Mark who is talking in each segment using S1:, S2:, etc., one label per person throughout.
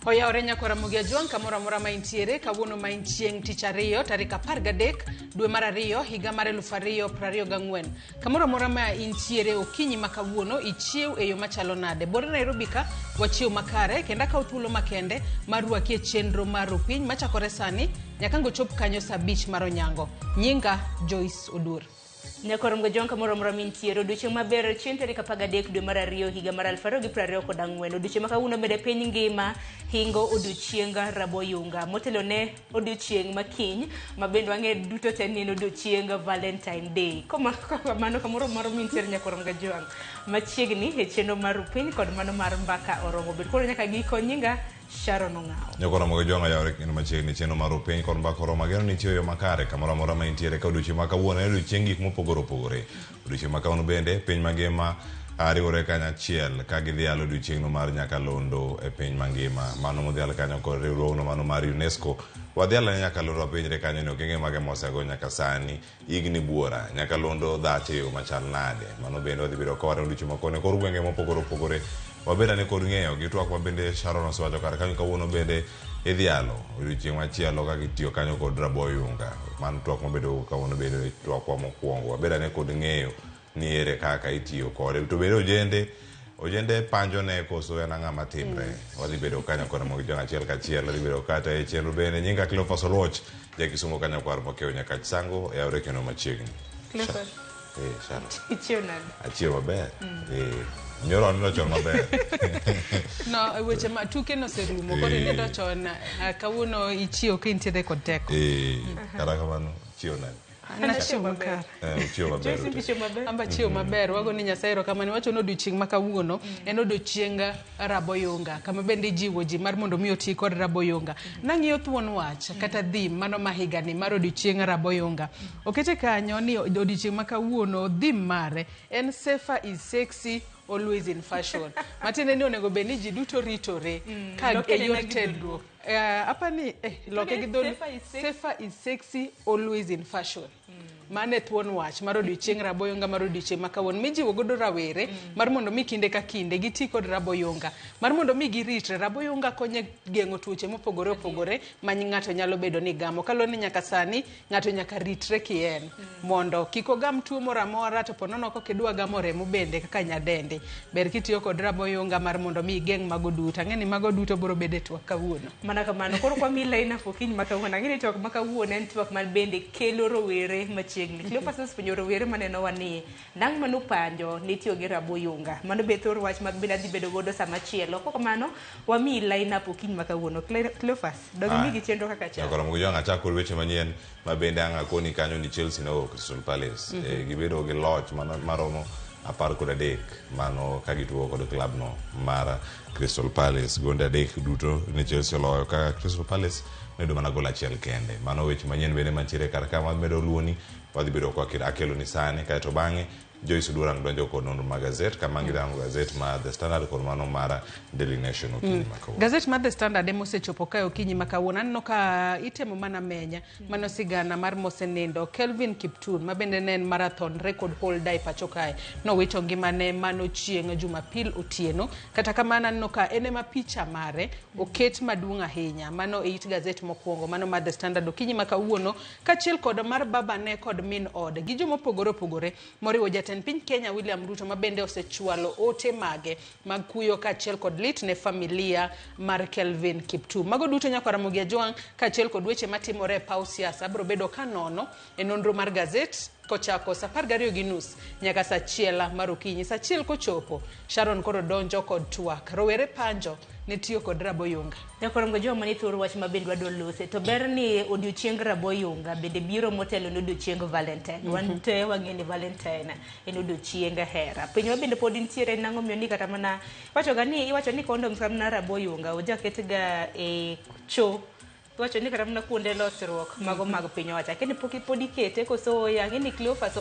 S1: Oya orenya kwa Ramogi kamora mora maintiere kawuono mainchieng tich ariyo tarik 13 dwe mar ariyo higa mar 2024 kamora mora ma intiere okinyi makawuono ichiew e yo machalo nade bor Nairobi ka wachiew makare kenda ka uthulo makende marwaki e chenro mar piny machakore sani nyaka ngochop kanyo saa 5 mar onyango. Nyinga Joyce Odur.
S2: Nyakorom gajonka moro mintiero duche maber chien tarik 13 dwe mar ariyo higa mar 2024 duche makawuono bede piny ngima hingo odiochienga raboyunga motelo ne odiochieng makiny mabendo ang'e duto te nino odiochienga Valentine Day mano kamoro mintiero nyakorom gajonka machiegni e chenro mar piny kod mano mar mbaka oromo bet koro nyaka giko nyinga Sharon Ongao.
S3: Nyakora mogo jonga yawre kino machiegni cheno mar piny kod mbaka oromo geno nitie yo makare kamoro mora ma intiere ka odiochieng makawuono e odiochieng gik mopogore opogore. Odiochieng makawuono bende piny mangima ariwore kanyachiel ka gidhialo odiochiengno mar nyakalondo e piny mangima mano modhial kanyo kod riwruogno mano mar UNESCO wadhialo ne nyakalondo wapenjre kanyo ni okenge mage mosego nyaka sani igni buora nyakalondo dhate yo machal nade mano bende wadhi bedo kaware odiochieng makone kor gwenge mopogore opogore wabeda ne kod ng'eyo gi twak mabende Sharon osewacho kar kanyo kawuono bende idhialo odiochieng machielo ka gitiyo kanyo kod raboyunga mano twak mabedo kawuono bende twakwa mokwongo wabeda ne kod ng'eyo ni ere kaka itiyo kode to bende ojende panjo ne koso en ang'ama timre wadhi bedo kanyo kod mogi jong achiel kachiel wadhi bedo kata e chenro bende nyinga Cleophas Oluoch jakisumo kanyo kwar mokeo nyaka sango yawre keno machiegni
S2: Cleophas
S3: Sharon
S2: ichiew nade
S3: achiew maber nyoro no chon maber
S1: no weche ma tuke no serumo kod nindo chon kawuono ichiew ka intiere kod teko
S3: kara kamano chiew nade
S1: Chieo maber. Amba chieo maber wago ni Nyasaye erokamano wacho no odiochieng makawuono en odiochieng raboyunga kama bende jiwo ji mar mondo mi oti kod raboyunga. Nang'iyo thuon wach kata dhim mano mahigani mar odiochieng raboyunga. Okete kanyo ni odiochieng makawuono dhim mare en safer is sexy always in fashion. Matine ni onego bed ni ji duto ritore ka e yor tedruok. Apani loke gi dhol safer is sexy always in fashion. Mane thuon wach mar odiochieng raboyunga mar odiochieng makawuono mijiwo godo rawere mar mondo mi kinde ka kinde giti kod raboyunga mar mondo mi giritre raboyunga konyo geng'o tuoche mopogore opogore ma ng'ato nyalo bedo ni gamo kaloni nyaka sani ng'ato nyaka ritre kien mondo kik ogam tuo moro amora to ponono kok idwa gamo remo bende kaka nyadendi ber kitiyo kod raboyunga mar mondo mi geng' mago duto ang'eni mago duto biro bedo twak kawuono
S2: mana kamano koro kwa mila ina fokin makawuono ang'eni twak makawuono en twak mar bende kelo rowere machiegni Cleophas ospenjo rowere maneno wani nang' mano panjo nitiyo gi raboyunga mano be thor wach mag bende adhi bedo godo sama chielo koko mano wami line up okinyi makawuono Cleophas dongi gi chenro kaka chalo
S3: nyakora mogo jonga chako weche manyien ma bende ang'a koni kanyo ni Chelsea no Crystal Palace gibedo gi loch maromo 13 mano ka gituo kod club no mar Crystal Palace gonde 3 duto ni Chelsea oloyo ka Crystal Palace medo mana gol achiel kende mano weche manyien bende mantiere kar kama medo luoni wadhi bedo kwa akelo ni sane kaeto bang'e Joyce Durang donjo kod nonro mag gazet kama ngirango gazet mar The Standard kod mano mar Daily Nation okinyi makawuono.
S1: Gazet mar The Standard emosechopo kae okinyi makawuono aneno ka itemo mana menya mano sigana mar mosenindo Kelvin Kiptum mabende ne en marathon record holder e pacho kae nowito ngimane mano chieng' Jumapil otieno kata kamano aneno ka ene ma picha mare oket maduong' ahinya mano e it gazet mokwongo mano mar The Standard okinyi makawuono kachiel kod mar babane kod min ode gi jomo pogore moriwo jatend piny Kenya William Ruto mabende osechwalo ote mage mag kuyo kachiel kod lit ne familia mar Kelvin Kiptum mago duto nyakora Ramogi kachiel kod weche matimore paw siasa biro bedo kanono e nonro mar gazet kochako saa 12:30 nyaka saa 1 mar okinyi saa 1 kochopo Sharon koro donjo kod twak rowere panjo ne tiyo kod raboyunga
S2: nyakora ngo joma ni thor wach mabende wadwa lose to ber ni odiochieng raboyunga bende biro motelo ni odiochieng Valentine wan te wang'eni Valentine en odiochieng hera piny mabende pod nitiere nang'o miyo ni kata mana iwacho ni condoms kamna raboyunga ojaketga e cho wacho ni kata mana kuonde losruok mago mag piny owacho kendo pod ikete koso yang'eni Cleophas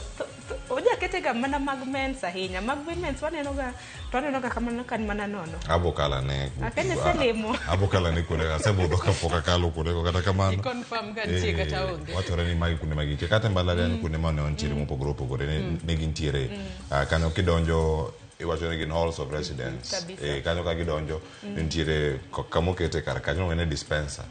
S2: ojakete ga mana mag mens ahinya mag women's waneno ga kamano kan mana nono
S3: abokala ne
S2: akene selemo
S3: abokala ne kule asebudho kapok akalo kule kata kamano
S1: confirm ga tie kata onge
S3: wachore ni magi kunde magike kata mbalariany kunde mane ontiere mopogore opogore ne gintiere kanyo kidonjo iwacho ni gin halls of residence. Kanyo ka gidonjo nitiere kamokete kar kanyo ngene dispenser.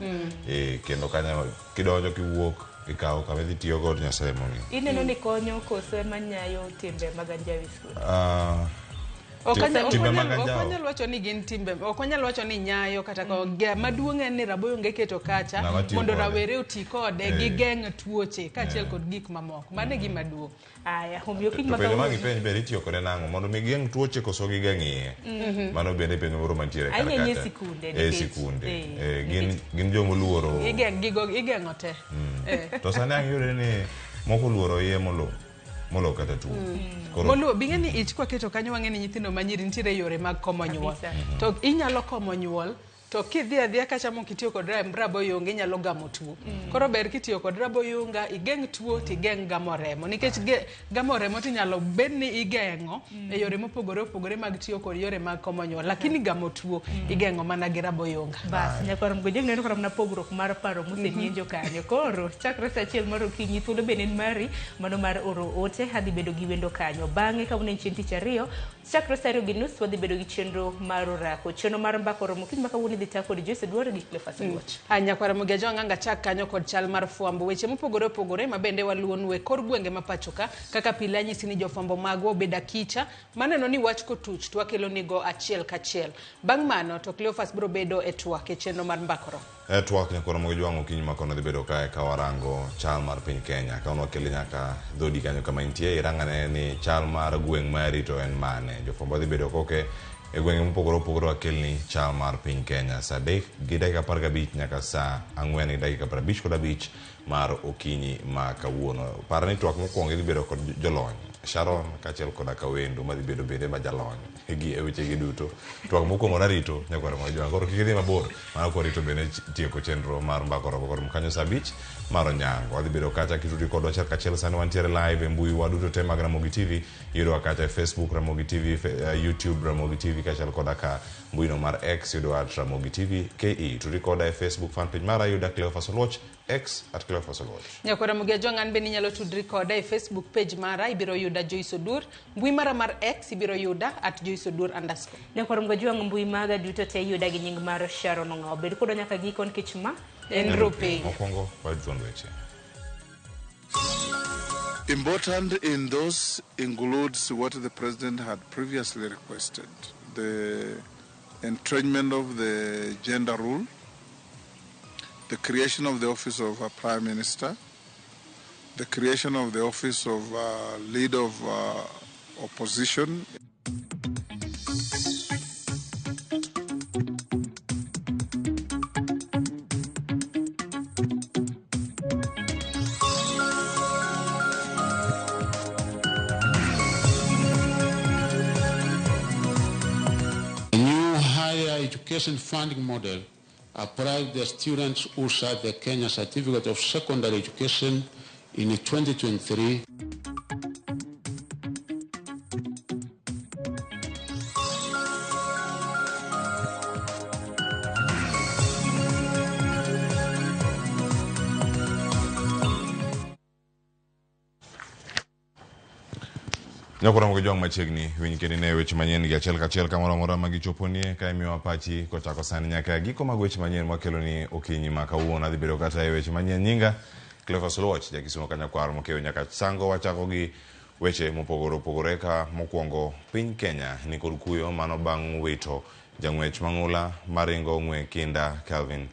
S3: Kendo kanyo kidonjo kiwuok ikaw kama idhi tiyo god Nyasaye mongi.
S2: Ineno ni konyo koso manyayo timbe mag anjawi school.
S1: Okonyal wacho ni gin timbe, okonyal wacho ni nyayo kata ko maduong' en ni Raboyonga keto kacha mondo rawere oti kode gigeng' tuoche kaachiel kod gik mamoko. Mano gima duong'.
S2: Aya, homiyo piny
S3: maka magi penj ber itiyo kode nang'o mondo mi geng' tuoche koso gigeng' iye. Mano bende penj moro mantiere kar kacha.
S2: Ahinya sikunde.
S3: Sikunde. Gin jomoluoro.
S1: Igeng'o te.
S3: To sani ang' yudore ni moko luoro iye molo kata tuo.
S1: Molo binge ni ich kwa keto kanyo wang'e ni nyithindo manyiri nitiere yore mag komo nyuol. To inyalo komo nyuol to kidhi adhiya kacha mok itiyo kod Raboyonga inyalo gamo tuo. Koro ber kitiyo kod Raboyonga igeng' tuo tigeng' gamo remo nikech gamo remo tinyalo bed ni igeng'o e yore mopogore opogore mag tiyo kod yore mag komo nyuol, lakini gamo tuo igeng'o mana gi Raboyonga.
S2: Bas nyakoro mgo jeng' neno koram na pogruok mar paro mosenyenjo kanyo. Koro chakre sa achiel mar okinyi thuolo bende mari mano mar oro ote hadhi bedo gi wendo kanyo. Bang'e ka unen chieng' tich ariyo chakre sa 2:30 wadhi bedo gi chenro mar orako. Chenro mar mbako romo kiny maka wuni dhi tako di Jose Dwaro gi Cleophas Watch.
S1: Nyakwara Mugejo ng'anga chak kanyo kod chal mar fwambo weche mopogore opogore mabende waluonwe kor gwenge mapachoka kaka pile anyisi ni jofwambo magwa obeda kicha maneno ni wach kotuch to wakelo nigo achiel kachiel. Bang' mano to Cleophas biro bedo e twak e chenro mar mbakoro.
S3: Twak Nyakwara Mugejo wang'o kiny makono dhi bedo kae ka warango chal mar piny Kenya. Ka wakele nyaka dhodi kanyo kama intie irangane ni chal mar gweng' mari to en mane. Jofwambo dhi bedo koke e gwenge mopogore opogore wakelni chal mar piny Kenya sa 3 gi dakika 15 nyaka sa 4 gi dakika 55 mar okinyi ma kawuono. Par ni twak mokwongo dhi bedo kod jolony Sharon kaachiel koda Kawendo madhi bedo bende ma jalony e weche gi duto. Twak mokwongo narito Nyakwara Mugejo koro kik idhi mabor mana korito bende tieko chenro mar mbako robo kod kanyo sa 5 mar onyango. Wadhi bedo kacha kitudi kodwa achiel kachiel sani wantiere live e mbui wa duto te mag Ramogi TV. Yudowa kacha e Facebook Ramogi TV, YouTube Ramogi TV kaachiel koda ka mbuino mar X yudowa at Ramogi TV KE. Tudi koda e Facebook fan page mara yuda Cleophas Watch X at Cleophas Watch.
S1: Nyakwara Mugejo ng'an bende inyalo tudri koda e Facebook page mara ibiro yuda Joyce Odur. Mbui mara mar X ibiro yuda at Joyce Odur _
S2: Nyakwara Mugejo mbui maga duto te yuda gi nying mar Sharon Ong'aw. Bed kodo nyaka gikon kich ma
S1: en rupi.
S3: Mokwongo wadhi weche.
S4: Important in those includes what the President had previously requested, the entrenchment of the gender rule, the creation of the office of a Prime Minister, the creation of the office of leader of opposition.
S5: Education funding model applied the students who sought the Kenya Certificate of Secondary Education in 2023.
S3: Nyakwara Mugejo machiegni winy kendo ne weche manyien gi achiel kachiel kamoro amora ma gichoponie ka imiwa pachi kochako sani nyaka giko mag weche manyien mwakelo ni okinyi ma kawuono adhi bedo kata e weche manyien nyinga Cleophas Watch jakisumo ka Nyakwara Mukeyo nyaka sango wachako gi weche mopogore opogore ka mokwongo piny Kenya ni kod kuyo mano bang' wito jang'wech mang'ula maringo ng'we kinda Kelvin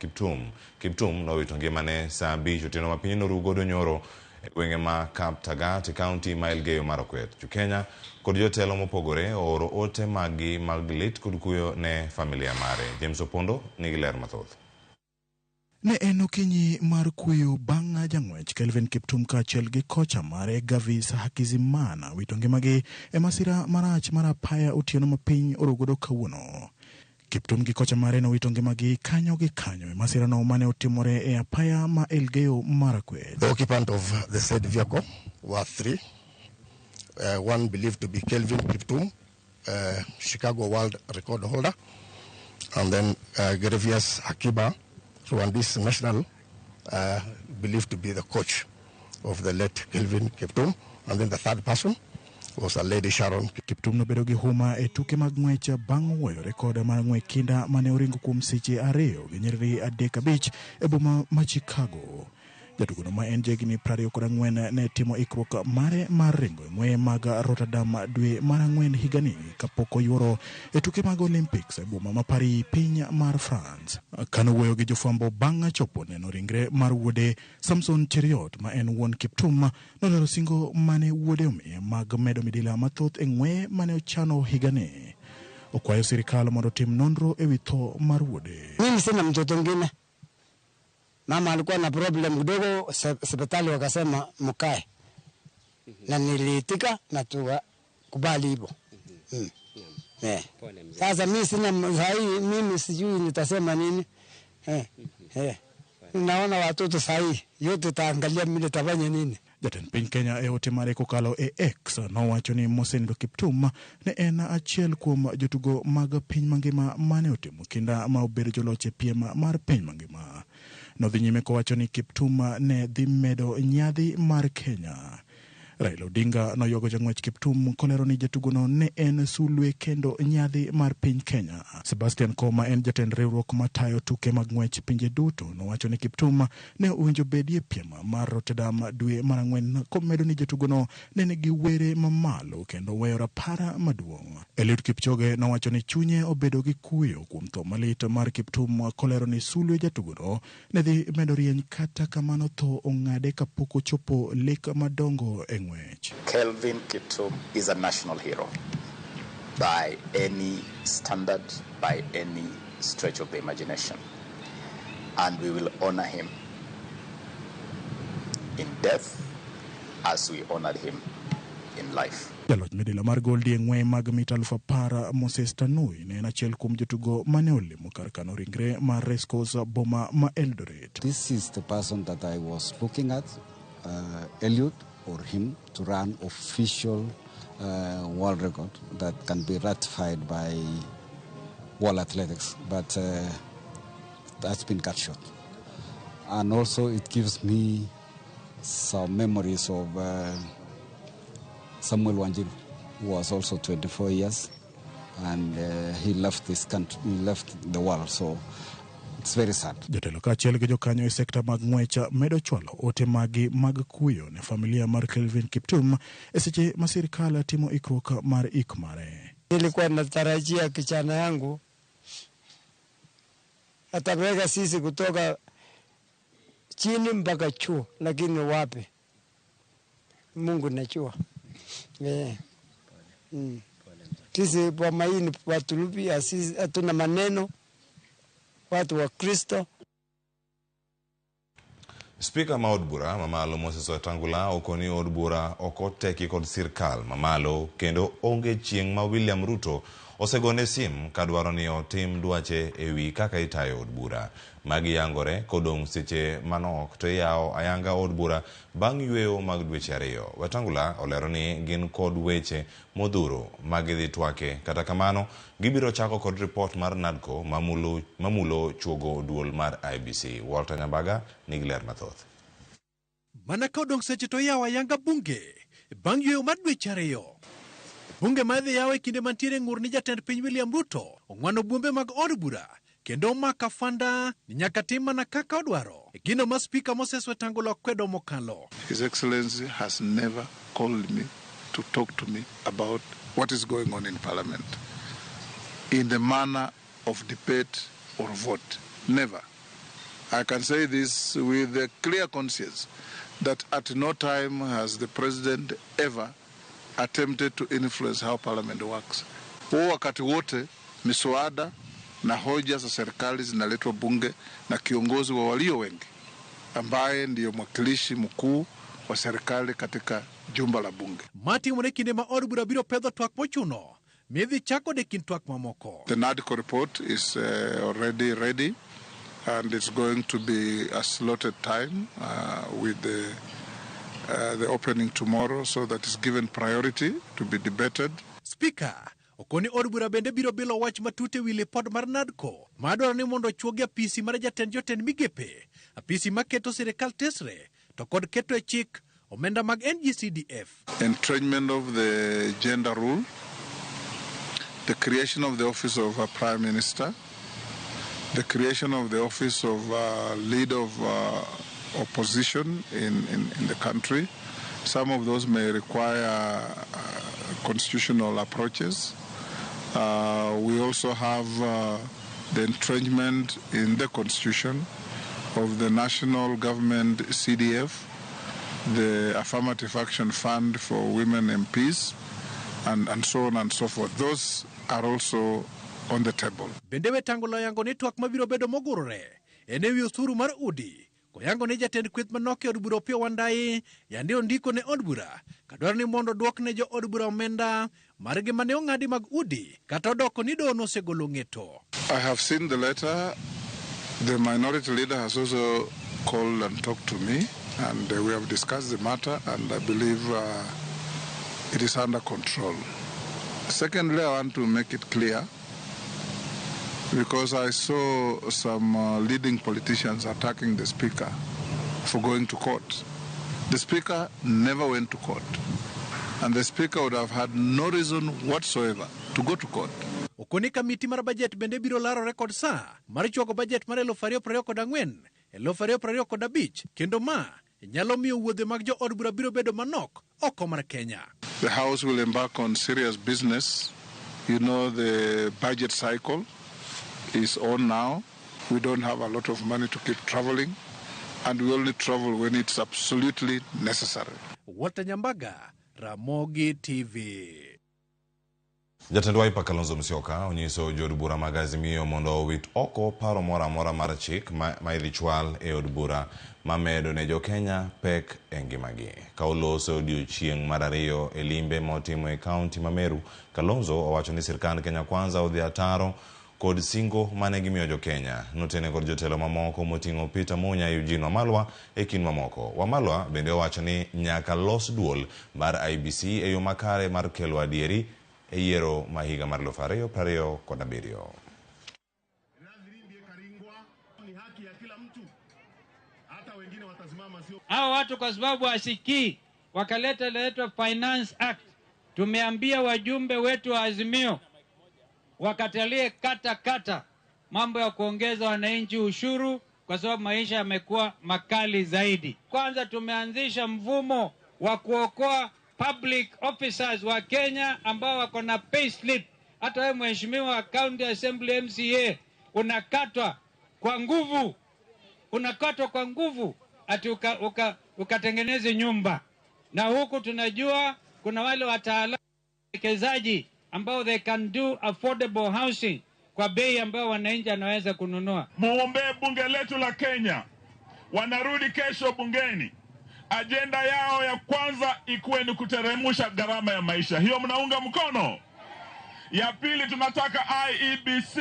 S3: Kiptum nowito ngimane saa 5 otieno ma piny norugodo nyoro gwenge ma Kaptagat County ma Elgeyo Marakwet. Kenya kod jotelo mopogore oro ote magi mag lit kod kuyo ne familia mare. James Opondo nigi ler mathoth.
S6: Ne en okinyi mar kuyo bang' jang'wech Kelvin Kiptum kaachiel gi kocha mare Gavis Hakizimana wito ngimagi e masira marach mar apaya otieno ma piny orugodo kawuono. Kiptum gi kocha mare nowito ngimagi kanyo gi kanyo e masirano mane otimore e apaya ma Elgeyo Marakwet.
S7: The occupant of the said vehicle were 3. One believed to be Kelvin Kiptum, Chicago world record holder, and then Gervius Akiba, Rwandese national, believed to be the coach of the late Kelvin Kiptum, and then the third person was a Lady Sharon.
S6: Kiptum nobedo gi huma e tuke mag ng'wech bang' wuoyo rekod mar ng'wech kinda mane oringo kuom seche 2 gi nyiriri 3 e boma ma Chicago. Jatugono ma en jegni 24 ne timo ikruok mare mar ringo ng'weye mag Rotterdam dwe mar 4 higani kapok oyuoro e tuke mag Olympics e boma ma Paris, piny mar France. Kano wuoyo gi jofwambo bang' chopo neno ringre mar wuode Samson Cheriot ma en wuon Kiptum nolero singo mane wuode omiye mag medo midila mathoth e ng'weye mane ochano higani. Okwayo sirikal mondo tim nonro e wi tho mar wuode.
S8: Mimi sina mtoto mwingine. Mama alikuwa na problem kidogo, hospitali wakasema mkae. Na niliitika na tukakubali hivyo. Sasa mimi sina sahi, mimi sijui nitasema nini. Naona watoto sahi yote taangalia mimi nitafanya nini.
S6: Jatend piny Kenya e ote mare kokalo e X nowacho ni Mosenindo Kiptum ne en achiel kuom jotugo mag piny mangima mane otimo kinda ma obedo joloch e piem mar piny mangima. Nodhi nyime kowacho ni Kiptum ne dhi medo nyadhi mar Kenya. Raila Odinga noyuago jang'wech Kiptum kolero ni jatugono ne en sulwe kendo nyadhi mar piny Kenya. Sebastian Koma en jatend riwruok matayo tuke mag ng'wech pinje duto nowacho ni Kiptum ne owinjo bedie piem mar Rotterdam dwe mar 4 komedo ni jatugono ne nigi were mamalo kendo weyo rapara maduong'. Eliud Kipchoge nowacho ni chunye obedo gi kuyo kuom tho malit mar Kiptum kolero ni sulwe jatugono ne dhi medo rieny kata kamano tho ong'ade kapok ochopo lek madongo e ng'wech.
S9: Kelvin Kiptum is a national hero by any standard, by any stretch of the imagination. And we will honor him in death as we honored him in life.
S6: Jaloch midila mar goldi e ng'weye mag mita 1000 Moses Tanui ne en achiel kuom jotugo mane olimo kar kano ringre mar race course boma ma Eldoret.
S10: This is the person that I was looking at, Eliud, or him to run official world record that can be ratified by World Athletics, but that's been cut short. And also it gives me some memories of Samuel Wanjiru, who was also 24 years, and he left this country, he left the world, so it's very sad.
S6: Jotelo kaachiel gi jokanyo e sekta mag ng'wech medo chwalo ote magi mag kuyo ne familia mar Kelvin Kiptum e seche ma sirikal timo ikruok mar ik mare.
S8: Nilikuwa natarajia kijana yangu ataweka sisi kutoka chini mpaka chuo, lakini wapi? Mungu najua. Sisi kwa maini watulupi asisi hatuna maneno, watu wa Kristo.
S3: Speaker ma od bura mamalo Moses Wetangula okoni od bura okoteki kod sirkal mamalo kendo onge chieng' ma William Ruto osegone sim kadwaro ni otim dwache ewi kaka itayo od bura. Magi yangore kodong' seche manok to yawo ayanga od bura bang' yweyo mag dweche 2. Wetangula olero ni gin kod weche modhuro magidhi twake, kata kamano gibiro chako kod report mar NADCO mamulo chuogo duol mar IBC. Walter Nyambaga nigi ler mathoth.
S11: Mana kodong' seche to yawo ayanga bunge bang' yweyo mar dweche 2. Bunge madhi yawe kinde mantiere ng'ur ni jatend piny William Ruto ong'wano buombe mag od bura kendo maka fanda ni nyaka tim mana kaka odwaro. Gino ma Speaker Moses Wetangula kwedo mokalo.
S4: His Excellency has never called me to talk to me about what is going on in Parliament in the manner of debate or vote. Never. I can say this with a clear conscience that at no time has the President ever attempted to influence how Parliament works. Wakati wote miswada na hoja za serikali zinaletwa bunge na kiongozi wa walio wengi ambaye ndiyo mwakilishi mkuu wa serikali katika jumba la bunge.
S11: Mati mwenekine ma od bura biro pedho twak mochuno midhi chako de kin twak mamoko.
S4: The NADCO report is already ready and it's going to be a slotted time with the opening tomorrow, so that is given priority to be debated.
S11: Speaker okoni od bura bende biro bilo wach matute wile pod mar NADCO madwaro ni mondo chuogi apisi mar jatend migepe, apisi maketo sirikal tesre to kod keto e chik omenda mag NGCDF.
S4: Entrenchment of the gender rule, the creation of the office of a prime minister, the creation of the office of leader of opposition in the country. Some of those may require constitutional approaches. We also have the entrenchment in the constitution of the national government CDF, the Affirmative Action Fund for Women MPs, and so on and so forth. Those are also on the table.
S11: Bendewe tangulo yango ni twak mabiro bedo mogurore. Enewi usuru mar udi. Koyango ni jatend kweth manoke od bura Opiyo Wandayi yande ondiko ne od bura kadwaro ni mondo duok ne jo od bura omenda margi mane ong'adi mag udi kata odoko ni dono osegolo ng'eto.
S4: I have seen the letter. The minority leader has also called and talked to me, and we have discussed the matter, and I believe it is under control. Secondly, I want to make it clear, because I saw some leading politicians attacking the Speaker for going to court. The Speaker never went to court, and the Speaker would have had no reason whatsoever to go to court.
S11: Okoni kamiti mar budget bende biro laro rekod sa mar choko budget mar 2024 2025 kendo ma nyalo miyo wuodhe mag jo od bura biro bedo manok oko mar Kenya.
S4: The House will embark on serious business. You know, the budget cycle is on now. We don't have a lot of money to keep traveling, and we only travel when it's absolutely necessary.
S11: Walter Nyambaga, Ramogi TV.
S3: Jatend Wiper Kalonzo Musyoka onyiso jood bura mag Azimio mondo owit oko paro moro amora mar chik ma idhi chwal e od bura mamedo ne jo Kenya pek e ngimagi. Ka oloso odiechieng' mar ariyo e limbe motimo e kaunti ma Meru, Kalonzo owacho ni sirkand Kenya Kwanza odhi ataro kod singo mane gimiyo jo Kenya. Notene kod jotelo mamoko moting'o Peter Munya, Eugene Wamalwa e kind mamoko. Wamalwa bende owacho ni nyaka los duol mar IBC e yo makare mar kelo adieri e yiero ma higa mar 2027.
S12: Hao watu kwa sababu wasikii wakaleta leto Finance Act. Tumeambia wajumbe wetu wa Azimio wakatalie kata mambo ya kuongeza wananchi ushuru kwa sababu maisha yamekuwa makali zaidi. Kwanza tumeanzisha mfumo wa kuokoa public officers wa Kenya ambao wako na payslip. Hata wewe mheshimiwa County Assembly MCA unakatwa kwa nguvu, ati ukatengeneze nyumba. Na huku tunajua kuna wale wataalamu wekezaji ambao they can do affordable housing kwa bei ambao wananchi anaweza kununua.
S13: Muombee bunge letu la Kenya. Wanarudi kesho bungeni. Agenda yao ya kwanza ikuwe ni kuteremusha gharama ya maisha. Hiyo mnaunga mkono? Ya pili, tunataka IEBC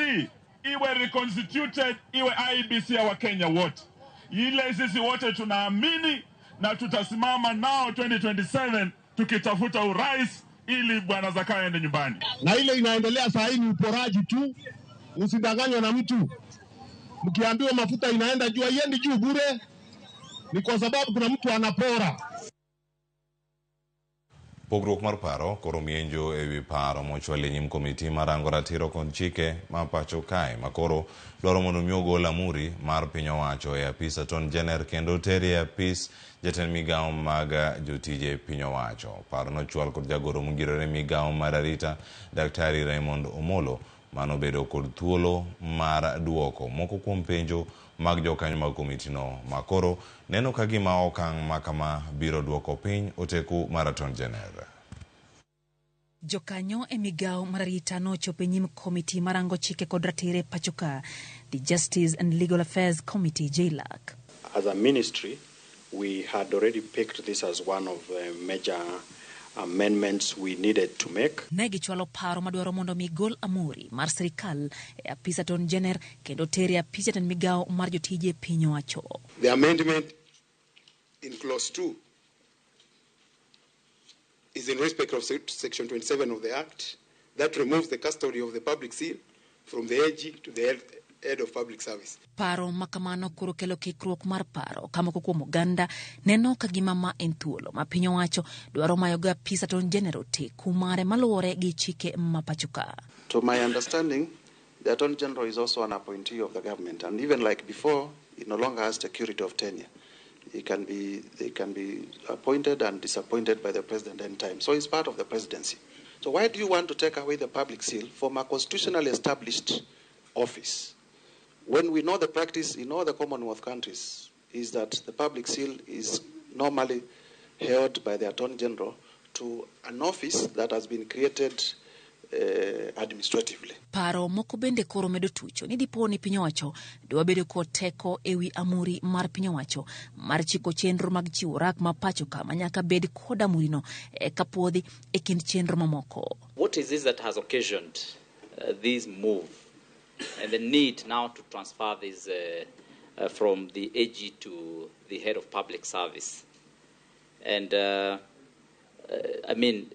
S13: iwe reconstituted, iwe IEBC ya Wakenya wote. Ile sisi wote tunaamini na tutasimama nao 2027 tukitafuta urais ili bwana Zakayo aende nyumbani.
S14: Na ile inaendelea saa hii ni uporaji tu. Usidanganywe na mtu. Mkiambiwa mafuta inaenda juu, haiendi juu bure. Ni kwa sababu kuna mtu anapora.
S3: Pogruok mar paro koro mienjo e wi paro mochwal e nyim komiti marango ratiro kod chike ma pacho kae makoro dwaro mondo mi ogol amuri mar piny owacho e apis Attorney General kendo teri e apis jatend migawo mag jotije piny owacho. Paro nochwal kod jagoro mongirore migawo mar arita Daktari Raymond Omolo manobedo kod thuolo mar duoko moko kuom penjo mag jokanyo mag komitino makoro neno ka gima okang' makama biro duoko piny oteku mar Attorney General.
S15: Jokanyo e migawo mar arita nochopo e nyim komiti marango chike kod ratire pachoka, the Justice and Legal Affairs Committee JLAC.
S16: As a ministry, we had already picked this as one of the major amendments we needed to make.
S15: Negichwalo paro madwaro mondo migol amuri mar sirikal e apis Attorney General kendo teri apis jatend migawo mar jotije piny owacho.
S16: The amendment in clause 2 is in respect of section 27 of the Act that removes the custody of the public seal from the AG to the
S17: head of public service.
S15: Paro makamano kuro kelo kikruok mar paro kama kuom Uganda neno ka gima ma en thuolo ma piny owacho dwaro mayoga apisa ton general te kumare maluwore gi chike mapachuka.
S16: To my understanding, the Attorney General is also an appointee of the government, and even like before, he no longer has security of tenure. They can be appointed and disappointed by the president anytime. So he's part of the presidency. So why do you want to take away the public seal from a constitutionally established office? When we know the practice in all the Commonwealth countries is that the public seal is normally held by the Attorney General to an office that has been created administratively.
S15: Paro moko bende koro medo tucho ni dipo ni piny owacho dwa bedo kod teko ewi amuri mar piny owacho mar chiko chenro mag chiwo rak ma pacho ka manyaka bed kod amurino kapodhi e kind chenro mamoko.
S18: What is this that has occasioned this move and the need now to transfer this from the AG to the head of public service? And I mean,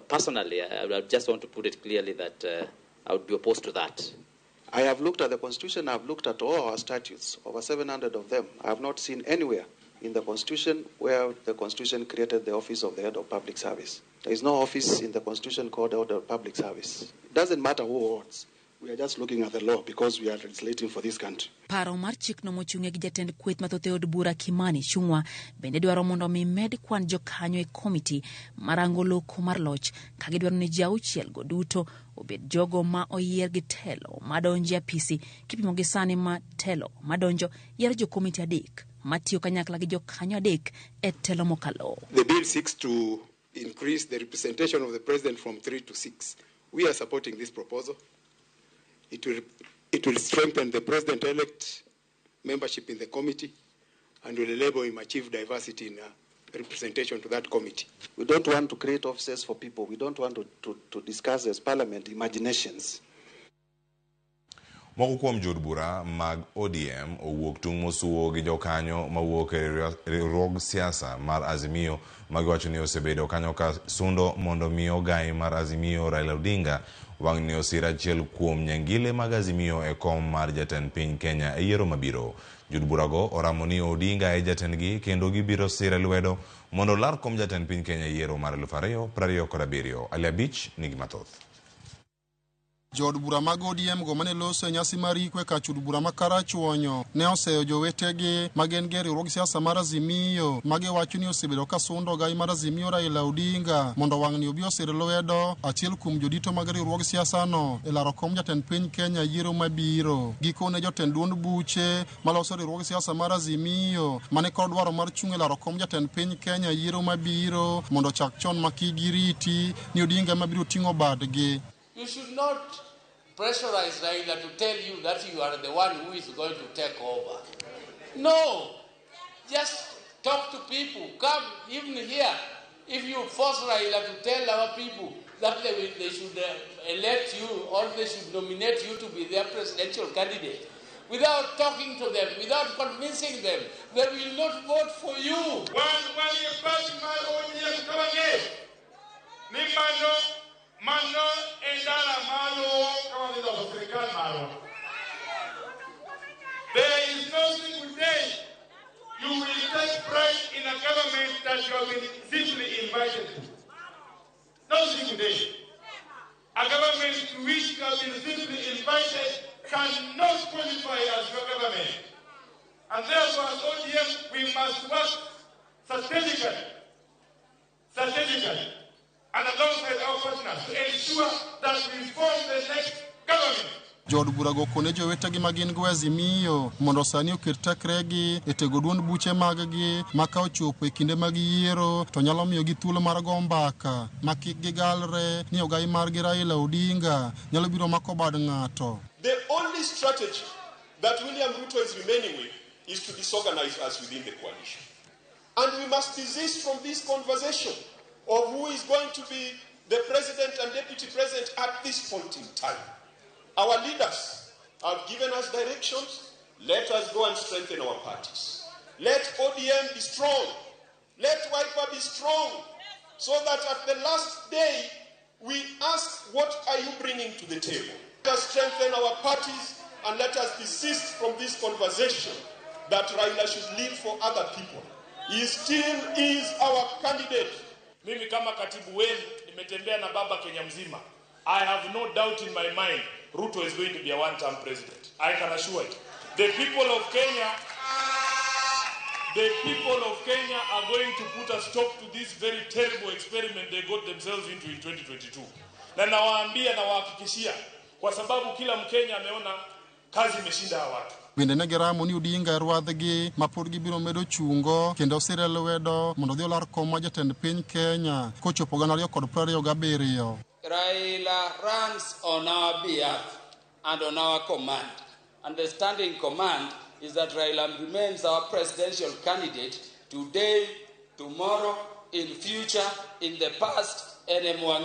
S18: personally, I just want to put it clearly that I would be opposed to that.
S16: I have looked at the Constitution, I have looked at all our statutes, over 700 of them. I have not seen anywhere in the Constitution where the Constitution created the office of the head of public service. There is no office in the Constitution called the head of public service. It doesn't matter who holds. We are just looking at the law because we are legislating for this country.
S15: Paro mar chik no mochung'e gi jatend kweth mathoth e od bura Kimani Chung'wa bende dwaro mondo mi med kwan jokanyo e komiti marango loko mar loch ka gidwaro ni ji auchiel go duto obed jogo ma oyier gi telo madonjo apisi kipimo gi sani ma telo madonjo yiero jo komiti adek matiyo kanyakla gi jokanyo adek e telo mokalo.
S17: The bill seeks to increase the representation of the president from 3 to 6. We are supporting this proposal. It will strengthen the president-elect membership in the committee and will enable him achieve diversity in representation to that committee.
S16: We don't want to create offices for people. We don't want to discuss as parliament imaginations.
S3: Moko kuom jod bura mag ODM owuok tung mosuo gi jokanyo mawuok e riwruog siasa mar Azimio magiwacho ni osebedo kanyo ka sundo mondo miyo gai mar Azimio Raila Odinga wang' ni osira achiel kuom nyangile mag Azimio e kom mar jatend piny Kenya e yiero mabiro. Jod burago oramo ni Odinga e jatendgi kendo gibiro sire lwedo mondo lar kom jatend piny Kenya e yiero mar 2027. Ali Abich nigi mathoth.
S19: Jod bura mag ODM go mane loso nyasi mar ikwe ka chud bura makarachuonyo ne oseyo jowetegi magen ge riwruog siasa mar Azimio mage wacho ni osebedo ka sundo gai mar Azimio Raila Odinga mondo wang' ni obi osir lwedo achiel kuom jodito mag riwruog siasa no e laro kom jatend piny Kenya yiero mabiro. Gikone jotend duond buche maloso riwruog siasa mar Azimio mane kod dwaro mar chung' e laro kom jatend piny Kenya yiero mabiro mondo chak chon makigiriti ni Odinga mabiro ting'o badgi.
S20: You should not pressurize Raila to tell you that you are the one who is going to take over. No, just talk to people. Come even here. If you force Raila to tell our people that they should elect you or they should nominate you to be their presidential candidate, without talking to them, without convincing them, they will not vote for you.
S13: Mano endala malo kama vile serikali malo. There is no single day you will take pride in a government that you have been simply invited to. No single day. A government to which you have been simply invited cannot qualify as your government. And therefore as ODM we must work strategically and alongside our partners to ensure that we form the next government.
S19: Jod bura go kone jowetegi magin go Azimio mondo sani oket tekregi e tego duond buche maggi maka ochopo e kinde mag yiero to nyalo miyo gi thuolo mar go mbaka makik gigalre ni ogai margi Raila Odinga nyalo biro mako bad ng'ato.
S21: The only strategy that William Ruto is remaining with is to disorganize us within the coalition. And we must desist from this conversation of who is going to be the president and deputy president at this point in time. Our leaders have given us directions. Let us go and strengthen our parties. Let ODM be strong. Let Wiper be strong. So that at the last day, we ask, what are you bringing to the table? Let us strengthen our parties and let us desist from this conversation that Raila should lead for other people. He still is our candidate.
S2: Mimi kama katibu wenu nimetembea na baba Kenya mzima. I have no doubt in my mind Ruto is going to be a one-term president. I can assure you. The people of Kenya are going to put a stop to this very terrible experiment they got themselves into in 2022. Na nawaambia na wahakikishia kwa sababu kila Mkenya ameona kazi imeshinda hawa watu.
S19: Bende ne Geramo ni Odinga rwadhgi mapod gibiro medo chungo kendo sirelo wedo mondo dhi olar kom ma jatend piny Kenya kochopo 2027.
S20: Raila runs on our behalf and on our command. And the standing command is that Raila remains our presidential candidate today, tomorrow, in future, in the past, and
S22: I know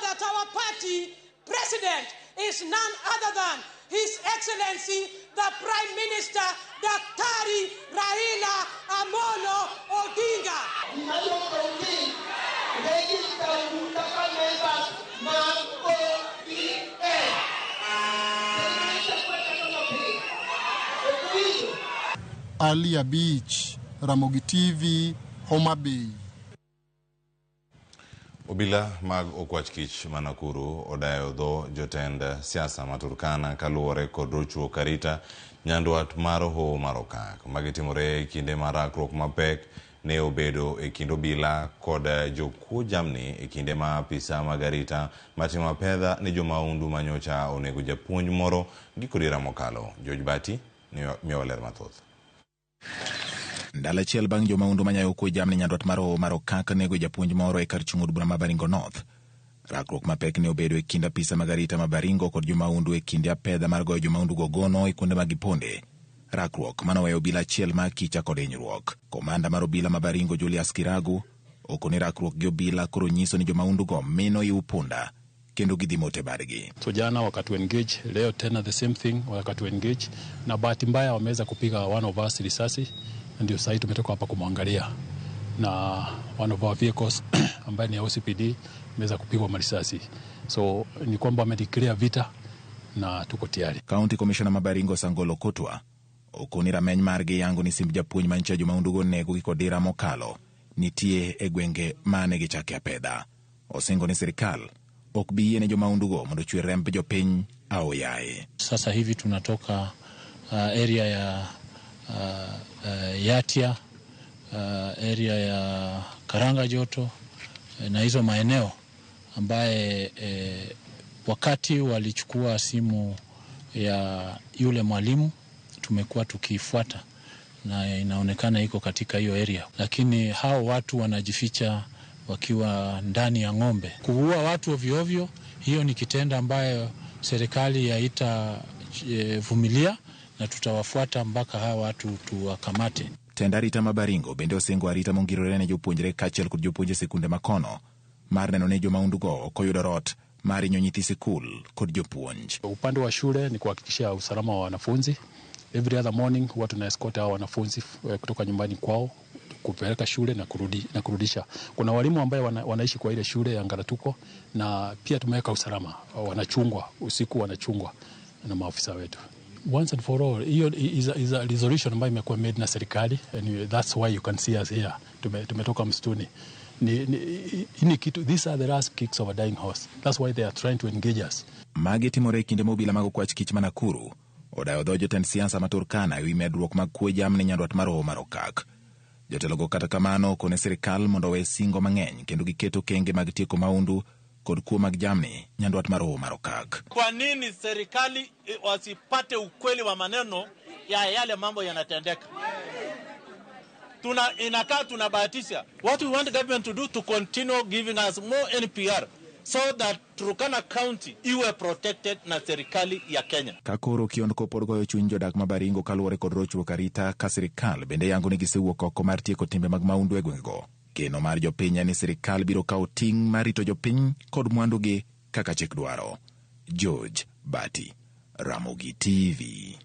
S22: that our party president is none other than His Excellency, the Prime Minister, Daktari Raila Amolo Odinga.
S19: Alia Beach, Ramogitvlive, Homa Bay.
S3: Obila mag okwach kich Manakuru odayo dho jotend siasa maturkana kaluore kod rochruok karita nyandwat mar Hoho mar Okak magitimore kinde marakruok mapek ne obedo e kind obila kod jokuo jamni e kinde ma apisa magarita matimo pedha ne jomaundu manyocha onego japuonj moro giko dira mokalo. George Bati miyo ler mathoth.
S6: Ndala chiel bang' jomaundu manyayo kuo jamni nyandwat mar Hoho mar Okak nego japuonj moro e kar chung' od bura ma Baringo North. Rakruok mapek ne obedo e kind apisa magarita ma Baringo kod jomaundu e kinde apedha mar goyo jomaundu gogono e kuonde mag iponde. Rakruok manoweyo obila achiel ma kicha kod hinyruok. Komanda mar obila ma Baringo Julius Kiragu okoni rakruok gi obila koro nyiso ni jomaundu go mino i upunda kendo gidhi mote badgi.
S23: So jana wakati engage, leo tena the same thing wakati engage, na bahati mbaya wameweza kupiga one of us risasi, ndio sasa tumetoka hapa kumwangalia, na one of our vehicles ambaye ni OCPD imeweza kupigwa marisasi. So ni kwamba wamedeclare vita na tuko tayari.
S6: County Commissioner Mabaringo Sangolo Kotwa okoni rameny margi yango ni simb japuonj mancha jomaundu go nego gi kodira mokalo nitie e gwenge mane gichake apedha. Osingo ni serikal ok biye ne jomaundu go mondo chwe remb jopiny aoyaye.
S23: Sasa hivi tunatoka area ya Yatia, area ya Karanga Joto na hizo maeneo ambaye wakati walichukua simu ya yule mwalimu tumekuwa tukifuata na inaonekana iko katika hiyo area, lakini hao watu wanajificha wakiwa ndani ya ng'ombe. Kuua watu ovyo ovyo, hiyo ni kitendo ambayo serikali yaita vumilia, na tutawafuata mpaka hawa watu tuwakamate.
S6: Tendarita Mabaringo bende osingo arita mongirore ne jopuonjre kachiel kod jopuonje sikunde makono mar neno ne jomaundu go okoyudo rot mar inyo nyithi sikul kod jopuonj.
S23: Upande wa shule ni kuhakikisha usalama wa wanafunzi. Every other morning huwa tuna escort hao wanafunzi kutoka nyumbani kwao kupeleka shule na kurudisha. Kuna walimu ambao wanaishi kwa ile shule ya Ngaratuko, na pia tumeweka usalama, wanachungwa usiku, wanachungwa na maafisa wetu. Once and for all, hiyo is a resolution ambayo imekuwa made na serikali, and that's why you can see us here. Tumetoka msituni. These are the last kicks of a dying horse. That's why they are trying to engage us.
S6: Magi timore kinde mobila mago kwach kich Manakuru odayo dho jotend siasa maturkana ewi medruok mag kuo jamni nyandwat mar Hoho mar Okak. Jotelogo kata kamano kone serikal mondo we singo mang'eny kendo giketo kenge mag tieko maundu kod kuo mag jamni nyandwat mar Hoho mar Okak.
S24: Kwa nini serikali wasipate ukweli wa maneno ya yale mambo yanatendeka? Inakaa tunabahatisha. What we want government to do to continue giving us more NPR so that Turkana County iwe protected na serikali ya Kenya.
S6: Kakoro kiondko pod goyo chuny jodak Mabaringo kaluore kod rochruok arita ka serikal bende yango ni gisewuok oko mar tieko timbe mag maundu e gwengego. Geno mar jopiny ni serikal biro kawo ting' mar rito jopiny kod mwandugi kaka chik dwaro. George Bati, Ramogi TV.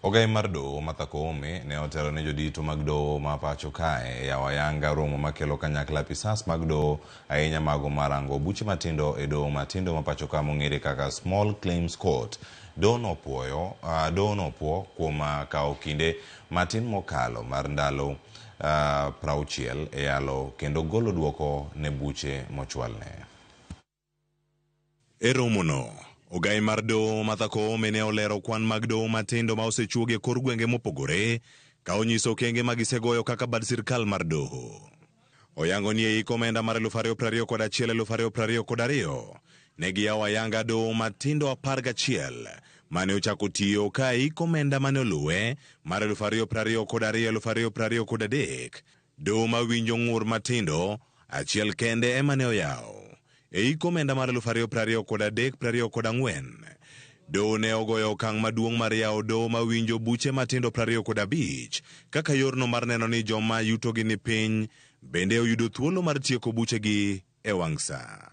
S3: Ogai mar doho Martha Koome ne otelo ne jodito mag doho ma pacho kae yawo ayanga romo makelo kanyakla apisas mag doho ahinya mago marango buche matindo e doho matindo ma pacho ka mong'ere kaka Small Claims Court. Doho no puo kuom kawo kinde matin mokalo mar ndalo 60 e yalo kendo golo duoko ne buche mochwalne. E romono Ogai mar doho Martha Koome ne olero kwan mag doho matindo ma osechuoge kor gwenge mopogore ka onyiso kenge magisegoyo kaka bad sirkal mar doho. Oyango ni ei komenda mar 2021-2022 ne giyawo ayanga doho matindo 11 mane ochako tiyo ka ei komenda mane oluwe mar 2022-2023. Doho mawinjo ng'ur matindo achiel kende ema ne oyawo. Ei komenda mar 2023-2024, doho ne ogoyo okang' maduong' mar yawo doho mawinjo buche matindo 25 kaka yorno mar neno ni joma yutogi ni piny bende oyudo thuolo mar tieko buchegi e wang' sa.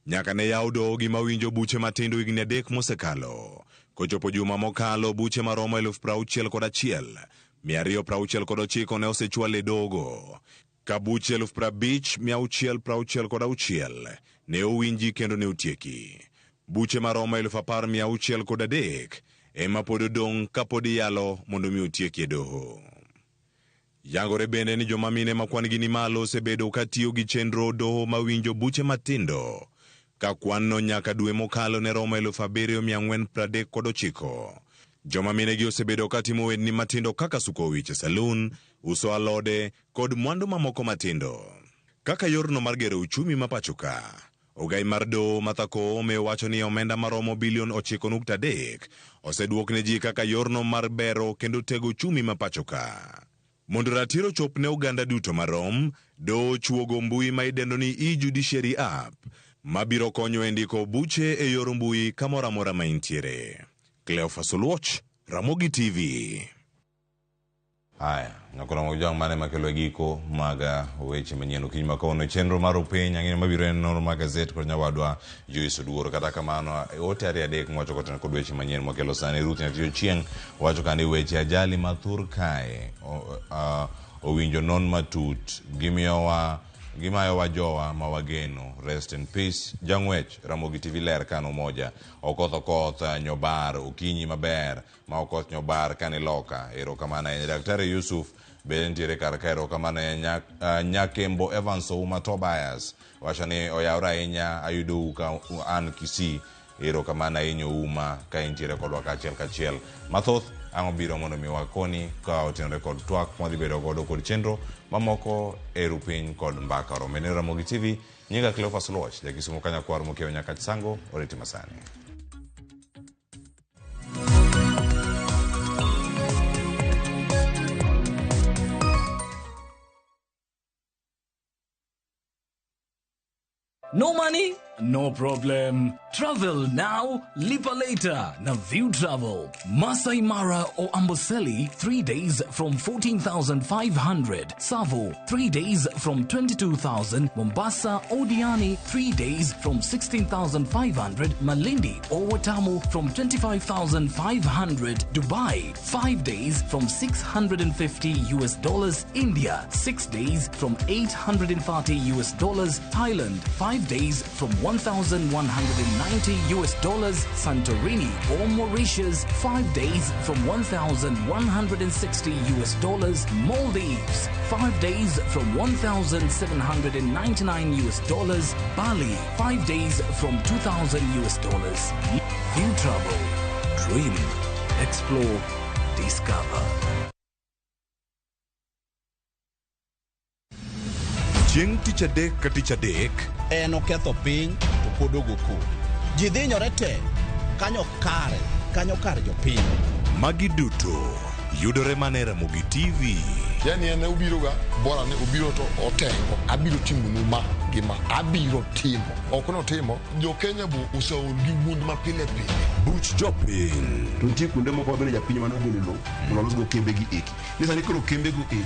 S3: Nyaka ne yawo doho gi mawinjo buche matindo higni 3 mosekalo. Kochopo juma mokalo buche maromo 61,269 ne osechwal e dogo. Ka buche 50,666 ne owinji kendo ne otieki. Buche maromo 10,603 ema pod odong' ka pod iyalo mondo mi otieki e doho. Yangore bende ni joma mine ma kwan gi ni malo osebedo ka tiyo gi chenro doho mawinjo buche matindo ka kwan no nyaka dwe mokalo ne romo 7,439. Joma mine gi osebedo ka timo wedni matindo kaka suko wich e salun, uso alode kod mwandu mamoko matindo. Kaka yorno mar gero uchumi ma pacho ka, Ogai mar doho Martha Koome wacho ni omenda maromo bilion 9.3 oseduok ne ji kaka yorno mar bero kendo tego uchumi ma pacho ka. Mondo ratiro chop ne uganda duto marom, doho chuogo mbui ma idendo ni e-Judiciary App mabiro konyo e ndiko buche e yor mbui kamora mora ma intiere. Cleophas Oluoch, Ramogi TV. Aya, ngakona mojang mane makelo giko maga weche manyien okinyi makono chenro mar opiny ang'e mabiro en noro mag gazet kod nyawadwa Joyce Oduor. Kata kamano ote ari adek mwacho koten kod weche manyien makelo sani. Ruth Nyatio Chieng' wacho kani weche ajali mathur kae owinjo non matut gimayowa jowa mawageno. Rest in peace jang'wech Ramogi TV ler kano moja okoth nyobar okinyi maber ma okoth nyobar kane loka. Erokamano Daktari Yusuf bende nitiere kar ka. Erokamano Nyakembo Evans Ouma Tobias wacho ni oyawre ahinya ayudo ka an Kisii. Erokamano ahinya Ouma ka intiere kodwa kachiel mathoth ang'o biro mondo mi wakoni ka otenore kod twak modhi bedo godo kod chenro mamoko e rupiny kod mbaka. Romene Ramogi TV nyinga Cleophas Oluoch jakisumo kanyakwar mokiewo nyaka sango oreti masani.
S1: No money? No problem. Travel now, lipa later. Na View Travel. Masai Mara or Amboseli, 3 days from 14,500. Savo, 3 days from 22,000. Mombasa, Odiani, 3 days from 16,500. Malindi or Watamu from 25,500. Dubai, 5 days from $650. India, 6 days from $830. Thailand, 5 days from $1,190. Santorini or Mauritius, 5 days from $1,160. Maldives, 5 days from $1,799. Bali, 5 days from $2,000. View Travel. Dream. Explore. Discover.
S3: Chieng' tich adek ka tich adek
S5: en oketho piny to pod ogo. Ji dhinyore te kanyo kar jopiny.
S3: Magi duto yudore mana Ramogi TV.
S14: Yani ene ubiro ga bora ne ubiro to otengo abiro timo numa gima abiro timo okono timo jo Kenya bu usaul gi wund ma pile
S3: buch jopiny
S7: to tie kunde moko bende japiny mano golo lo mondo los go kembe gi eki nisani koro kembe go eki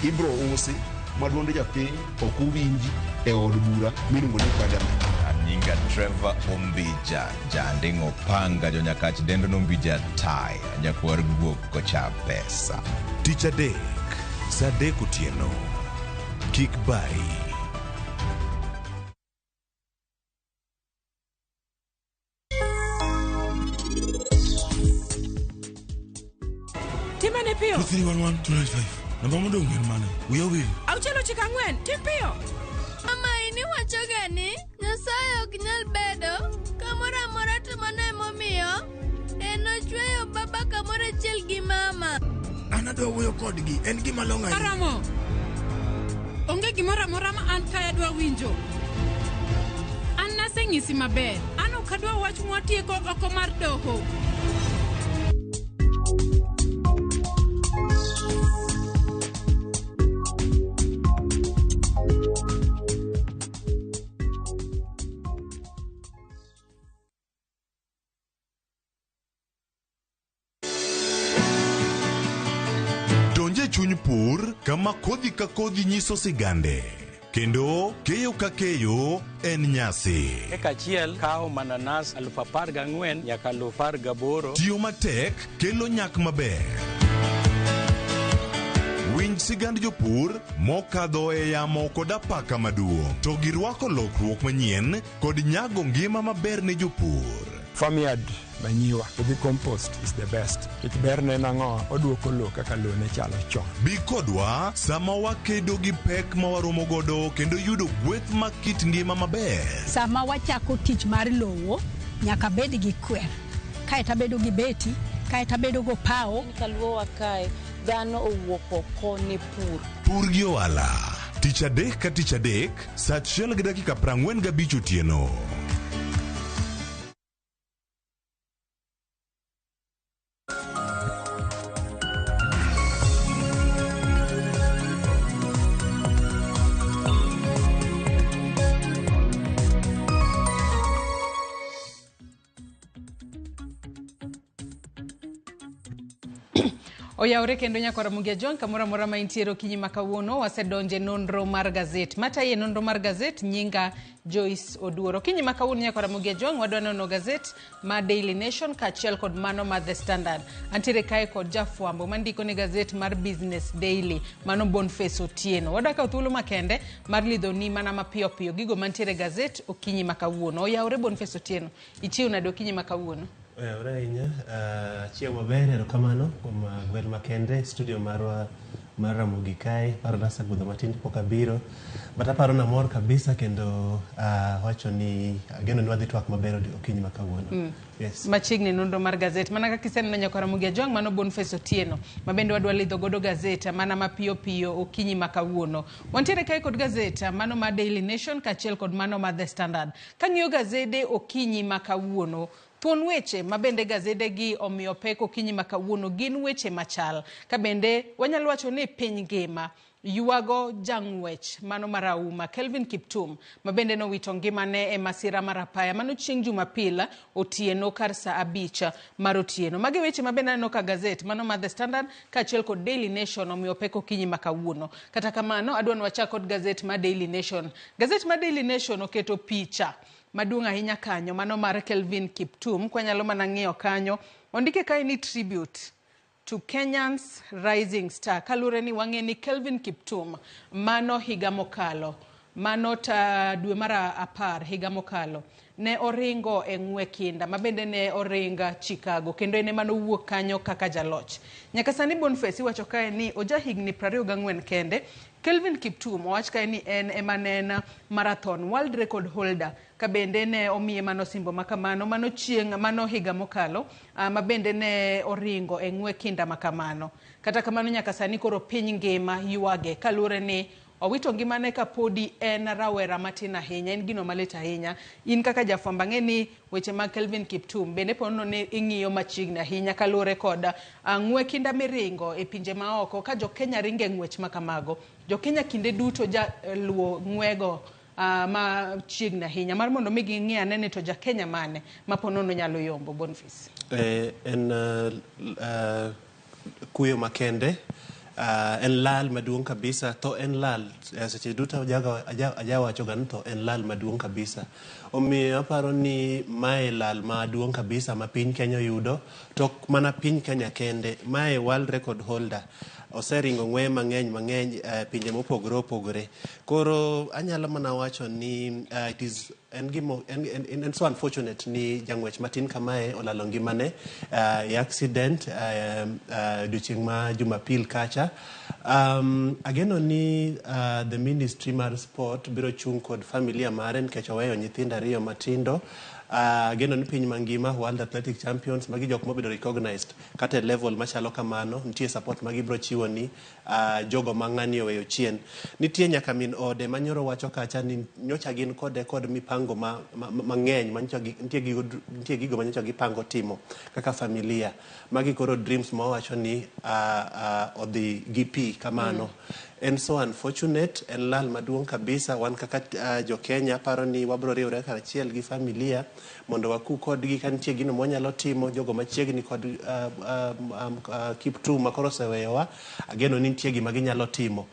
S7: ibro usi maduonde japiny ok uwinji e od bura miluongo ni parliament.
S4: Nyinga Trevor Ombija, Janding Opanga, Jonyakach Dendo Ombija Tai, Nyakwar Guok Kocha Pesa.
S8: Tich adek, saa 3 otieno. Kik bayi.
S22: Timane pio.
S8: 2311 Namba modong en mane? Uyo wil.
S22: Auchelo chika ngwen, tim pio.
S9: Mama ini wachoga ni Nyasaye ok nyal bedo kamoro amora to mano emomiyo en ochweyo baba kamoro achiel gi mama.
S8: An adwa wuoyo kodgi, en gima long' ahinya.
S22: Aramo. Onge gimoro amora ma an kae adwa winjo. An naseng'isi maber. An ok adwa wach mwatieko oko mar doho.
S8: Chuny pur kama kodhi ka kodhi nyiso sigande, kendo keyo ka keyo en nyasi.
S10: Eka achiel kao mananas 14,000 nyaka 18,000.
S8: Tiyo matek kelo nyak maber. Winj sigand jopur mokadho e yamo kod apaka maduong', to girwako lokruok manyien kod nyago ngima maber ne jopur.
S25: Farmyard manyiwa with compost is the best. It berne nango oduoko lo kaka lo ne chalo chon.
S8: Bi kodwa sama wakedo gi pek ma waromo godo kendo yudo gweth makit ngima maber.
S26: Sama wachako tich mar lowo nyaka bed gi kwer. Kae tabedo gi beti, kae tabedo go pao.
S27: Kaluowa kae dhano owuok oko ne pur.
S8: Pur gi ohala. Tich adek ka tich adek, saa 1:45 otieno.
S22: Oyaure kendo nyakora Ramogi John kamora mora ma intiero kinyi makawuono wasedonje nonro mar gazet. Mata ye nonro mar gazet nyinga Joyce Oduoro. Kinyi makawuono nyakora Ramogi John wadwa nono gazet ma Daily Nation kachiel kod mano ma The Standard. Antiere kae kod jafwambo mandiko ne gazet mar Business Daily mano Boniface Otieno. Wadwa ka thuolo makende mar lidho ni mana mapiyo piyo gigo mantiere gazet okinyi makawuono. Oyaure Boniface Otieno. Ichiu nado kinyi makawuono.
S28: Ora inya chieng' maber erokamano kuom gwel makende studio marwa mar Ramogi kae paro nasa gudho matin pok abiro but aparo na mor kabisa kendo wacho ni ageno ni wadhi twak maber okinyi makawuono. Yes.
S22: Machiegni nonro mar gazet mana kaka iseneno nyakora Ramogi John mano Boniface Otieno mabende wadwa lidho godo gazet mana mapiyo piyo okinyi makawuono. Wantiere kae kod gazet mano ma Daily Nation kachiel kod mano ma The Standard. Kang'iyo gazede okinyi makawuono thuon weche mabende gazede gi omiyo pek okinyi makawuono gin weche machal. Kabende wanyalo wacho ni piny ngima yuago jang'wech mano marauma Kelvin Kiptum mabende no wito ngimane e masira mar apaya mano chieng' Jumapil otieno kar saa 5 mar otieno. Magi weche mabende aneno ka gazet mano ma The Standard kachiel kod Daily Nation omiyo pek okinyi makawuono. Kata kamano adwa ni wachak kod gazet ma Daily Nation. Gazet ma Daily Nation oketo picha maduong' ahinya kanyo mano mar Kelvin Kiptum kwanyalo mana ng'iyo kanyo ondike kae ni tribute to Kenyans rising star kalure ni wang'e ni Kelvin Kiptum mano higa mokalo mano ta dwe mar 10 higa mokalo ne oringo e ng'we kinda mabende ne oringa Chicago kendo ene mano wuok kanyo kaka jaloch. Nyaka sani Boniface wacho kae ni oja higni 24 kende. Kelvin Kiptum owach kae ni en emanena marathon world record holder kabende ne omiye mano simbo makamano mano chieng' mano higa mokalo mabende ne oringo e ng'we kinda makamano. Kata kamano nyaka sani koro piny ngima yuage kalure ni owito ngimane ka podi en rawera matin ahinya en gino malit ahinya. In kaka jafwamba ng'e ni weche mag Kelvin Kiptum bende pono ne ing'iyo machiegni ahinya kalure kod ng'we kinda miringo e pinje maoko ka jo Kenya ringe ng'wech makamago. Jo Kenya kinde duto ja luo ng'wego ma chiegni ahinya mar mondo mi ging'e anene to ja Kenya mane maponono nyalo yombo Boniface.
S28: En kuyo makende en lal maduong' kabisa to en lal seche duto ajawacho ga ni to en lal maduong' kabisa. Omiyo aparo ni mae lal maduong' kabisa ma piny Kenya oyudo, to mana piny Kenya kende, mae world record holder oseringo ng'weye mang'eny pinje mopogore opogore. Koro anyalo mana wacho ni it is en so unfortunate ni jang'wech matin kamae olalo ngimane e accident odiochieng' ma Jumapil kacha. Ageno ni the ministry mar sport biro chung' kod familia mare nikech oweyo nyithindo 2 matindo. Ageno ni piny mangima World Athletic Champions magi jok mobedo recognized kata level machalo kamano, nitie support magi biro chiwo ni jogo mang'ani oweyo chien. Nitie nyaka min ode manyoro wacho kacha ni nyocha gin kod mipango mang'eny, nitie gigo manyocha gipango timo kaka familia. Magi koro dreams ma wacho ni odhi gi pi kamano. En so unfortunate, en lal maduong' kabisa. Wan kaka jo Kenya paro ni wabro riwre karachiel gi familia mondo waku kodgi ka nitie gino mwanyalo timo. Jogo machiegni kod Kiptum makoro oseweyowa, ageno ni nitie gima ginyalo timo.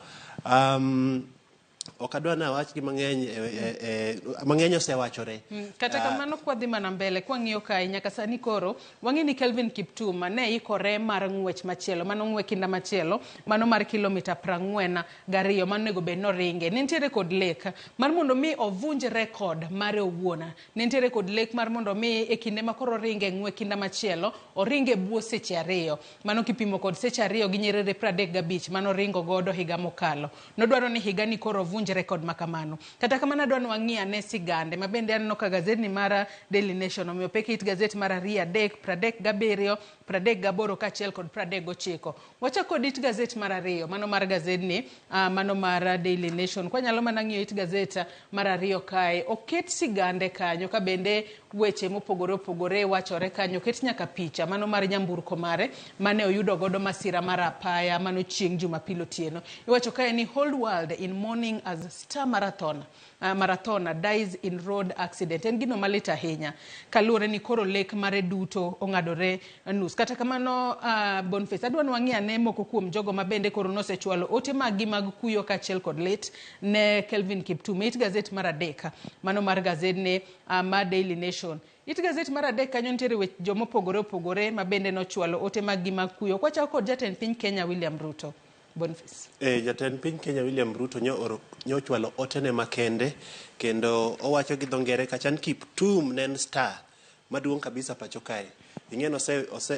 S28: Ok adwa na wach gi mang'eny osewachore.
S11: Kata kamano kwadhi mana mbele kwang'iyo kae nyaka sani koro wang'e ni Kelvin Kiptum ne ikore mar ng'wech machielo, mano ng'we kinda machielo, mano mar kilomita 42 mano nego bed noringe. Nitiere kod lek mar mondo mi ovunj rekod mare owuon. Nitiere kod lek mar mondo mi e kinde ma koro ringe ng'we kinda machielo oringe buo seche 2. Mano kipimo kod seche 2 gi nyiriri 35 mano ringo godo higa mokalo. Nodwaro ni higa ni koro vunj rekod makamano. Kata kamano adwa nwang'ia ne sigande mabende aneno ka gazeti ni mara Daily Nation omiyo peke it gazeti mara Ria Dek 37 38 kachiel kod 39. Wacha kod it gazeti mara Rio mano mar gazeti ni mano mara Daily Nation. Kwa nyalo mana ng'iyo it gazeti mara Rio kae oket sigande kanyo ka bende weche mopogore opogore wachore kanyo, oket nyaka picha mano mar nyamburko mare mane oyudo godo masira mar apaya mano chieng' Jumapil otieno. Iwacho kae ni whole world in mourning as star marathoner dies in road accident. En gino malit ahinya kaluwore ni koro lek mare duto ong'adore nus. Kata kamano Boniface adwa nwang'ia ne moko kuom jogo mabende koro nosechwalo ote magi mag kuyo kachiel kod lit ne Kelvin Kiptum. It gazeti mar adek mano mar gazeti ne ma Daily Nation. It gazeti mar adek kanyo nitiere jomo pogore opogore mabende nochwalo ote magi mag kuyo. Kwachako kod jatend piny Kenya William Ruto. Boniface.
S28: Jatend piny Kenya William Ruto nyochwalo otene makende kendo owacho gi dho ngere kacha ni Kiptum ne en star maduong' kabisa pacho kae. Ing'eno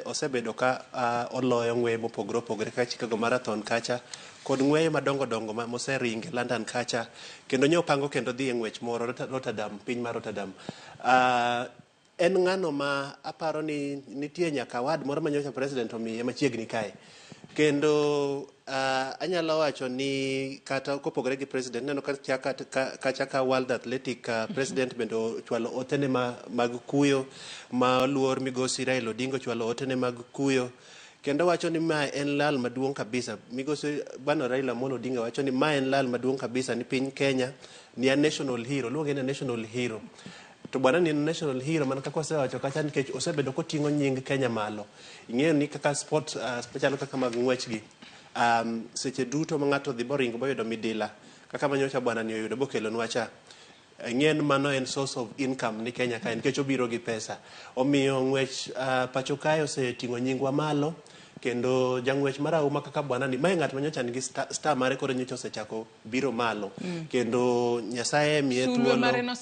S28: osebedo ka oloyo ng'weye mopogore opogore kaka Chicago Marathon kacha kod ng'weye madongo dongo moseringe London kacha, kendo nyopango kendo dhi e ng'wech moro Rotterdam, piny mar Rotterdam. En ng'ano ma aparo ni nitie nyaka award moro manyocha president omiye machiegni kae. Kendo anyalo wacho ni kata kopogore gi president neno kacha ka World Athletic president bende ochwalo otene mag kuyo, ma luor migosi Raila Odinga ochwalo otene mag kuyo, kendo wacho ni ma en lal maduong' kabisa. Migosi bano Raila Amolo Odinga wacho ni ma en lal maduong' kabisa ni piny Kenya ni a national hero, luonge ni national hero. To bwana ni national hero man kaka osewacho kacha nikech osebedo koting'o nying Kenya malo. Ing'eyo ni kaka sport special kaka mag ng'wech gi seche duto ma ng'ato dhi boringo boyudo midila kaka manyocha bwana ni oyudo bokelo nwacha. Ng'en mano en source of income ni Kenya kae nikech obiro gi pesa. Omiyo ng'wech pacho kae oseting'o nyingwa malo, kendo jang'wech marahuma kaka bwana ni mae ng'at manyocha nigi star mare koro nyocha osechako biro malo. Kendo Nyasaye miye thuolo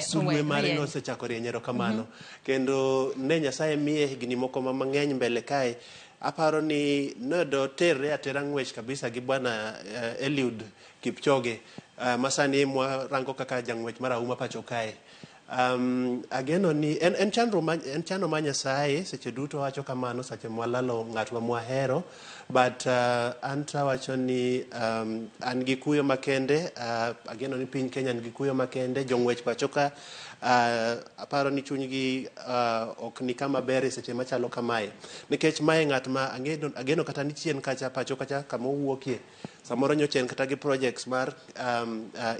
S28: sulwe mare nosechako rieny kamano. Kendo ne Nyasaye miye higni moko mang'eny mbele kae. Aparo ni nodo terre atera ng'wech kabisa gi bwana Eliud Kipchoge masani mwarango kaka jang'wech marahuma pacho kae. Ageno ni en chano ma Nyasaye seche duto wacho kamano seche mwalalo ng'at ma mwahero, but anta wacho ni an gi kuyo makende. Ageno ni piny Kenya nigi kuyo makende, jong'wech pacho ka aparo ni chunygi ok ni kama ber seche machalo kamae, nikech mae ng'at ma ageno kata ni chien kacha pacho kacha kama owuokie samoro nyochen kata gi projects mar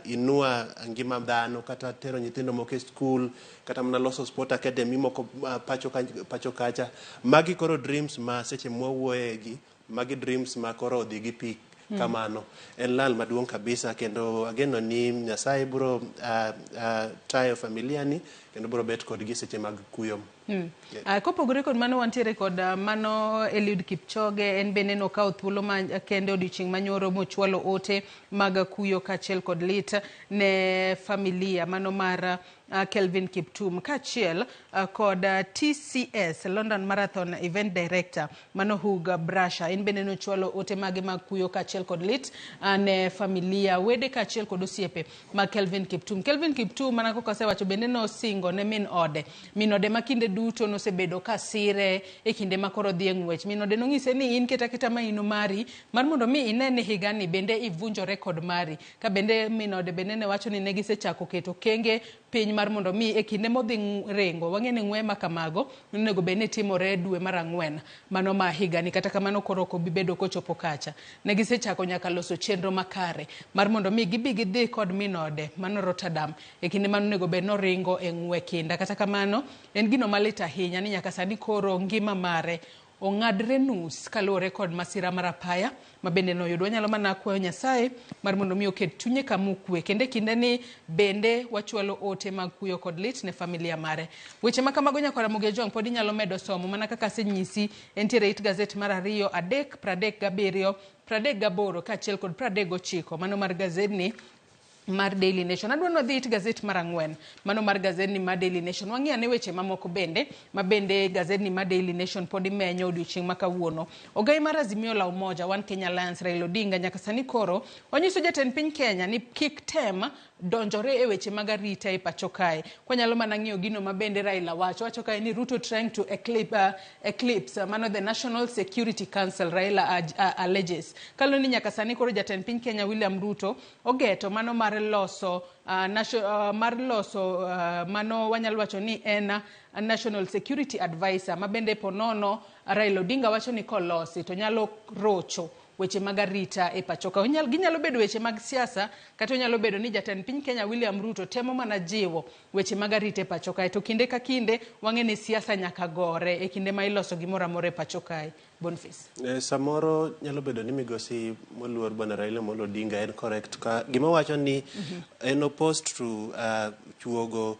S28: inua ngima dhano, kata tero nyithindo moko e school, kata mana loso sport academy moko pacho kacha. Magi koro dreams ma seche mwawuoye gi magi dreams ma koro odhi gi pi kamano. En lal maduong' kabisa, kendo ageno ni Nyasaye biro tayo familia ni kendo biro bet kodgi seche mag kuyo.
S11: Kopogore kod mano wantiere kod mano Eliud Kipchoge, en bende nokawo thuolo ma kende odiochieng' manyoro mochwalo ote mag kuyo kachiel kod lit ne familia mano mar Kelvin Kiptum kachiel kod TCS London Marathon Event Director mano Hugh Brasher, en bende nochwalo ote mage mag kuyo kachiel kod lit ne familia wede kachiel kod osiepe ma Kelvin Kiptum. Kelvin Kiptum mana kaka osewacho bende nosingo ne min ode makinde duto nosebedo kasire e kinde makoro dhi ng'wech. Min ode nong'ise ni in keta maino mari mar mondo mi ine ni higani bende ivunjo rekod mari. Ka bende min ode bende ne wacho ni ne gisechako keto kenge piny mar mondo mi e kinde modhi rengo wang'e ni ng'we makamago onego bende timore dwe mar 4 mano ma higani. Kata kamano koro ok bibedo kochopo kacha. Ne gisechako nyaka loso chenro makare mar mondo mi gibi gidhi kod min ode mano Rotterdam e kinde mano onego bed noringo e ng'we kinda. Kata kamano en gino malit ahinya ni nyaka sani koro ngima mare ong'adre nus kaluwore kod masira mar apaya ma bende noyudo. Wanyalo mana kwayo Nyasaye mar mondo mi oket chunye kamukwe kende kinde ni bende wachwalo ote mag kuyo kod lit ne familia mare. Weche makamago nyaka Ramogi Jong pod inyalo medo somo mana kaka senyisi entiere it gazet mar 2 3:37 38 kachiel kod 39 mano mar gazedni mar Daily Nation. Adwa no dhi it gazet mar 4 mano mar gazedni mar Daily Nation. Wang'iya ne weche mamoko bende ma bende gazedni mar Daily Nation pod imenyo odiochieng' ma kawuono. Ogai mar Azimio la Umoja One Kenya Alliance Raila Odinga nyaka sani koro onyiso jatend piny Kenya ni kik tem donjore e weche mag arita e pacho kae. Kwanyalo mana ng'iyo gino ma bende Raila wacho kae ni Ruto trying to eclipse mano the National Security Council. Raila alleges kalo ni nyaka sani koro jatend piny Kenya William Ruto ogeto mano mar loso mano wanyalo wacho ni en National Security Advisor ma bende ponono Raila Odinga wacho ni kolosi to nyalo rocho weche mag arita e pachoka. Ginyalo bedo weche mag siasa kata nyalo bedo ni jatend piny Kenya William Ruto temo mana jiwo weche mag arita e pachoka. To kinde ka kinde wang'e ni siasa nyaka gore e kinde ma iloso gimoro amora e pachoka. Boniface.
S28: Samoro nyalo bedo ni migosi moluor bwana Raila Amolo Odinga en correct ka gima wacho ni en opposed to chuogo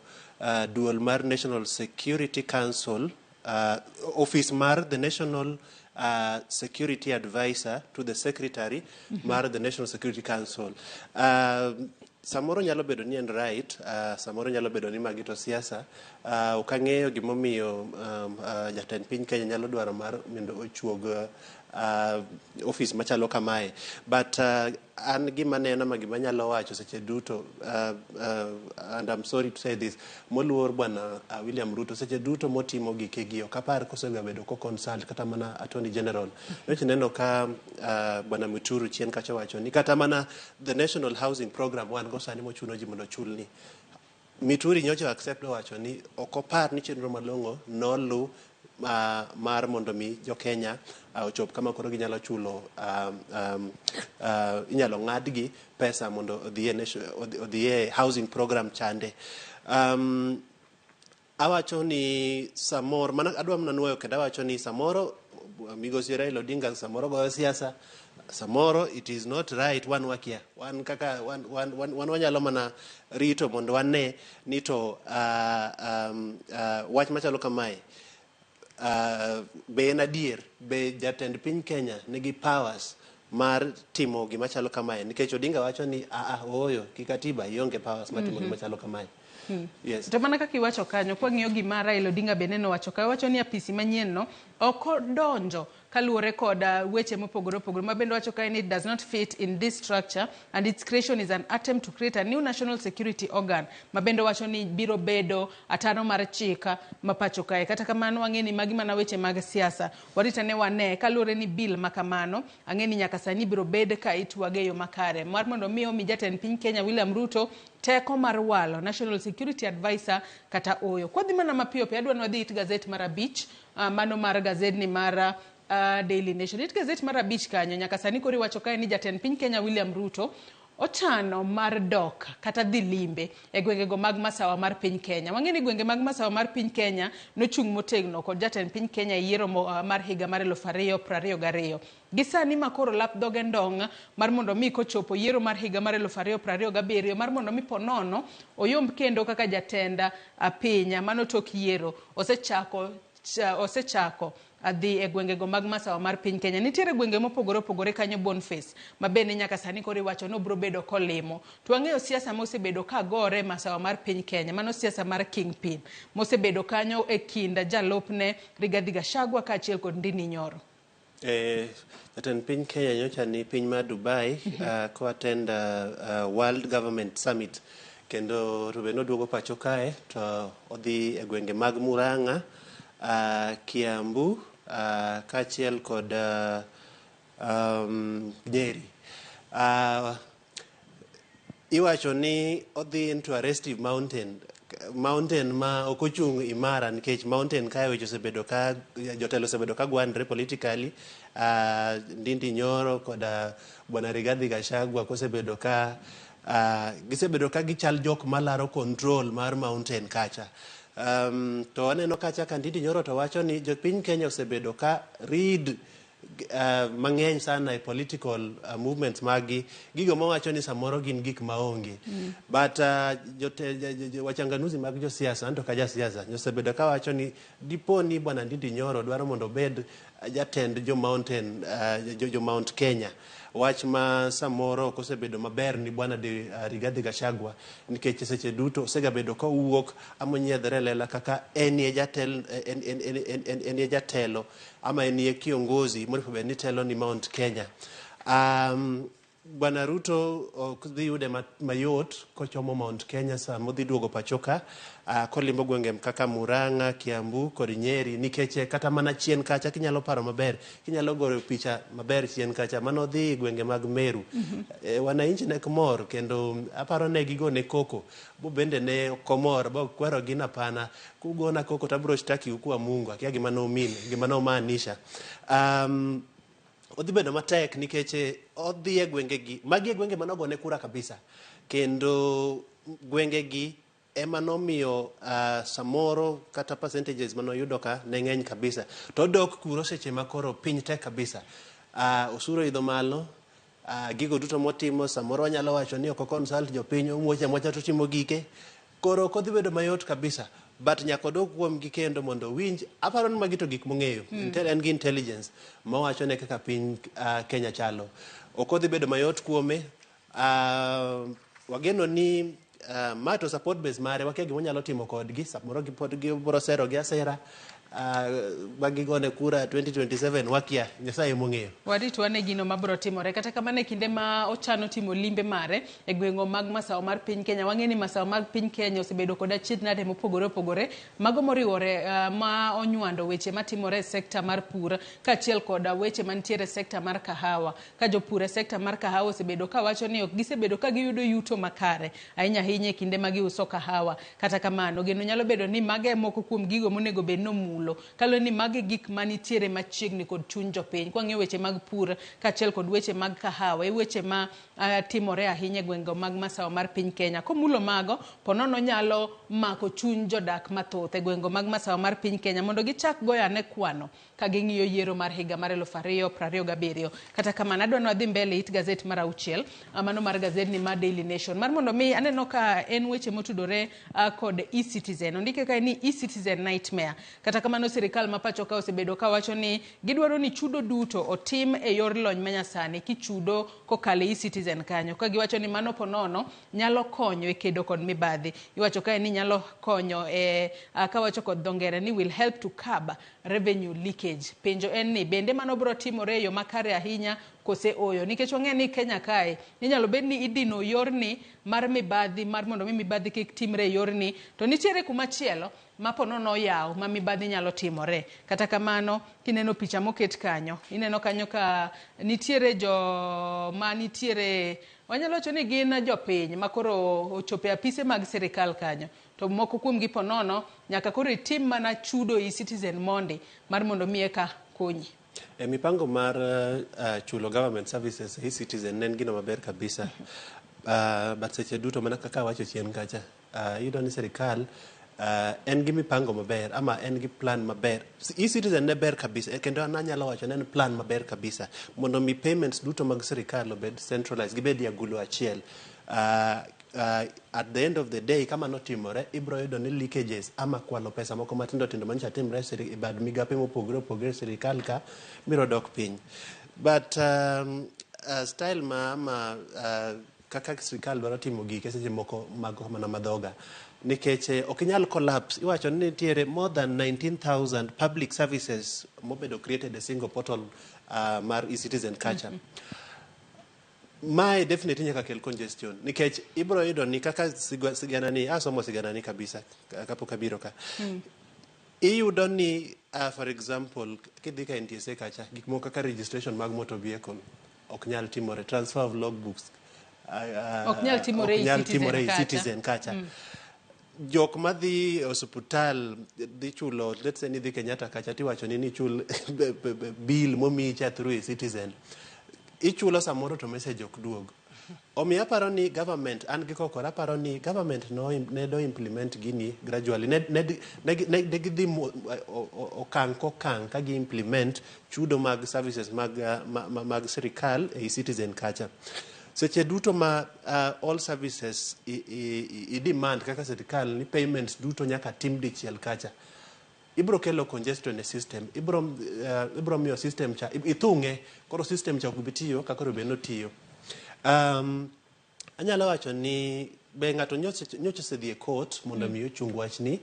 S28: dual mar National Security Council office mar the National Security Advisor to the Secretary mar the National Security Council. Samoro nyalo bedo ni en right, samoro nyalo bedo ni magito siasa. Ukang'eyo gimomiyo jatend piny Kenya nyalo dwaro mar mondo ochuog office machalo kamae. But an gima neno ma gima nyalo wacho seche duto, and I'm sorry to say this, moluor bwana William Ruto seche duto motimo gikegi ok apar kosega bedo ko consult kata mana Attorney General. Weche neno ka bwana Muturu chien kacha wacho ni kata mana the National Housing Program wan go sani mochuno ji mondo chulni. Mituri nyocha accept wacho ni okopar ni chenro malongo nolu mar mondo mi jo Kenya ochop kama koro ginyalo chulo inyalo ng'adgi pesa mondo odhiye housing program chande. Awacho ni samoro mana adwa mana nuoyo kendo awacho ni samoro migosi Raila Odinga samoro goyo siasa, samoro it is not right. Wan wakia wan kaka wan wanyalo mana rito mondo wane ni to wach machalo kamae be en adier, be jatend piny Kenya nigi powers mar timo gima chalo kamae, nikech Odinga wacho ni oyo kikatiba ionge powers mar timo gima chalo kamae. Yes. To mana kaka iwacho kanyo kwa ng'iyo gima Raila Odinga bende no wacho kae, wacho ni apisi manyien no ok donjo kaluwore kod weche mopogore opogore ma bende wacho kae ni it does not fit in this structure and its creation is an attempt to create a new national security organ ma bende wacho ni biro bedo atano mar chika ma pacho kae. Kata kamano wang'e ni magi mana weche mag siasa, warita ne wane kaluwore ni bill makamano ang'e ni nyaka sani biro bed ka itwage yo makare mar mondo miyo mi jatend piny Kenya William Ruto teko mar walo National Security Advisor kata oyo. Kwa dhi mana mapiyo pe adwa nwadhi it gazet mar 5 mano mar gazedni mar Daily Nation. It gazet mar 5 kanyo nyaka sani kori wacho kae ni jatend piny Kenya William Ruto
S11: ochano mar dok kata dhi limbe e gwengego mag masawa mar piny Kenya. Wang'eni gwenge mag masawa mar piny Kenya nochung' motegno kod jatend piny Kenya yiero mar higa mar 2022. Gisani makoro lap dhoge ndong' mar mondo mi kochopo yiero mar higa mar 2027 mar mondo mi ponono oyomb kendo kaka jatenda piny manotok yiero osechako adhi e gwengego mag masawa mar piny Kenya. Nitiere gwenge mopogore opogore kanyo Boniface ma bende nyaka sani koro iwacho no bro bedo kolimo. To wang'eyo siasa mosebedo ka gore masawa mar piny Kenya, mano siasa mar kingpin mosebedo kanyo e kind jalopne Rigathi Gachagua kaachiel kod Ndini Nyoro.
S28: Jatend piny Kenya nyocha ni piny mar Dubai ko attend World Government Summit kendo to be noduogo pacho kae to odhi e gwenge mag Murang'a, Kiambu, kaachiel kod Nyeri. Iwacho ni odhi into a restive mountain ma ok ochung' imara nikech mountain kae weche osebedo ka jotelo osebedo ka gwandre politically. Ndindi Nyoro kod bwana Rigathi Gachagua kosebedo ka gisebedo ka gichal jok malaro control mar mountain kacha. To aneno kacha ka Ndindi Nyoro to wacho ni jopiny Kenya osebedo ka read mang'eny sana e political movements magi gigo mawacho ni samoro gin gik maonge. But wachanganuzi mag josiasa anto ka jasiasa osebedo ka wacho ni dipo ni bwana Ndindi Nyoro dwaro mondo bed jatend jo Mount Kenya, wach ma samoro kosebedo maber ni bwana Rigathi Gachagua nikech seche duto osegabedo ka wuok amonyiedhre lela kaka enie jatelo ama enie kiongozi moripo bed ni telo ni Mount Kenya. Bwana Ruto dhi yude mayot kochomo Mount Kenya samo dhi duogo pachoka kolimbo gwenge kaka Murang'a, Kiambu kod Nyeri nikech kata mana chien kacha kinyalo paro maber, kinyalo gore picha maber chien kacha mano dhi gwenge mag Meru. Wananchi ne komor kendo aparo ne gigone koko bo bende ne komor bo kwero gina pana kugona koko tabro shtaki kwa Mungu akia gima no mean gima no maanisha. Odhi bedo matek nikech odhi e gwengegi magi e gwenge manogone kura kabisa kendo gwengegi ema nomiyo samoro kata percentages manoyudo ka ne ng'eny kabisa to dok kuro seche makoro piny tek kabisa. Osuro idho malo, gigo duto motimo samoro nyalo wacho ni ok consult jopiny mocha to timo gike koro kodhi bedo mayot kabisa. But nyaka dok kuom gi kendo mondo winj aparo ni magi to gik mong'eyo en gi intelligence mawacho ne kaka piny Kenya chalo. Ok odhi bedo mayot kuome. Wageno ni mato support base mare wakia gima nyalo timo kodgi samoro pod gibro sero gi asera bagigone kura 2027 wakia Nyasaye mong'eyo.
S11: Wadito ane gino mabro timore kata kamane kinde ma ochano timo limbe mare e gwengo mag masawa mar piny Kenya. Wang'eni masawa mag piny Kenya osebedo kod achiedhnade mopogore opogore mago moriwore ma onywando weche matimore e sekta mar pur kaachiel kod weche mantiere e sekta mar kahawa. Ka jopur e sekta mar kahawa osebedo ka wacho ni ok gisebedo ka giyudo yuto makare ahinya e kinde ma giuso kahawa. Kata kamano geno nyalo bedo ni mage moko kuom gigo monego bed no kalo ni magi gik manitiere machiegni kod chuny jopiny kwang'e weche mag pur kaachiel kod weche mag kahawa weche ma timore ahinya e gwenge mag masawa mar piny Kenya. Komulo mago ponono nyalo mako chuny jodak mathoth e gwenge mag masawa mar piny Kenya mondo gichak goyo ane kwano ka ging'iyo yiero mar higa mar 2027. Kata kamano adwa wadhi mbele it gazet mar 6 mano mar gazet ni mar Daily Nation mar mondo mi aneno ka en weche motudore kod e-Citizen. Ondike ka ni e-Citizen nightmare. Kata kamano sirikal ma pacho ka osebedo ka wacho ni gidwaro ni chudo duto otim e yor lony manyasani kichudo kokale e-Citizen kanyo ka giwacho ni mano ponono nyalo konyo e kedo kod mibadhi. Iwacho ka ni nyalo konyo ka wacho kod dongere ni will help to curb revenue leakage. Penjo en ni bende mano bro timore yo makare ahinya kose oyo nikech wang'e ni Kenya kae inyalo bed ni idino yorni mar mibadhi mar mondo mibadhi kik timre yorni to nitiere kuma chielo maponono yaw ma mibadhi nyalo timore. Kata kamano kineno picha moket kanyo ineno kanyo ka nitiere wanyalo wacho ni gin jopiny makoro ochope apise mag sirikal kanyo to moko kuom gi ponono nyaka koro itim mana chudo e-Citizen mondi mar mondo mi eka konyi.
S28: Mipango mar chulo government services e-Citizen nen gino maber kabisa. but seche duto mana kaka wacho chien kacha iyudo ni sirikal en gi mipango maber ama en gi plan maber. E-citizen ne ber kabisa kendo anyalo wacho ni en plan maber kabisa mondo mi payments duto mag sirikal obed centralized gibed agulu achiel. At the end of the day kama notimore ibro yudo ni leakages ama kwalo pesa moko matindo tindo manyicha timre e bad migape mopogore opogore sirikal ka biro dok piny. But style ma kaka sirikal dwaro timo gike seche moko mag mana madhoga nikech ok inyal collapse. Iwacho ni nitiere more than 19,000 public services mobedo created a single portal mar e-citizen kacha. Mae definitely nyaka kel congestion nikech ibro yudo ni kaka sigana ni asomo sigana ni kabisa kapok abiro ka iyudo ni for example kidhi ka NTSA kacha gik moko kaka registration mag motor vehicle ok nyal timore, transfer of logbooks
S11: ok nyal timore
S28: e-citizen kacha. Jok madhi hospital dhi chulo, let's say ni dhi Kenyatta kacha tiwacho ni chul bill momi cha through e-citizen ichulo samoro to message ok duog. Omiyo aparo ni government an gi kokora aparo ni government ne do implement gini gradually ne gidhi okang kokang ka gi implement chudo mag services mag sirikal e citizen kacha. Seche duto ma all services i demand kaka sirikal ni payments duto nyaka tim dichiel kacha ibro kelo congestion e system, ibro miyo system cha ithunge koro system cha kubitiyo kakoro beno tiyo. Anyalo wacho ni be ng'ato nyocha sedhi e court mondo mi ochung wachni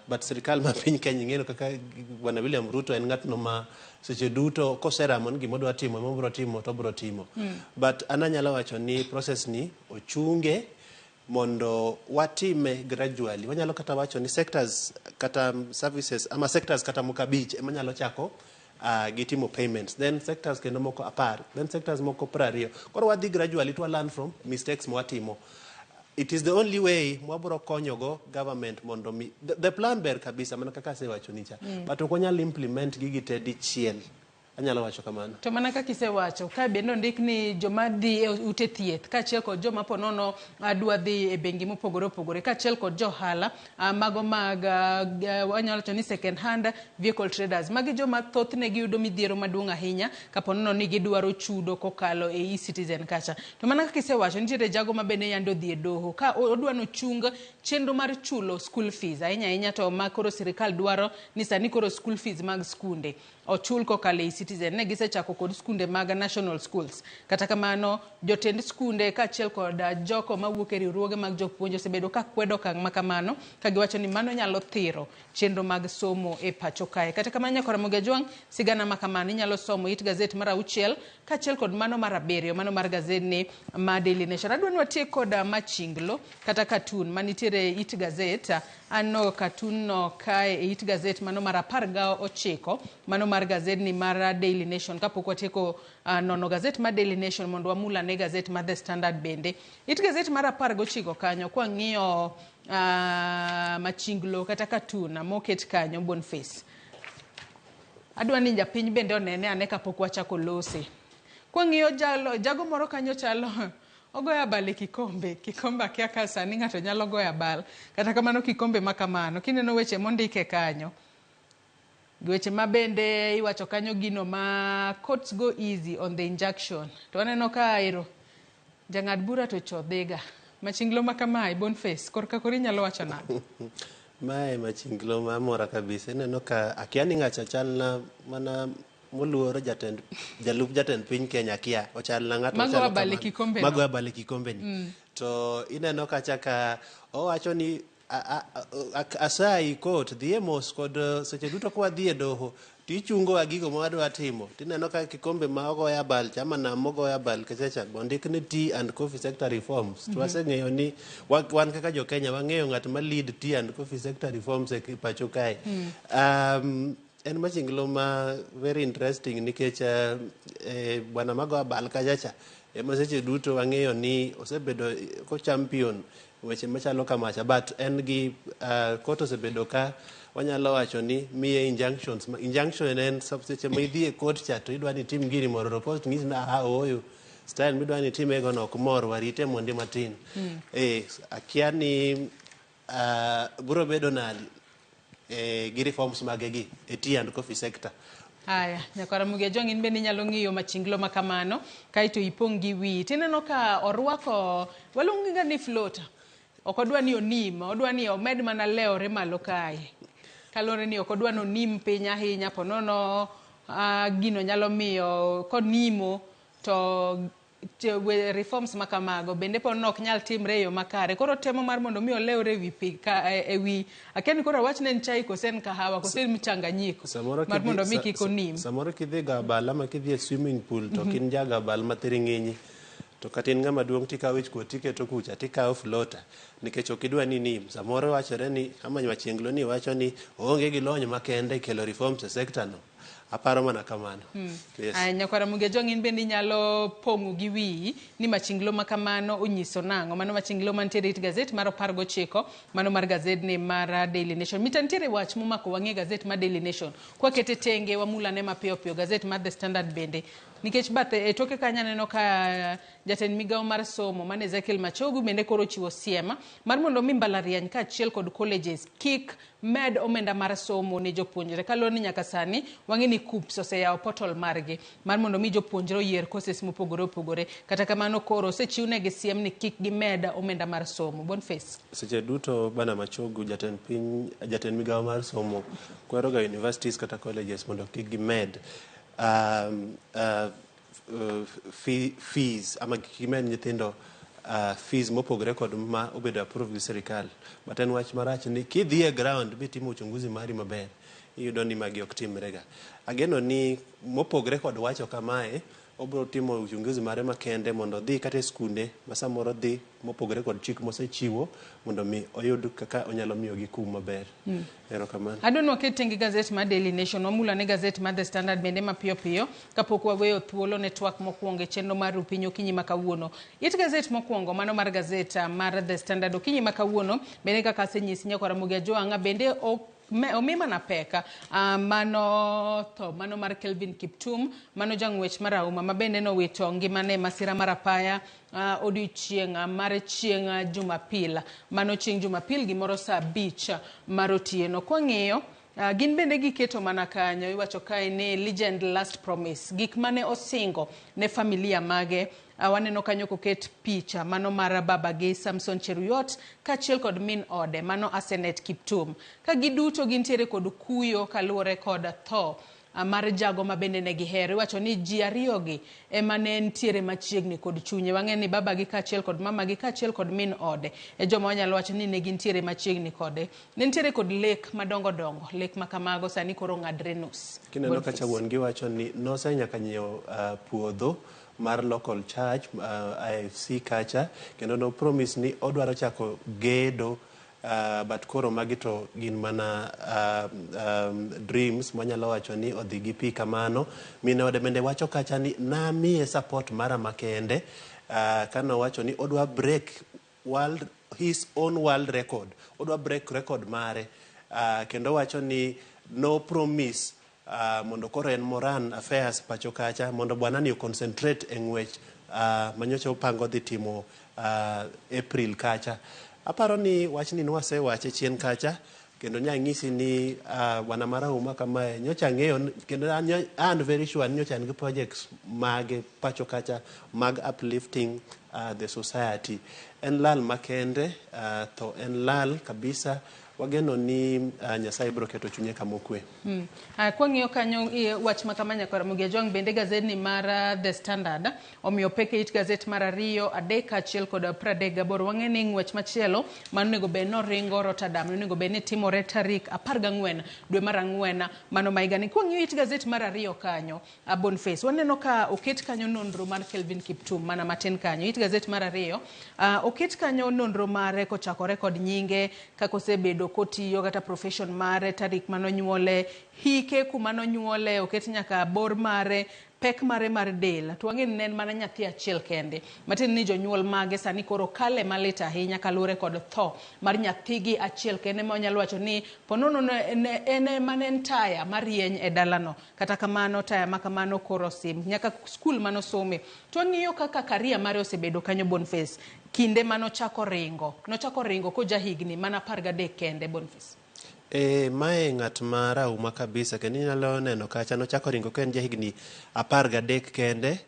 S28: but sirikal ma piny Kenya ng'eno kaka bwana William Ruto en ng'atno ma seche duto koseramo ni gimodwa timo mobro timo to bro timo. But ananyalo wacho ni process ni ochunge mondo watime gradually. Wanyalo kata wacho ni sectors kata services ama sectors kata mokabich emanyalo chako gitimo payments, then sectors kendo moko apar, then sectors moko 20. Koro wadhi gradually to learn from mistakes mwatimo. It is the only way mwabro konyogo government mondo the plan ber kabisa mana kaka sewacho nicha but okonyal implement gigi te dichiel. Anyalo wacho kamano.
S11: To mana kaka isewacho ka bendo ndik ni joma dhi ute thieth kaachiel kod joma ponono adwa dhi e bengi mopogore opogore kaachiel kod johala mago mag wanyalo wacho ni second hand vehicle traders magi joma thothne giyudo midhiero maduong' ahinya kaponono ni gidwaro chudo kokalo e e-citizen kacha. To mana kaka isewacho nitiere jago ma bende yando dhi e doho ka odwano chung chenro mar chulo school fees ahinya to makoro sirikal dwaro ni sani koro school fees mag skunde ochul kokalo e citizen ne gisechako kod skunde mag national schools. Kata kamano jotend skunde kaachiel kod joko mawuok e riwruoge mag jopuonj osebedo ka kwedo okang' ma kamano ka giwacho ni mano nyalo thiro chenro mag somo e pacho kae. Kata kamano nyaka Ramogi sigana ma kamano inyalo somo it gazet mar 6 kaachiel kod mano mar 7 mano mar gazedni ma Daily Nation. Adwa ni watiek kod machinglo kata cartoon manitiere it gazet ano cartoon no kae e it gazet mano mar 19 mano mar gazedni mar Daily Nation kapok watieko nono gazet mar Daily Nation mondo wamula ne gazet mar The Standard bende. It gazet mar 19 kanyo kwa ng'iyo machinglo kata cartoon moket kanyo Boniface. Adwa ni japiny bende onene ane kapok wachako lose. Kwa ng'iyo jago moro kanyo chalo ogoya bale kikombe akia ka sani ng'ato nyalo goya bal kata kamano kikombe makamano kineno weche mondike kanyo weche mabende iwacho kanyo gino ma courts go easy on the injunction to aneno ka ero jang'ad bura to chodhiga machinglo makamae Boniface korka kori nyalo wacho na
S28: mae machinglo mamora kabisa ineno ka akiani ng'acha chalna mana moluoro jalup jatend piny Kenya kia ochalna ng'ato mago bale kikombe ni to ineno kacha ka owacho ni asai court dhie mos kod seche duto kwa dhie doho tichungo agigo mwadwa timo tineno ka kikombe ma ogoya bal chama na mogoya bal kesecha bondik ni tea and coffee sector reforms to waseng'eyo ni wan kaka jo Kenya wang'eyo ng'at ma lead tea and coffee sector reforms e pacho kae. En machinglo ma very interesting nikech bwana magoya bal kachacha ema seche duto wang'eyo ni osebedo ko champion weche machalo kamacha but en gi koto osebedo ka wanyalo wacho ni miye injunction en seche ma idhi e court cha to idwa ni tim gini mondo report ng'is na oyo style midwa ni time go no ok mor warite mondi matin. Akia ni buro bedo nadi gi reforms magegi e tea and coffee sector.
S11: Haya, nyakwara Ramogi Jong in bende nyalo ng'iyo machinglo makamano kaito ipong' gi wi. Tineno ka orwako walungiga ni floater. Ok odwa ni onim, odwa ni omed mana leore malo kae. Kalore ni ok odwa ni onim piny ahinya, ponono gino nyalo miyo konimo to reforms makamago bende ponono ok nyal timre yo makare. Koro temo mar mondo mi oleore wi ewi akeni koro wachne en chai kosen kahawa kosen mchanganyiko mar mondo mi kik onim.
S28: Samoro kidhi ga bala ma kidhi e swimming pool to kin jaga bal mathiring'inyi to katin ng'ama duong' tikawo ich kuot tiketo kucha tikawo floater nikech ok idwa ni nim. Samoro wachore ni ama machienglo ni wacho ni oonge gi lony makende kelo reforms e sector no. Aparo mana kamano.
S11: Yes. Nyakwara Ramogi Jong in bende nyalo pong'o gi wi ni machinglo makamano onyiso nang'o. Mano machinglo mantiere it gazet mar 19 mano mar gazet ni mar Daily Nation. Mitantiere wach momako wang'e gazet mar Daily Nation. Kwa kete tenge wamulane mapiyo piyo gazet mar The Standard bende. Nikech bathe toke kanya neno ka jatend migawo mar somo mane Ezekiel Machogu bende koro chiwo siema mar mondo mi mbalariany ka achiel kod colleges kik med omenda mar somo ne jopuonjre. Kaloro ni nyaka sani wang'e ni KUPS oseyawo portal margi mar mondo mi jopuonjre oyier courses mopogore opogore. Kata kamano koro osechiwnegi siem ni kik gimed omenda mar somo. Boniface.
S28: Seche duto bana Machogu jatend migawo mar somo kwero ga universities kata colleges mondo kik gimed fees ama kimen nyithindo fees mopogore kod ma obedo approved gi sirikal. But en wach marach ni kidhi e ground bitimo uchunguzi mari maber iyudo ni magi ok timrega. Ageno ni mopogore kod wacho kamae obro timo uchunguzi mare makende mondo dhi kata skunde masamoro dhi mopogore kod chik mosechiwo mondo mi oyud kaka onyalo miyo gi kum maber. Erokamano.
S11: Adonwa ketenge gazet mar Daily Nation omula ne gazet mar The Standard bende mapiyo piyo kapok waweyo thuolo ne twak mokwongo chenro mar Rupiny okinyi makawuono. It gazet mokwongo mano mar gazet mar The Standard okinyi makawuono bende kaka asenyisi Nyakwara Ramogi Jong bende omima na peka mano mar Kelvin Kiptum mano jang'wech marahuma mabende no wito ngimane masira mar apaya odiochieng' mar chieng' Jumapil mano chieng' Jumapil gimoro saa 5 mar otieno. Kwang'iyo gin bende giketo mana kanyo iwacho kae ni legend last promise gik mane osingo ne familia mage. Waneno kanyo koket picha mano mar babagi Samson Cheruyot kachiel kod min ode mano Asenet Kiptum ka giduto gintiere kod kuyo kaluwore kod tho mar jago mabende ne gihero. Iwacho ni ji ariyogi ema ne ntiere machiegni kod chunye. Wang'e ni babagi kachiel kod mamagi kachiel kod min ode joma wanyalo wacho ni ne gintiere machiegni kode. Ne ntiere kod lek madongo dongo lek makamago sani koro ng'adre nus.
S28: Kineno kacha wuon gi wacho ni nose nyaka nyiewo puodho mar local church IFC kacha kendo no promise ni odwaro chako gedo but koro magi to gin mana dreams mwanyalo wacho ni odhi gi pi kamano. Mine ode bende wacho kacha ni namiye support mara makende kano wacho ni odwa break his own world record, odwa break record mare kendo wacho ni no promise mondo koro en Moran Affairs pacho kacha mondo bwana ni concentrate e ng'wech manyocha upango dhi timo April kacha. Aparo ni wachni nwase wache chien kacha kendo nyang'isi ni bwana marahuma kamae nyocha ng'eyo kendo an very sure nyocha ngi projects mage pacho kacha mag uplifting the society. En lal makende to en lal kabisa. Wageno ni Nyasaye biro keto chunye kamokwe.
S11: Kwang'iyo kanyo wach makama Nyakwara Ramogi Jong bende gazet ni mar The Standard omiyo peke it gazet mar 2 3 achiel kod 38 wang'e ni ng'wech machielo mano nego be no ringo Rotterdam nego be ne timore tarik 14 dwe mar 4 mano maigani. Kwang'iyo it gazet mar 2 kanyo Boniface waneno ka oket kanyo nonro mar Kelvin Kiptum mana matin kanyo. It gazet mar 2 oket kanyo nonro mare kochakore kod nyinge kako osebedo kotiyo kata profession mare tarik manonyuole hike kumanonyuole oket nyaka bor mare pek mare mar del to wang'e nen mana nyathi achiel kende matin ni jonyuol mage sani koro kale malit ahinya kalure kod tho mar nyathigi achiel kende ma onyalo wacho ni ponono en manen taya marieny e dalano kata kamano taya makamano koro sim nyaka skul manosome to ng'iyo kaka karia mare osebedo kanyo Boniface kinde manochako ringo ko jahigni mana 13 kende Boniface.
S28: Mae ng'at marahuma kabisa kendo inyalo neno kacha nochako ringo ka en jahigni 13 kende.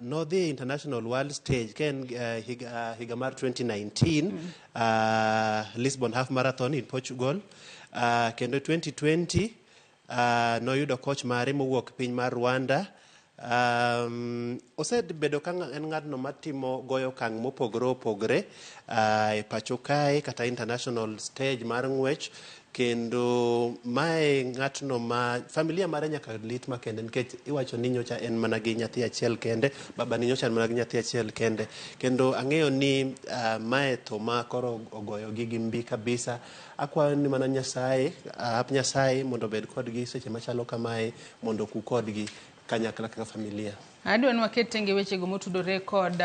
S28: Nodhi international world stage ka en higa mar 2019 Lisbon half marathon in Portugal, kendo 2020 noyudo coach mare mowuok piny mar Rwanda. Osebedo ka en ng'atno matimo goyo okang' mopogore opogore e pacho kae kata international stage mar ng'wech, kendo mae ng'atno ma familia mare nyaka lit makende nikech iwacho ni nyocha en mana gi nyathi achiel kende, baba ni nyocha en mana gi nyathi achiel kende, kendo ang'eyo ni mae tho ma koro ogoyogi gi mbi kabisa. Akwayo ni mana Nyasaye mondo obed kodgi seche machalo kamae, mondo ku kodgi kanyakla kaka familia.
S11: Adwa ni waket tenge wechego motudore kod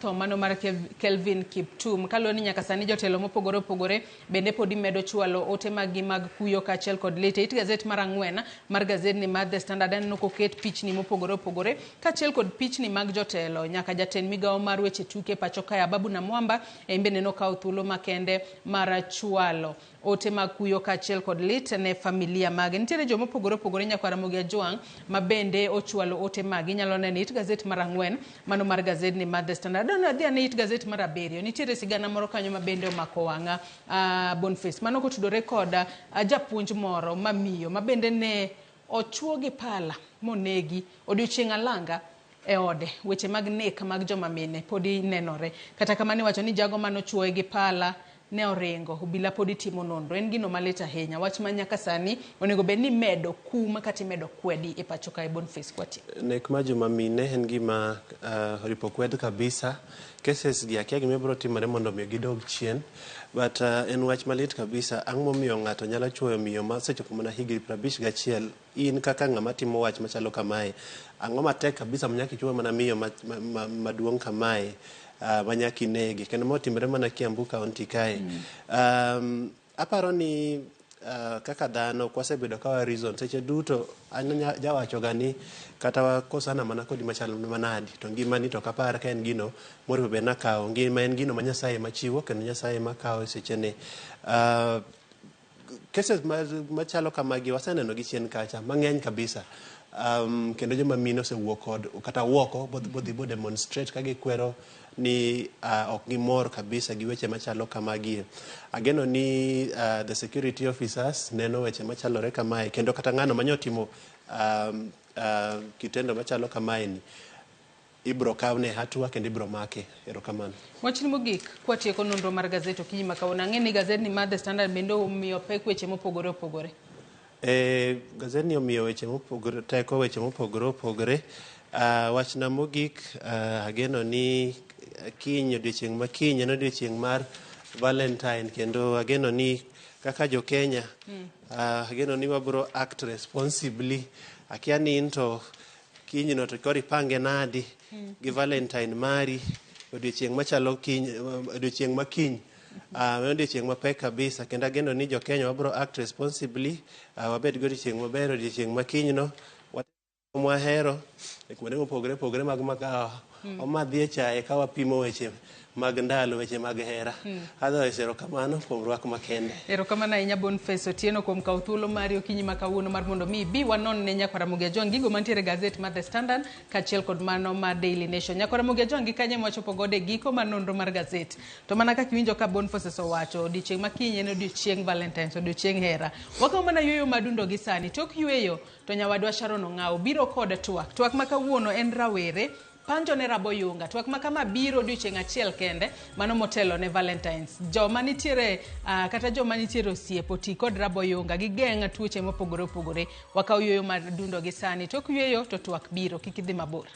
S11: tho mano mar Kelvin Kiptum. Kaluwore ni nyaka sani jotelo mopogore opogore bende pod imedo chwalo ote magi mag kuyo kaachiel kod lete. It gazet mar ang'wen mar gazedni mar The Standard aneno koket pichni mopogore opogore kaachiel kod pichni mag jotelo nyaka jatend migawo mar weche tuke pacho kae Ababu Namwamba embe neno kawo thuolo makende mar chwalo ote mag kuyo kaachiel kod lit ne familia mage. Nitiere joma opogore opogore nyaka Ramogi ma bende ochwalo ote magi. Nyalo neno It gazet mar ang'wen mano mar gazedni mar The Standard. Adhi ne It gazet mar abiriyo nitiere sigana moro kanyo ma bende omako wang'a Boniface mano kotudore kod japuonj moro mamiyo ma bende ne ochuo gi pala monegi odiochieng' alanga e ode. Weche mag nek mag joma mine podi nenore, kata kamano iwacho ni jago manochuoe gi pala ne oringo, obila podi timo nonro. En gino malit ahinya, wach ma nyaka sani onego bed ni medo kuma kata medo kwedi e pacho kae Boniface kwati.
S28: Nek ma joma mine en gima ripo kwed kabisa. Cases gi akia gima biro timore mondo miyo gidog chien, but en wach malit kabisa. Ang' momiyo ng'ato nyalo chuoyo miyo ma sechopo mana higni 51, in kaka ng'ama timo wach machalo kamae, ang'o matek kabisa manyaki chuoyo mana miyo maduong' kamae manyaki negi, kendo motimore mana Kiambu County kae. Aparo ni kaka dhano kwasebedo kawa reason seche duto jawacho gani kata wakosana mana kodi machalo manadi to ngimani to kapar ka en gino moripo be nakawo ngima en gino ma Nyasaye machiwo kendo Nyasaye makawo sechene. Cases machalo kamagi waseneno gi chien kacha mang'eny kabisa. Kendo joma mine osewuok kod kata woko bodhi bo demonstrate ka gikwero ni ok gimor kabisa gi weche machalo kamagi. Ageno ni the security officers neno weche machalore kamae kendo kata ng'ano manyotimo kitendo machalo kamae ni ibro kawne hatua kendo ibro make. Erokamano.
S11: Wachni mogik kwatieko nonro mar gazet okinyi makauna. Ang'e ni gazedni mar The Standard bende omiyo pek weche mopogore opogore.
S28: Gazedni omiyo weche mopogore teko weche mopogore opogore. Wachna mogik ageno ni kiny odiochieng' ma kiny en odiochieng' mar Valentine, kendo ageno ni kaka jo Kenya ageno ni wabro act responsibly. Akia ni into kiny no to kori pange nadi gi Valentine mari odiochieng' machalo kiny, odiochieng' ma kiny odiochieng' mapek kabisa, kendo ageno ni jo Kenya wabro act responsibly. Wabed gi odiochieng' maber, odiochieng' ma kiny no mwahero e kuonde mopogore opogore mag magawa omadhie chaye ka wapimo weche mag ndalo, weche mag hera. Otherwise erokamano kuom rwak makende.
S11: Erokamano ahinya Boniface Otieno kuom kawo thuolo mari okinyi ma kawuono mar mondo mi bi wanon ne nyaka Ramogi Ajwang' gigo mantiere gazet mar The Standard kaachiel kod mano mar Daily Nation. Nyaka Ramogi Ajwang' gi kanye mwachopo gode giko mar nonro mar gazet. To mana kaka iwinjo ka Boniface owacho, odiochieng' ma kiny en odiochieng' Valentines, odiochieng' hera. Wakawo mana yueyo madundo gi sani. Tok yueyo to nyawadwa Sharon Ong'aw biro kod twak ma kawuono en rawere panjo ne Raboyunga. Twak ma kama biro odiochieng' achiel kende mano motelo ne Valentines. Joma nitiere kata joma nitiere osiepo ti kod Raboyunga gi geng'a tuoche mopogore opogore. Wakawo yueyo madundo gi sani. Tok yueyo to twak biro, kik idhi mabor.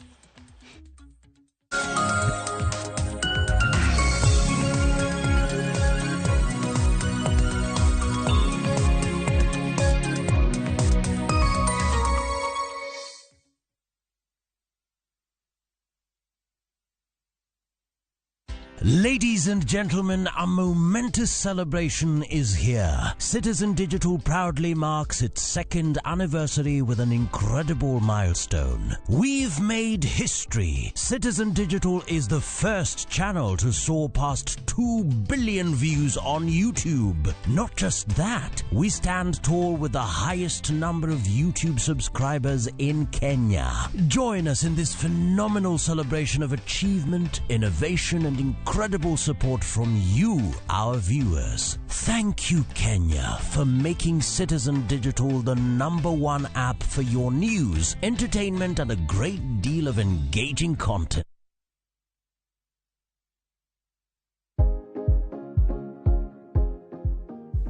S2: Ladies and gentlemen, a momentous celebration is here. Citizen Digital proudly marks its 2nd anniversary with an incredible milestone. We've made history. Citizen Digital is the first channel to soar past 2 billion views on YouTube. Not just that, we stand tall with the highest number of YouTube subscribers in Kenya. Join us in this phenomenal celebration of achievement, innovation, and incredible support from you, our viewers. Thank you, Kenya, for making Citizen Digital the #1 app for your news, entertainment, and a great deal of engaging content.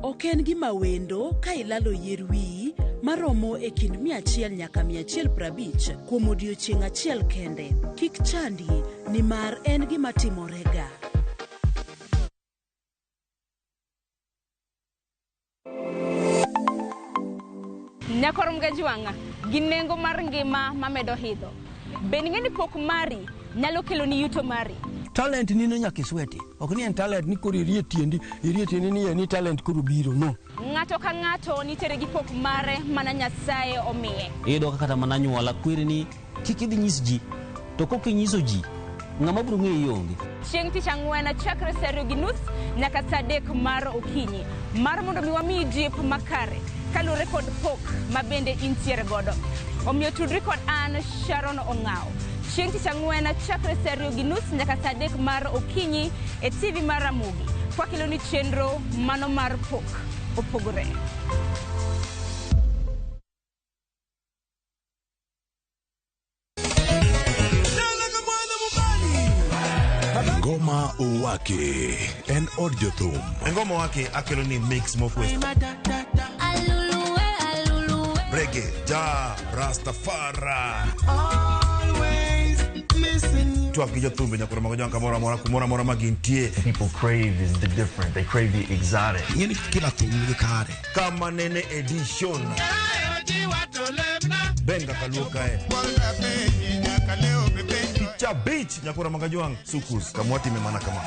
S12: Ok en gima wendo ka ilalo yier wiyi maromo e kind 100 nyaka 150 kuom odiochieng' achiel kende. Kik chandi, nimar en gima timorega.
S13: Nyakorom gajuanga, ginengo mar ngima mamedo hidho. Ben ng'eni pok mari nyalo kelo ni yuto mari.
S15: Talent ni no nyaka isweti. Ok ni en talent ni koro irie tiendi ni talent koro biro, no.
S13: Ng'ato ka ng'ato nitere gi pok mare mana Nyasaye omiye.
S16: Iyudo kata mana nyuola kwiri ni kik idhi nyis ji, to kok inyiso ji, ng'ama biro ng'eyo ionge.
S13: Chieng' tich ang'wen chakre saa 2:30 nyaka saa 3 mar okinyi. Mar mondo mi wamiyi jip makare kalure kod pok mabende intiere godo. Omiyo tudri kod an Sharon Ong'ao. Chieng' tich ang'wen chakre saa 2:30 nyaka saa 3 mar okinyi e TV mar Ramogi. Kwa kilo ni chenro mano mar pok opogore.
S8: Ngoma Uwake en od jothum.
S17: Ngoma Uwake akelo ni mix mofwes. Reggae, ja, Rastafari. Always missing. Tuwaki jothumbe nyakura magonjwa kamora magintie.
S18: People crave is the different. They crave the exotic.
S17: Yeni kila thumbe kare. Kama nene edition. Benga kaluka Picha beach nyakura magajwang sukus kamwati memana kama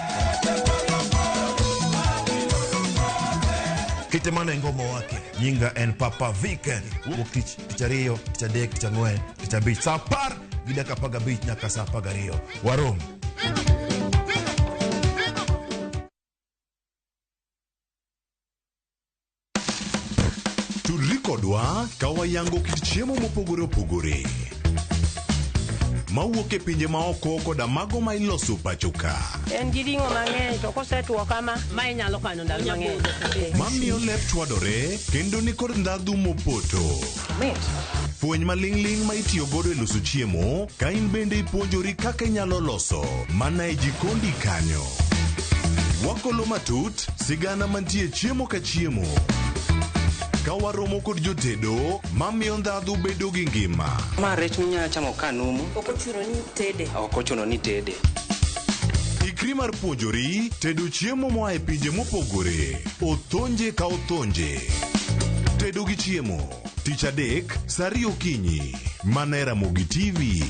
S17: Kitemana ngoma wake nyinga en Papa Weekend Wukich tichario tichadek tichangwen tichabich sapar gida kapaga beach nyaka sapaga rio Warom
S8: Kodwa kawayango kit chiemo mopogore opogore mawuok e pinje maoko koda mago ma iloso pachoka.
S21: En gi ring'o mang'eny to kosetuo kama ma inyalo kano ndalo mang'eny.
S8: Mamiyo lep chwadore kendo ni kod ndhadhu mopoto. Fueny maling'ling ma itiyo godo e loso chiemo ka in bende ipuonjori kaka inyalo loso mana e jikondi kanyo. Wakolo matut sigana mantie chiemo ka chiemo. Kawaromo kod jotedo mamiyo ndhadhu bedo gi ngima.
S29: Ma rech minyalo chamo kanumu.
S21: Ok ochuno ni tede.
S29: Ok ochuno ni tede.
S8: Ikri mar puonjori tedo chiemo moa e pinje mopogore. Othonje ka othonje. Tedo gi chiemo. Tich adek, saa 2 okinyi. Mana e Ramogi TV.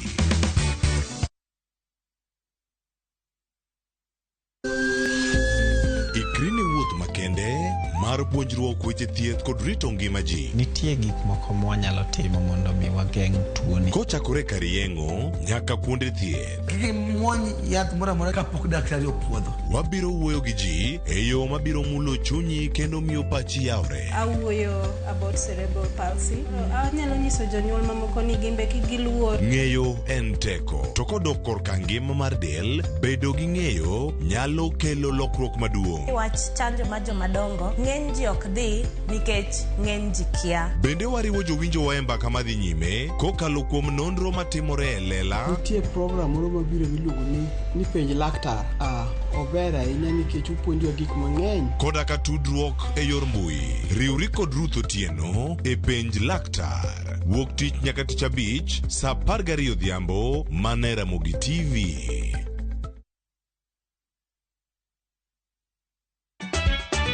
S8: Ikri ne wuoth makende mar puonjruok weche thieth kod rito ngima ji.
S30: Nitie gik moko mwanyalo timo mondo mi wageng' tuoni.
S8: Kochakore kar yeng'o nyaka kuonde thieth.
S31: Kiki muony yath moro amora kapok daktari opuodho.
S8: Wabiro wuoyo gi ji e yo mabiro mulo chunyi kendo miyo pachi yawre.
S32: Awuoyo about cerebral palsy. Anyalo nyiso jonyuol mamoko ni gimbe kik giluor.
S8: Ng'eyo en teko. To kodok korka ngima mar del, bedo gi ng'eyo nyalo kelo lokruok maduong'.
S32: Wach chanjo ma jomadongo ng'eny ji ok dhi nikech ng'eny ji kia.
S8: Bende wariwo jowinjo wa e mbaka madhi nyime kokalo kuom nonro matimore e lela.
S33: Nitie program moro mabiro miluongo ni penj laktar. Ober ahinya nikech opuonjo gik mang'eny.
S8: Koda ka tudruok e yor mbui. Riwri kod Ruth Otieno e penj laktar. Wuok tich nyaka tich abich saa 12 odhiambo mana e Ramogi TV.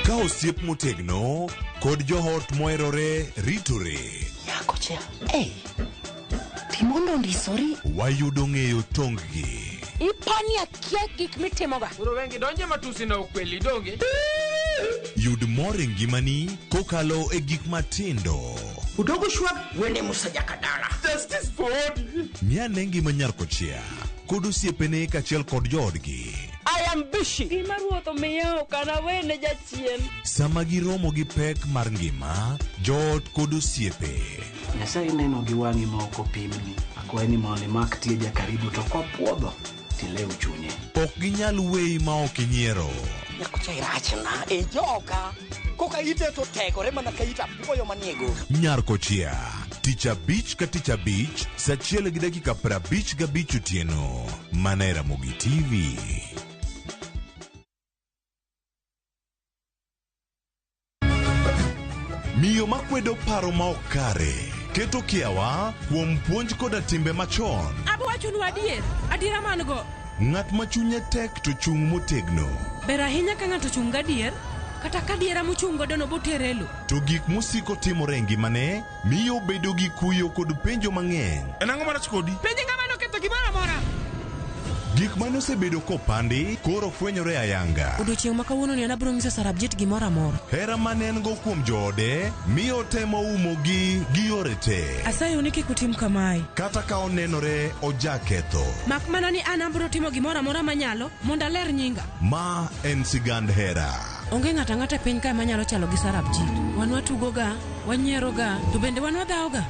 S8: Ka osiep motegno kod johot moherore ritore.
S34: Nyako cha, timondo ndisori.
S8: Wayudo ng'eyo tonggi.
S21: ipani akia gik mitimoga.
S1: Uro wengi donje matusi na ukweli donge.
S8: Yud mor ngimani kokalo e gik matindo.
S31: Udogo shwab wende musajakadala.
S1: Justice for all.
S8: Mia nengi manyar kochia. Kod osiepene kachiel kod joodgi.
S21: I am busy. Gima ruotho miyo kana wene jachien.
S8: Sama giromo gi pek mar ngima, joot kod osiepe.
S3: Nyasaye neno gi wang'i ma ok opimni. Akwaye ni mondo imak tieja karibu to kopuodho tilew chunye.
S8: Ok ginyal weyi ma ok inyiero.
S31: Nyakocha irachna e joga. Koka ite to tegore mana ka ita puoyo maniego.
S8: Nyar kochia. Tich abich ka tich abich, saa 1:55 otieno. Mana Ramogi TV. Miyo makwedo paro ma ok kare. Keto kiawa kuom puonj koda timbe machon.
S21: Abwachonu adiera man go.
S8: Ng'at ma chunye tek to chung motegno.
S21: Ber ahinya ka ng'ato chung gadier, kata ka diera mochung godo no boterelo.
S8: To gik musiko timore e ngimane miyo bedo gi kuyo kod penjo mang'eny.
S1: En ang'o marach kodi?
S21: Penjo ng'ama noketho gimoro amora.
S8: Gik mane osebedo kopandi koro fwenyore ayanga.
S21: Odiochieng' ma kawuono ni anabiro nyiso Sarabjit gimoro amora.
S8: Hera mane en go kuom joode miyo temo umogi gi yore te.
S21: Asayo ni kik utim kamae.
S8: Kata ka onenore ojaketho.
S21: Mak mana ni an abiro timo gimoro amora manyalo mondo aler nyinga.
S8: Ma en sigand hera.
S21: Onge ng'ata ng'ata piny ka manyalo chalo gi Sarabjit. Wan watugoga, wanyieroga, to bende wan wadhaoga.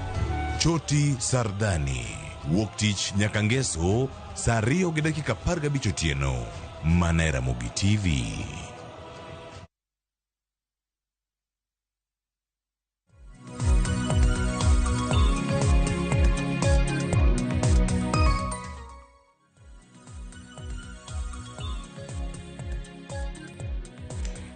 S8: Choti Sardani. Wuok tich nyaka ngeso saa 2:15 otieno. Mana Ramogi TV.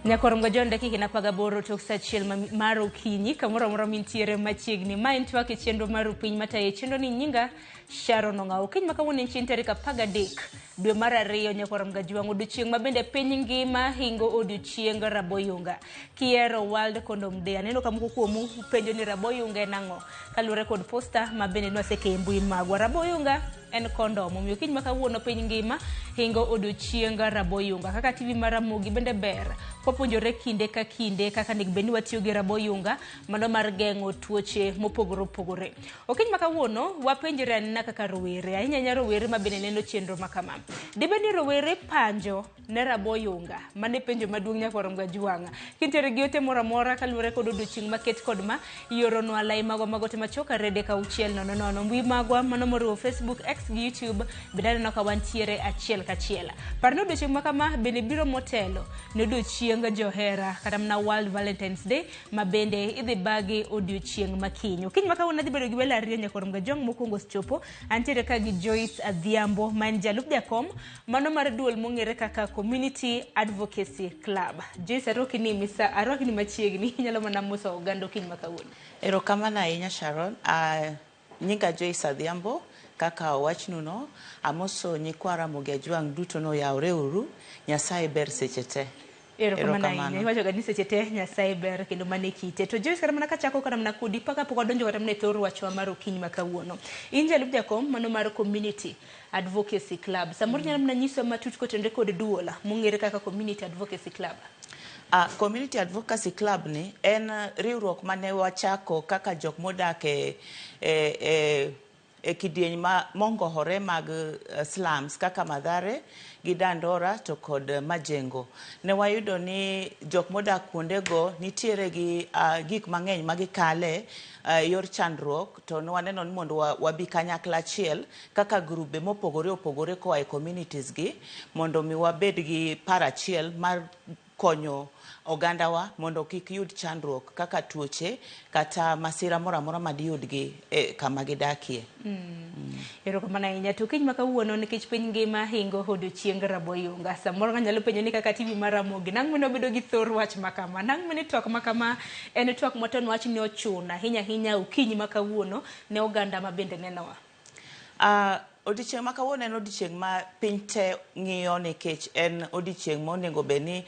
S13: Nyakorongo John dakika napaga boro tok sachiel mar okinyi kamoro moro mintiere machiegni ma en twak e chenro mar piny mataye chenro ni nyinga Sharon Ong'aw. Kiny makawuono en chieng' tarik 13 dwe mar 2 Nyakorongo Jwang' odiochieng' mabende piny ngima hingo odiochieng' Raboyunga. Kiero World Condom Day. Aneno ka moko kuomu penjo ni Raboyunga en ang'o kaluwore kod posta mabende nwaseke e mbui magwa. Raboyunga en kondom. Omiyo kiny makawuono piny ngima hingo odiochieng' Raboyunga. Kaka TV mar Ramogi bende ber kopuonjore kinde ka kinde kaka nek beni watiyo gi Raboyunga mano mar geng'o tuoche mopogore opogore. Okiny makawuono wapenjore anena kaka rowere ahinya rowere mabende neno chenro makama. Dibeni rowere panjo ne Raboyunga mane penjo maduong' Nyakorongo Jwang'. Kintere gi ote moro amora kaluwore kod odiochieng' maket kod ma iyoronwa lai magwa magote machoka rede ka 600 mbui magwa mano moriwo Facebook, X gi YouTube bende aneno ka wantiere achiel kachiel. Parno odiochieng' makama bende biro motelo ne odiochieng' johera kata mna World Valentine's Day mabende idhi bagi odiochieng' makinyo. Kiny makawuono adhi bedo gi welo 2 Nyakorongo Jwang' mokwongo chopo antiere ka gi Joyce Adhiambo man jalup jakom mano mar duol mong'ere kaka Community Advocacy Club. Joyce arwaki ni machiegni nyalo mana moso oganda kiny makawuono.
S4: Erokamano ahinya Sharon. Nyinga Joyce Adhiambo kaka wachnuno amoso nyikwa Ramogi Jwang' duto no yawre uru. Nyasaye ber seche te.
S13: Erokamano. Iwacho ga ni seche te Nyasaye ber kendo mane kite. To Joyce kata mana kachako kata mana kudi paka pok odonjo kata mana e thor wachwa mar okinyi makawuono. In jalup jakom mano mar Community Advocacy Club. Samoro nyalo mana nyiso matut kotenore kod duola mong'ere kaka Community Advocacy Club.
S4: Community Advocacy Club ni en riwruok mane wachako kaka jok modak e kidieny mongohore mag slums kaka Madhare gi Dandora to kod Majengo. Ne wayudo ni jok modak kuondego nitiere gi gik mang'eny magikale yor chandruok to waneno ni mondo wabi kanyakla achiel kaka grube mopogore opogore koa e communities gi mondo mi wabed gi parachiel mar konyo ogandawa mondo kik yud chandruok kaka tuoche kata masira moro amora madiyudgi kama gidakie.
S13: Erokamano ahinya. To kiny makawuono nikech piny ngima hingo odiochieng' Raboyunga. Samoro nyalo penjo ni kaka TV mar Ramogi nang' mane obedo gi thor wach makama. Nang' mane twak makama en twak moton wach ni ochuna ahinya okinyi makawuono ne oganda mabende nenowa.
S4: Odiochieng' makawuono en odiochieng' ma piny te ng'iyo nikech en odiochieng' monego beni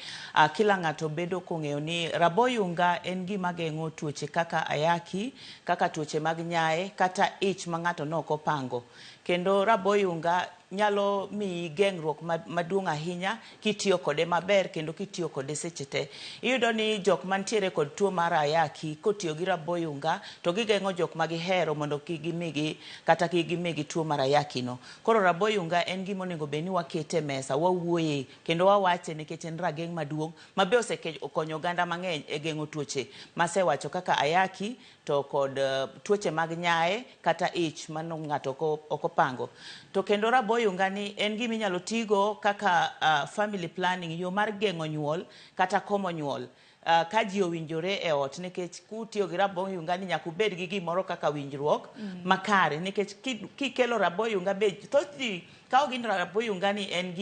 S4: kila ng'ato bedo kong'eyo ni Raboyunga en gima geng'o tuoche kaka ayaki, kaka tuoche mag nyaye kata ich ma ng'ato noko pango. Kendo Raboyunga nyalo mi geng'ruok maduong' ahinya kitiyo kode maber kendo kitiyo kode seche te. Iyudo ni jok mantiere kod tuo mar ayaki kotiyo gi raboyunga to gigeng'o jok ma gihero mondo kik gimigi tuo mar ayaki no. Koro raboyunga en gima onego bed ni wakete mesa, wawuoye kendo wawache nikech en rageng' maduong' ma be osekonyo oganda mang'eny e geng'o tuoche masewacho kaka ayaki to kod tuoche mag nyaye kata ich mano ng'ato ok opango. To kendo raboyunga ni en gima inyalo tigo kaka family planning, yo mar geng'o nyuol kata komo nyuol. Ka ji owinjore e ot, nikech kutiyo gi raboyunga ni nyaka ubed gi gimoro kaka winjruok makare, nikech kikelo raboyunga be thoth ji kawo gi raboyunga ni en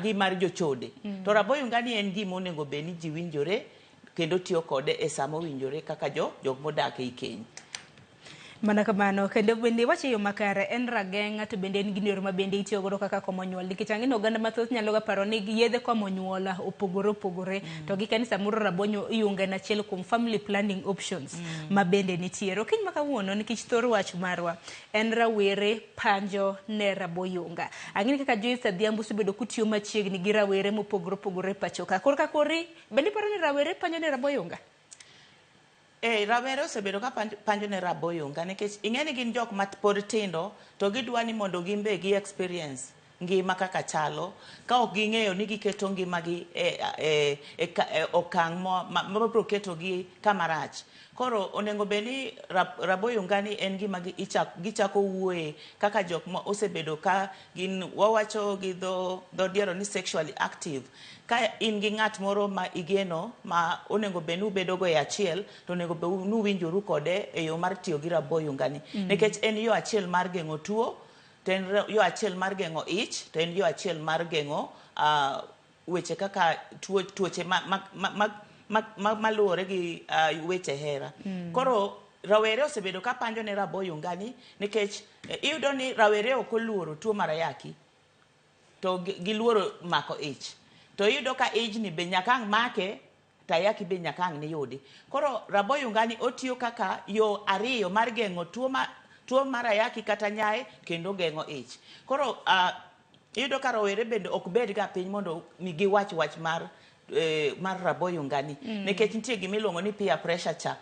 S4: gimar jochode. To raboyunga ni en gima onego bed ni ji winjore kendo tiyo kode e sama owinjore kaka jok modak e keny.
S13: Mana kamano, kendo bende wacho yo makare en rageng' to bende en gino ma bende itiyo godo kaka komo nyuol, nikech ang'e oganda mathoth nyalo ga paro ni yedhe komo nyuol opogore to gi kanisa moro raboyunga en achiel kuom family planning options ma bende nitiere. Okiny ma kawuono nikech thor wach marwa en rawere panjo ne raboyunga. Ang'e kaka Joyce Adhiambo osebedo kutiyo machiegni gi rawere mopogore pacho ka. Korka kori bende paro ni rawere panjo ne raboyunga?
S4: Rawere osebedo ka panjo ne raboyunga nikech ing'eni gin jok ma pod tindo to gidwa ni mondo gimbe gi experience ngima kaka chalo ka ok ging'eyo ni giketo ngimagi e okang' mabiro ketogi kama rach. Koro onego bed ni raboyunga ni en gima gichako wuoye kaka jok ma osebedo ka gin wawacho gi dho diero ni sexually active. Ka in gi ng'at moro ma igeno ma onego bed ni ubedogo e achiel, to onego bed ni uwinjoru kode e yo mar tiyo gi raboyunga ni. Nikech en yo achiel mar geng'o tuo, to en yo achiel mar geng'o ich, to en yo achiel mar geng'o weche kaka tuoche maluwore gi weche hera. Koro rawere osebedo ka panjo ne raboyunga ni nikech iyudo ni rawere ok oluoro tuo mar ayaki to giluoro mako ich. To iyudo ka ijni be nyaka ang' make to ayaki be nyaka ang' ni yudi. Koro raboyunga ni otiyo kaka yo ariyo mar geng'o tuo mar ayaki kata nyaye kendo geng'o ich. Koro iyudo ka rawere bende ok bed ga piny mondo giwach wach mar raboyunga ni nikech nitie gima iluongo ni peer pressure cha.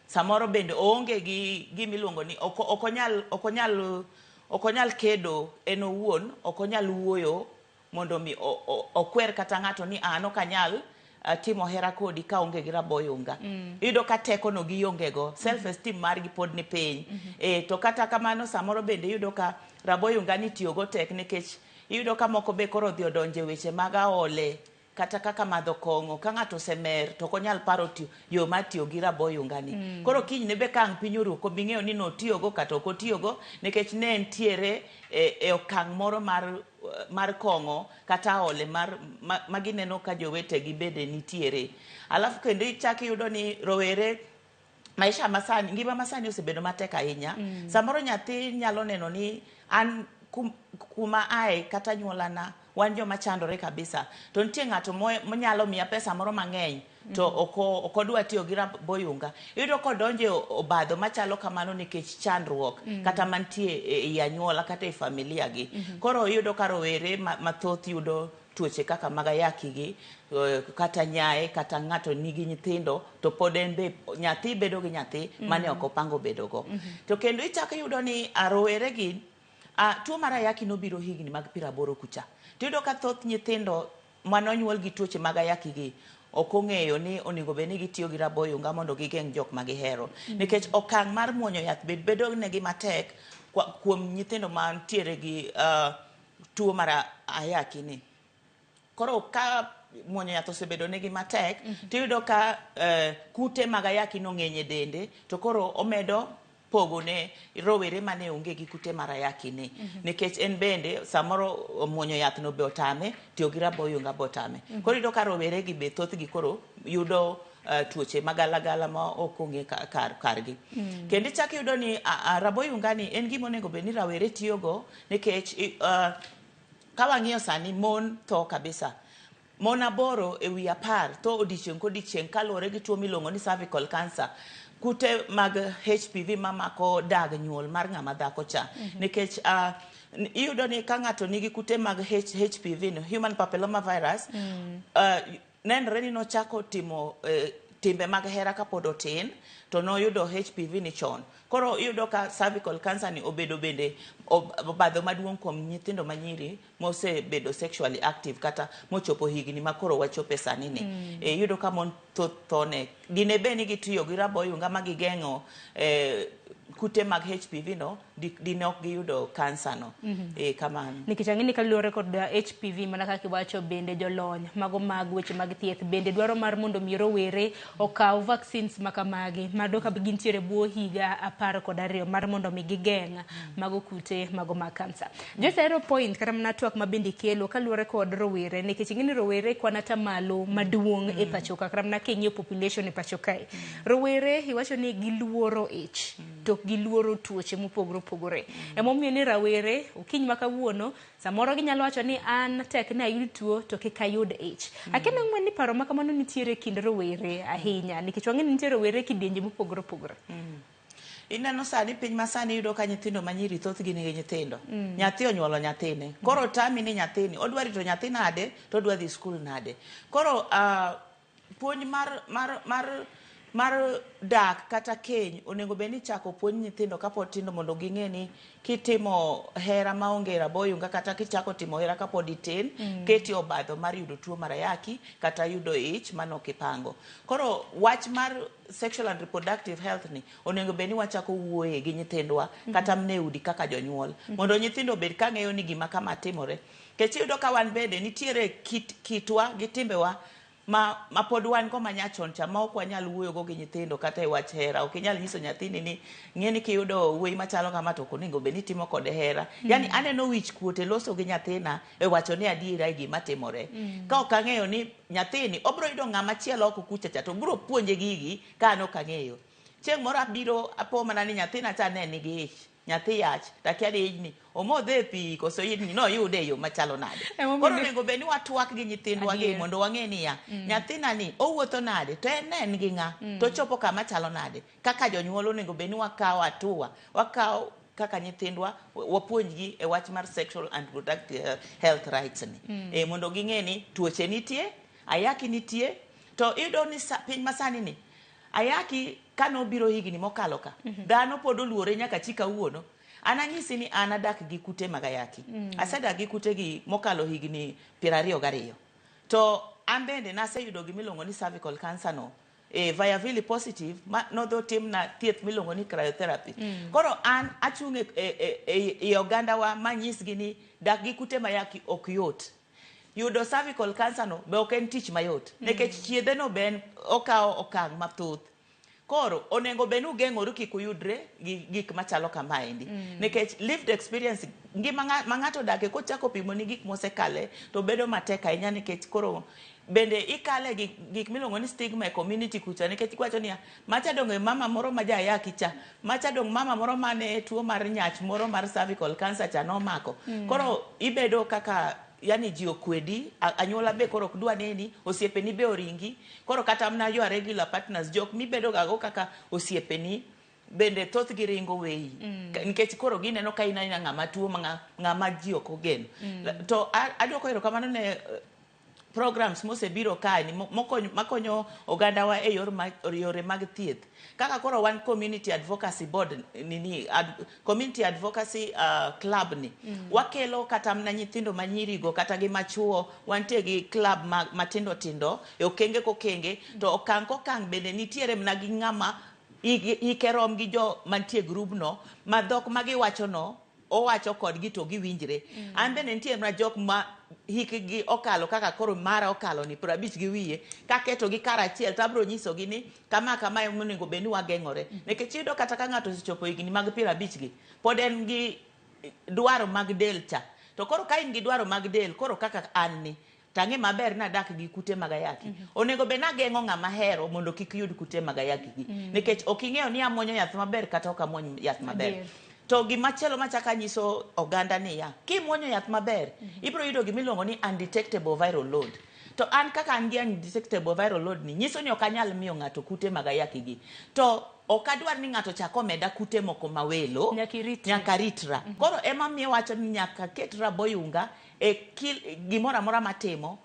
S4: Samoro bende oonge gi gima iluongo ni ok onyal kedo en owuon, ok onyal wuoyo mondo mi okwer kata ng'ato ni an ok anyal timo hera kodi ka onge gi raboyunga. Iyudo ka teko no gionge go, self esteem margi pod ni piny. To kata kamano samoro bende iyudo ka raboyunga ni tiyo go tek nikech iyudo ka moko be koro dhi odonje weche mag aole kata kaka madho kong'o. Ka ng'ato osemer to ok onyal paro yo mar tiyo gi raboyunga ni. Koro kiny ne be ka ang' piny oru ok bing'eyo ni notiyogo kata ok otiyogo nikech ne entiere e okang' moro mar kong'o kata aole magineno ka jowetegi bende nitiere. Alafu kendo ichaki yudo ni rowere maisha masani, ngima masani osebedo matek ahinya. Samoro nyathi nyalo neno ni an kuma ae kata nyuolana wan joma chandore kabisa, to nitie ng'ato monyalo miya pesa moro mang'eny to ok odwa tiyo gi raboyunga. Iyudo kodonjo obadho machalo kamano nikech chandruok kata mantie e anyuola kata e familia gi. Koro iyudo ka rowere mathoth yudo tuoche kaka mag ayaki gi kata nyaye kata ng'ato nigi nyithindo to pod en be nyathi bedo gi nyathi mane ok opango bedo go. To kendo ichako yudo ni rowere gi tuo mar ayaki nobiro higni mag 80 kucha. Tiyudo ka thoth nyithindo manonyuol gi tuoche mag ayaki gi ok ong'eyo ni onego bed ni gitiyo gi raboyunga mondo gigeng' jok ma gihero. Nikech okang' mar muonyo yath bedo negi matek kuom nyithindo mantiere gi tuo mar ayaki ni. Koro ka muonyo yath osebedo negi matek, tiyudo ka kute mag ayaki no ng'eny e dende, to koro omedo pogo ne rowere mane onge gi kute mar ayaki ni. Nikech en bende samoro muonyo yath no be otame, tiyo gi raboyunga be otame. Koro iyudo ka rowere gi be thoth gi koro yudo tuoche magalagala ma ok ong'e kargi. Kendo ichako yudo ni raboyunga ni en gima onego bed ni rawere tiyogo nikech ka wang'iyo sani mon tho kabisa. Mon 8 e wi 10 tho odiochieng' kodiochieng' kaluwore gi tuo miluongo ni cervical cancer. Kute mag HPV mamako dag nyuol mar ng'ama dhako cha. Nikech iyudo ni ka ng'ato nigi kute mag HPV no, human papilloma virus, nenre ni nochako timo timbe mag hera kapod otin to noyudo HPV ni chon. Koro iyudo ka cervical cancer ni obedo bende obadho maduong' kuom nyithindo manyiri mosebedo sexually active kata mochopo higni makoro wachope sani ni. Iyudo ka mon thone gine be ni gitiyo gi raboyunga magigeng'o kute mag HPV no dine ok giyudo kansa no. Kamano.
S13: Nikech ang'eni kaluwore kod HPV mana kaka iwacho bende jolony mago mag weche mag thieth bende dwaro mar mondo mi rowere okaw vaccines makamagi mado ka gintiere buo higa 12 mar mondo mi gigeng' mago kute mago mag kansa. Josero point kata mana twak mabende kelo kaluwore kod rowere nikech ing'eni rowere kwanata malo maduong' e pacho ka kata mana king'iyo population e pacho kae. Rowere iwacho ni giluoro ich to giluoro tuoche mopogore opogore. Emomiyo ni rawere okiny makawuono samoro ginyalo wacho ni an tek ne ayud tuo to kik ayud ich. Akendo ng'wen ni paro makamano nitiere kind rowere ahinya nikech wang'eni nitiere rowere kidienje mopogore opogore.
S4: Ineno sani piny masani yudo ka nyithindo manyiri thoth gin gi nyithindo. Nyathi onyuolo nyathine. Koro tami ni nyathini odwa rito nyathi nade to odwa dhi skul nade. Koro puonj mar dak kata keny onego bed ni chako puonj nyithindo kapod tindo mondo ging'e ni kitimo hera maonge raboyunga kata kichako timo hera kapod itin keti obadho mar yudo tuo mar ayaki kata yudo ich mano kipango. Koro wach mar sexual and reproductive health ni onego bed ni wachako wuoye gi nyithindwa kata mneudi kaka jonyuol mondo nyithindo bed ka ng'eyo ni gima kama timore. Kech yudo ka wan bende nitiere kitwa gi timbewa ma pod wan go manyachon cha ma ok wanyal wuoyo go gi nyithindo kata e wach hera. Ok inyal nyiso nyathini ni ng'eni kiyudo wuoyi machalo kama to onego bed ni timo kode hera. Yani aneno wich kuote loso gi nyathina e wacho ni adiera e gima timore. Ka ok ang'eyo ni nyathini obro yudo ng'ama chielo oko kucha cha to bro puonje gigi ka an ok ang'eyo. Chieng' moro abiro apo mana ni nyathina cha ne nigi ich. Nyathi yach takia ni ijni omodhe pi koso ijni no yude yo machalo nade. Koro nego beni watwak gi nyithindwa gi mondo wang'e niya nyathina ni owuotho nade to en gi ng'a to chopo kama chalo nade. Kaka jonyuol onego beni wakaw atua wakaw kaka nyithindwa wapuonjgi e wach mar sexual and reproductive health rights ni. Mondo ging'e ni tuoche nitie, ayaki nitie to iyudo ni piny masani ni ayaki kano biro higni mokalo ka dhano pod oluore nyaka chika uono. Ananyisi ni anadak gi kute mag ayaki. Asedak gi kute gi mokalo higni 22 to ambende naseyudo gimiluongo ni cervical cancer no viability positive nodho timna thieth miluongo ni cryotherapy. Koro an achung' e oganda wa manyisgi ni dak gi kute mayaki ok yot. Yudo cervical cancer no be ok en tich mayot nikech chiedhe no ben okawo okang' mathoth. Koro onego bed ni ugeng'oru kik uyudre gi gik machalo kamaendi nikech lived experience ngima ma ng'ato dake kochako pimo ni gik mosekale to bedo matek ahinya nikech koro bende ikale gik miluongo ni stigma e community kucha nikech iwacho ni macha dongo mama moro ma jayaki cha macha dong mama moro mane tuo mar nyach moro mar cervical cancer cha nomako. Koro ibedo kaka yani ji okwedi anyuola be koro dwa neni osiepeni be oringi. Koro kata mna yo regular partners jok mibedo gago kaka osiepeni bende thoth gi ringo weyi nikech koro gineno ka ina ng'ama tuo ng'ama ji ok ogen. To adwoko erokamano ne programs mosebiro kae ni makonyo oganda wa e yore mag thieth kaka koro wan community advocacy board community advocacy club ni wakelo kata mna nyithindo manyiri go kata gi machuo wantie gi club matindo tindo e okenge kokenge to okang' kokang' bende nitiere mna gi ng'ama ikerom gi jo mantie group no ma dhok magiwacho no owacho kodgi to giwinjre. An bende nitie mna jok ma hikgi okalo kaka koro mara okalo ni 50 gi wiye kaketo gi karachiel tabro nyiso gi ni kama onego bed ni wageng'ore nikech iyudo kata ka ng'ato osechopo higni mag 50 gi pod en gi dwaro mag del cha to koro ka in gi dwaro mag del koro kaka an ni tang'e maber na dak gi kute mag ayaki onego bed na geng'o ng'ama hero mondo kik yud kute mag ayaki gi nikech ok ing'eyo ni amuonyo yath maber kata ok amuonyo yath maber. To gimachielo machaka nyiso oganda ni ya kimuonyo yath maber ibro yudo gimiluongo ni undetectable viral load. to an kaka an gi undetectable viral load ni nyiso ni ok anyal miyo ng'ato kute mag ayaki gi to ok adwar ni ng'ato chako meda kute moko mawelo nyaka ritra koro ema miyo wacho ni nyaka ket raboyunga gimoro amora matimo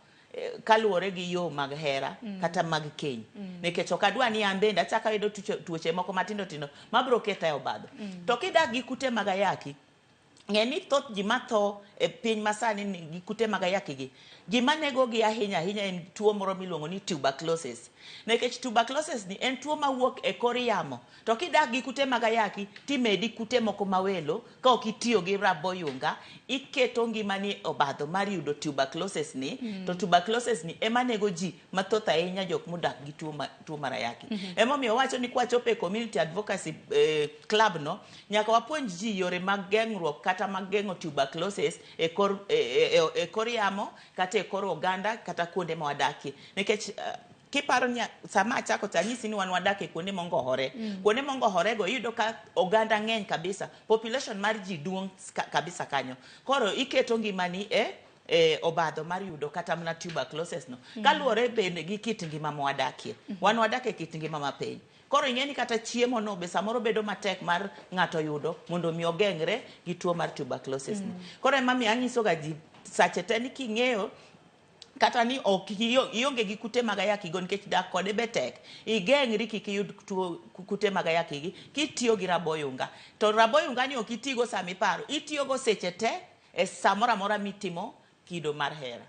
S4: kaluwore gi yo mag hera kata mag keny nikech ok adwa ni an bende achako yudo tuoche moko matindo tindo mabiro ketha e obadho to kidak gi kute mag ayaki ng'eni thoth ji matho e piny masani gi kute mag ayaki gi gima nego gi ahinya ahinya en tuo moro miluongo ni tuberculosis nikech tuberculosis ni en tuo mawuok e kor yamo to kidak gi kute mag ayaki timedi kute moko mawelo ka ok itiyo gi raboyunga iketo ngimani obadho mar yudo tuberculosis ni to tuberculosis ni ema nego ji mathoth ahinya jok modak gi tuo mar ayaki emomiyo wacho ni kwachopo e community advocacy club no nyaka wapuonj ji yore mag geng'ruok kata mag geng'o tuberculosis e kor yamo kata e kor oganda kata kuonde ma wadakie nikech kiparo ni sama achako tanyisi ni wan wadake kuonde mongohore kuonde mongohore go yudo ka oganda ng'eny kabisa population mar ji duong kabisa kanyo koro iketo ngimani obadho mar yudo kata mana tuberculosis no kaluwore bende gi kit ngima ma wadakie wan wadake kit ngima mapiny koro ing'eni kata chiemo no be samoro bedo matek mar ng'ato yudo mondo mi ogeng're gi tuo mar tuberculosis ni koro emami anyiso ga ji sache te ni king'eyo kata ni ok ionge gi kute mag ayaki go nikech dak kode betek igeng'ri kik iyud kute mag ayaki gi kitiyo gi raboyunga to raboyunga ni ok itigo sama iparo itiyogo seche te e samoro amora mitimo kido mar hera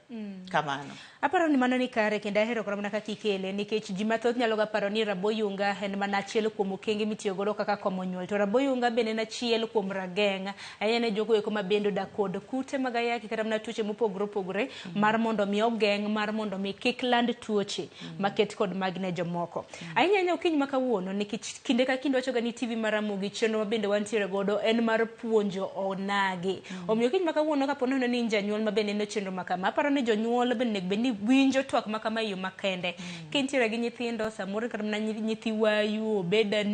S4: kamano
S13: aparo ni mano ni kare kendo ahero kora mana kaka ikele nikech ji mathoth nyalo ga paro ni raboyunga en mana achiel kuom okenge mitiyo godo kaka komo nyuol to raboyunga bende en achiel kuom rageng' ahinya ne jogo eko mabende odak kod kute mag ayaki kata mana tuoche mopogore opogore mar mondo mi ogeng' mar mondo mi kik land tuoche maket kod mag ne jomoko ahinya ahinya okiny ma kawuono nikech kinde ka kinde wachoga ni TV mar Ramogi chenro mabende wantiere godo en mar puonjo onagi omiyo okiny ma kawuono kapo nono ni janyuol mabende ne chenro makama aparo ni jonyuol bende ni winjo twak makama yo makende kintiere gi nyithindo samoro kata mana nyithi wayu obeda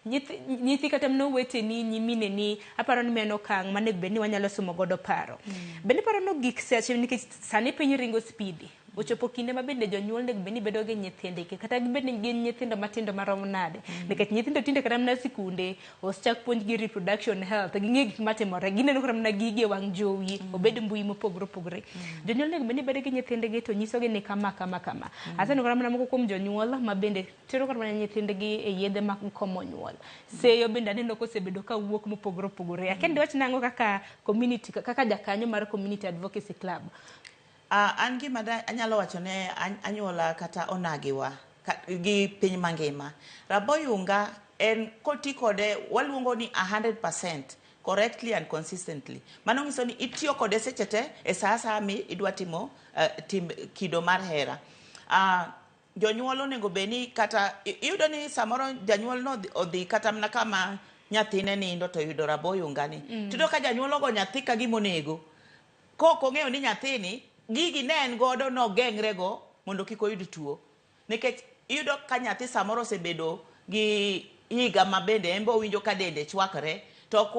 S13: nyithi kata mno weteni nyimine ni aparo ni meno kang manego bende wanyalo somo godo paro bende paro no gik seche nikech sani piny ringo speed ochopo kinde mabende jonyuol nego bende bedo gi nyithindegi kata gibende gin nyithindo matindo marom nade nikech nyithindo tinde kata mana sikunde osechak puonj gi reproduction health ging'e gik matimore gineno kata mana gigi e wang' jowi obed mbui mopogore opogore jonyuol nego bende bedo gi nyithindegi to nyisogi ni kama aseneno kata mana moko kuom jonyuol mabende tero kata mana nyithindegi e yedhe mag komo nyuol seyo bende aneno kosebedo ka wuok mopogore opogore akende wach nango kaka community kaka jakanyo mar community advocacy club
S4: an gima anyalo wacho ne anyuola kata onagiwa gi piny mangima raboyunga en koti kode waluongo ni 100% correctly and consistently mano nyiso ni itiyo kode seche te e saa saa mi idwa timo kido mar hera jonyuol onego beni kata iyudo ni samoro janyuol no odhi kata mna kama nyathine nindo to yudo raboyunga ni tudo ka janyuol ogo nyathi ka gimonego koko ng'eyo ni nyathini gigi ne en godo no geng're go mondo kik oyud tuo nikech iyudo ka nyathi samoro osebedo gi higa mabende en bo winjo ka dende chwakre to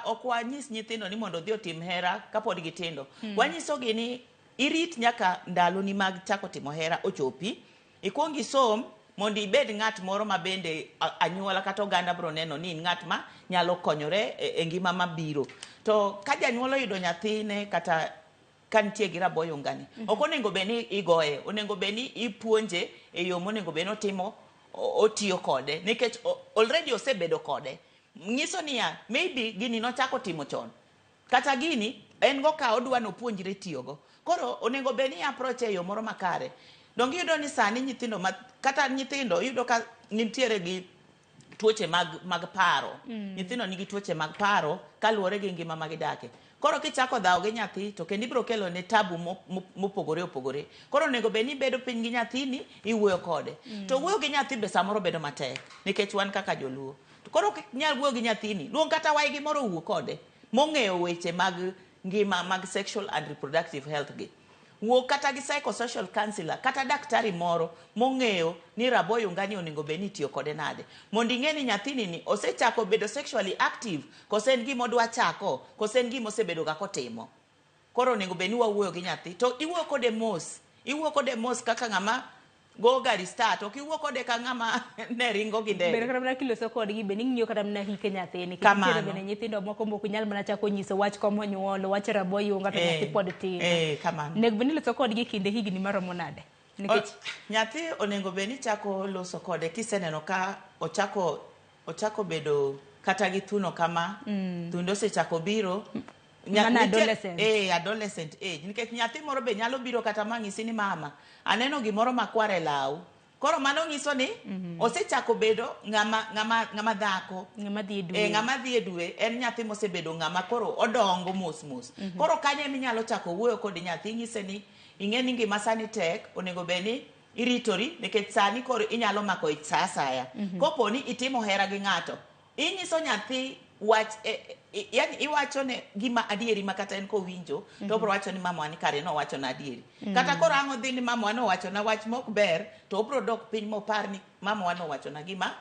S4: okwa nyis nyithindo ni mondo dhi otim hera kapod gitindo wanyisogi ni irit nyaka ndalo ni mag chako timo hera ochopi ikuongi som mondo ibed ng'at moro mabende anyuola kata oganda bro neno ni ng'at ma nyalo konyore e ngima mabiro to ka janyuol oyudo nyathine kata kantie gi raboyunga ni ok onego beni igoye onego beni ipuonje e yo monego beni otimo otiyo kode nikech already osebedo kode nyiso niya maybe gini nochako timo chon kata gini en go ka odwa no puonjre tiyogo koro onego beni approach e yo moro makare dong yudo ni sani nyithindo kata nyithindo yudo ka nitiere gi tuoche mag paro nyithindo nigi tuoche mag paro kaluwore gi ngima magidake koro kichako dhawo gi nyathi to kendo ibiro kelo ne tabu mopogore opogore koro onego beni bedo piny gi nyathini iwuoyo kode to wuoyo gi nyathi be samoro bedo matek nikech wan kaka joluo koro nyal wuoyo gi nyathini luong kata waygi moro wuo kode mong'eyo weche mag ngima mag sexual and reproductive health gi wuo kata gi psychosocial counselor kata daktari moro mong'eyo ni raboyunga ni onego beni tiyo kode nade mondo ing'e ni nyathini ni osechako bedo sexually active kose en gima odwa chako kose en gima osebedo ga kotimo koro onego beni wawuoyo gi nyathi to iwuoyo kode mos iwuok kode mos kaka ng'ama go gari start ok iwuok kode ka ng'ama ne ringo gi ndege.
S13: Bende kata mana kiloso kodgi bende ing'iyo kata mana hike nyathini. Nitiere bende nyithindo moko mok nyal mana chako nyiso wach komo nyuol, wach raboyunga to nyathi pod tin.
S4: Kamano.
S13: Nego bende iloso kodgi kinde higni maromo nade? Nikech
S4: nyathi onego bed ni chako loso kode kiseneno ka ochako bedo kata gi thuno kama thundo osechako biro
S13: adolescent.
S4: Adolescent age. Nikech nyathi moro be nyalo biro kata mang'isi ni mama aneno gimoro makwar e law. Koro mano nyiso ni osechako bedo ng'ama dhako,
S13: ng'ama dhi
S4: e dwe, en nyathi mosebedo ng'ama koro odongo mos. Koro kanye minyalo chako wuoyo kod nyathi nyise ni ing'e ni ngima sani tek, onego bed ni iritori nikech sani koro inyalo mako ich sa asaya. Kopo ni itimo hera gi ng'ato, inyiso nyathi wach yani iwacho ne gima adieri makata en kowinjo to obro wacho ni mama wani kare no wacho na adieri. Kata koro ang'o dhi ni mama wani wacho na wach mok ber to obro dok piny mopar ni mama wani wacho na gima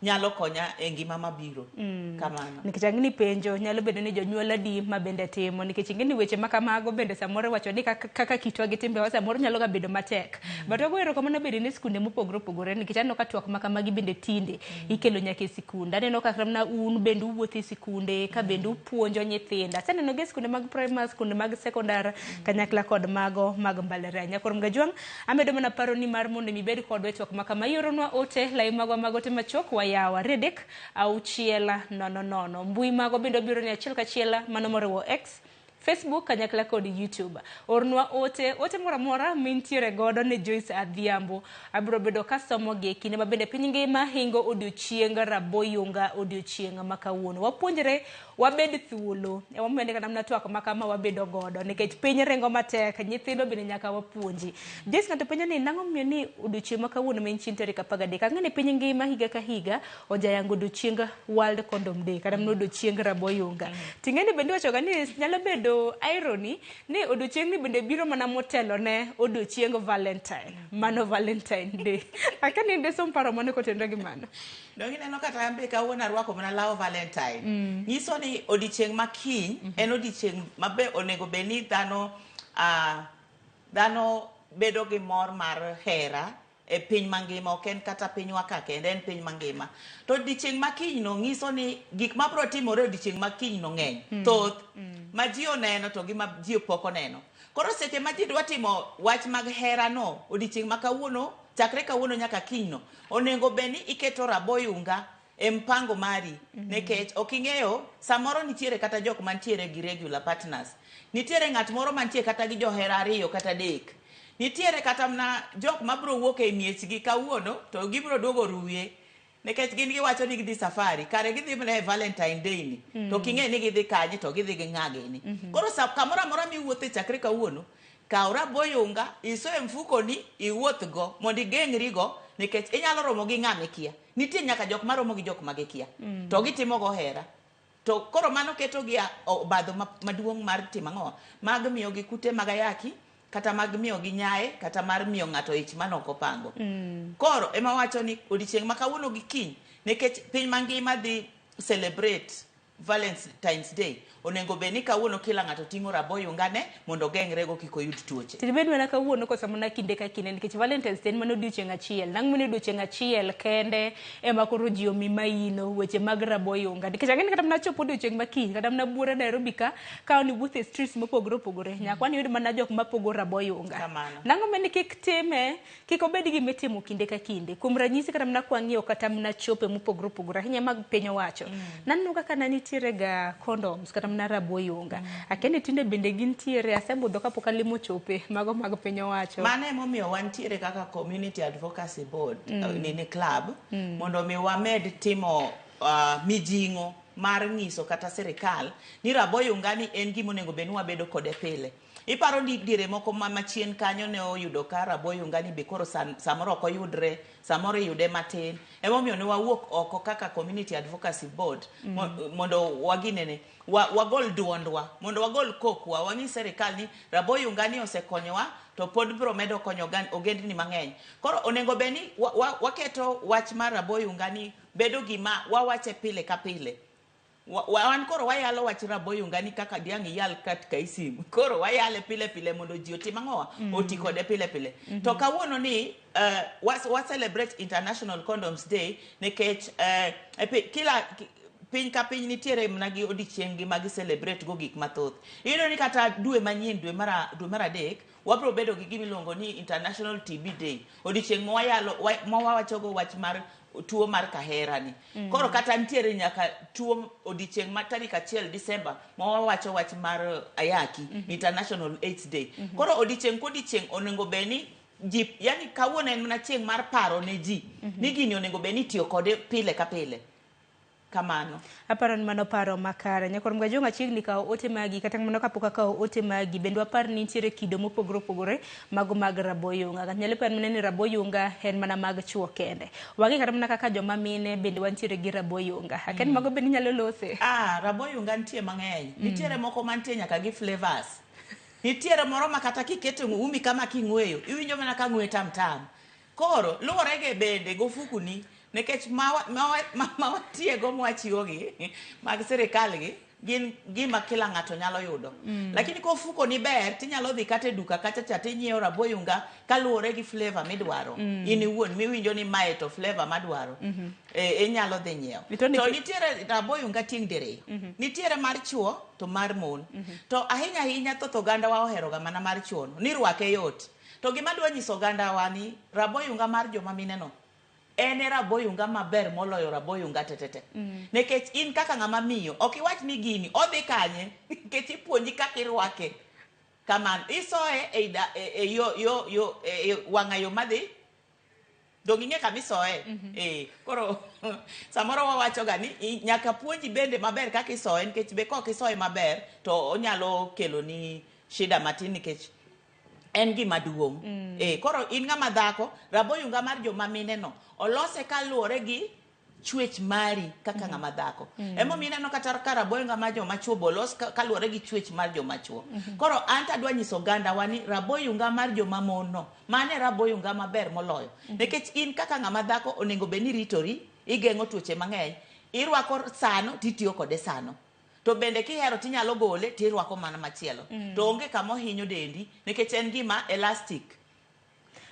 S4: nyalo konya e ngima mabiro. Kamano.
S13: Nikech ang'ni penjo nyalo bedo ni jonyuol adi ma bende timo nikech ing'eni weche makamago bende samoro wacho ni kaka kitwa gi timbewa samoro nyalo ga bedo matek. But wago erokamano bedo ni skunde mopogore opogore nikech aneno ka twak makamagi bende tinde ikelo nyaka e sikunde. Aneno ka kamna un bende uwuotho e sikunde ka bende upuonjo nyithindo. Aseneno ge skunde mag primary, skunde mag secondary kanyakla kod mago mag mbalariany. Koro Mgajwang' amedo mana paro ni mar mondo mi bed kod twak makama yoronwa ote lai mago te machok yawa redek auchiela nono mbui mago bendo biro ni achiel kachiela mano moriwo X, Facebook kanyakla kod YouTube. Ornwa ote moramora mintiere godo ne Joyce Adhiambo. Abro bedo kasomo gi kinde mabende piny ngima hingo odiochienga raboyunga odiochienga makawuono. Wapuonjre wabed thuolo. Wamende kana mna twak makama wabedo godo nikech piny rengo matek, nyithindo bende nyaka wapuonji. Joyce ngato penjo ni nang'o miyo ni odiochieng makawuono ma chin tarik 13 ang'e piny ngima higa ka higa ojayango odiochienga World Condom Day kata mno odiochienga raboyunga. Ting'eni bende wachoga ni nyalo bedo irony ni odiochieng ni bende biro mana motelo ne odiochieng Valentine. Mano Valentine Day. Akani ndeso mparo mane kotenre gi mano.
S4: Dongi neno kata ambe kawuono arwako mana law Valentine. Nyiso ni odiochieng makiny en odiochieng mabe onego bed ni dhano bedo gi mor mar hera e piny mangima, ok en kata pinywa ka kende, en piny mangima. To odiochieng makiny no nyiso ni gik mabro timore odiochieng makiny no ng'eny thoth ma ji oneno to gi ma ji pok oneno. Koro seche ma ji dwa timo wach mag hera no odiochieng makawuono chakre kawuono nyaka kiny no onego bed ni iketo raboyunga e mpango mari nikech ok ing'eyo samoro nitiere kata jok mantiere gi regular partners, nitiere ng'at moro mantie kata gi johera 2 kata 3, nitiere kata mna jok mabro wuok e miechgi kawuono to gibro duogo ruye nikech gin giwacho ni gidhi safari kare gidhi mne Valentine Day ni to king'e ni gidhi kanye to gidhi gi ng'age ni. Koro kamoro amora miwuothe chakre kawuono kaw raboyunga iso e mfuko ni iwuoth go mondo igeng'ri go nikech inyalo romo gi ng'ame kia. Nitie nyaka jok maromo gi jok magikia to gitimo go hera. To koro mano keto gi obadho maduong' mar timo ang'o mag miyo gi kute mag ayaki kata mag miyo gi nyaye kata mar miyo ng'ato ich manoko pango. Koro ema wacho ni odiochieng makawuono gi kiny nikech piny mangima dhi celebrate Valentine's Day onego bed ni kawuono kila ng'ato ting'o raboyunga ne mondo geng're go kik oyud tuoche.
S13: Tibed mana kawuono kosa mana kinde ka kinde nikech Valentine's Day mano odiochieng achiel. Nang' mano odiochieng achiel kende ema koro ji omi maino weche mag raboyunga nikech ang'eni kata mana chopo odiochieng makiny kata mana buora Nairobi ka ni wuotho e streets mopogore opogore nyakwa ni yud mana jok mapogo raboyunga. Nang'o meni kik time kik obed gi mitimo kinde ka kinde. Kuom ranyisi kata mana kwang'iyo kata mana chope mopogore opogore ahinya mag piny owacho. Naneno kaka nitiere ga condoms kata mana raboyunga. Akeni tinde bende gintiere asebudho kapok alimo chope mago mag piny owacho.
S4: Mano emomiyo wantiere kaka Community Advocacy Board nini club mondo mi wamed timo mijing'o mar nyiso kata sirikal ni raboyunga ni en gima onego bed ni wabedo kode pile. Iparo ni diere moko machien kanyo ne oyudo ka raboyunga ni be koro samoro ok oyudre, samoro yude matin. Emomiyo ne wawuok oko kaka Community Advocacy Board mondo waginene wagol duondwa mondo wagol kokwa wang'is sirikal ni raboyunga ni osekonyowa to pod biro medo konyo ogendni mang'eny. Koro onego bed ni waketo wach mar raboyunga ni bedo gima wawache pile ka pile wan koro wayalo wach raboyunga ni kaka diang' yal kat ka isim koro wayale pile mondo ji otim ang'owa oti kode pile to kawuono ni wa celebrate International Condoms Day nikech kila piny ka piny nitiere mna gi odiochieng' gi magi celebrate go gik mathoth. Iyudo ni kata dwe manyien dwe mar adek wabro bedo gi gimiluongo ni International TB Day, odiochieng' mawawacho go wach mar tuo mar kahera ni. Koro kata nitiere nyaka tuo odiochieng' ma tarik 1 Disemba mawawacho wach mar ayaki, International AIDS Day. Koro odiochieng' kodiochieng' onego beni ji, yani kawuono en mana chieng' mar paro ne ji ni gini onego beni tiyo kode pile ka pile. Kamano.
S5: Aparo ni mano paro makare. Nyakor mga jonga chiegni kao ote magi, kata mano kapoka kao ote magi, bendo apar ni nitiere kido mopogore mago mag raboyunga. Nyale par ni raboyunga hen mana mag chuo kende. Wagi kata mana kaka joma mine bendo wantiere gi raboyunga. Aken mago bendo nyalo lose.
S4: Raboyunga ntie mang'eny. Nitiere moko mantie nyaka gi flavors. Nitiere moro makata kiketo umi kama king'weyo, iwinjo mana ka ng'we tam. Koro luwore ge bende gofuku ni nekech mawa tiego mwachiwo gi mag sirikal gi gin gima kila ng'ato nyalo yudo. Lakini kofuko ni ber tinyalo dhi kata e duka kacha cha tinyiewo raboyunga kaluwore gi flavor midwaro. In iwuon miwinjo ni mae to flavor madwaro. Inyalo dhi nyiewo. To nitiere raboyunga tieng' diriyo. Nitiere mar chuo to mar mon. To ahinya thoth oganda wa ohero ga mana mar chuo ni rwake yot. To gima dwa nyiso oganda wa ni raboyunga mar joma mine no en raboyunga maber moloyo raboyunga tetete. Nekech in kaka ng'ama miyo ok iwach ni gini odhi kanye nikech ipuonji kaka irwake. Kamano isoe wang'ayo madhi dong ing'e kama isoe. Koro samoro wawacho ga ni nyaka puonji bende maber kaka isoe nikech be kok isoe maber to onyalo kelo ni shida matin nikech en gima duong'. Koro in ng'ama dhako, raboyunga mar joma mine no olose kaluwore gi chwech mari kaka ng'ama dhako. Emo mineno kata ka raboyunga mar joma chuo bolos kaluwore gi chwech mar joma chuo. Koro anta dwa nyiso ganda wani raboyunga mar joma mon no mane raboyunga maber moloyo. Nikech in kaka ng'ama dhako onego beni ritori, igeng'o tuoche mang'eny, irwako sano titiyo kode sano. To bende kihero tinyalo gole tirwako mana machielo. To onge kama ohinyo dendi nikech en gima elastic.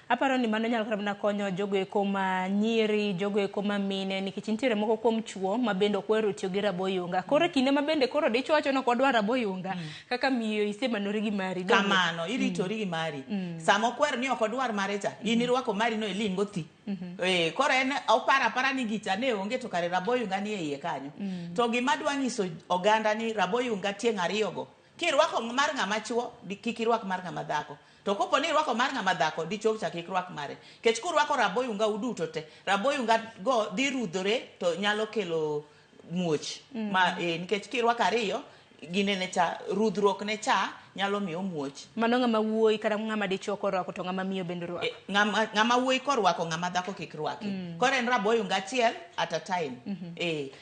S5: Aparo ni mano nyalo kata konyo jogo eko ma nyiri, jogo eko ma mine nikech nitiere moko kuom chuo ma bende ok ohero tiyo gi raboyunga. Koro kinde ma bende koro dichwo wacho ni ok odwar raboyunga kaka miyo isemanori gi mari.
S4: Kamano iritori gi mari. Sama okwer ni ok odwar mare cha, in irwako mari no ilingo thi. Koro en opara ni gicha ne onge to kare raboyunga ni e iye kanyo. To gima dwa nyiso oganda ni raboyunga tieng' ariyo go. Kirwako mar ng'ama chuo, kik irwak mar ng'ama dhako. To kopo ni irwako mar ng'ama dhako, dichwo cha kik rwak mare. Kech kurwako raboyunga uduto te, raboyunga go dhi rudhore to nyalo kelo muoch. Nikech kirwako ariyo, ginene cha, rudhruok ne cha nyalo miyo muoch.
S5: Mano ng'ama wuoyi kata ng'ama dichwo korwako to ng'ama miyo bende rwako.
S4: Ng'ama wuoyi korwako, ng'ama dhako kik rwaki. Koro en raboyunga achiel at a time.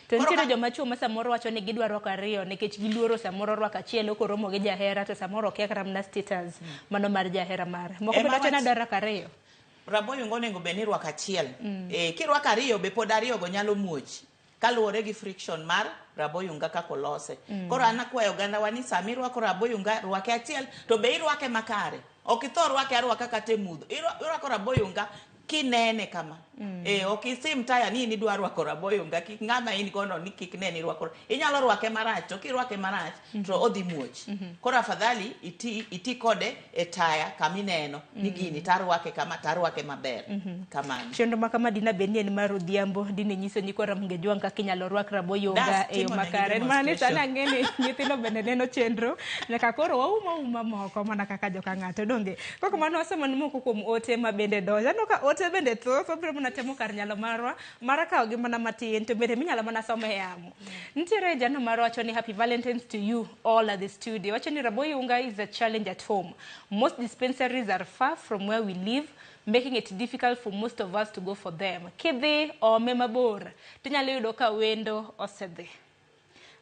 S5: To nitiere joma chuo ma samoro wacho ni gidwa rwako ariyo nikech giluoro samoro rwako achiel okoromo gi jahera to samoro okia kata mana status mano mar jahera mare. Moko bende wacho ni adwa rwako ariyo.
S4: Raboyunga onego bed ni rwako achiel. Kirwako ariyo be pod ariyo go nyalo muoch. Kaluwore gi friction mar raboyunga kako lose. Koro an akwayo oganda wa ni sama irwako raboyunga rwake achiel to be irwake makare. Ok ithor rwake arwaka kata e mudho. Irwako raboyunga kinene kama. Ok isim taya ni idwa rwako raboyunga, kik ng'ama in kono ni kik ne ni rwako. Inyalo rwake marach to kirwake marach to odhi muoch. Koro afadhali iti kode e taya kama ineno ni gini tarwake kama tarwake maber. Kamano.
S5: Chenro ma kama dina beni en mar odhiambo dine nyiso ni kwa ramgejwang kaka inyalo rwak raboyunga e yo makare. Mane sana ng'eni nyithindo bende neno chenro nyaka koro wauma moko mana kaka joka ng'ato donge. Koko mano wasema ni moko kuom ote ma bende doja no ka ote bende thoth obiro mana temo kar nyalo marwa mara kawo gi mana matin to bende minyalo mana some yamo. Nitiere jano marwa wacho ni happy Valentine's to you all at the studio. Wacho ni raboyunga is a challenge at home. Most dispensaries are far from where we live, making it difficult for most of us to go for them. Kidhi o memabor tinyalo yudo ka wendo osedhi.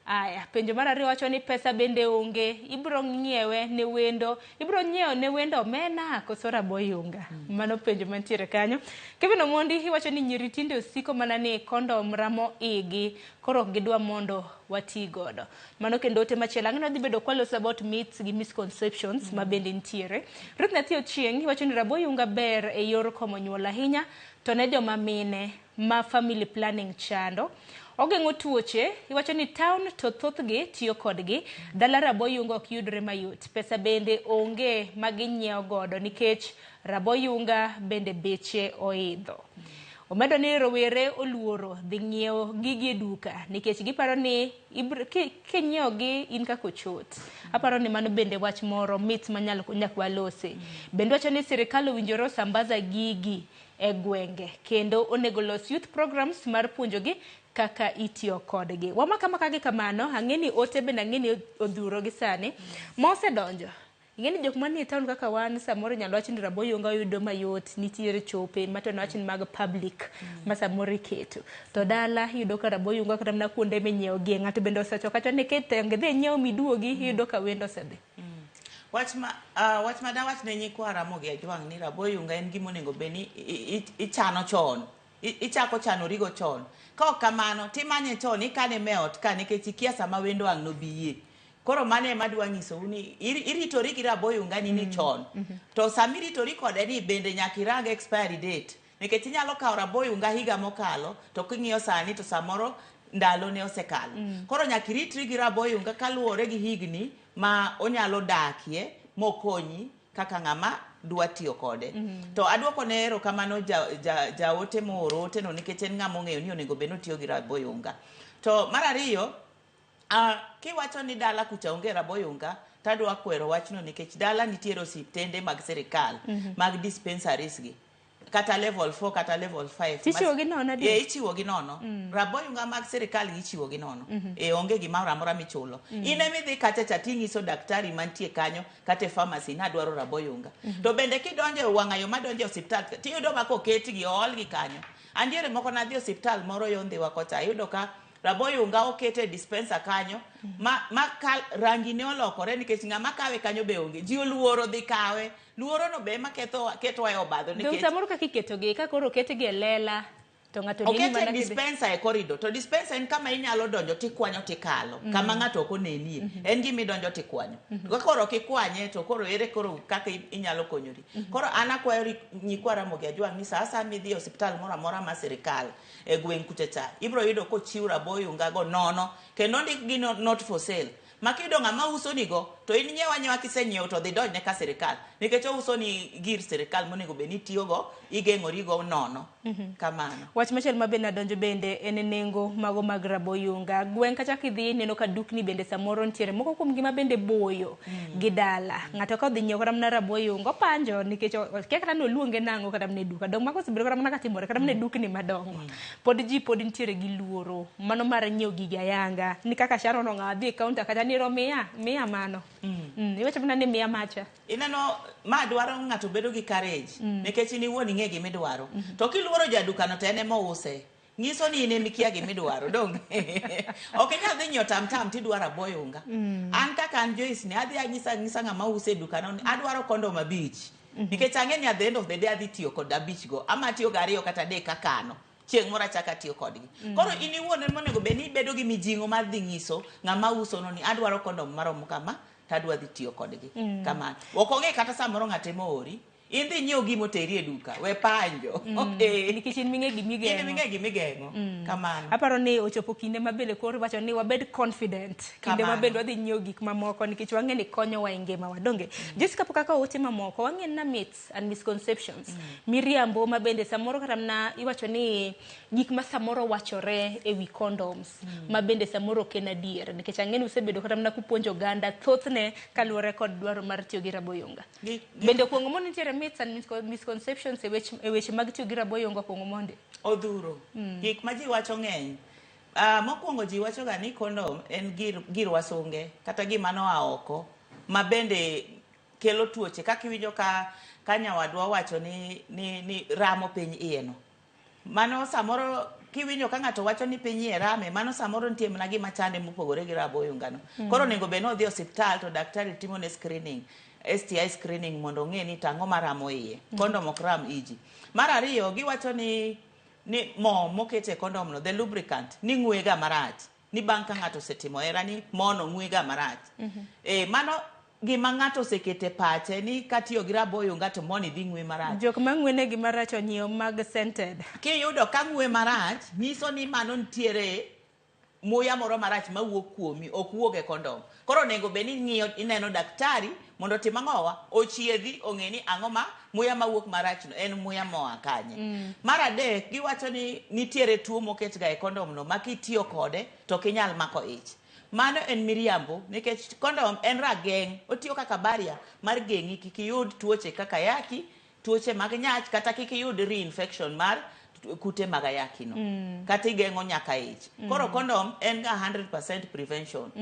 S5: Aya, penjo mar ariyo wacho ni pesa bende onge, ibro ng'iewe ne wendo, ibro nyiewo ne wendo omena koso raboyunga. Mano penjo mantiere kanyo. Kevin Omondi iwacho ni nyiri tinde osiko mana ni kondom ramo igi, koro gidwa mondo wati godo. Mano kendo ote machielo ang'eno dhi bedo kwalos about myths gi misconceptions ma bende ntiere. Ruth Nathi Ochieng iwacho ni raboyunga ber e yor komo nyuol ahinya to ne joma mine ma family planning chando. Ogeng'o tuoche, iwacho ni town to thothgi tiyo kodgi, dala raboyunga ok yudre mayot. Pesa bende onge maginyiewo godo nikech raboyunga bende beche oidho. Omedo ni rowere oluoro dhi ng'iewo gigi e duka nikech giparo ni kinyiewo gi in kaka ochot. Aparo ni mano bende wach moro myth manyalo nyak walose. Bende wacho ni sirikal owinjore osambaza gigi e gwenge kendo onego los youth programs mar puonjogi kaka itiyo kodgi. Wamaka gi kamano, ang'eni ote bende ang'eni odhuro gi sani. Mose donjo. Ing'eni jok manie town kaka wan samoro nyalo wacho ni raboyunga yudo mayot, nitiere chope mato wacho ni mag public ma samoro iketo. To dala yudo ka raboyunga kata mana kuonde minyiewo gi ng'ato bende osecho kacho ni ketenge dhi nyiewo miduogi yudo ka wendo osedhi.
S4: Wach ma wach ne nyikwa Ramogi ajwang' ni raboyunga en gima onego bed ni ichano chon. Ichako chanorigo chon. Ka ok kamano timanye chon ikane meot ka nikech ikia sama wendo ang' no biye. Koro mane ema dwa nyiso ni iritori gi raboyunga ni chon. To sama iritori kode ni bende nyaka irang expiry date. Nikech inyalo kawo raboyunga higa mokalo to king'iyo sani to samoro ndalo ne osekalo. Koro nyaka iritri gi raboyunga kaluwore gi higni ma onyalo dakie mokonyi kaka ng'ama dwa tiyo kode. To aduoko ne erokamano jaote mooro ote no nikech en ng'ama ong'eyo ni onego bed ni otiyo gi raboyunga. To mar ariyo, kiwacho ni dala kucha onge raboyunga, tadwa kwero wachno nikech dala nitiere osiptende mag sirikal, mag dispensaries gi. Kata level 4 kata level 5.
S5: Ichiwo gi nono di?
S4: Ichiwo gi nono. Raboyunga mag sirikal ichiwo gi nono. Onge gimoro amora michulo. Ine midhi kacha cha tinyiso daktari mantie kanyo kata pharmacy na dwaro raboyunga. To bende kidonjo e wang'ayo madonjo e osiptal, tiyudo ma koketgi ool gi kanyo. Andiere moko nadhi osiptal moro yondhiwa kocha, ayudo ka raboyunga okete dispenser kanyo ma rangi ne olokore nikech ng'ama kawe kanyo be onge. Ji oluoro dhi kawe. Luoro no be ma keto e obadho nikech.
S5: To samoro kaka iketogi, ka koro oketgi e lela to ng'ato
S4: neni mana okete dispenser e corridor. To dispenser en kama inyalo donjo tikwanyo tikalo. Kama ng'ato ok onenie. En gima idonjo tikwanyo. To koro kikwanye to koro ere koro kaka inyalo konyori. Koro an akwayo nyikwa Ramogi ajwang' ni saa midhi e osiptal moro amora ma sirikal e gweng' kuchacha ibro yudo kochiw raboyunga go nono kendo ndik gi not for sale. Makido ng'ama uso nigo to in nyiewa nyewa kisenyiewo to dhi donj ne ka sirikal nikech ouso ni gir sirikal monego bed ni tiyogo igeng'ori go nono. Kamano.
S5: Wach machielo ma bende adonjo bende en nengo mago mag raboyunga. Gweng' kacha kidhi neno ka dukni bende samoro ntiere moko kuom gima bende boyo gi dala. Ng'ato ka odhi nyiewo kata mana raboyunga opanjo nikech kia kata noluonge nang'o kata mana e duka. Dong mako osebedo kata mana katimore kata mana e dukni madongo. Pod ntiere gi luoro mano mar nyiewo gigi ayanga ni kaka Sharon ng'awa dhi e kaunta kata ni miya mano. Iwacho mana ni miya macha.
S4: Ineno ma dwaro ng'ato bedo gi courage nikech ni wuon ing'e gima idwaro. To kiluoro jadukano to en ema ouse. Nyiso ni ine mikia gima idwaro dong. Ok inyal dhi nyiewo tam tidwaro raboyunga. An kaka an Joyce ni adhi anyisa ng'ama use dukano ni adwaro kondom abich. Nikech ang'e ni at the end of the day adhi tiyo kod abich go. Ama tiyo gariyo kata adek kakano. Chieng' moro achaka tiyo kodgi. Koro in iwuon en monego bed ni ibedo gi mijing'o mar dhi nyiso ng'ama uso no ni adwaro kondom maromo kama tadwa dhi tiyo kodgi. Kamano. Ok ong'e kata samoro ng'ate moori. In dhi nyiewo gimo teri e duka, we panjo.
S5: Nikech in ming'e gimigeng'o.
S4: In ming'e gimigeng'o. Kamano.
S5: Aparo ni ochopo kinde mabende koro wacho ni wabed confident. Kinde mabende wadhi nyiewo gik mamoko nikech wang'e ni konyowa e ngimawa. Donge Jessica po kaka ote mamoko wang'e na myths and misconceptions. Miriambo mabende samoro kata mna iwacho ni gik ma samoro wachore e wi condoms. Mabende samoro ok en adier nikech ang'e ni usebedo kata mna kupuonjo oganda thothne kaluwore kod dwaro mar tiyo gi raboyunga. Bende kuongo mondo nitiere myths and misconceptions e weche mag tiyo gi raboyunga kuongo monde.
S4: Odhuro. Gik ma ji wacho ng'eny. Mokwongo ji wacho ga ni kondom en gir wasunge kata gima noa oko ma bende kelo tuoche kaka iwinjo ka nyawadwa wacho ni ramo piny iye no. Mano samoro kiwinjo ka ng'ato wacho ni piny rame, mano samoro nitie mana gima chande mopogore gi rabo yungano. Koro onego bed ni odhi osiptal to daktari timo ne screening, STI screening mondo ong'e ni tang'o maramo iye. Kondom ok ram iji. Mar ariyo, giwacho ni mo mokete kondom no, the lubricant, ni ng'wega marach. Ni bang' ka ng'ato osetimo hera ni mono ng'wega marach. Mano gima ng'ato osekete pache ni katiyo gi rabo yunga to moni dhi ng'we marach.
S5: Jok ma ng'wene gi marach onyiew mag scented.
S4: Kiyudo ka ng'we marach, nyiso ni mano nitiere muya moro marach mawuok kuomi, ok wuok e kondom. Koro onego bed ni ng'iyo ineno daktari mondo tim ang'owa, ochiedhi ong'e ni ang'o ma muya mawuok marach no en muya moa kanye. Mar adek, giwacho ni nitiere tuo moket ga e kondom no ma kitiyo kode to kinyal mako ich. Mano en miriambo, nikech kondom en rageng', otiyo kaka barrier mar geng'i kik iyud tuoche kaka yaki, tuoche mag nyach, kata kik iyud reinfection mar kute mag ayaki no. Kata igeng'o nyaka ich. Koro kondom en ga 100% prevention.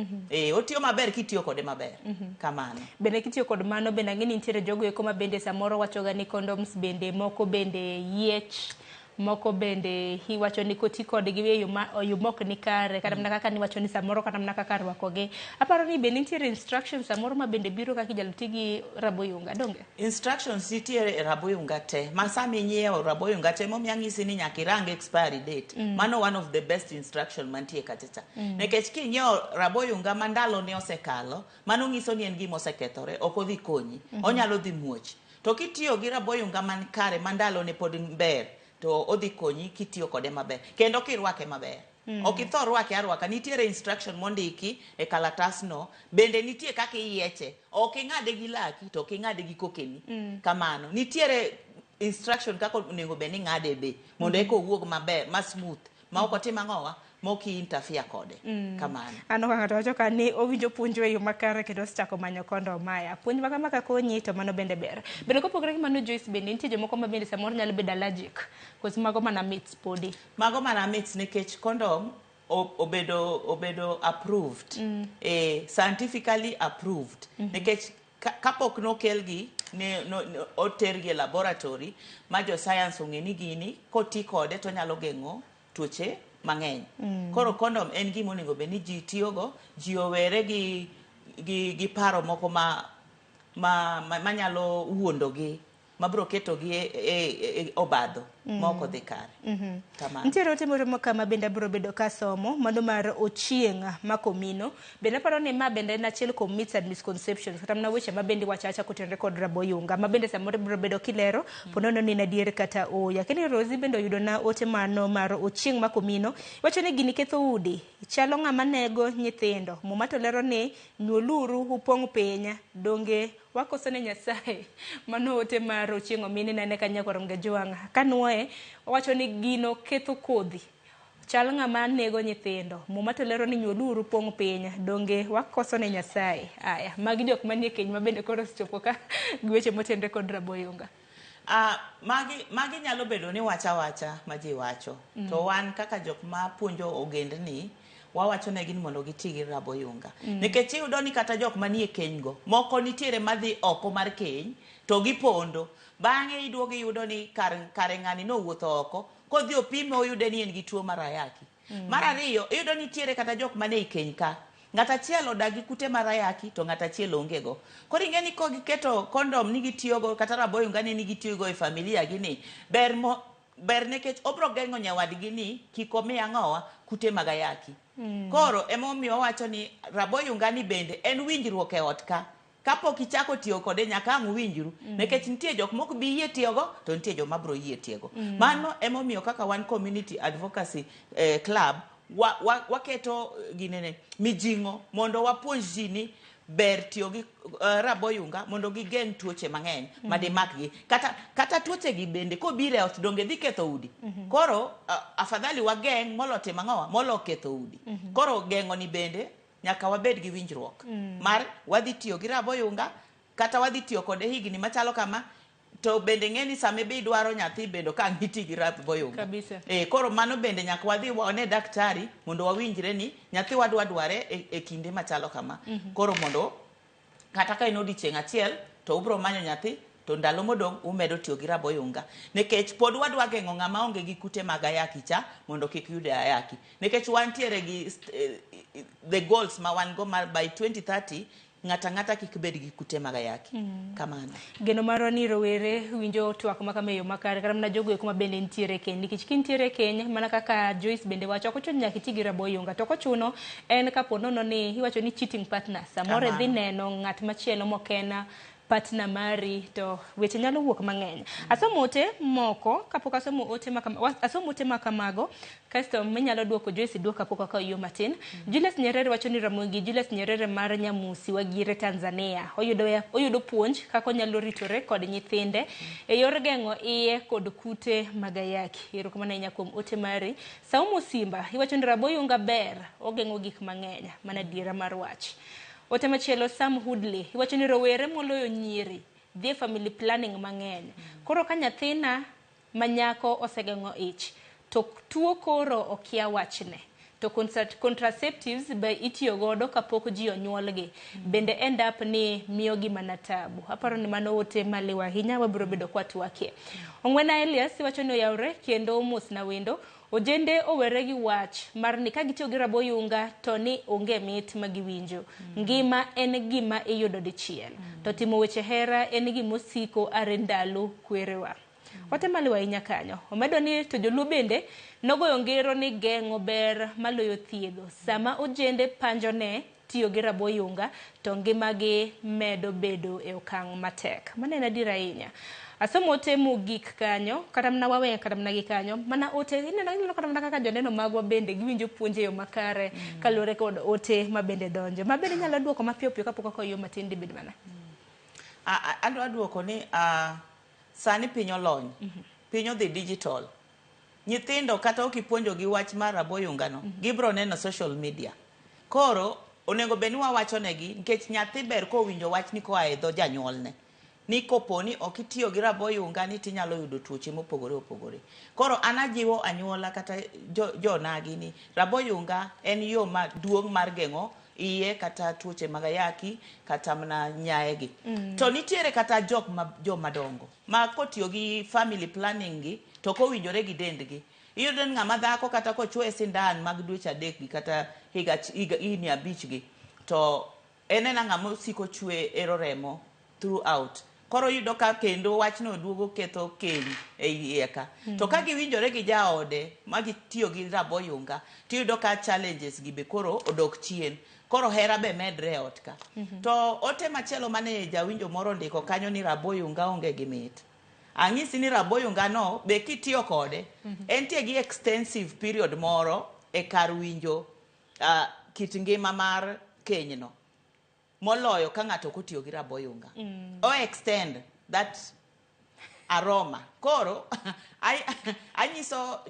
S4: Otiyo maber kitiyo kode maber. Kamano.
S5: Bende kitiyo kod mano, bende ang'eni nitiere jogo eko ma bende samoro wachoga ni condoms bende moko bende yiech, moko bende hiwacho ni koti kodgi yo mok ni kare, kata mana kaka ni wacho ni samoro kata mana kaka rwakogi. Aparo ni bende nitiere instructions samoro ma bende biro kaka ijalo ti gi rabo yunga, donge?
S4: Instructions nitiere e rabo yunga te. Ma sami nyiewo rabo yunga te momiya ng'isi ni nyaka irang expiry date. Mano one of the best instruction mantie kachacha. Nikech kinyiewo rabo yunga ma ndalo ne osekalo, mano ng'iso ni en gima osekethore, ok odhi konyi. Onyalo dhi muoch. To kitiyo gi rabo yunga man kare ma ndalo ne pod ber, to odhi konyi kitiyo kode maber. Kendo kirwake maber. Ok ithor rwake arwaka. Nitiere instruction mondiki e kalatas no. Bende nitie kaka iyieche. Ok ing'ade gi laki to ok ing'ade gi kokeni. Kamano. Nitiere instruction kaka onego bed ni ng'ade be. Mondo eko owuog maber, ma smooth. Ma ok otim ang'owa, moki interfere kode. Kamano.
S5: Ano ka ng'ato wacho ka ni owinjo puonjo e yo makare kendo osechako manyo kondom maya. Puonj ma kama konyi to mano bende ber. Bende kopogore gi mano, Joyce, bende nitie jomoko ma bende samoro nyalo bedo allergic. Kos mago mana myths podi.
S4: Mago mana myths nikech kondom obedo approved. Scientifically approved. Nikech kapok nokelgi otergi e laboratory ma jo science ong'e ni gini koti kode to nyalo geng'o tuoche mang'eny. Koro kondom en gima onego bed ni ji tiyogo, ji owere gi paro moko ma nyalo wuondogi, ma biro ketogi e obadho ma ok odhi kare.
S5: Nitiere ote moro kama bende biro bedo ka somo, mano mar ochieng' makomino. Bende aparo ni ma bende en achiel kuom myths and misconceptions, kata mana weche ma bende wachacha kotenore kod rabo yunga, ma bende samoro biro bedo kilero, ponono ni adier kata oya. Kini Rosie bende oyudo na ote mano mar ochieng' makomino. Wacho ni gini ketho udi, chalo ng'ama nego nyithindo. Muma to lero ni nyuoluru upong' piny, donge wakoso ne Nyasaye. Mano ote mar ochieng' omini nene kanyako Ramogitvlive. Kanuoe, wacho ni gino ketho kodhi. Chal ng'ama nego nyithindo. Muma to lero ni nyuoluru pong' piny, donge wakoso ne Nyasaye. Aya, magi jok manie keny ma bende koro chopo ka gweche motenre kod rabo yunga.
S4: Magi nyalo bedo ni wacha ma ji wacho. To wan kaka jok ma puonjo ogendni, wawacho negi ni mondo giti gi rabo yunga. Nikech iyudo ni kata jok manie keny go, moko nitiere madhi oko mar keny, to gipondo. Bang'e iduogo iyudo ni kare ng'ani nowuotho oko, kodhi opime oyude ni en gi tuo mar ayaki. Mar ariyo, iyudo ni nitiere kata jok mane i keny ka. Ng'ata achiel odagi kute mar ayaki to ng'ata achiel onge go. Koro ing'e ni giketo kondom ni gitiyogo, kata rabo yunga ni gitiyogo e familia gini, ber nikech obro geng'o nyawadgi ni kik omi ang'owa kute mag ayaki. Koro emomiyo wacho ni rabo yunga ni bende en winjruok e ot ka. Kapok ichako tiyo kode nyaka ang' winjru. Nikech nitie jok mok bi yie tiyogo, to nitie jok mabro yie tiyogo. Mano emomiyo kaka one community advocacy club waketo ginene mijing'o mondo wapuonj ji ni ber tiyo gi rabo yunga mondo gigeng' tuoche mang'eny madimakgi. Kata tuoche gi bende kobiro e ot donge dhi ketho udi. Koro afadhali wageng' molo timo ang'owa, molo ketho udi. Koro geng'o ni bende nyaka wabed gi winjruok mar wadhi tiyo gi rabo yunga, kata wadhi tiyo kode higni machalo kama, to bende ng'eni same be idwaro nyathi bedo ka ng'iti gi rabo yunga. Koro mano bende nyaka wadhi wane daktari mondo wawinjre ni nyathi wadwa dware e kinde machalo kama. Koro mondo kata ka in odiochieng' achiel to ubro manyo nyathi to ndalo modong umedo tiyo gi raboyunga nikech pod wadwa geng'o ng'ama onge gi kute mag ayaki cha mondo kik yude ayaki nikech wantiere gi the goals ma wan go by 2030 ng'ata kik bed gi kute mag ayaki kamano
S5: geno maro ni rowere winjo twak makameyo makare kata mana jogo kuma bende nitiere keny nikech kintiere keny mana kaka Joyce bende wacho ok ochuno nyaka iti gi raboyunga to kochuno en kapo nono ni iwacho ni cheating partner samoro dhi neno ng'at machielo mokena partner mari to weche nyalo wuok mang'eny. Asomo ote moko kapok asomo ote makamago kasto menyalo duoko Joyce duoka pok ka yo matin. Julius Nyerere wacho ni Ramogi Julius Nyerere mar Nyamusi wagire Tanzania oyudo puonj kako nyalo ritore kod nyithinde e yor geng'o iye kod kute magayaki. Erokamano ahinya kuom ote mari. Saumo Simba iwacho ni raboyunga ber ogeng'o gik mang'eny mana diera mar wach. Ote machielo Sam Hoodley iwacho ni rowere moloyo nyiri dhi family planning mang'eny. Koro ka nyathina manyako osegeng'o ich to tuo koro okia wachne to contraceptives be itiyo godo kapok ji onyuolgi bende end up ni miyo gi mana tabu. Aparo ni mano ote maliwa ahinya wabiro bedo kwa tuakie. Ong'wena Elias iwacho ni oyawre kendo mos na wendo ojende owere gi wach mar ni ka gitiyo gi raboyunga to ni onge mit magiwinjo. Ngima en gima iyudo dichiel to timo weche hera en gima osiko are ndalo kwerewa. Ote maliwa ahinya kanyo. Omedo ni to joluo bende nogoyo ngero ni geng'o ber maloyo thiedho. Sama ojende panjone tiyo gi raboyunga to ngimagi medo bedo e okang' matek. Mano en adiera ahinya. Asomo ote mogik kanyo kata mana wawe kata mana gi kanyo mana ote ineno kata mana kaka joneno magwa bende giwinjo puonje yo makare kalore kod ote mabende donjo mabende nyalo duoko mapiyo piyo kapok ka yo matin dibed mana.
S4: Adwa duoko ni sani piny olony piny odhi digital nyithindo kata okipuonjo gi wach mar raboyunga no gibro neno social media koro onego beni wawacho negi nikech nyathi ber ko winjo wach ni koa e dho janyuolne ni koponi okitiyo gi raboyunga ni tinyalo yudo tuoche mopogore opogore. Koro anajiwo anyuola kata jonagi ni raboyunga en yo maduong' mar geng'o iye kata tuoche magayaki kata mana nyaegi. To nitiere kata joma dongo ma kotiyo gi family planning gi to kowinjore gi dendgi. Iyudo ni ng'ama dhako kata kochwe sindan mag dweche 3 gi kata higa 5 gi to enena ng'ama siko chwe ero remo throughout. Koro yudo ka kendo wachno duogo ketho keny e iye ka. To ka giwinjore gi jaode ma gitiyo gi raboyunga tiyudo ka challenges gi be koro odok chien. Koro hera be medre ot ka. To ote machielo mane jawinjo moro ndiko kanyo ni raboyunga onge gi mit. Ang'isi ni raboyunga no be kitiyo kode entie gi extensive period moro e kar winjo kit ngima mar kenyno. Moloyo ka ng'ato kotiyo gi raboyunga. O extend that aroma. Koro anyiso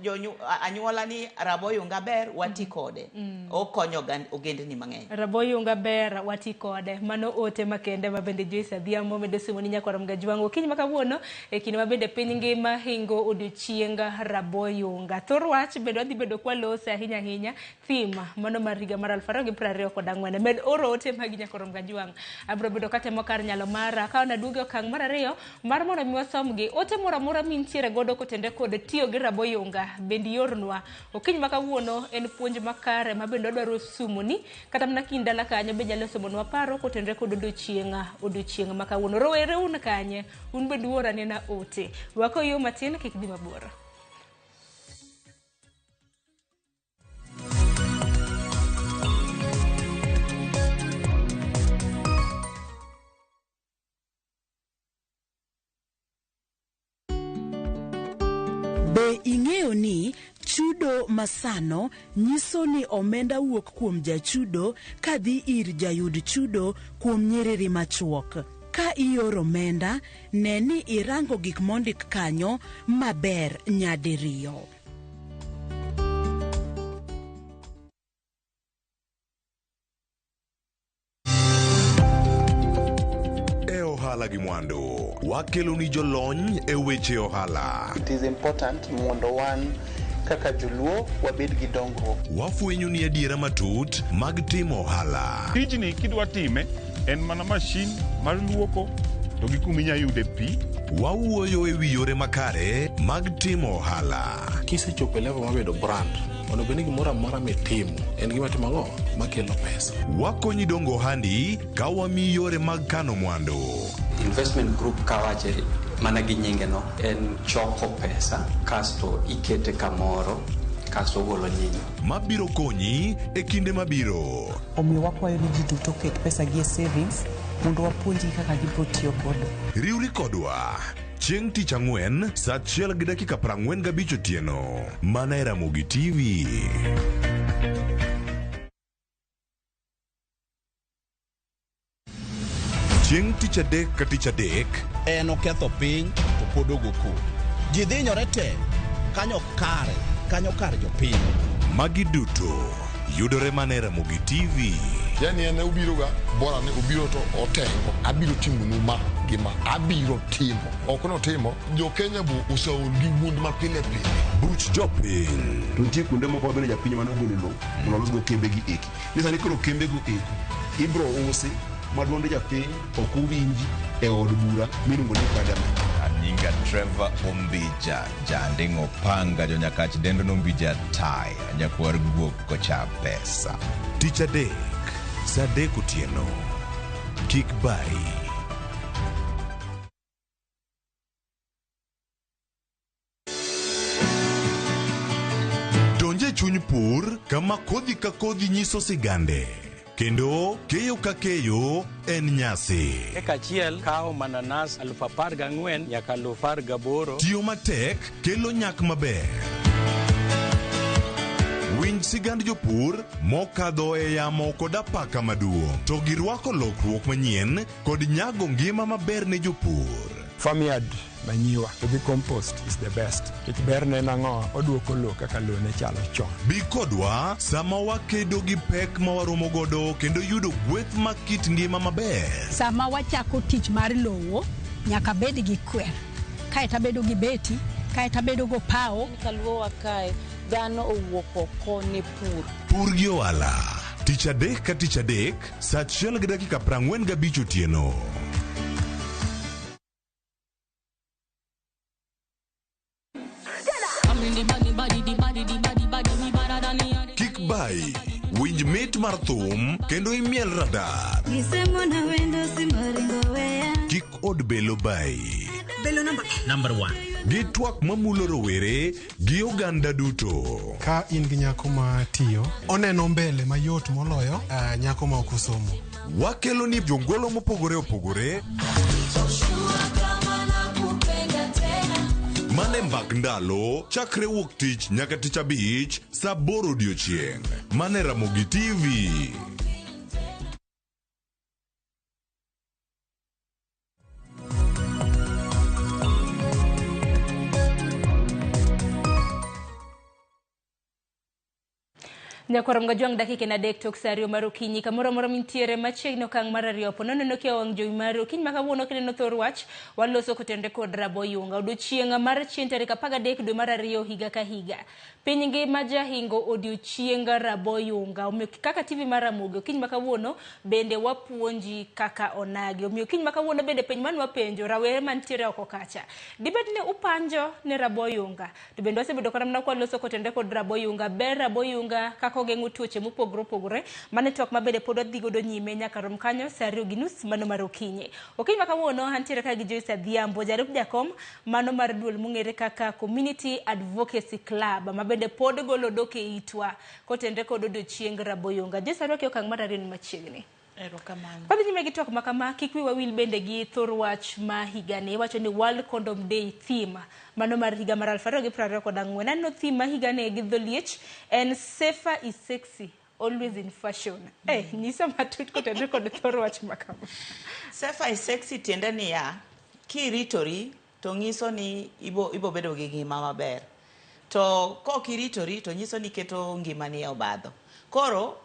S4: anyuola ni raboyunga ber wati kode. Okonyo ogendni mang'eny.
S5: Raboyunga ber wati kode. Mano ote makende mabende Joyce Adhiambo medo simu ni nyakwa Ramgajwango. Kiny makawuono kinde mabende piny ngima hingo odiochienga raboyunga. Thor wach bedo adhi bedo kwa lose ahinya ahinya theme mano mar higa mar 2024 med oro ote magi nyakwa Ramgajwango. Abro bedo katemo kar nyalo mara ka ona duogo okang' mar ariyo mar mondo mi wasomgi ote mora mintiere godo kotende kod tiyo gi raboyunga bendi yornwa. Okiny makawuono en puonj makare mabende dwaro sumoni kata mana kindala kanyo be nyalo somonwa paro kotende kod odiochieng' makawuono. Rowere un kanye un be duora nena ote wako yo matin kik dhi mabor.
S12: Be ing'eyo ni chudo masano nyiso ni omenda wuok kuom jachudo kadhi ir jayud chudo kuom nyiriri machuok. Ka ioro omenda, ne ni irango gik mondik kanyo maber nyadiriyo.
S8: Ohala gi mwandu wakelo ni jolony e weche ohala.
S6: It is important mondo wan kaka joluo wabed gi dongruok.
S8: Wafwenyo ni adiera matut mag timo ohala.
S7: Tijni kidwa time en mana mashin mar luoko
S8: to gi kuma inyalo yude pi. Wawuoyo e wi yore makare mag timo ohala.
S7: Kisechopo e level mabedo brand, ono bende gimoro amora mitimo en gima timo ang'o makelo pesa.
S8: Wakonyi dongo ohandi ka wamiyi yore mag kano mwandu.
S29: Investment group kawache mana gi nyinge no en choko pesa kasto ikete kamoro kasto golo nyinyo
S8: mabiro konyi e kinde mabiro.
S9: Omiyo wakwayo ni ji duto ket pesa gi e savings mondo wapuonji kaka gibiro tiyo kodo.
S8: Riwri kodwa chieng' tich ang'wen saa 1:45 otieno mana e Ramogi TV. Chieng' tich adek ka tich adek
S10: en oketho piny to pod ogoko. Ji dhinyore te kanyo kar jopiny.
S8: Magi duto yudore mana e Ramogi TV.
S14: Yani ene ubiro ga bora ne ubiro to otengo abiro timo numa gima abiro timo ok no timo jo Kenya bu usaul gi wund ma pile
S8: buch jopiny
S17: to nitie kuonde moko bende japiny mano golo lo molos go kembe gi eki ni sani koro kembe go eki ibro usi maduonde japiny ok uwinji e od bura miluongo ni parliament.
S19: Nyinga Trevor Ombija jandingo panga jo nyakach dendo nombija tai nyakwar guok kocha pesa.
S8: Tich adek saa 3 otieno kik bai. Donje chuny pur kama kodhi ka kodhi nyiso sigande kendo keyo ka keyo en nyasi.
S29: Eka chiel kao mananas 14,000 nyaka 18,000.
S8: Tiyo matek kelo nyak maber. Winj sigand jopur mokadho e yamo kod apaka maduong' to girwako lokruok manyien kod nyago ngima maber ne jopur.
S20: Farmyard manyiwa to gi compost is the best. Kich ber ne nang'o oduoko lo kaka lo ne chalo chon.
S8: Bi kodwa sama wakedo gi pek ma waromo godo kendo yudo gweth ma kit ngima maber.
S22: Sama wachako tich mar lowo nyaka bed gi kwer. Kae tabedo gi beti, kae tabedo go pao.
S23: Kaluowa kae dhano owuok oko ne pur.
S8: Pur gi ohala. Tich adek ka tich adek saa 1:45 otieno. Kik bai, winj mit mar thum kendo imiel radar. Kik od belo bai.
S24: Belo number 1.
S8: Gi twak mamulo rowere gi oganda duto.
S20: Ka in gi nyako ma tiyo, oneno mbele mayot moloyo nyako ma ok osomo.
S8: Wakelo ni jongolo mopogore opogore. Mane mbak ndalo chakre wuok tich nyaka tich abich saa 8 odiochieng'. Mane Ramogi TV.
S5: Nyakoro mgajwang dakika na dek tok sario maro kinyi kamoro moro mintiere machiegni okang' mar ariyo po nono kia wang' jowi maro kinyi makawuono kineno thor wach waloso kotende kod Raboyunga odiochieng' mar chien tarik 13 dwe mar ariyo higa ka higa. Piny ngima jahingo odiochieng' Raboyunga omiyo kaka TV mar Ramogi kinyi makawuono bende wapuonji kaka onagi omiyo kinyi makawuono bende penj man wapenjo rawere mantiere oko kacha dibed ne upanjo ne Raboyunga to bende wasebedo kana kwa loso kotende kod Raboyunga ber Raboyunga kaka ogeng'o tuoche mopogore opogore mane twak mabede pod odhi godo nyime nyaka rom kanyo saa 2:30 mano mar okinyi. Okinyi makawuono antiere ka gi Joyce Adhiambo jarup jakom mano mar duol mong'ere kaka Community Advocacy Club mabede pod golo dok e itwa kotende kod odiochieng' Raboyunga. Joyce arwaki okang' mar ariyo machiegni.
S4: Erokamano.
S5: Padhi nyime gi twak makama kik wi wawil bende gi thor wach ma higani wacho ni World Condom Day theme mano mar higa mar 2024 nano theme ma higani gi dholiech en safer is sexy always in fashion. Nyisa matut kotende kod thor wach makama.
S4: Safer is sexy tiende ni ya kiritori to nyiso ni ibo bedo gi ngima maber. To kokiritori to nyiso ni keto ngima ni obadho. Koro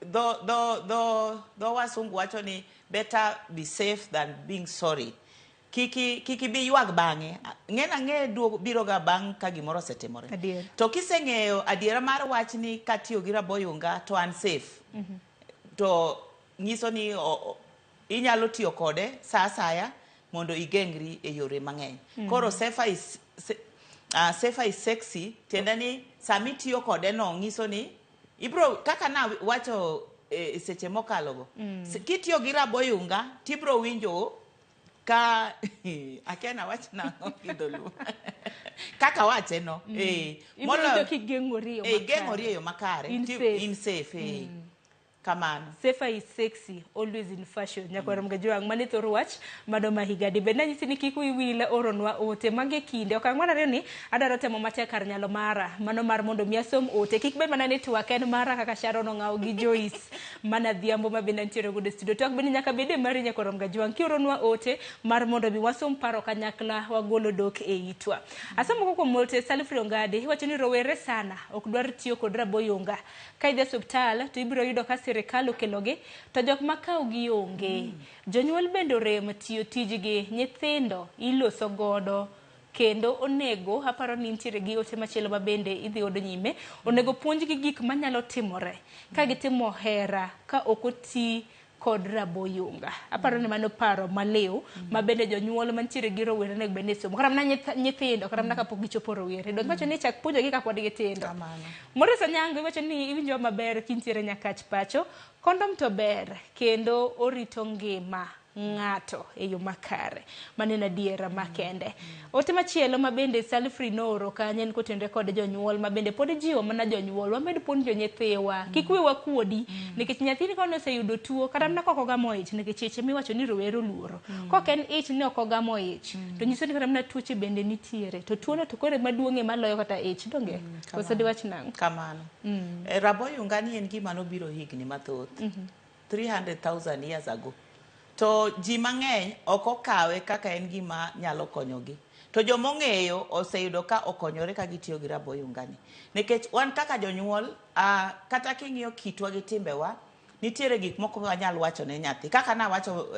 S4: do wasungu wacho ni better be safe than being sorry. Kiki bi yuag bange ng'e biro ga bang ka gimoro setimore. To kiseng'eyo adiera mar wach ni katiyo gi Raboyunga to unsafe. To nyiso ni inyalo tiyo kode sa asaya mondo igengri e yore mang'eny. Koro safer is sexy, tiende ni sami tiyo kode no ng'iso ni ibro kaka na wacho seche mokalogo. Kitiyo gi raboyunga tibro winjo ka akena wach na ngidolu kaka wache no
S5: molo kigengori
S4: yo makare in safe kamano.
S5: Safer is sexy, always in fashion. Nyakwaram gajuang manito ruach madoma higadi. Benda nyisi ni kiku iwile oronwa ote mange kinde. Okangwana reni adaro temo matia karnyalo mara. Mano mar mondo miasom ote. Kikbe manani tuwaken mara kaka Sharon ngao gi Joyce. Mana dhiambo mabenda ntiro gude studio. Tuwak bini nyaka bede mari nyakwaram gajuang. Ki oronwa ote mar mondo miwasom paro kanyakla wagolo dok e itwa. Asamu kuko molte salifri ongade. Wachani rowere sana. Okudwar tiyo kodra boyonga. Kaide subtala tu ibiro yudo kasi serikal okelogi to jok makao gi onge. Jonyuol bende rem tiyo tijgi, nyithindo iloso godo kendo onego aparo ni nitiere gi ote machielo mabende idhi odo nyime, onego puonjgi gik manyalo timore ka gitimo hera ka okoti kod raboyunga. Aparo ni mano paro maleo mabende jonyuol mantiere gi rowere nego bende somo. Karam na nyithindo, karam na kapok gichopo rowere. Dong wacho ni chak puonjo gi kapod gitindo. Moro sanyango wacho ni iwinjo maber kintiere nyakach pacho, kondom to ber kendo orito ngima ng'ato e yo makare. Manena diera makende. Ote machielo mabende Salfree noro kanyen kotende kod jonyuol mabende pod jiwo mana jonyuol wamed puonjo nyithiwa kik wiwa kuodi nikech nyathini kono oseyudo tuo kata na koko gamo ich nikech iche miwacho ni rowero luoro koken ich ni ok ogamo ich to nyiso ni kata na tuoche bende nitiere to tuono to kore maduong'e maloyo kata ich donge koso diwach nang
S4: kamano. Raboyunga ni en gima nobiro higni mathoth 300,000 years ago. To ji mang'eny ok okawe kaka en gima nyalo konyogi. To jomong'eyo oseyudo ka okonyore ka gitiyo gi raboyungani. Nikech wan kaka jonyuol, kata king'iyo kitwa gi timbewa, nitiere gik moko wanyal wacho ne nyathi. Kaka na wacho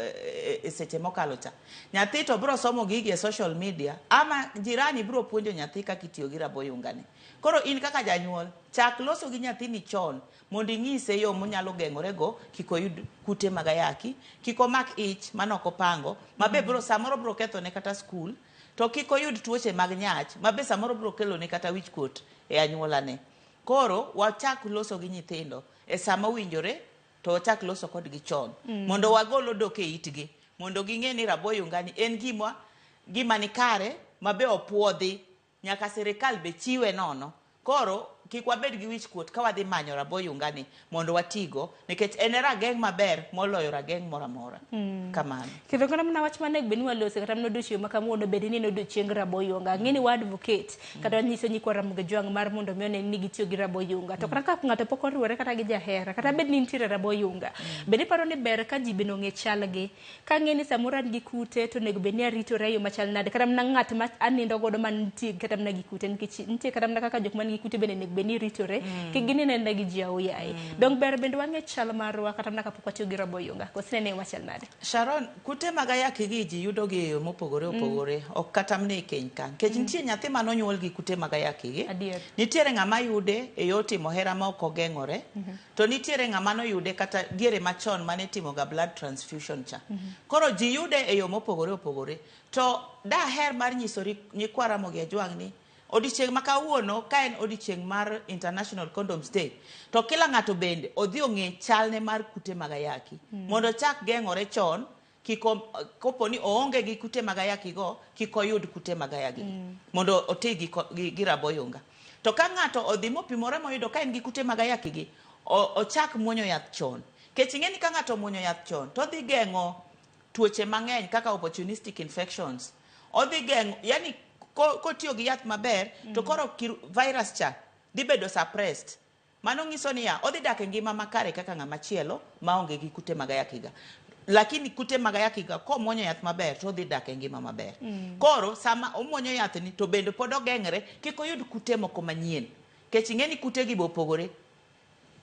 S4: seche mokalo cha. Nyathi to bro somo gigi e social media, ama jirani bro puonjo nyathi kaka itiyo gi raboyungani. Koro in kaka janyuol, chak loso gi nyathini chon, mondo ing'ise yo monyalo geng'orego kiko yud kute magayaki, kiko mak ich manoko pango, mabe bro samoro bro ketho ne kata school, to kiko yud tuoche mag nyach, mabe samoro bro kelo ne kata wich kuot e anyuolane. Koro wachak loso gi nyithindo e sama winjore, to wachak loso kod gi chon, mondo wagolo dok e itgi, mondo ging'e ni raboyungani en gima ni kare, mabe opuodhi, nyaka serikal be chiwe nono. Koro kik wabed gi wich kuot ka wadhi manyo raboyungani mondo watigo nikech en rageng' maber moloyo rageng' moro amora. Kamano.
S5: Kendo kana mna wach mane beni walose kata mno dochi makamuono bedi ni no do chieng' raboyunga. Ng'eni wa advocate kata nyiso nyikwa Ramogitvlive mar mondo mione ni gitiyo gi raboyunga. To kaka ng'ato pok oriwore kata gi jahera kata bed ni nitiere raboyunga. Bedi paro ni ber ka ji beno ng'e chalgi. Ka ng'eni samora gi kute to nego beni arito rayo machal nade kata mna ng'at ma anindo godo man nitie kata mna gi kute nikech nitie kata mna kaka jok man gi kute bende nego beni ritore kigini nenda gi jiao yae. Dong ber bende wang'e chal marwa kata mna kapok watiyo gi raboyunga. Kosine wachal nade.
S4: Sharon, kute magayaki gi ji yudo gi mopogore opogore, ok kata mne keny kan. Kech nitie nyathi manonyuol gi kute magayaki gi. Nitiere ng'ama yude e yor timo hera ma ok ogeng'ore, to nitiere ng'ama noyude kata diere machon mane timo ga blood transfusion cha. Koro ji yude e yo mopogore opogore. To daher mar nyisori nyikwa Ramogitvlive ni odichieng' makawuono ka en odichieng' mar International Condoms Day, to kila ng'ato bende odhi ong'e chalne mar kute magayaki mondo chak geng'ore chon, kopo ni oonge gi kute magayaki go, kiko yud kute magayaki mondo oti gi raboyunga. To ka ng'ato odhi mopimore moyudo ka en gi kute magayaki gi, ochak muonyo yath chon. Kech ing'eni ka ng'ato muonyo yath chon, to dhi geng'o tuoche mang'eny kaka opportunistic infections. Odhi geng'o, yani kotiyo gi yath maber, to koro virus cha dhi bedo suppressed. Mano ng'iso ni odhi dak e ngima makare kaka ng'ama chielo maonge gi kute magayaki ga. Lakini kute magayaki ga ko muonyo yath maber to dhi dak e ngima maber. Koro sama omuonyo yath ni to bende pod ogeng're kik oyud kute moko manyien. Kech ing'eni kute gi bopogore.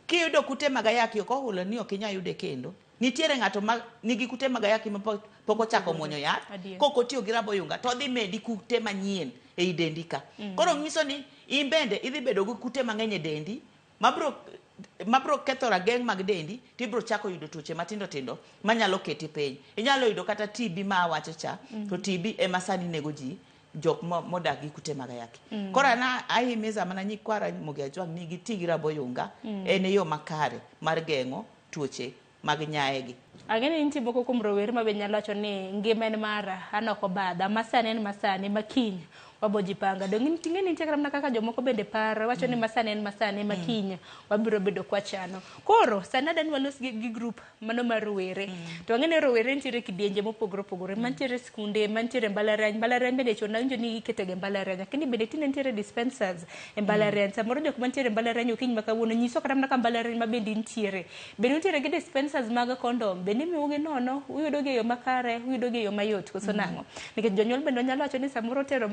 S4: Kiyudo kute magayaki ok ohulo ni ok inya yude kendo. Nitiere ng'ato ma nigi kute magayaki ma pok ochako muonyo yath, koko tiyo gi raboyunga to dhi medi kute manyien e dendi ka. Koro ng'iso ni in bende idhi bedo gi kute mang'eny e dendi mabro ketho rageng' mag dendi tibro chako yudo tuoche matindo tindo manyalo keti piny. Inyalo yudo kata TB ma awacho cha, to TB ema sani nego ji jok modak gi kute mag ayaki. Kora na ahimiza mana nyikwara Ramogi ni giti gi raboyunga en yo makare mar geng'o tuoche mag nyaegi.
S5: Agene inti moko kuom rowere ma be nyalo wacho ni ngima en mara an ok obadha masani en masani makiny wabo jipanga dong ting'e ni tiakram na kaka jomoko bende paro wacho ni masani en masani makiny wabiro bedo kwachano. Koro sana dan walos gi group mano mar rowere to ang'ene rowere nitiere kidienje mopogore opogore mantiere skunde mantiere mbalariany bende chona winjo ni iketege mbalariany lakini bende tinde nitiere dispensers e mbalariany samoro jok mantiere mbalariany okiny makawuono nyiso kata ka mbalariany mabende nitiere bende nitiere gi dispensers mag kondom bende miugi nono uyudo gi yo makare uyudo gi yo mayot koso nang'o nikech jonyuol bende nyalo wacho ni samoro tero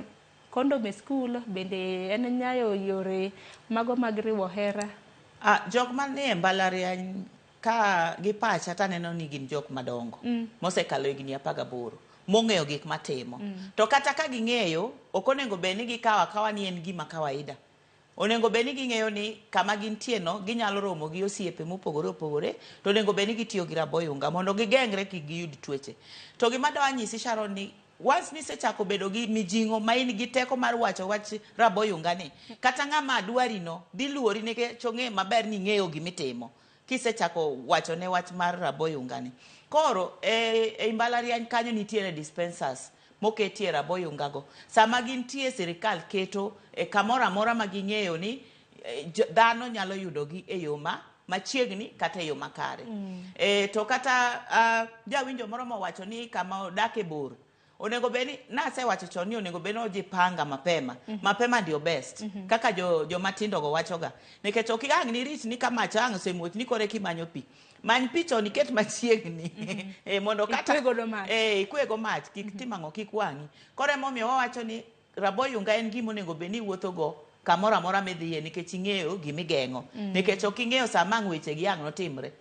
S5: kondom e skul bende en nyayo yore mago mag riwo hera.
S4: Jok manie mbalariany ka gi pacha taneno ni gin jok madongo mosekalo higni 18 mong'eyo gik matimo to kata ka ging'eyo ok onego bed ni gikawo akawa ni en gima kawaida. Onego bed ni ging'eyo ni kama gintie no ginyalo romo gi osiepe mopogore opogore to onego bed ni gitiyo gi raboyunga mondo gigeng're kik giyud tuoche. To gima dawa nyisi Sharon ni once ni sechako bedo gi mijingo ma in gi teko mar wacho wach raboyunga ni kata ng'ama dwari no diluori nikech ong'e maber ni ng'eyo gimitimo kisechako wacho ne wach mar raboyunga ni. Koro e mbalariany kanyo nitiere dispensers moketie raboyunga go sama gintie sirikal keto kamoro amora ma ging'eyo ni dhano nyalo yudogi e yo machiegni kata e yo makare. To kata jawinjo moro mowacho ni kama odake bor onego beni nasewacho chon ni onego beno jipanga mapema ndio best kaka jo matindo go wachoga nikech ok ang' ni rit ni kama chang semuoch ni kore kimanyo pi many pi chon iket machiegni mondo kata ikwego mach kik timang'o kik wang'i. Koro emomiyo wawacho ni raboyunga en gima onego beni wuotho go kamoro amora midhiye nikech ing'eyo gimigeng'o nikech ok ing'eyo sama ang' weche gi ang' notimre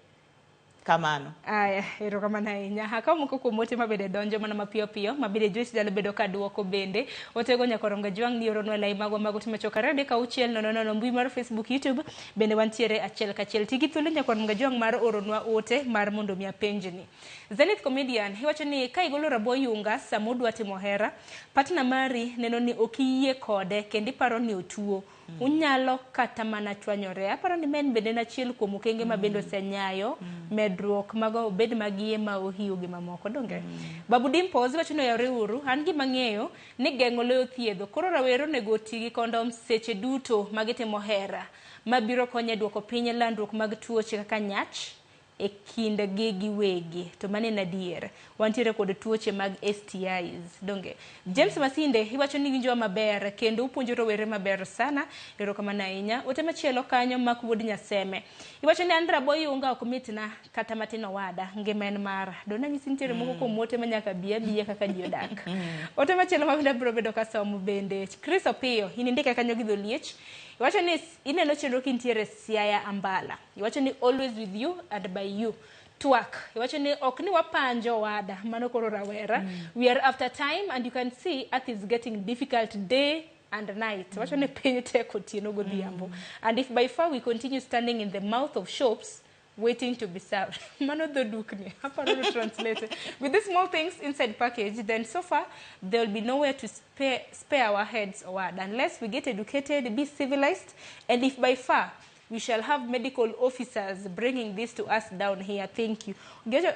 S4: kamano.
S5: Aya, erokamano ahinya. Akaw moko kuom ote mabende donjo mana mapiyo piyo, mabende Joyce nyalo bedo ka duoko bende. Otego nyaka Ramogi ni oronwa lai magwa mag ote machokore adek auchiel nono mbui mar Facebook, YouTube bende wantiere achiel kachiel. Tigi thuolo nyaka Ramogi mar oronwa ote mar mondo mi apenjni. Zenith Comedian iwacho ni ka igolo raboyunga sama udwa timo hera, partner mari neno ni ok iyie kode kendo iparo ni otuo. Unyalo kata mana chwanyore. Aparo ni men bende nachiel kuom okenge ma bende osenyayo medruok mago bed magie ma ohiu gi mamoko donge. Babu Dimples wacho ni yore uru an gi mang'eyo ni geng'o leyo thiedho koro rawero nego ti gi kondom seche duto magitimo hera mabiro konyo duoko piny landruok mag tuoche kaka nyach e kind giwegi to mane na dier wantiere kod tuoche mag STIs donge. James Masinde iwacho ni winjo maber kendo upuonjo rowere maber sana erokamano ahinya. Ote machielo kanyo mak wuod Nyaseme iwacho ni an raboyunga ok mitna kata matino wada ngima en mara dona nyisi nitiere moko kuom ote manyaka biya kaka ji odak. Ote machielo mabende biro bedo ka somo bende Chris Opiyo inindike kanyo gi dholiech iwacho ni ineno chenro kintiere Siaya Ambala iwacho ni always with you and by you. Twak iwacho ni ok ni wapanjo wada mano koro rawera we are after time and you can see earth is getting difficult day and night iwacho ni piny tek otieno godhiambo and if by far we continue standing in the mouth of shops waiting to be served. Mano the dukni. Aparo to translate. With these small things inside package, then so far there will be nowhere to spare our heads or word unless we get educated, be civilized, and if by far we shall have medical officers bringing this to us down here. Thank you.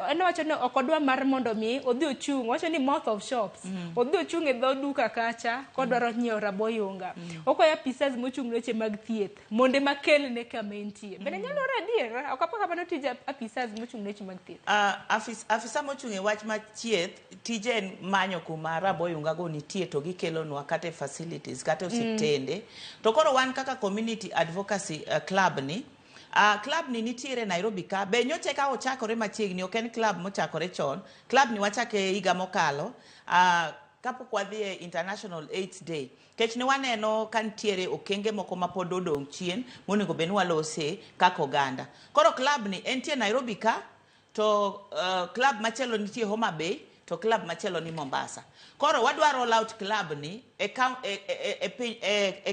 S5: Ano wacho ni okodwa mar mondo mi odhi ochung. Wacho ni mouth of shops. Odhi ochung e dho duka kacha kodwaro nyiewo raboyunga. Okoya pisas mochung leche mag thieth. Monde makel ne kamentie. Bende nyalo radiera. Okapaka bano tija pisas mochung leche mag thieth.
S4: Afisa mochung e wach ma thieth tije en manyo kuma raboyunga go nitie to gikelo nwa kate facilities kate osiptende. To koro wan kaka community advocacy club ni nitiere Nairobi ka be nyoche ka ochakore machiegni ok en club mochakore chon club ni wachake higa mokalo kapok wadhi International AIDS Day kech ne waneno kan tiere okenge moko mapod odong chien monego beni walose kaka oganda. Koro club ni entie Nairobi ka to club machielo nitie Homa Bay to club machielo ni Mombasa. Koro wadwa roll out club ni e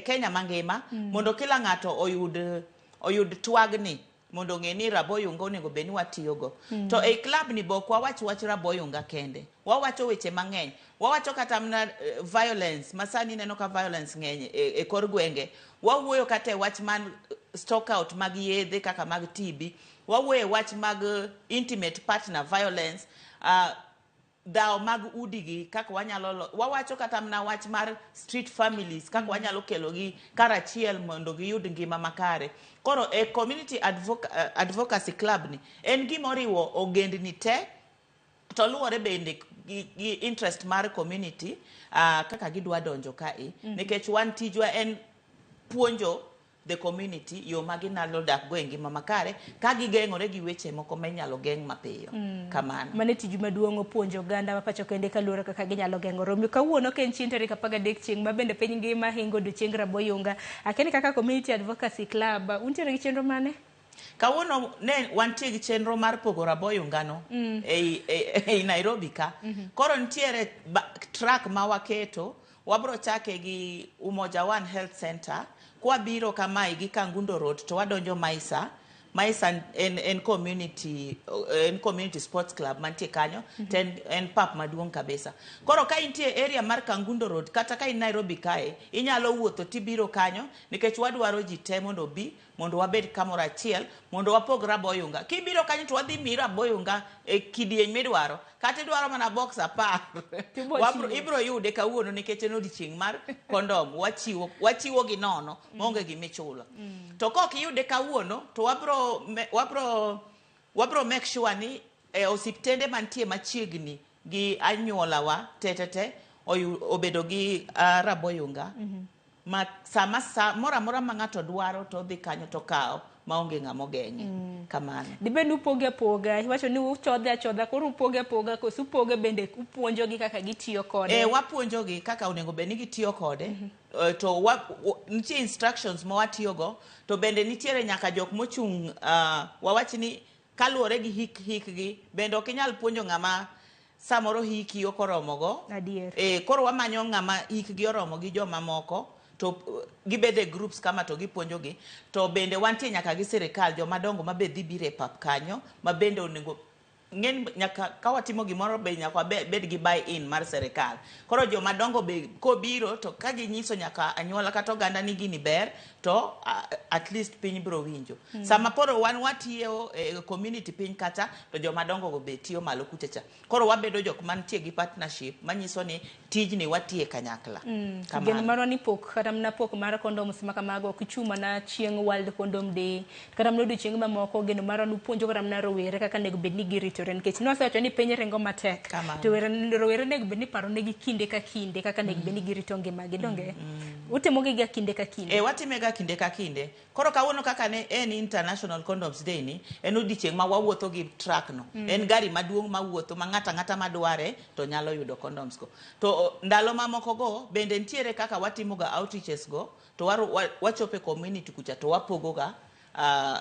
S4: Kenya mangima mondo kila ng'ato oyud oyud twagni mondo ng'e ni raboyunga onego bed ni watiyogo. To e club ni bok wach raboyunga kende. Wawacho weche mang'eny. Wawacho kata mna violence. Masani neno ka violence ng'eny e kor gwenge. Wawuoyo kata e wach man stock out mag yedhe kaka mag TB. Wawuoyo wach mag intimate partner violence. Dhao mag udigi kaka wanyalo wawacho kata mna wach mar street families kaka wanyalo kelo gi karachiel mondo giyud ngima makare. Koro e community advocacy club ni en gima oriwo ogendni te to luwore bende gi interest mar community kaka gidwa donjo kae nikech wan tijwa en puonjo the community yo maginalo dak go e ngima makare ka gigeng'ore gi weche moko minyalo geng' mapiyo kamano.
S5: Mane tiju maduong' puonjo oganda mapacho kende kaluwore kaka ginyalo geng'ore. Omiyo kawuono ka en chieng' tarik 13 chieng' ma bende piny ngima hingo odiochieng' raboyunga. Akeni kaka community advocacy club untiere gi chenro mane?
S4: Kawuono ne wantie gi chenro mar pogo raboyunga no ei Nairobi ka. Koro ntiere track ma waketo wabro chake gi Umoja One Health Center. Kwa biro kama gi Kangundo Road to wadonjo Maisa en community sports club mantie kanyo en pap maduong' kabisa. Koro ka intie area mar Kangundo Road kata ka in Nairobi kae inyalo wuotho tibiro kanyo nikech wadwaro ji te mondo bi mondo wabed kamoro achiel mondo wapog raboyunga. Kibiro kanyo to wadhi mi raboyunga e kidieny midwaro kata idwaro mana box 10 ibro yude kawuono nikech en odiochieng' mar kondom wachiwo gi nono maonge gimichulo. To kok iyude kawuono to wabro make sure ni osiptende mantie machiegni gi anyuolawa tetete obedo gi raboyunga. Ma sama mora ma ng'ato dwaro to dhi kanyo to kawo maonge ng'amo geng'e kamano.
S5: Dibed upoge poga iwacho ni uchodhe achodha koro upoge poga koso upoge bende upuonjo gi kaka gitiyo kode.
S4: Wapuonjo gi kaka onego bed ni gitiyo kode. To nitie instructions ma watiyogo to bende nitiere nyaka jok mochung' wawach ni kaluwore gi hikgi bende ok inyal puonjo ng'ama samoro hiki okoromogo.
S5: Adier.
S4: Koro wamanyo ng'ama hikgi oromo gi joma moko to gibede groups kama to gipuonjo gi to bende wantie nyaka gi sirikal joma dongo mabe dhi bire pap kanyo ma bende onego ng'en nyaka ka watimo gimoro be nyaka bed gi buy in mar sirikal. Koro joma dongo be kobiro to ka ginyiso nyaka anyuola kata oganda ni gini ber to at least piny bro winjo. Sama poro wan watiyo community piny kata to joma dongo go be tiyo malo kuchecha. Koro wabedo jok mantie gi partnership manyiso ni tijni watie kanyakla.
S5: Geno maro ni pok kata mna pok mar condoms makamago kichuma na chieng' World Condom Day kata mno chieng' mamoko geno maro ni puonjo kata mna rowere kaka nego bedni giritore nikech nwasewacho ni piny rengo matek to rowere nego bedni paro negi kinde ka kinde kaka nego bedni girito ngimagi donge utimo gi kinde ka kinde.
S4: Watime ga kinde ka kinde. Koro kawuono kaka ne en International Condoms Day ni en odiochieng' ma wawuotho gi track no. En gari maduong' ma wuotho ma ng'ata madware to nyalo yudo condoms go. To ndalo mamoko go bende ntiere kaka watimo ga outreaches go to wachope community kucha to wapogo ga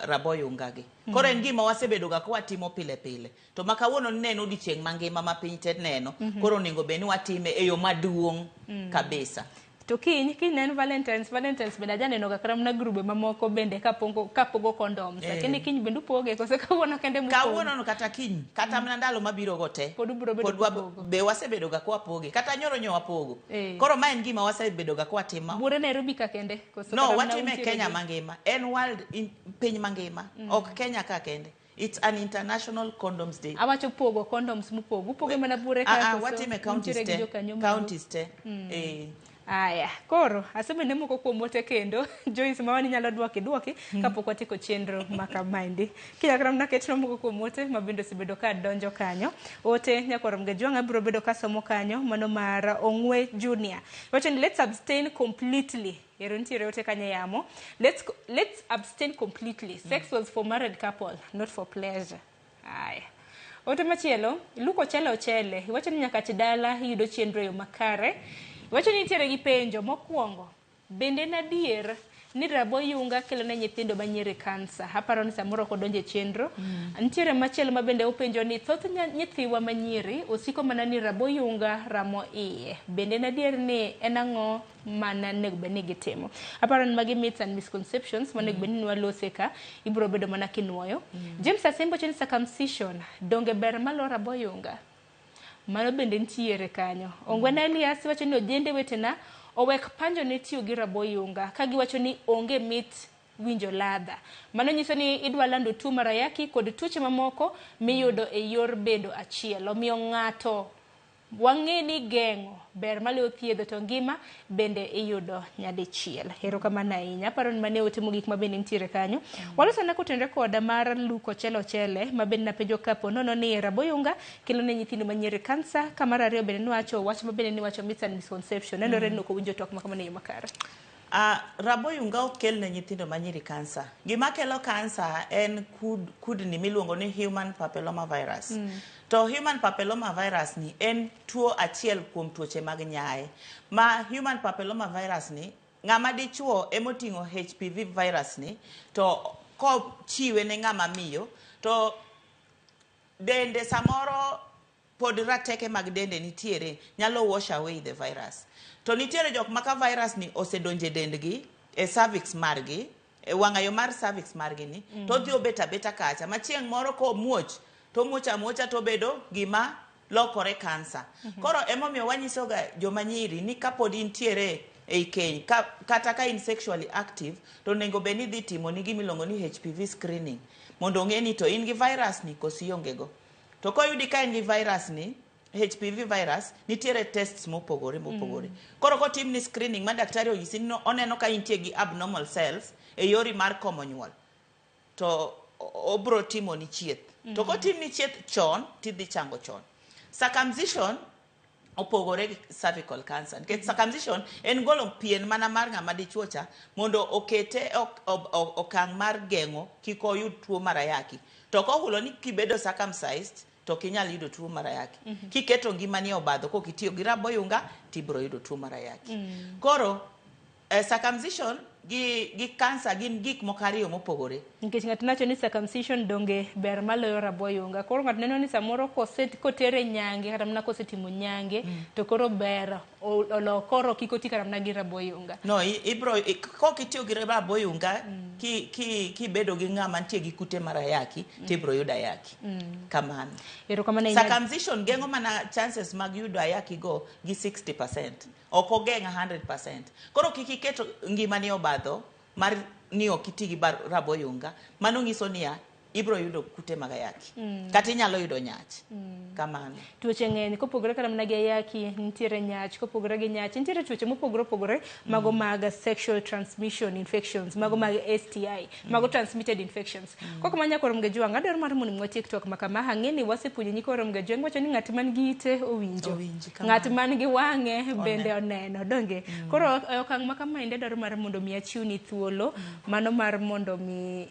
S4: raboyunga gi. Koro en gima wasebedo ga kwa timo pile pile. To makawuono neno odiochieng' mangima ma piny te neno koro onego bed ni watime e yo maduong' kabisa.
S5: To kiny nen Valentines bende ajaneno ga kram na grube mamoko bende kapogo condoms. Lakini kiny bende upoge kose kawuono kende mupoge.
S4: Kawuono kata kiny kata mna ndalo mabiro go te.
S5: Pod be
S4: wasebedo ga kwa poge kata nyoro wapogo. Koro ma en gima wasebedo ga kwa timo.
S5: Bure Nairobi ka kende
S4: koso. No, watime Kenya mangima. En world piny mangima. Ok Kenya ka kende. It's an International Condoms Day.
S5: Awacho pogo condoms mupogo. Upoge mana bure ka koso.
S4: Watime counties te.
S5: Aya, koro asebende moko kuom ote kendo Joyce mawani nyalo dwoki kapok watiko chenro makamaendi. Kinyakram na ketno moko kuom ote mabende osebedo ka donjo kanyo. Ote nyakoro Mgejwanga biro bedo ka somo kanyo mano mar Ong'we Junior. Wacho ni let's abstain completely. Yero ntiere ote kanya yamo. Let's abstain completely. Sex was for married couple, not for pleasure. Aya. Ote machielo, luko chele. Wacho ni nyaka chidala yudo chenro yo makare. Wacho ni nitiere gi penjo mokwongo. Bende nadier ni rabo yunga kelo ne nyithindo manyiri kansa. Aparo ni samoro kodonje chenro. Nitiere machielo mabende upenjo ni thoth nyithiwa manyiri osiko mana ni rabo yunga ramo iye. Bende nadier ni enang'o mana nego beni gitimo. Aparo ni magi myths and misconceptions manego beni nwalose ka ibro bedo mana kinuoyo. James Asembo cheni circumcision donge ber malo rabo yunga. Mano bende nitiere kanyo. Ongwena Elias wacho ni ojende wetena owek panjo ne tiyo gi rabo yunga ka giwacho ni onge mit winjo ladha. Mano nyiso ni idwa lando tuo mar ayaki kod tuoche mamoko miyudo e yor bedo achiel. Omiyo ng'ato wang'e ni geng'o ber maloyo thiedho to ngima bende iyudo nyadichiel. Erokamano ahinya. Aparo ni mane otimo gik mabende nitiere kanyo. Walosana kotenre koda mar luko chele mabende napenjo kapo nono ni rabo yunga kelo ne nyithindo manyiri kansa. Kamar ariyo bende niwacho wach mabende niwacho myths and misconception. Nenore ni ok owinjo tok makamano e yo makare.
S4: Rabo yunga okel ne nyithindo manyiri kansa. Gima kelo kansa en kudni miluongo ni human papilloma virus. To human papilloma virus ni en tuo achiel kuom tuoche mag nyaye. Ma human papilloma virus ni ng'ama dichuo emoting'o HPV virus ni to ko chiwe ne ng'ama miyo to dende samoro pod rateke mag dende nitiere nyalo wash away the virus. To nitiere jok maka virus ni osedonje dendgi e cervix margi e wang'ayo mar cervix margi ni to dhi obeta kacha machieng' moro ko muoch to muocha to bedo gima lokore kansa. Koro emomiyo wanyiso ga joma nyiri ni kapod intiere ei keny kata ka in sexually active to nego beni dhi timo ni gimilongo ni HPV screening mondo ong'e ni to in gi virus ni kosi ongego. To koyudi ka in gi virus ni HPV virus nitiere tests mopogore. Koro kotim ni screening ma daktari onyisi ni oneno ka intie gi abnormal cells e yori mar komo nyuol to obro timo ni chieth. To kotim ni chieth chon tidhi chango chon. Circumcision opogore gi cervical cancer. Circumcision en golo pien mana mar ng'ama dichuo cha mondo okete okang' mar geng'o kik oyud tuo mar ayaki. To kohulo ni kibedo circumcised to kinyal yudo tuo mar ayaki. Kiketo ngimani obadho ko kitiyo gi rabo yunga tibro yudo tuo mar ayaki. Koro circumcision gi cancer gin gik mokariyo mopogore.
S5: Nikech ng'at nacho ni circumcision donge ber maloyo rabo yunga. Koro ng'at neno ni samoro kotere nyange kata mana kosetimo nyange to koro ber koro kikoti kata mana gi rabo yunga. No,
S4: ibro kokitiyo gi rabo yunga kibedo gi ng'ama nitie gi kute mar ayaki tibro yudo ayaki. Kamano. Circumcision geng'o mana chances mag yudo ayaki go gi 60%. Ok ogeng'a 100%. Koro kiketo ngimani obadho mar ni okiti gi rabo yunga mano nyiso niya ibro yudo kute mag ayaki kata inyalo yudo nyach. Kamano.
S5: Tuoche ng'eny kopogore kata mana gi ayaki nitiere nyach, kopogore gi nyach nitiere tuoche mopogore mago mag sexual transmission infections, mago mag STI, mago transmitted infections. Koko manya korom ge jwang adwaro mar mondo mwa TikTok makama hang'eni wasepuonjo ni korom ge jwang wacho ni ng'at man gi ite owinjo, ng'at man gi wang'e bende oneno donge. Koro okang' makama inde dwaro mar mondo mi achiwni thuolo mano mar mondo mi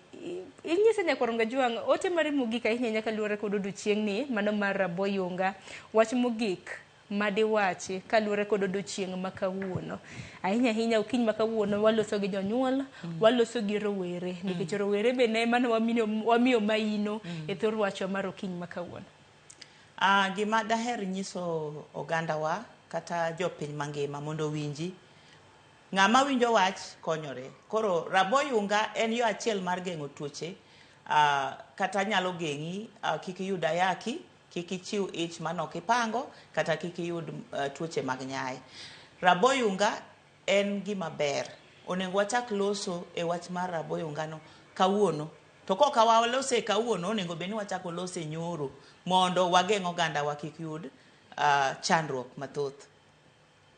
S5: inyise nyakorom ge jwang ote mar mogik ahinya nyaka luore kod odiochieng' ni mano mar rabo yunga. Wach mogik madiwachi kaluore kod odiochieng' ma kawuono ahinya ukiny ma kawuono waloso gi jonyuol, waloso gi rowere nikech rowere bende mano wamiyo maino e thor wacho mar ukiny ma kawuono.
S4: Gima daher nyiso oganda wa kata jopiny mangima mondo winji ng'ama winjo wach konyore. Koro rabo yunga en yo achiel mar geng'o tuoche kata nyalo geng'i kik yud ayaki, kik ichiw ich manok ipango kata kik yud tuoche mag nyaye. Rabo yunga en gima ber. Onego wachak loso e wach mar rabo yunga no kawuono. To koka walose kawuono onego beni wachako lose nyoro mondo wageng' oganda wa kik yud chandruok mathoth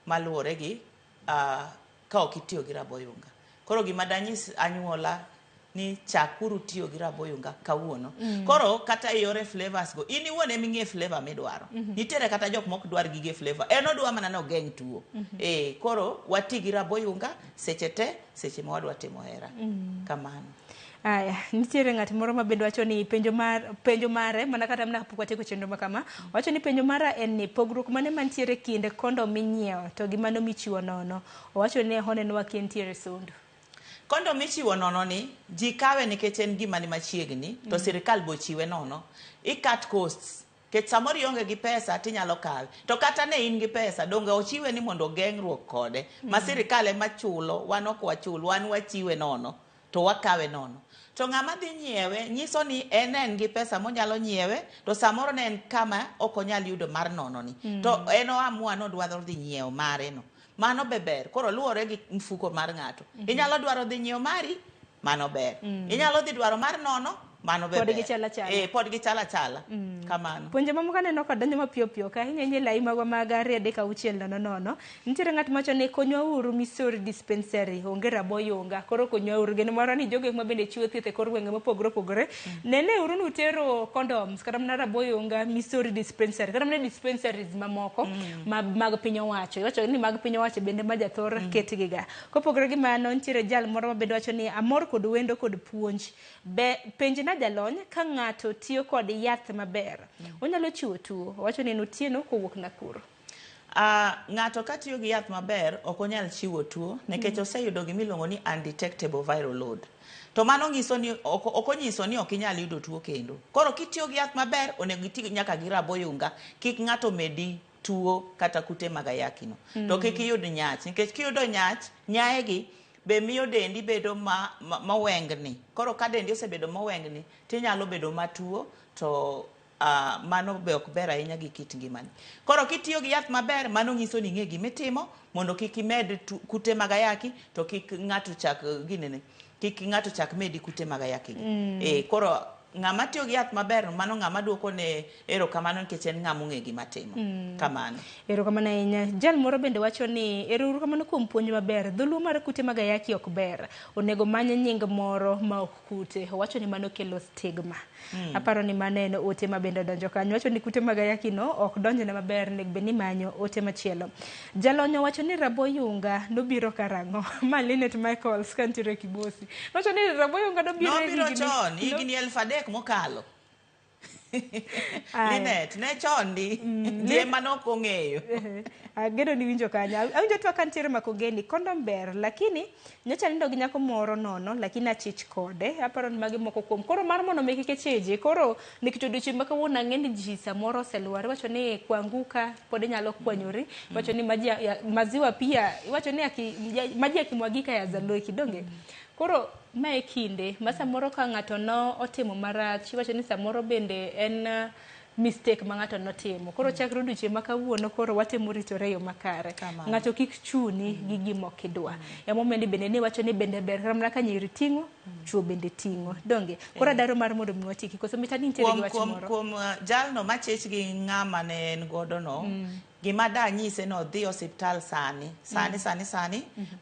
S4: maluore gi ka ok itiyo gi rabo yunga. Koro gima danyis anyuola ni chakuru tiyo gi rabo yunga kawuono. Koro kata yore flavors go in iwuon eming'e flavor midwaro. Nitiere kata jok mok dwar gige flavor. En odwa mana no geng' tuo. Koro wati gi rabo yunga seche ma wadwa timo hera. Kamano.
S5: Aya, nitiere ng'at moro mabende wacho ni penjo mare mana kata mna pok watieko chenro makama wacho ni penjo mara en ni pogruok mane mantiere kinde kondo minyiewo to gi mano michiwo nono. Owacho ni honenwa ki nitiere sundu.
S4: Kondo michiwo nono ni ji kawe nikech en gima ni machiegni to sirikal bo chiwe nono. Ikat costs. Kech samoro ionge gi pesa tinyalo kawe. To kata ne in gi pesa donge ochiwe ni mondo geng'ruok kode. Ma sirikal ema chulo, wan ok wachul, wan wachiwe nono to wakawe nono. To ng'ama dhi nyiewe nyiso ni en gi pesa monyalo nyiewe to samoro ne en kama ok onyal yudo mar nono ni. To en oamua no dwaro dhi nyiewo mare no. Mano beber. Koro luwore gi mfuko mar ng'ato. Inyalo dwaro dhi nyiewo mari, mano ber. Inyalo dhi dwaro mar nono, mano beber.
S5: Pod gichala chala.
S4: Pod gichala chala. Kamano.
S5: Puonje mamoko neno kod donjo mapiyo piyo ka ahinya lai magwa mag 2:06 nitiere ng'at macho ni konyouru Missouri dispensary onge raboyunga koro konyouru geno moro ni jogo ma bende chiwo thieth e kor gwenge mopogore opogore nene uru nutero condoms kata mana raboyunga Missouri dispensary kata mana dispensaries mamoko mag piny owacho iwacho ni mag piny owacho bende ma jathor ketgi ga kopogore gi mano nitiere jal moro ma bende wacho ni amor kod wendo kod puonj be penj na jalony ka ng'ato tiyo kod yath maber onyalo chiwo tuo wacho ni Otieno kowuok Nakuru.
S4: Ng'ato ka tiyo gi yath maber ok onyal chiwo tuo nikech oseyudo gimiluongo ni undetectable viral load. To mano nyiso ni ok onyiso ni ok inyal yudo tuo kendo. Koro kitiyo gi yath maber onego iti nyaka gi raboyunga kik ng'ato medi tuo kata kute mag ayaki no. To kik iyud nyach nikech kiyudo nyach nyaegi be miyo dendi bedo mawengni. Koro ka dendi osebedo mawengni tinyalo bedo matuo to mano be ok ber ahinya gi kit ngimani. Koro kitiyo gi yath maber mano nyiso ni ng'e gimitimo mondo kik imed kute mag ayaki to kik ng'ato chak medi kute mag ayaki. Koro ng'ama tiyo gi yath maber mano ng'ama duoko ne erokamano nikech en ng'ama ong'e gima timo. Kamano.
S5: Erokamano ahinya. Jal moro bende wacho ni erokamano kuom puonj maber. Dholuo mar kute mag ayaki ok ber. Onego many nying moro ma ok kute. Wacho ni mano kelo stigma. Aparo ni maneno ote ma bende donjo kanyo. Wacho ni kute mag ayaki no ok donjne maber nek be ni manyo ote machielo. Jalonyo wacho ni raboyunga nobiro karang'o. Malinet Michaels kantiere Kibosi. Wacho ni raboyunga nobiro
S4: higni 3,000 mokalo. Linet ne chondi je manok ong'eyo.
S5: Ageno ni winjo kanya. Awinjo twa kantiere makogeni kondom ber lakini nyocha nindo gi nyako moro nono lakini achich kode. Aparo ni magi moko kuom. Koro mar mono meki kecheje. Koro nikitoduchi mbaka wona ng'eni ji samoro seluare. Wacho ni kuanguka pode nyalo kwanyori. Wacho ni maziwa pia. Wacho ni maji yakimwagika ya zaloi kidonge. Koro mae kinde ma samoro ka ng'ato no otimo marach wacho ni samoro bende en mistake ma ng'ato notimo. Koro chakre odiochieng' ma kawuono koro watemo ritore yo makare. Ng'ato kik chuni gi gima ok idwa. Emomendi bende ni wacho ni bende ber ramna ka nyiri ting'o, chuo bende ting'o. Donge koro daro mar mondo mi watiki koso mitani nitiere gi wach moro.
S4: Kuom jalno machech gi ng'ama ne en godo no gima da nyise no dhi osiptal sani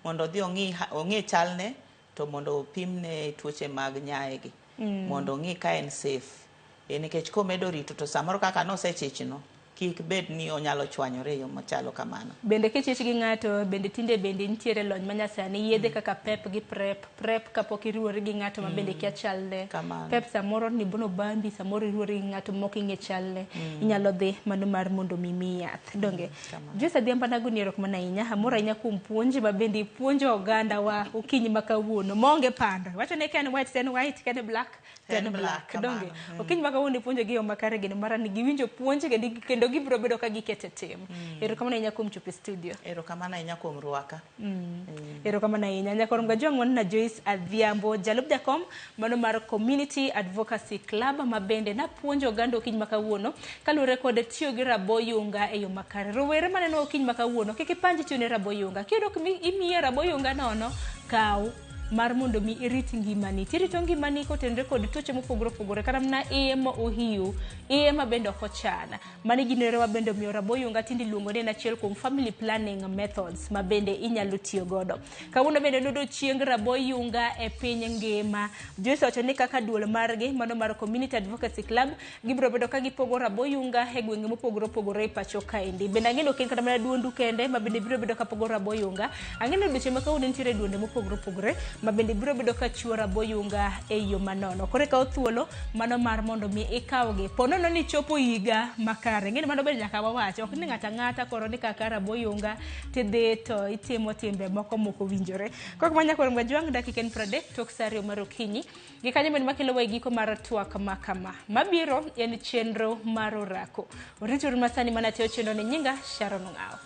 S4: mondo dhi ong'i chalne to mondo opimne tuoche mag nyaegi mondo ng'i ka en safe. Nikech komedo rito to samoro kaka nosechichno kik bed ni onyalo chwanyore yo machalo kamano.
S5: Bende kichich gi ng'ato bende tinde bende nitiere lony manyasani yedhe kaka pep gi prep kapok iruori gi ng'ato ma bende kia chalne. Pep samoro ni bono bambi samoro iruori gi ng'ato mok ing'e chalne inyalo dhi mano mar mondo mimi yath. Donge Joyce Adhiambo nagoni erokamano ahinya amora ahinya kuom puonj ma bende puonjo oganda wa okinyi makawuono maonge pando. Wacho ni ken white ten white ken black ten black. Donge okinyi makawuono puonjo gi yo makare gino mara ni giwinjo puonj kendo gibiro bedo ka gikete tim. Erokamano ahinya kuom chopo studio.
S4: Erokamano ahinya kuom rwaka.
S5: Erokamano ahinya nyakoro mga jong'on na Joyce Adhiambo jalup jakom mano mar Community Advocacy Club ma bende na puonjo oganda okinyi makawuono kaluwore kod tiyo gi raboyunga e yo makare. Rowere maneno okinyi makawuono kik ipanji tiyo ne raboyunga. Kiyudo imiye raboyunga nono kaw mar mondo mi irit ngimani. Tirito ngimani kotenre kod tuoche mopogore opogore kata mana iye ma ohiu, iye ma bende ok ochana. Mani ginere wa bende miyo raboyunga tindi luongo ni achiel kuom family planning methods ma bende inyalo tiyo godo. Kawuono bende nudo chieng raboyunga e piny ngima. Joyce wacho ni kaka duol margi mano mar Community Advocacy Club gibiro bedo ka gipogo raboyunga e gwenge mopogore opogore e pacho kaendi. Bende ang'eno ken kata mana duondu kende ma bende biro bedo ka pogo raboyunga. Ang'eno duche ma kawuono nitiere duonde mopogore opogore mabende biro bedo ka chuo raboyunga e yo manono. Koro ikawo thuolo mano mar mondo mi ikawgi. Ponono ni chopo higa makare. Ng'eni mano bende nyaka wawacho. Ok ni ng'ata ng'ata koro ni kaka raboyunga tidhi to itimo timbe moko winjore. Kok manya koro Ramogi dakika 30 tok saa 2 mar okinyi. Gi kanyo bende makelo wa giko mar twak makama. Mabiro en chenro mar orako. Oritur masani mana teo chenro ni nyinga Sharon Ngao.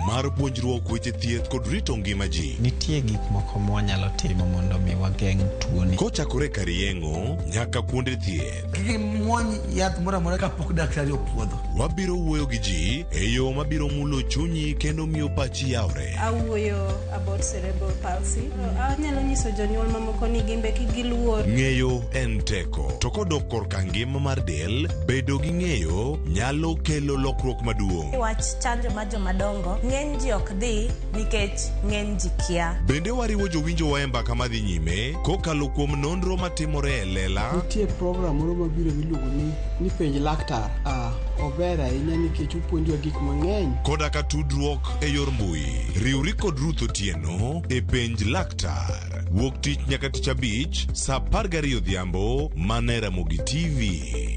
S8: Mar puonjruok weche thieth kod rito ngima ji.
S2: Nitie gik moko mwanyalo timo mondo mi wageng' tuoni.
S8: Kochakore kar yeng'o nyaka kuonde thieth.
S3: Muony yath moro amora kapok daktari opuodho.
S8: Wabiro wuoyo gi ji e yo mabiro mulo chunyi kendo miyo pachi yawre.
S11: Awuoyo about cerebral palsy. Anyalo nyiso jonyuol mamoko ni gimbe kik giluor.
S8: Ng'eyo en teko. To kodok korka ngima mar del, bedo gi ng'eyo nyalo kelo lokruok maduong'.
S11: Wach chanjo mar jomadongo ng'eny ji ok dhi nikech ng'eny ji kia.
S8: Bende wariwo jowinjo wa e mbaka madhi nyime kokalo kuom nonro matimore e lela.
S15: Nitie program moro mabiro miluongo ni penj laktar. Ober ahinya nikech opuonjowa gik mang'eny.
S8: Koda ka tudruok e yor mbui. Riwri kod Ruth Otieno e penj laktar. Wuok tich nyaka tich abich saa 12 odhiambo mana Ramogi TV.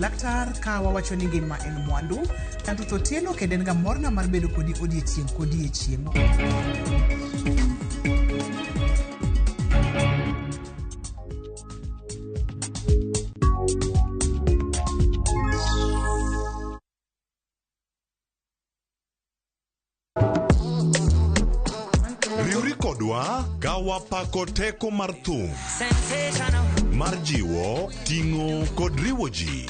S16: Laktar ka wawacho ni ngima en mwandu. Ruth Otieno kendo en ga morna mar bedo kodi odiechieng' kodiechieng'.
S8: Riwri kodwa ka wapako teko mar thum, mar jiwo, ting'o kod riwo ji.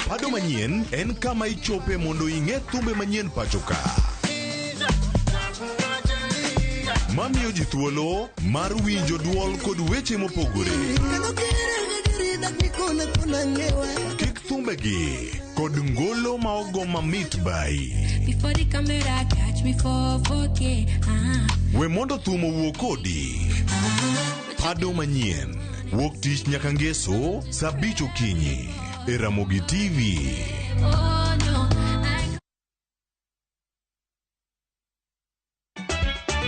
S8: Pado manyien en kama ichope mondo ing'e thumbe manyien pacho ka. Mamiyo ji thuolo mar winjo duol kod weche mopogore. Kik thumbegi kod ngolo ma ogo mamit bai.
S18: Before the camera catch me for 4K.
S8: We mondo thum owuok kodi. Pado manyien wuok tich nyaka ngeso saa 5 okinyi e Ramogi TV.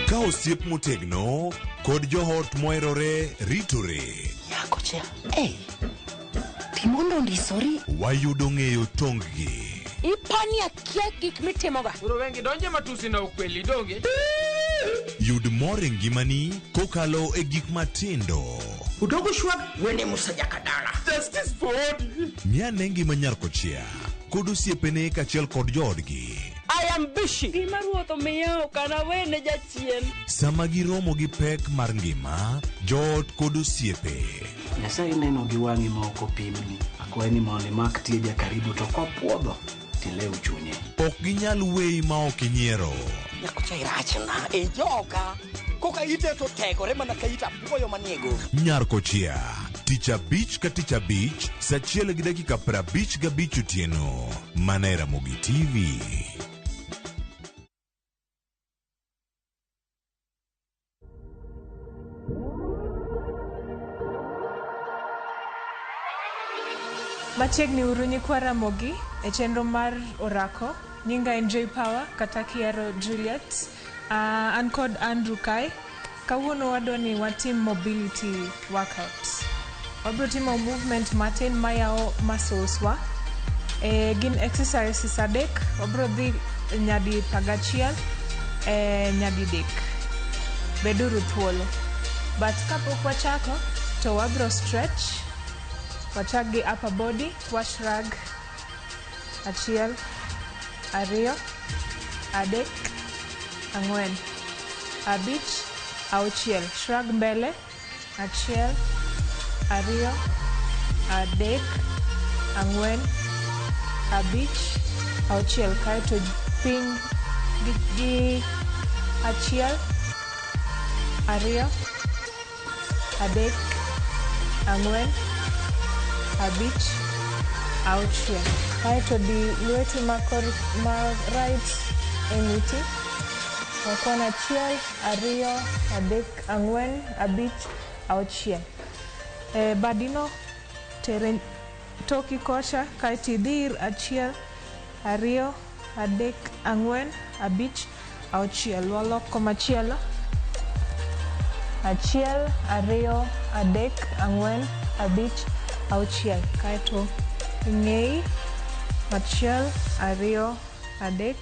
S8: Ka osiep motegno kod johot moherore ritore.
S31: Yako cha. Timondo ndisori.
S8: Wayudo ng'eyo tonggi.
S31: Ipani akia gik mitimoga.
S1: Uro wengi donje matusi na ukweli donge.
S8: Yud mor e ngimani kokalo e gik matindo.
S31: Udogo shwag wene musajaka dala.
S1: Justice for all.
S8: Mia nengi manyar kochia. Kod osiepene kachiel kod joodgi.
S31: I am busy.
S18: Gima ruoth omiyo kana wene jachien.
S8: Sama giromo gi pek mar ngima, joot kod osiepe.
S3: Nyasaye neno gi wang'i ma ok opimni. Akwaye ni mondo imak tieja karibu to kopuodho tilew chunye.
S8: Ok ginyal weyi ma ok inyiero.
S31: Nyako cha irachna e joga. Koka ite to tegore mana ka ita puoyo maniego.
S8: Nyar kochia. Tich abich ka tich abich, saa 1:55 otieno. Mana Ramogi TV.
S5: Machiegni uru nyikwa Ramogi e chenro mar orako. Nyinga Enjoy Power kata Kiero Juliet. An kod Andrew Kai. Kawuono wadwa ni watim mobility workout. Wabro timo movement matin mayao muscles wa. Gin exercises adek. Wabro dhi nyadi 11 nyadi dek. Beduru thuolo. But kapok wachako to wabro stretch. Wachak gi upper body, washrag, achiel, ariyo, adek, ang'wen, abich, auchiel. Shrag mbele, achiel, ariyo, adek, ang'wen, abich, auchiel. Kaeto piny gi achiel, ariyo, adek, ang'wen,
S6: abich, auchiel. Kaeto di lweti ma right e ng'uti. Okon achiel, ariyo, adek, ang'wen, abich, auchiel. Badino tere toki kocha kaeto idhi ir achiel, ariyo, adek, ang'wen, abich, auchiel. Waloko machielo. Achiel, ariyo, adek, ang'wen, abich, auchiel. Kaeto ing'ei achiel, ariyo, adek,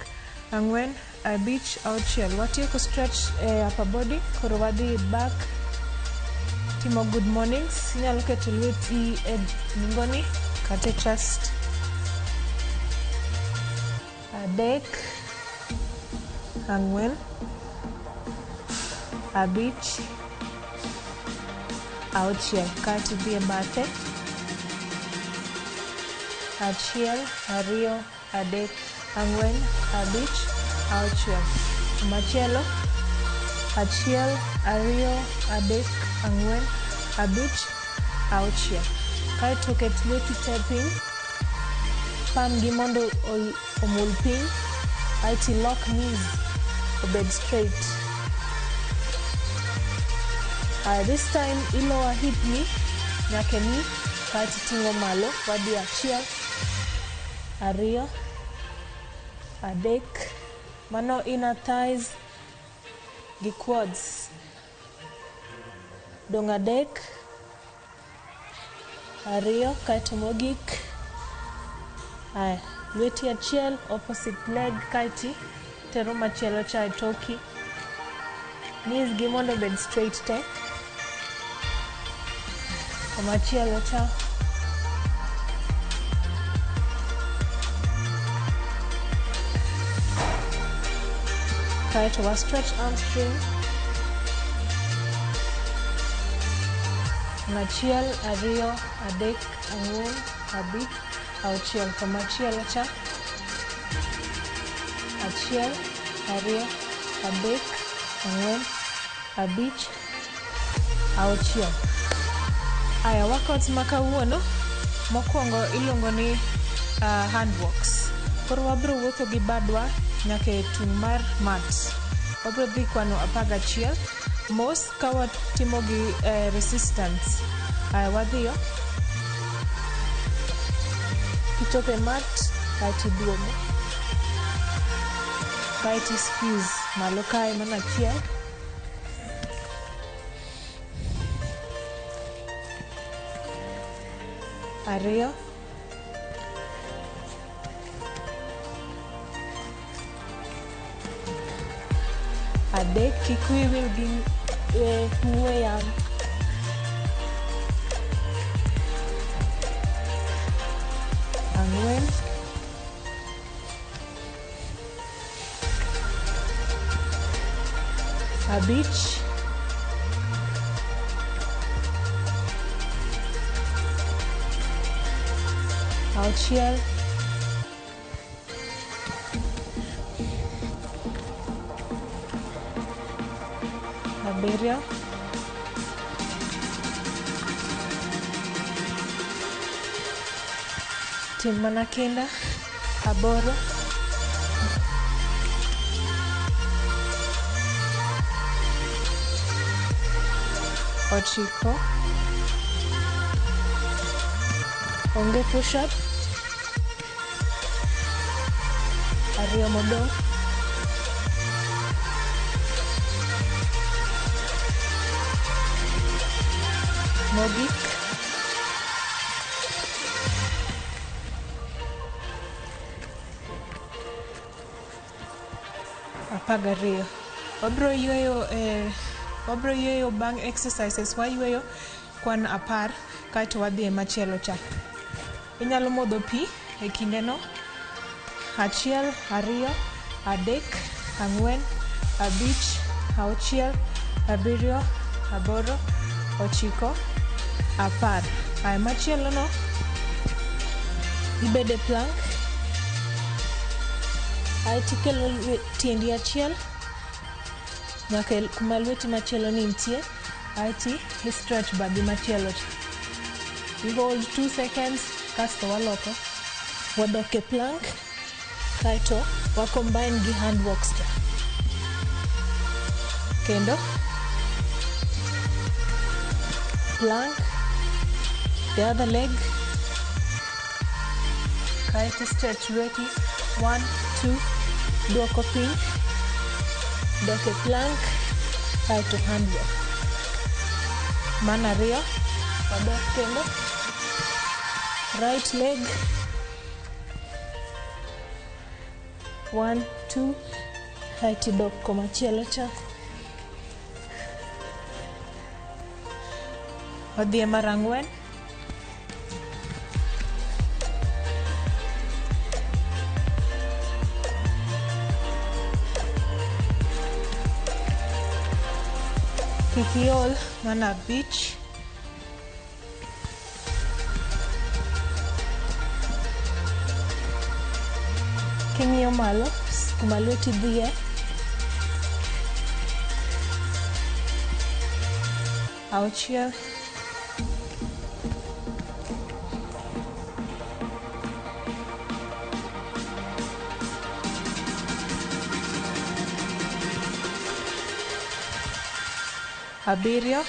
S6: ang'wen, abich, auchiel. Watieko stretch upper body, koro wadhi back. Timo good mornings. Inyalo keto lweti e nungoni kata chest. Adek, ang'wen, abich, auchiel. Kaeto idhi e bathe. Achiel, ariyo, adek, ang'wen, abich, auchiel. Machielo. Achiel, ariyo, adek, ang'wen, abich, auchiel. Kaeto ket lweti te piny. Palm gi mondo omul piny. Kaeto lock knees obed straight. This time ilower hip ni nyaka ni kaeto iting'o malo. Wadhi achiel, ariyo, adek. Mano inner thighs gi quads. Dong adek, ariyo, kaeto mogik. Lweti achiel opposite leg kaeto tero machielo cha e toki. Knees gi mondo obed straight te. Machielo cha. Kaeto wa stretch hamstring. Achiel, ariyo, adek, ang'wen, abich, auchiel. Machielo cha. Achiel, ariyo, adek, ang'wen, abich, auchiel. Workout ma kawuono mokwongo iluongo ni hand walks. Koro wabiro wuotho gi badwa nyaka e tung' mar mat. Wabiro dhi kwano 11 mos ka watimo gi resistance. Wadhiyo. Kichopo e mat kaeto iduogo. Kaeto squeeze malo kae mana achiel. Ariyo. Adek, kik wiyi wil gi ng'we yamo. Ang'wen. Abich. Auchiel. Abiriyo. Tim mana kinda. Aboro. Ochiko. Onge push up. Ariyo modong'. Mogik. Apagariyo. Wabiro yweyo bang' exercises. Wayweyo kwan 10 kaeto wadhi e machielo cha. Inyalo modho pi e kindeno. Achiel, ariyo, adek, ang'wen, abich, auchiel, abiriyo, aboro, ochiko, 10. Machielo no ibede plank. Aeto ikelo tiendi achiel nyaka kuma lweti machielo ni nitie. Aeto i stretch badi machielo cha. You hold 2 seconds, kasto waloko. Wadoke plank, kaito wa combine gi hand walks cha. Kendo plank, the other leg, kaito stretch ready. 1, 2, duoko piny, doke plank, kaito hand walk. Mana ariyo, wadok kendo. Right leg, 1, 2, kaito dok komachielo cha. Wadhie mar ang'wen. Kik iol, mana abich. King'iyo malo, kuma lweti dhiye, auchiel, abiriyo,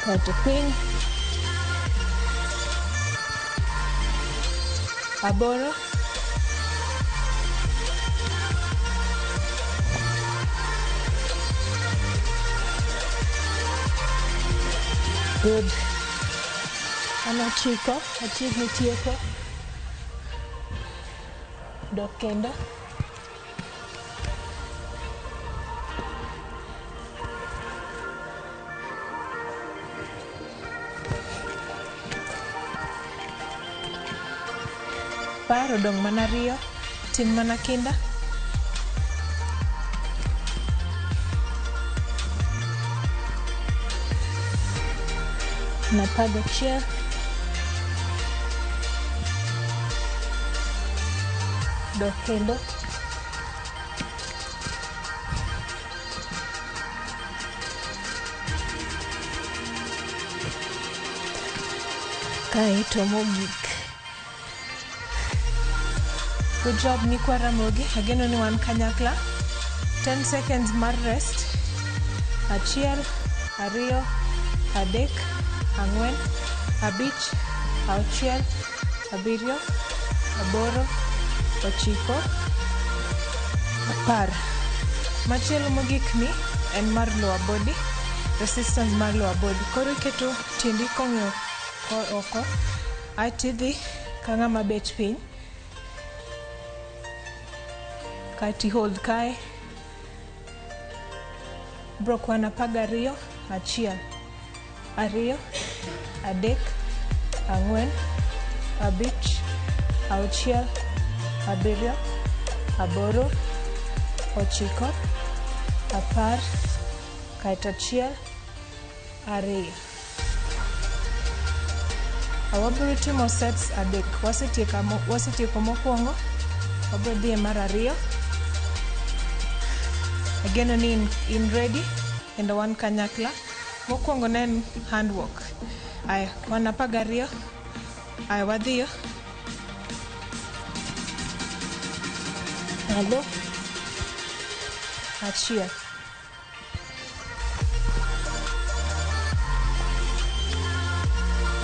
S6: kaito piny, aboro, good. Ano chiko, achiegni tieko. Dok kendo. Par odong' mana ariyo, tim mana kinda. Napago achiel. Dok kendo. Kaito mogik. Good job Nikwa Ramogi. Ageno ni wan kanyakla. 10 seconds mar rest. Achiel, ariyo, adek, ang'wen, abich, auchiel, abiriyo, aboro, ochiko, apar. Machielo mogik ni en mar lower body, resistance mar lower body. Koro iketo tiendi kong'yo oko, aeti idhi ka ng'ama bet piny, kaeti hold kae. Bro kwana 12, achiel, ariyo, adek, ang'wen, abich, auchiel, abiriyo, aboro, ochiko, apar, kaito achiel, ariyo. Wabiro timo sets adek. Wasetieko mokwongo, wabiro dhie mar ariyo. Ageno ni in ready, kendo wan kanyakla. Mokwongo ne en handwork. Aya, wan 12. Aya, wadhiyo. Malo. Achiel.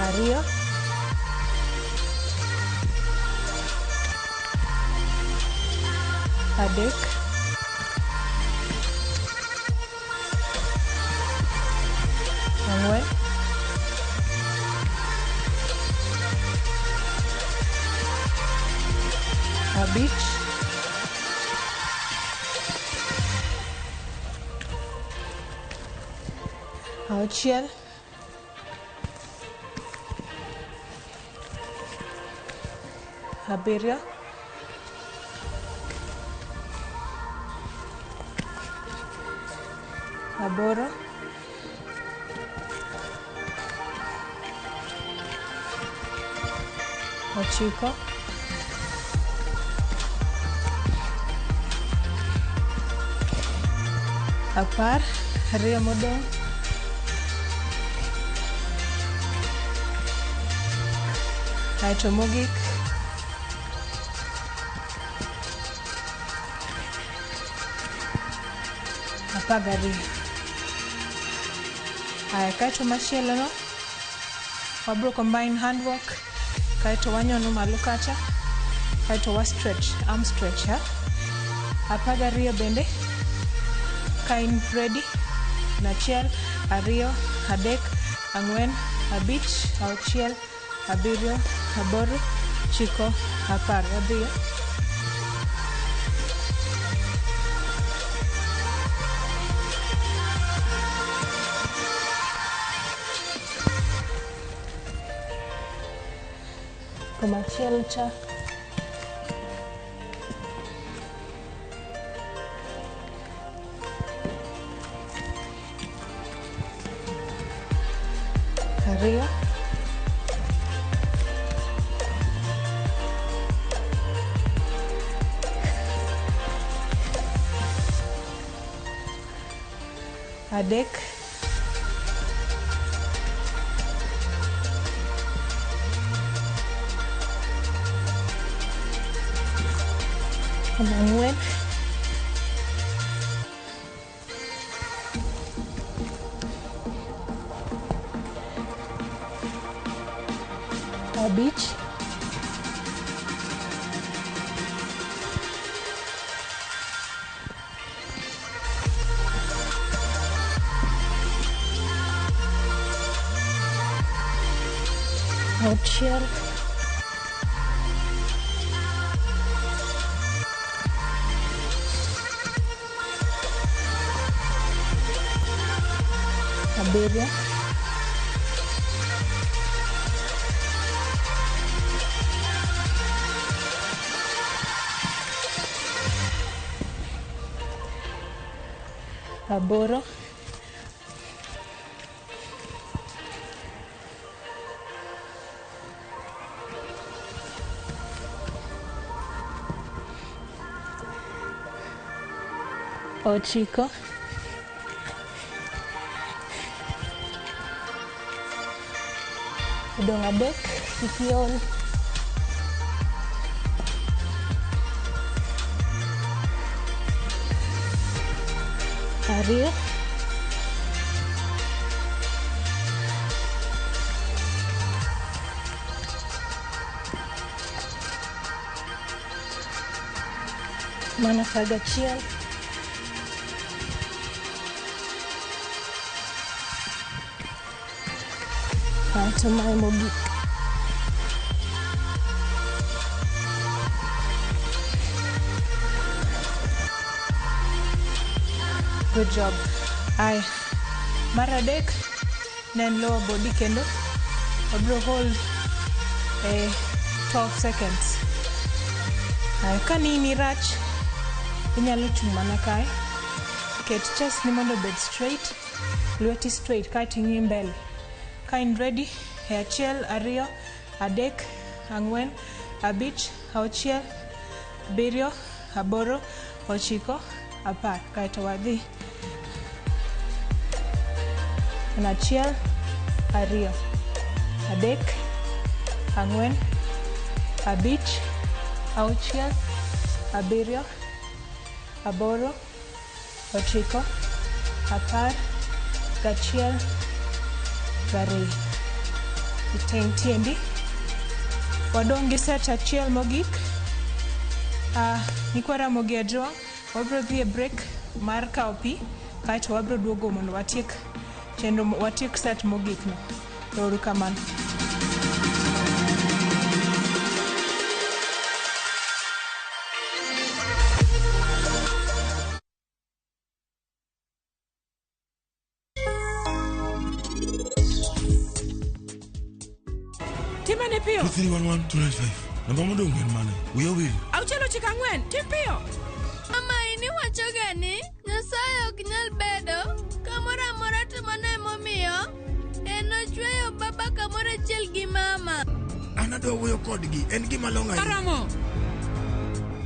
S6: Ariyo. Adek. Ang'wen. Abich. Auchiel. Abiriyo. Aboro. Ochiko. apar, ariyo modong'. Aeto mogik, apar gariyo. Kaeto machielo no, wabro combine handwork, kaeto wanyono malo kacha, kaeto wa stretch, arm stretch ha. Apar gariyo bende, ka in ready, nachiel, ariyo, adek, ang'wen, abich, auchiel, abiriyo, aboro, chiko, apar. Wadhiyo. Kumachiel cha. Ariyo. Adek. Ang'wen. Abich. Auchiel. Abiriyo. Aboro. Ochiko. Odong' adek, ikiol. Ariyo. Mana kaga achiel. Kaeto mae mogik. Good job. Ay, mar adek, nen lower body kendo. Wabro hold 12 seconds. Ay, ka ni rach, inyalo chung' mana kae. Ket chest ni mondo bed straight, lweti straight, kaeto ing'i mbele. Ka in ready, achiel, ariyo, adek, ang'wen, abich, auchiel, abiriyo, aboro, ochiko, apar. Kaeto wadhi. Achiel, ariyo, adek, ang'wen, abich, auchiel, abiriyo, aboro, ochiko, apar, gachiel, gariyo. Iteng' tiendi. Wadong' gi set achiel mogik. Nikwa Ramogi ajwang'. Wabro dhi e break mar kao pi. Kaeto wabro duogo mondo watiek chenro, watiek set mogik no. Ero kamano.
S7: Timane piyo.
S9: 2311 Namba modong en mane? Uyo wil.
S7: Auchiel ochiko ang'wen. Tim piyo.
S10: Mama ini wachoga ni Nyasaye ok nyal bedo kamoro amora to mano emomiyo en ochweyo baba kamoro achiel gi mama.
S9: An adwa wuoyo kodgi. En gima long' ahinya.
S7: Aramo.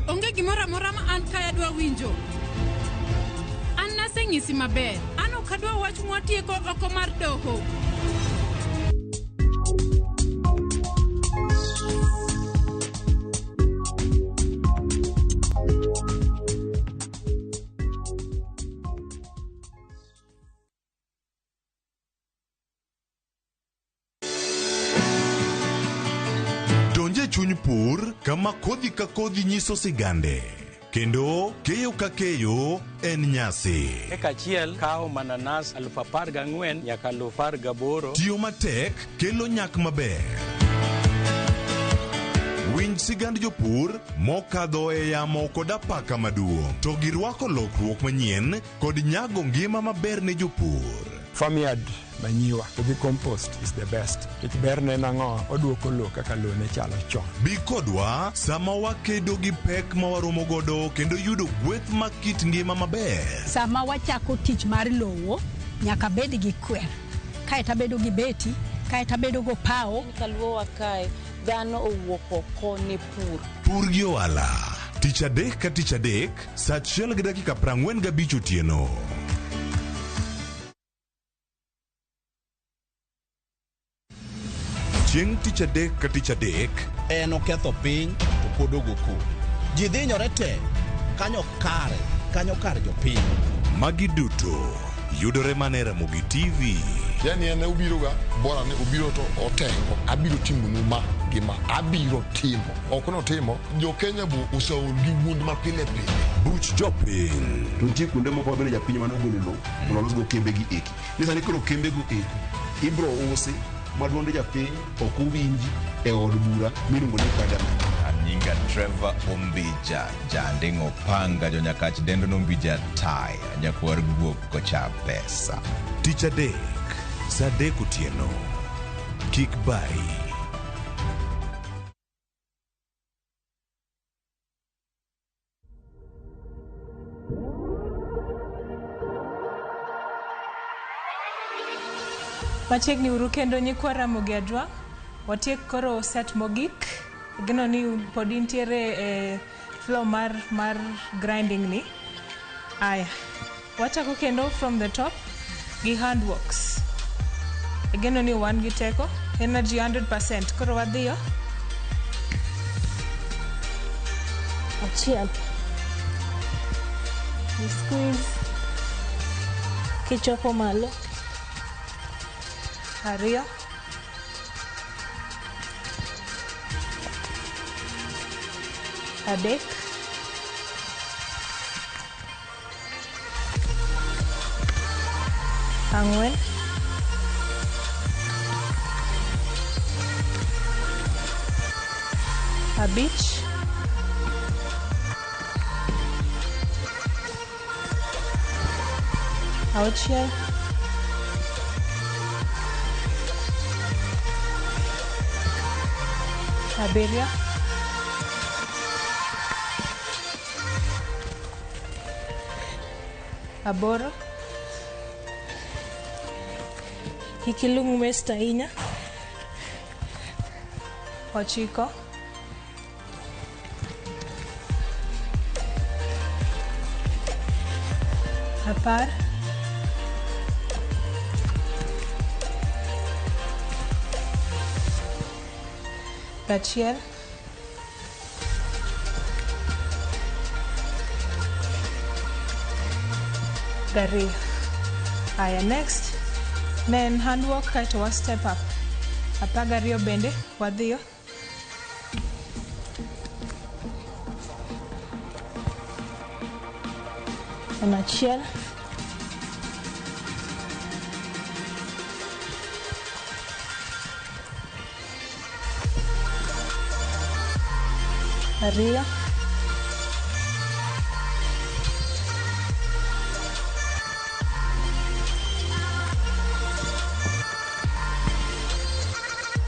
S7: Onge gimoro amora ma an kaya dwa winjo. An nase Aseng'isi maber. An ok adwa wach mwatieko oko mar doho.
S8: Donje chuny pur kama kodhi ka kodhi nyiso sigande. Kendo keyo ka keyo en nyasi.
S31: Eka achiel kawo mananas 14,000 nyaka 18,000.
S8: Tiyo matek kelo nyak maber. Winj sigand jopur mokadho e yamo kod apaka maduong'. To girwako lokruok manyien kod nyago ngima maber ne jopur.
S20: Farmyard manyiwa to compost is the best. Ich berne nango oduoko lo kaka lo ne chalo chon.
S8: Bi kodwa sama wakedo gi pek ma waromo godo kendo yudo gweth ma kit ngima maber.
S22: Sama wachako tich mar lowo nyaka bed gi kwer. Kae ta bedo gi beti, kae ta bedo go pao.
S23: Kaluowa kae dhano owuok oko ne pur.
S8: Pur gi ohala. Tich adek ka tich adek, saa 1:45 otieno. Chieng' tich adek ka tich adek
S12: en oketho piny to pod ogoko. Ji dhinyore te kanyo kar jopiny.
S8: Magi duto yudore mana Ramogi TV.
S9: Yani ene ubiro ga bora ne ubiro to otengo abiro timo numa gima abiro timo ok no timo jo Kenya bu usaul gi wund ma pile
S8: buch jopiny
S13: to ji kunde moko bende japiny mano golo lo los go kembe gi eki ni sani koro kembe go eki ibro usi maduonde japiny ok uwinji e od bura miluongo ni parliament.
S14: Anyinga Trevor Ombija jandingo panga jo nyakach dendo nombija tai nyakwar guok kocha pesa.
S8: Tich adek saa 3 otieno. Kik bai.
S6: Machiegni uru kendo nyikwa Ramogi adwa. Watiek koro set mogik. Gino ni pod intiere e flow mar grinding ni. Aya. Wachako kendo from the top gi handworks. Gino ni wan gi teko. Energy 100%. Koro wadhiyo.
S11: Achiel. Squeeze. Kichoko malo.
S6: Ariyo. Adek. Ang'wen. Abich. Auchiel. Abiriyo. Aboro.
S11: Kik ilung' waste ahinya.
S6: 9. 10. 11. 2. Aya, next nen handwork kaito wa step up. 12 bende wadhiyo.
S11: Achiel. Ariyo.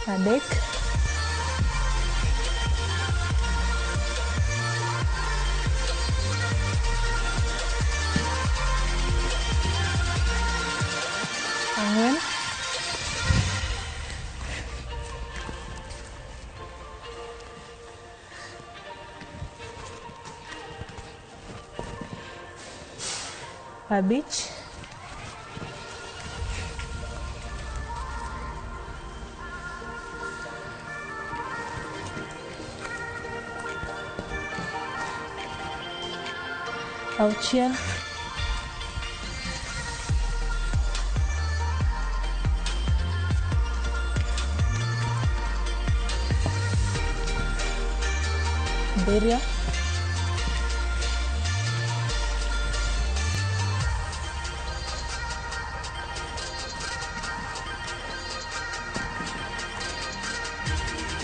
S11: Adek. Ang'wen.
S6: abich, auchiel, abiriyo,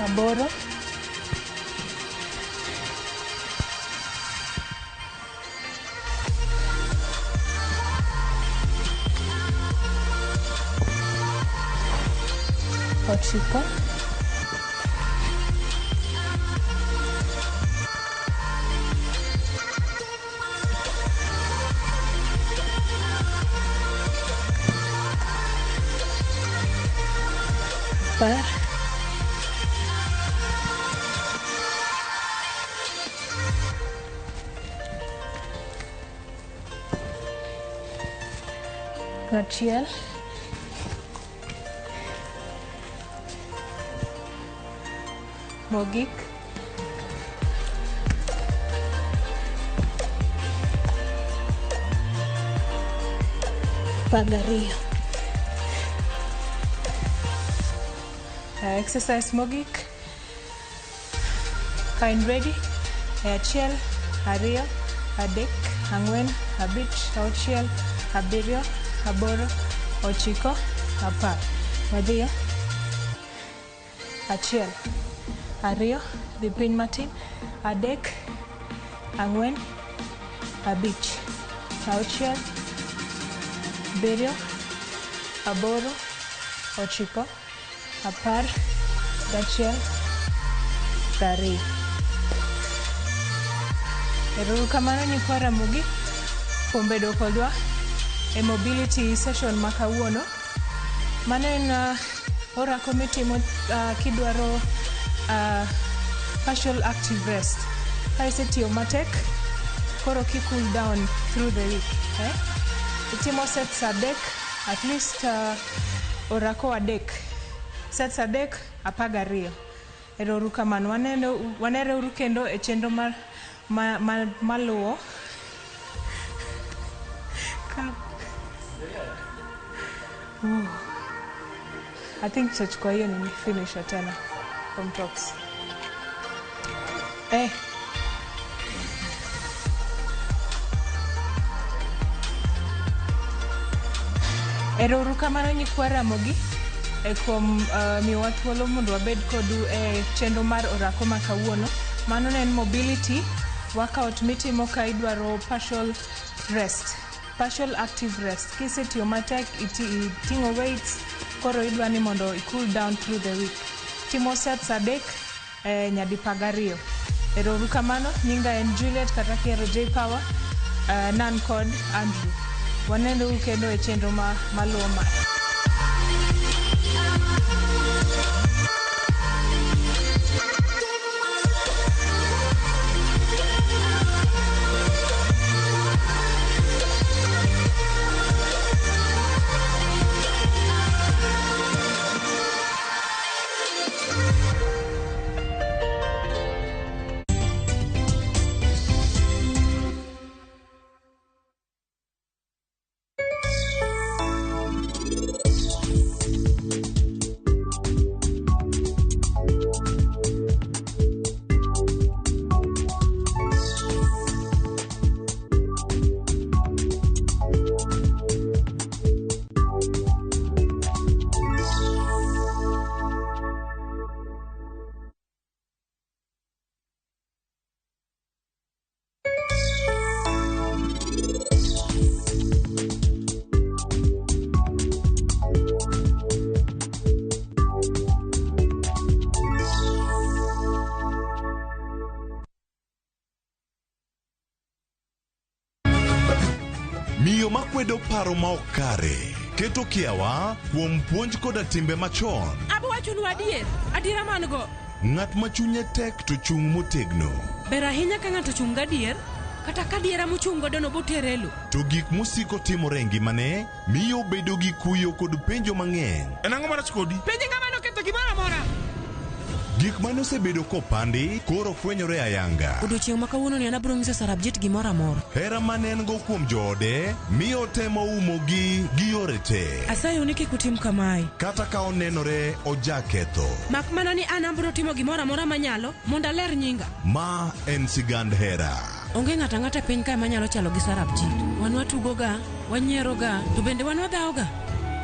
S6: aboro, ochiko, apar, achiel, mogik, apagariyo. Exercise mogik. Ka in ready? Achiel, ariyo, adek, ang'wen, abich, auchiel, abiriyo, aboro, ochiko, apar. Wadhiyo. Achiel, ariyo, dhi piny matin, adek, ang'wen, abich, auchiel, abiriyo, aboro, ochiko, apar, gachiel, prariyo. Ero kamano nyikwa Ramogi kuom bedo kodwa e mobility session ma kawuono. Mano en orako mitimo kidwaro partial active rest. Ka isetiyo matek, koro ki cool down through the week. Itimo sets adek, at least orako adek. Sets adek, apagariyo. Ero uru kamano. Wanere uru kendo e chenro maluwo. I think tutachukua hiyo ni finish tena from talks. Ero uru kamano nyikwa Ramogi kuom miwa thuolo mondo wabed kodu e chenro mar orako ma kawuono. Mano en mobility workout mitimo ka idwaro partial rest, partial active rest. Kisetiyo matek, iting'o weights, koro idwani mondo cool down through the week. Timo sets adek nyadi pagariyo. Ero uru kamano. Nyinga en Juliet kata kiero J Power, nan kod Andrew. Wanendo uru kendo e chenro maluwo ma.
S8: Miyo makwedo paro ma ok kare, keto kiawa kuom puonj koda timbe machon.
S7: Abo wachonu adiera man-go.
S8: Ng'at ma chunye tek to chung' motegno.
S7: Ber ahinya ka ng'ato chung' gadier kata kadiera mochungo dono boterelo.
S8: To gik musiko timore ngimane miyo bedo gi kuyo kod penjo mang'eny.
S1: En ang'o marach kodi?
S7: Penje ng'ama noketho gimoro amora.
S8: Gik mane osebedo kopandi koro fwenyore ayanga.
S7: Odiochieng' ma kawuono ni an abiro nyiso Sarabjit gimoro amora.
S8: Hera mane en go kuom joode miyo temo umogi gi yore te.
S7: Asayo ni kik utim kamae.
S8: Kata ka onenore ojaketho.
S7: Mak mana ni an abiro timo gimoro amora manyalo mondo aler nyinga.
S8: Ma en sigand hera.
S7: Onge ng'ata ng'ata piny kae manyalo chalo gi Sarabjit. Wan watugoga, wanyieroga, to bende wan wadhaoga.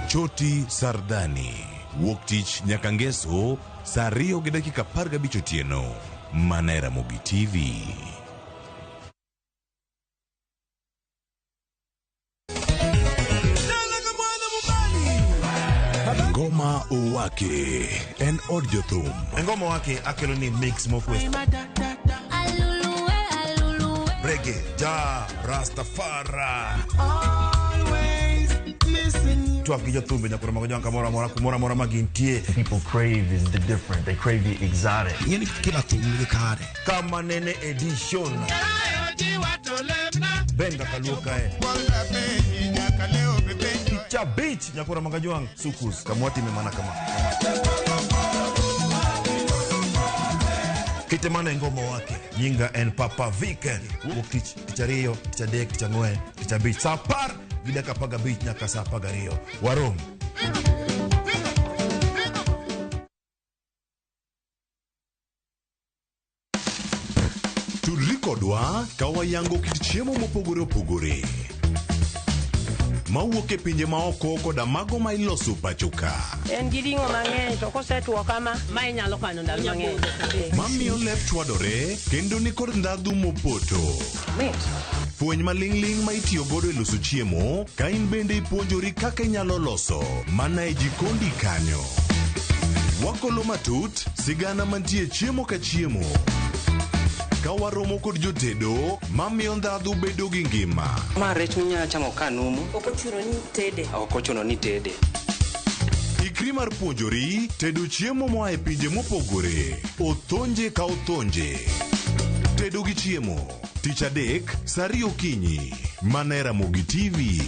S8: Choti Sardani. Wuok tich nyaka ngeso saa 2:15 otieno. Mana Ramogi TV. Ngoma Owake en od jothum.
S4: Ngoma Owake akelo ni mix mokwe. Reggae, ja, Rastafari. Twak gi jothumbe nyakoro mago jonka mora mora magintie.
S17: People crave is the different. They crave the exotic.
S4: Yani kila thum ni kare. Kama nene edition. Benga kaluka Cha beach nyakoro mago jonka sukus. Kamwati memana kama. Kite mana Ngoma Owake. Nyinga en Papa Vike. Wuok tich, tich ariyo, tich adek, tich ang'wen, tich abich. Saa 10 gi dakika 15 nyaka saa 12. Warom.
S8: Tudri kodwa ka wayango kit chiemo mopogore opogore. Mawuok e pinje maoko koda mago ma iloso pachoka.
S18: En gi ring'o mang'eny to kosetuo kama ma inyalo kano ndalo mang'eny.
S8: Mamiyo lep chwadore kendo ni kod ndhadhu mopoto. Fweny maling'ling ma itiyo godo e loso chiemo, ka in bende ipuonjori kaka inyalo loso mana e jikondi kanyo. Wakolo matut sigana mantie chiemo ka chiemo. Ka waromo kod jotedo mamiyo ndhadhu bedo gi ngima.
S19: Ma rech minyalo chamo ka numu.
S18: Ok ochuno ni tede.
S19: Ok ochuno ni tede.
S8: Ikri mar puonjori tedo chiemo moa e pinje mopogore. Othonje ka othonje. Tedo gi chiemo. Tich adek, saa 2 okinyi. Mana Ramogi TV.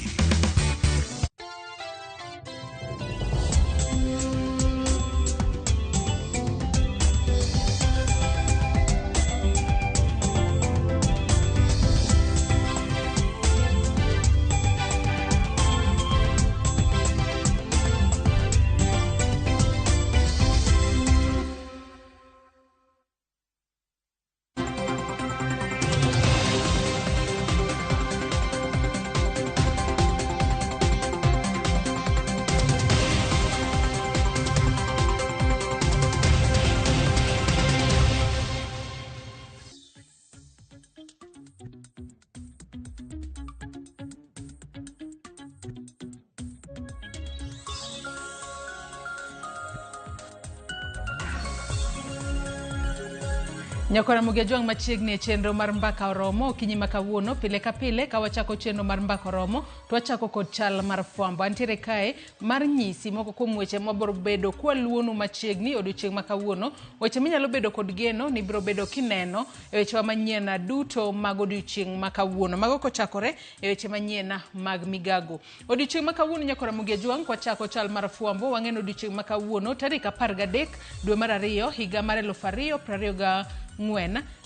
S5: Nyakora Mugejwang machiegni e chenro mar mbaka oromo okinyi makawuono pile ka pile ka wachako chenro mar mbaka oromo to wachako kod chal mar fwambo. Antiere kae mar nyisi moko kuom weche mabiro bedo kwa luonu machiegni odiochieng' makawuono. Weche minyalo bedo kod geno ni biro bedo kineno e weche manyien duto mag odiochieng' makawuono. Mago kochakore e weche manyien mag migago. Odiochieng' makawuono Nyakora Mugejwang kwa chako chal mar fwambo wang'eno odiochieng' makawuono tarik 13 dwe mar 2 higa mar 2024.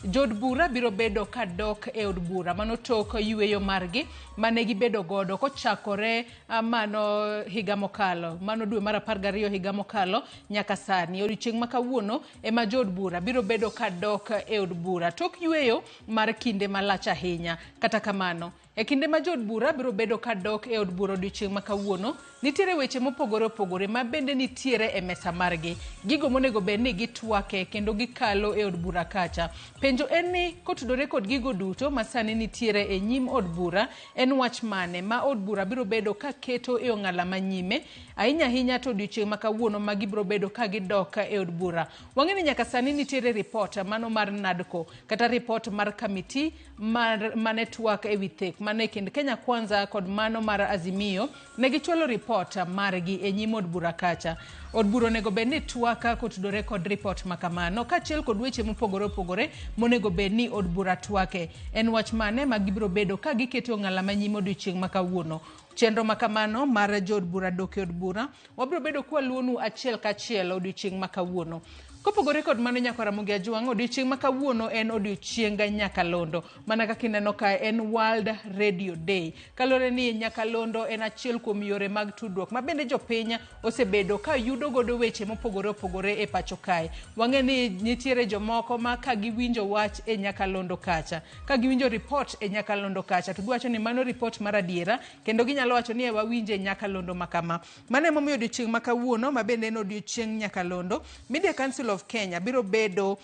S5: Jod bura biro bedo kadok e od bura mano tok yueyo margi mane gibedo godo kochakore mano higa mokalo mano dwe mar 12 higa mokalo nyaka sani. Odiochieng' makawuono ema jod bura biro bedo kadok e od bura tok yueyo mar kinde malach ahinya. Kata kamano e kinde ma jod bura biro bedo kadok e od bura odiochieng' makawuono nitiere weche mopogore opogore ma bende nitiere e mesa margi. Gigo monego bed ni gitwake kendo gikalo e od bura kacha. Penjo en ni kotudore kod gigo duto masani nitiere e nyim od bura en wach mane ma od bura biro bedo ka keto e ong'ala manyime ahinya ahinya to odiochieng' makawuono ma gibiro bedo ka gidok e od bura. Wang'eni nyaka sani nitiere report mano mar NADCO kata report mar kamiti mane twak e wi thek
S2: mane kind Kenya Kwanza kod mano mar Azimio ne gichwalo report margi e nyim od bura kacha. Od bura onego bed ni twaka kotudore kod report makamano kachiel kod weche mopogore opogore monego bed ni od bura twake. En wach mane ma gibiro bedo ka giketo ng'ala manyim odiochieng' makawuono. Chenro makamano mar jod bura doke od bura wabiro bedo kwa luonu achiel kachiel odiochieng' makawuono. Kopogore kod mano nyaka Ramogi Ajwang' odiochieng' makawuono en odiochieng' nyakalondo. Mana kaka ineno ka en World Radio Day. Kalore ni nyakalondo en achiel kuom yore mag tudruok ma bende jopiny osebedo ka yudo godo weche mopogore opogore e pacho kae. Wang'e ni nitiere jomoko ma ka giwinjo wach e nyakalondo kacha, ka giwinjo report e nyakalondo kacha, to giwacho ni mano report mar adiera kendo ginyalo wacho ni wawinje nyakalondo makama. Mane momiyo odiochieng' makawuono ma bende en odiochieng' nyakalondo, Media Council of Kenya biro bedo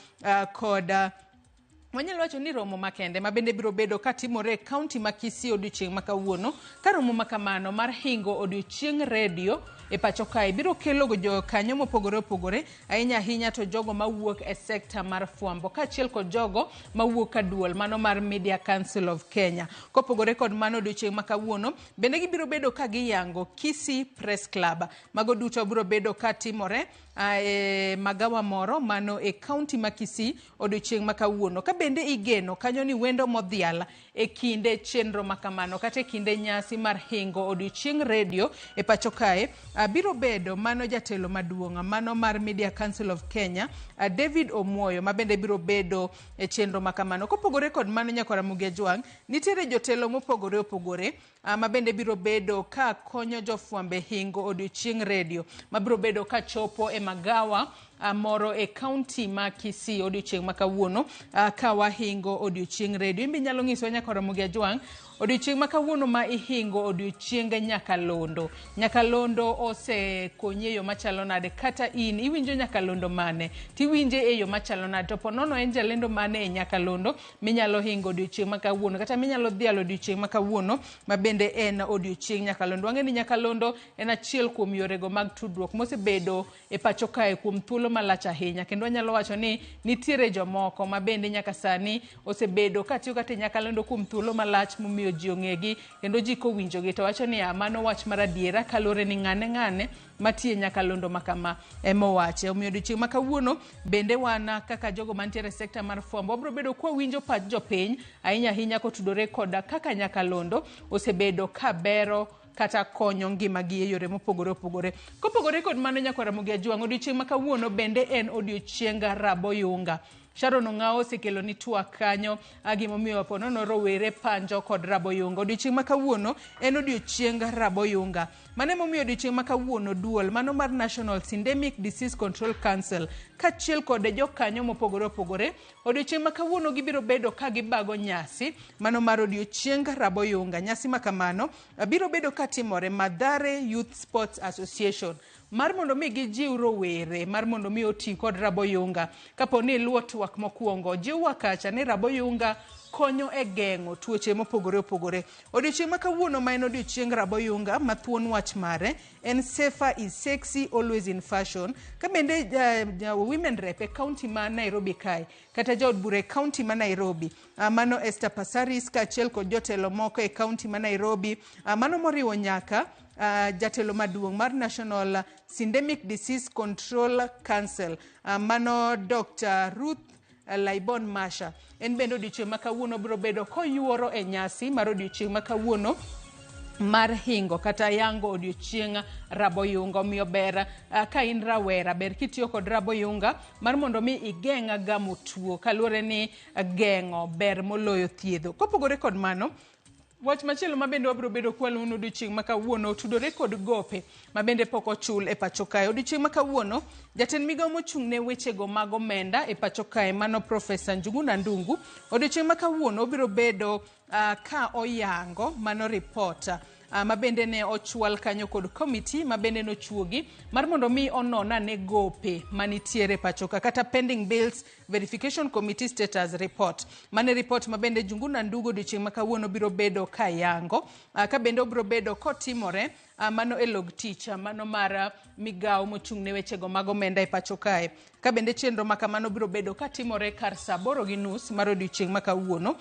S2: kod wanyalo wacho ni romo makende ma bende biro bedo katimore county ma Kisii odiochieng' makawuono. Ka romo makamano mar hingo odiochieng' radio e pacho kae biro kelo jo kanyo mopogore opogore ahinya to jogo mawuok e sekta mar fwambo kachiel kod jogo mawuok ka duol mano mar Media Council of Kenya. Kopogore kod mano odiochieng' makawuono bende gibiro bedo ka giyango Kisii Press Club. Mago duto biro bedo katimore e magawa moro mano e county ma Kisii odiochieng' makawuono. Ka bende igeno kanyo ni wendo modhial e kinde chenro makamano kata e kinde nyasi mar hingo odiochieng' radio e pacho kae biro bedo mano jatelo maduong' mano mar Media Council of Kenya David Omoyo ma bende biro bedo e chenro makamano. Kopogore kod mano nyaka Ramogi Ajwang' nitiere jotelo mopogore opogore ma bende biro bedo ka konyo jofwambe hingo odiochieng' radio ma biro bedo ka chopo e magawa moro e county ma Kisii odiochieng' makawuono ka wahingo odiochieng' radio. Imbe nyalo nyiso nyaka Ramogi Ajwang' odiochieng' makawuono ma ihingo odiochieng' nyakalondo. Nyakalondo ose konye yo machalo nade kata in iwinjo nyakalondo mane tiwinje e yo machalo nade to ponono en jalendo mane e nyakalondo minyalo hingo odiochieng' makawuono kata minyalo dhialo odiochieng' makawuono ma bende en odiochieng' nyakalondo. Wang'e ni nyakalondo en achiel kuom yorego mag tudruok mosebedo e pacho kae kuom thuolo malach ahinya kendo wanyalo wacho ni nitiere jomoko ma bende nyaka sani osebedo katiyo kata nyakalondo kuom thuolo malach momiyo ji ong'egi kendo ji kowinjogi to wacho ni mano wach mar adiera kalore ni ng'ane matie nyakalondo makama emowache. Omiyo odiochieng' makawuono bende wana kaka jogo mantiere sekta mar fwambo wabiro bedo kwa winjo pach jopiny ahinya kotudore koda kaka nyakalondo osebedo kabero kata konyo ngimagi e yore mopogore opogore. Kopogore kod mano nyaka Ramogi Ajwang' odiochieng' makawuono bende en odiochieng' Raboyunga. Sharon Ong'ao osekelo ni twak kanyo gimomiyo ponono rowere panjo kod Raboyunga. Odiochieng' makawuono en odiochieng' Raboyunga. Mane momiyo odiochieng' makawuono duol mano mar National Syndemic Disease Control Council kachiel kod jokanyo mopogore opogore odiochieng' makawuono gibiro bedo ka gibago nyasi mano mar odiochieng' Raboyunga. Nyasi makamano biro bedo katimore Mathare Youth Sports Association mar mondo mi gijiw rowere mar mondo mi oti kod Raboyunga. Kapo ni luwo twak mokwongo jiwa kacha ni Raboyunga konyo e geng'o tuoche mopogore opogore. Odiochieng' makawuono ma en odiochieng' Raboyunga ma thuon wach mare en Safer is Sexy Always in Fashion. Ka bende women rep e county ma Nairobi kae kata jaod bura e county ma Nairobi mano Esther Passaris kachiel kod jotelo moko e county ma Nairobi mano moriwo nyaka jatelo maduong' mar National Syndemic Disease Control Council mano Dr. Ruth Laibon Masha. En bende odiochieng' makawuono biro bedo koyuoro e nyasi mar odiochieng' makawuono mar hingo kata yango odiochieng' Raboyunga. Omiyo ber ka in rawera ber kitiyo kod Raboyunga mar mondo mi igeng' gamo tuo kaluwore ni geng'o ber moloyo thiedho. Kopogore kod mano wach machielo ma bende wabiro bedo kwaluno odiochieng' makawuono tudore kod gope ma bende pok ochul e pacho kae. Odiochieng' makawuono jatend migawo mochung' ne wechego mag omenda e pacho kae mano Profesa Njuguna Ndung'u odiochieng' makawuono biro bedo ka oyango mano report ma bende ne ochwal kanyo kod committee ma bende nochuogi mar mondo mi onona ne gope manitiere pachoka kata pending bills verification committee status report. Mane report ma bende Njuguna Ndung'u odiochieng' makawuono biro bedo kayango ka bende obiro bedo kotimore mano e log tich mano mar migao mochung' ne wechego mag omenda e pacho kae. Ka bende chenro ma kamano biro bedo katimore kar saa 8:30 mar odiechieng' ma kawuono.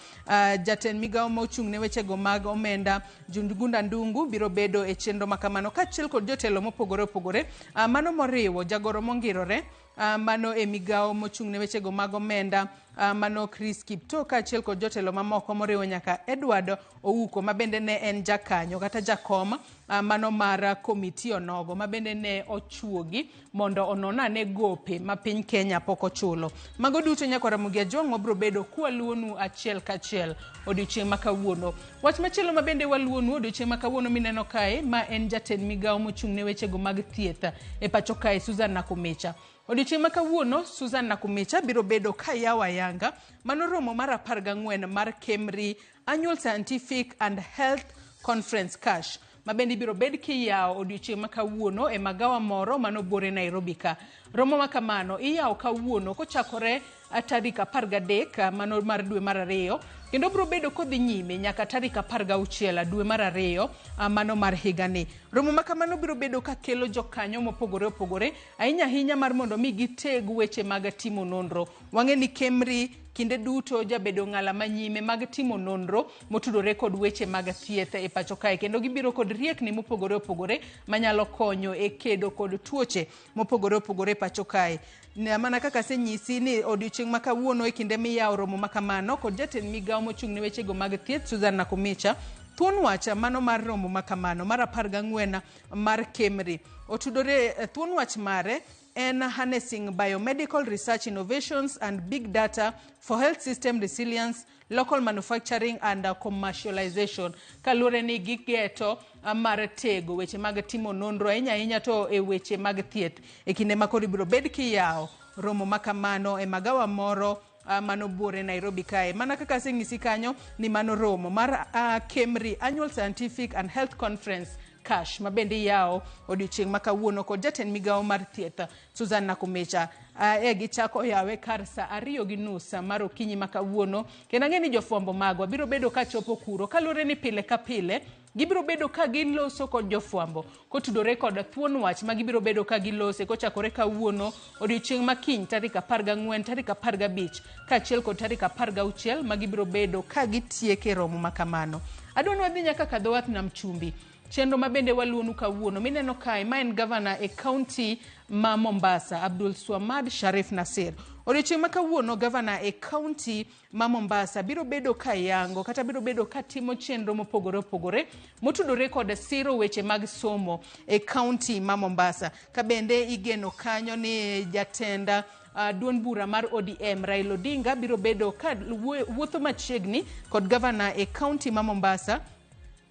S2: Jatend migao mochung' ne wechego mag omenda Jundugunda Ndungu biro bedo e chenro ma kamano kaachiel kod jotelo mopogore opogore mano moriwo jagoro mongirore mano e migao mochung' ne wechego mag omenda mano Chris Kipto kaachiel kod jotelo mamoko moriwo nyaka Edward Ouko mabende ne en jakanyo kata jakom mano mar komiti onogo mabende ne ochuogi mondo ononane gope ma piny Kenya pok ochulo. Mago duto nyaka Ramogi Ajwang' wabiro bedo kwaluonu achiel kachiel odiochieng' ma kawuono. Wach machielo mabende waluonu odiochieng' ma kawuono mineno kae ma en jatend migao mochung' ne wechego mag thieth e pacho kae Susan Nakumicha. Odiochieng' ma kawuono Susan Nakumicha biro bedo ka yawo ayanga mano romo mar 14 mar KEMRI Annual Scientific and Health Conference Cash mabende biro bed kiyawo odiochieng' ma kawuono e magawa moro mano bore Nairobi ka. Romo ma kamano iyawo kawuono kochakore tarik 13 mano mar dwe mar 2 kendo biro bedo kodhi nyime nyaka tarik 16 dwe mar 2 mano mar higani. Romo ma kamano biro bedo ka kelo jokanyo mopogore opogore ahinya mar mondo mi giteg weche mag timo nonro. Wang'e ni KEMRI kinde duto jabedo ng'ala manyime mag timo nonro motudore kod weche mag thieth e pacho kae kendo gibiro kod riekni mopogore opogore manyalo konyo e kedo kod tuoche mopogore opogore pacho kae. Mana kaka senyisi ni odiochieng' ma kawuono e kinde miyawo romo ma kamano kod jatend migao mochung' ne wechego mag thieth Susan Nakumicha thuon wacha mano mar romo ma kamano mar 14 mar KEMRI otudore thuon wach mare en harnessing biomedical research innovations and big data for health system resilience, local manufacturing and commercialization. Kalure ni gigeto mar tego weche mag timo nonro ahinya to e weche mag thieth e kinde ma koro biro bed kiyawo romo ma kamano e magawa moro mano bore Nairobi kae. Mana kaka seng'isi kanyo ni mano romo mar KEMRI Annual Scientific and Health Conference Cash mabende yawo odiochieng' ma kawuono kod jatend migao mar thieth Susan Nakumicha. Gichako yawe kar saa 2:30 mar okinyi ma kawuono kendo ang'e ni jofwambo magwa biro bedo ka chopo kuro kalure ni pile ka pile gibiro bedo ka giloso kod jofwambo kotudore kod thuon wach ma gibiro bedo ka gilose kochakore kawuono odiochieng' ma kiny tarik 14 tarik 15 kaachiel kod tarik 16 ma gibiro bedo ka gitieke romo ma kamano. Adwani wadhi nyaka Kadhowath Nam Chumbi. Chenro mabende waluonu kawuono mineno kae ma en gavana e kaunti ma Mombasa Abdul Swamad Sharif Nasir. Odiochieng' ma kawuono gavana e kaunti ma Mombasa biro bedo ka yango kata biro bedo ka timo chenro mopogore opogore motudore kod siro weche mag somo e kaunti ma Mombasa. Ka bende igeno kanyo ni jatenda duon bura mar ODM Raila Odinga biro bedo ka wuotho machiegni kod gavana e kaunti ma Mombasa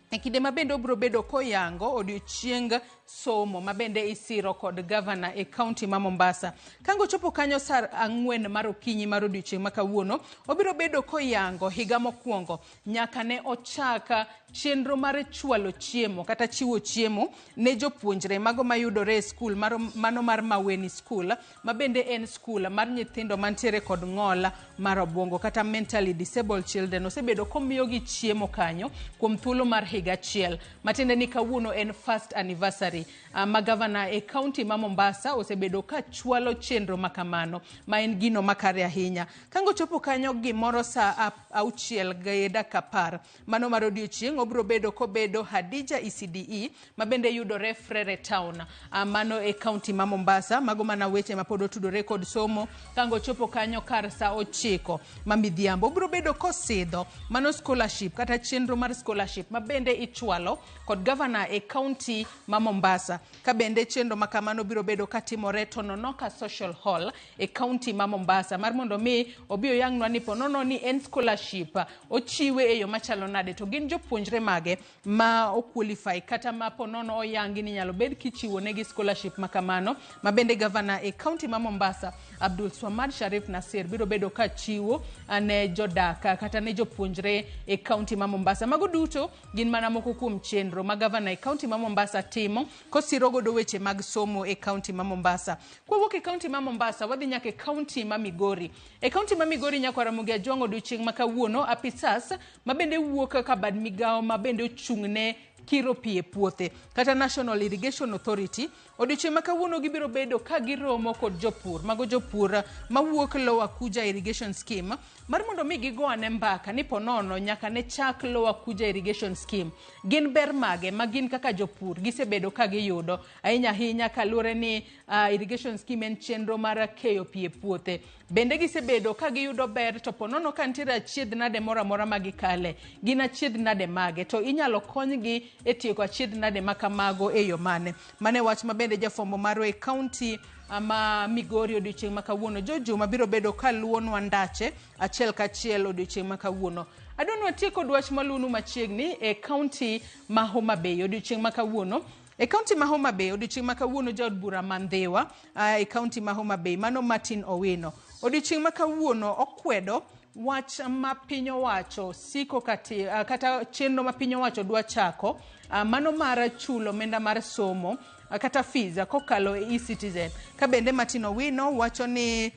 S2: e kinde mabende obiro bedo koyango odiochieng' somo mabende isiro kod gavana e kaunti ma Mombasa. Kango chopo kanyo saa 4 mar okinyi mar odiochieng' ma kawuono obiro bedo koyango higa mokwongo nyaka ne ochaka chenro mar chwalo chiemo kata chiwo chiemo ne jopuonjre mago mayudore e skul mano mar Maweni School mabende en skul mar nyithindo mantiere kod ng'ol mar obwongo kata mentally disabled children. Osebedo komiyogi chiemo kanyo kuom thuolo mar higa achiel matiende ni kawuono en first anniversary ma gavana e kaunti ma Mombasa osebedo ka chwalo chenro makamano ma en gino makare ahinya. Kango chopo kanyo gimoro saa 6:10 mano mar odiochieng' obiro bedo kobedo Hadija ECDE mabende yudore Frere Town mano e kaunti ma Mombasa mago mana weche mapod otudore kod somo. Kango chopo kanyo kar saa 9 mamidhiambo obiro bedo kosidho mano scholarship kata chenro mar scholarship mabende ichwalo kod gavana e kaunti ma Mombasa. Ka bende chenro makamano biro bedo katimore Tononoka Social Hall e kaunti ma Mombasa mar mondo mi obiro yang'nwa ni ponono ni en scholarship ochiwe e yo machalo nade to gin jopuonjre mage ma oqualify kata ma ponono oyangi ni nyalo bed kichiwo negi scholarship makamano mabende gavana e kaunti ma Mombasa Abdul Swamad Sharif Nasir biro bedo ka chiwo ne jodaka kata ne jopuonjre e kaunti ma Mombasa. Mago duto gin mana moko kuom chenro ma gavana e kaunti ma Mombasa timo kosiro godo weche mag somo e kaunti ma Mombasa. Kwawuok e kaunti ma Mombasa wadhi nyaka e kaunti ma Migori. E kaunti ma Migori nyaka Ramogi Ajwang' odiochieng' ma kawuono apisas mabende wuok ka bad migao mabende ochung'ne kiro pi e puothe kata National Irrigation Authority. Odiochieng' ma kawuono gibiro bedo ka giromo kod jopur, mago jopur mawuok Lower Kuja Irrigation Scheme, mar mondo mi gigo ane mbaka ni ponono nyaka ne chak Lower Kuja Irrigation Scheme. Gin ber mage ma gin kaka jopur gisebedo ka giyudo ahinya ahinya kaluwore ni irrigation scheme en chenro mar keyo pi e puothe. Bende gisebedo ka giyudo ber to ponono ka nitiere achiedh nade moro amora ma gikale, gin achiedh nade mage to inyalo konygi e tieko achiedh nade ma kamago e yo mane. Mane wach ma bende jafwambo marwa e kaunti ama Migori odiochieng' ma kawuono Juma biro bedo ka luonwa ndache achiel kachiel odiochieng' ma kawuono. Adonwa tieko dwach malunu machiegni e kaunti ma Homa Bay odiochieng' ma kawuono. E kaunti ma Homa Bay odiochieng' ma kawuono jaod bura Mandhiwa e kaunti ma Homa Bay mano Martin Owino odiochieng' ma kawuono okwedo wach ma piny owacho siko kata chenro ma piny owacho dwa chako mano mar chulo omenda mar somo kata fees kokalo e e-Citizen. Ka bende Martin Owino wacho ni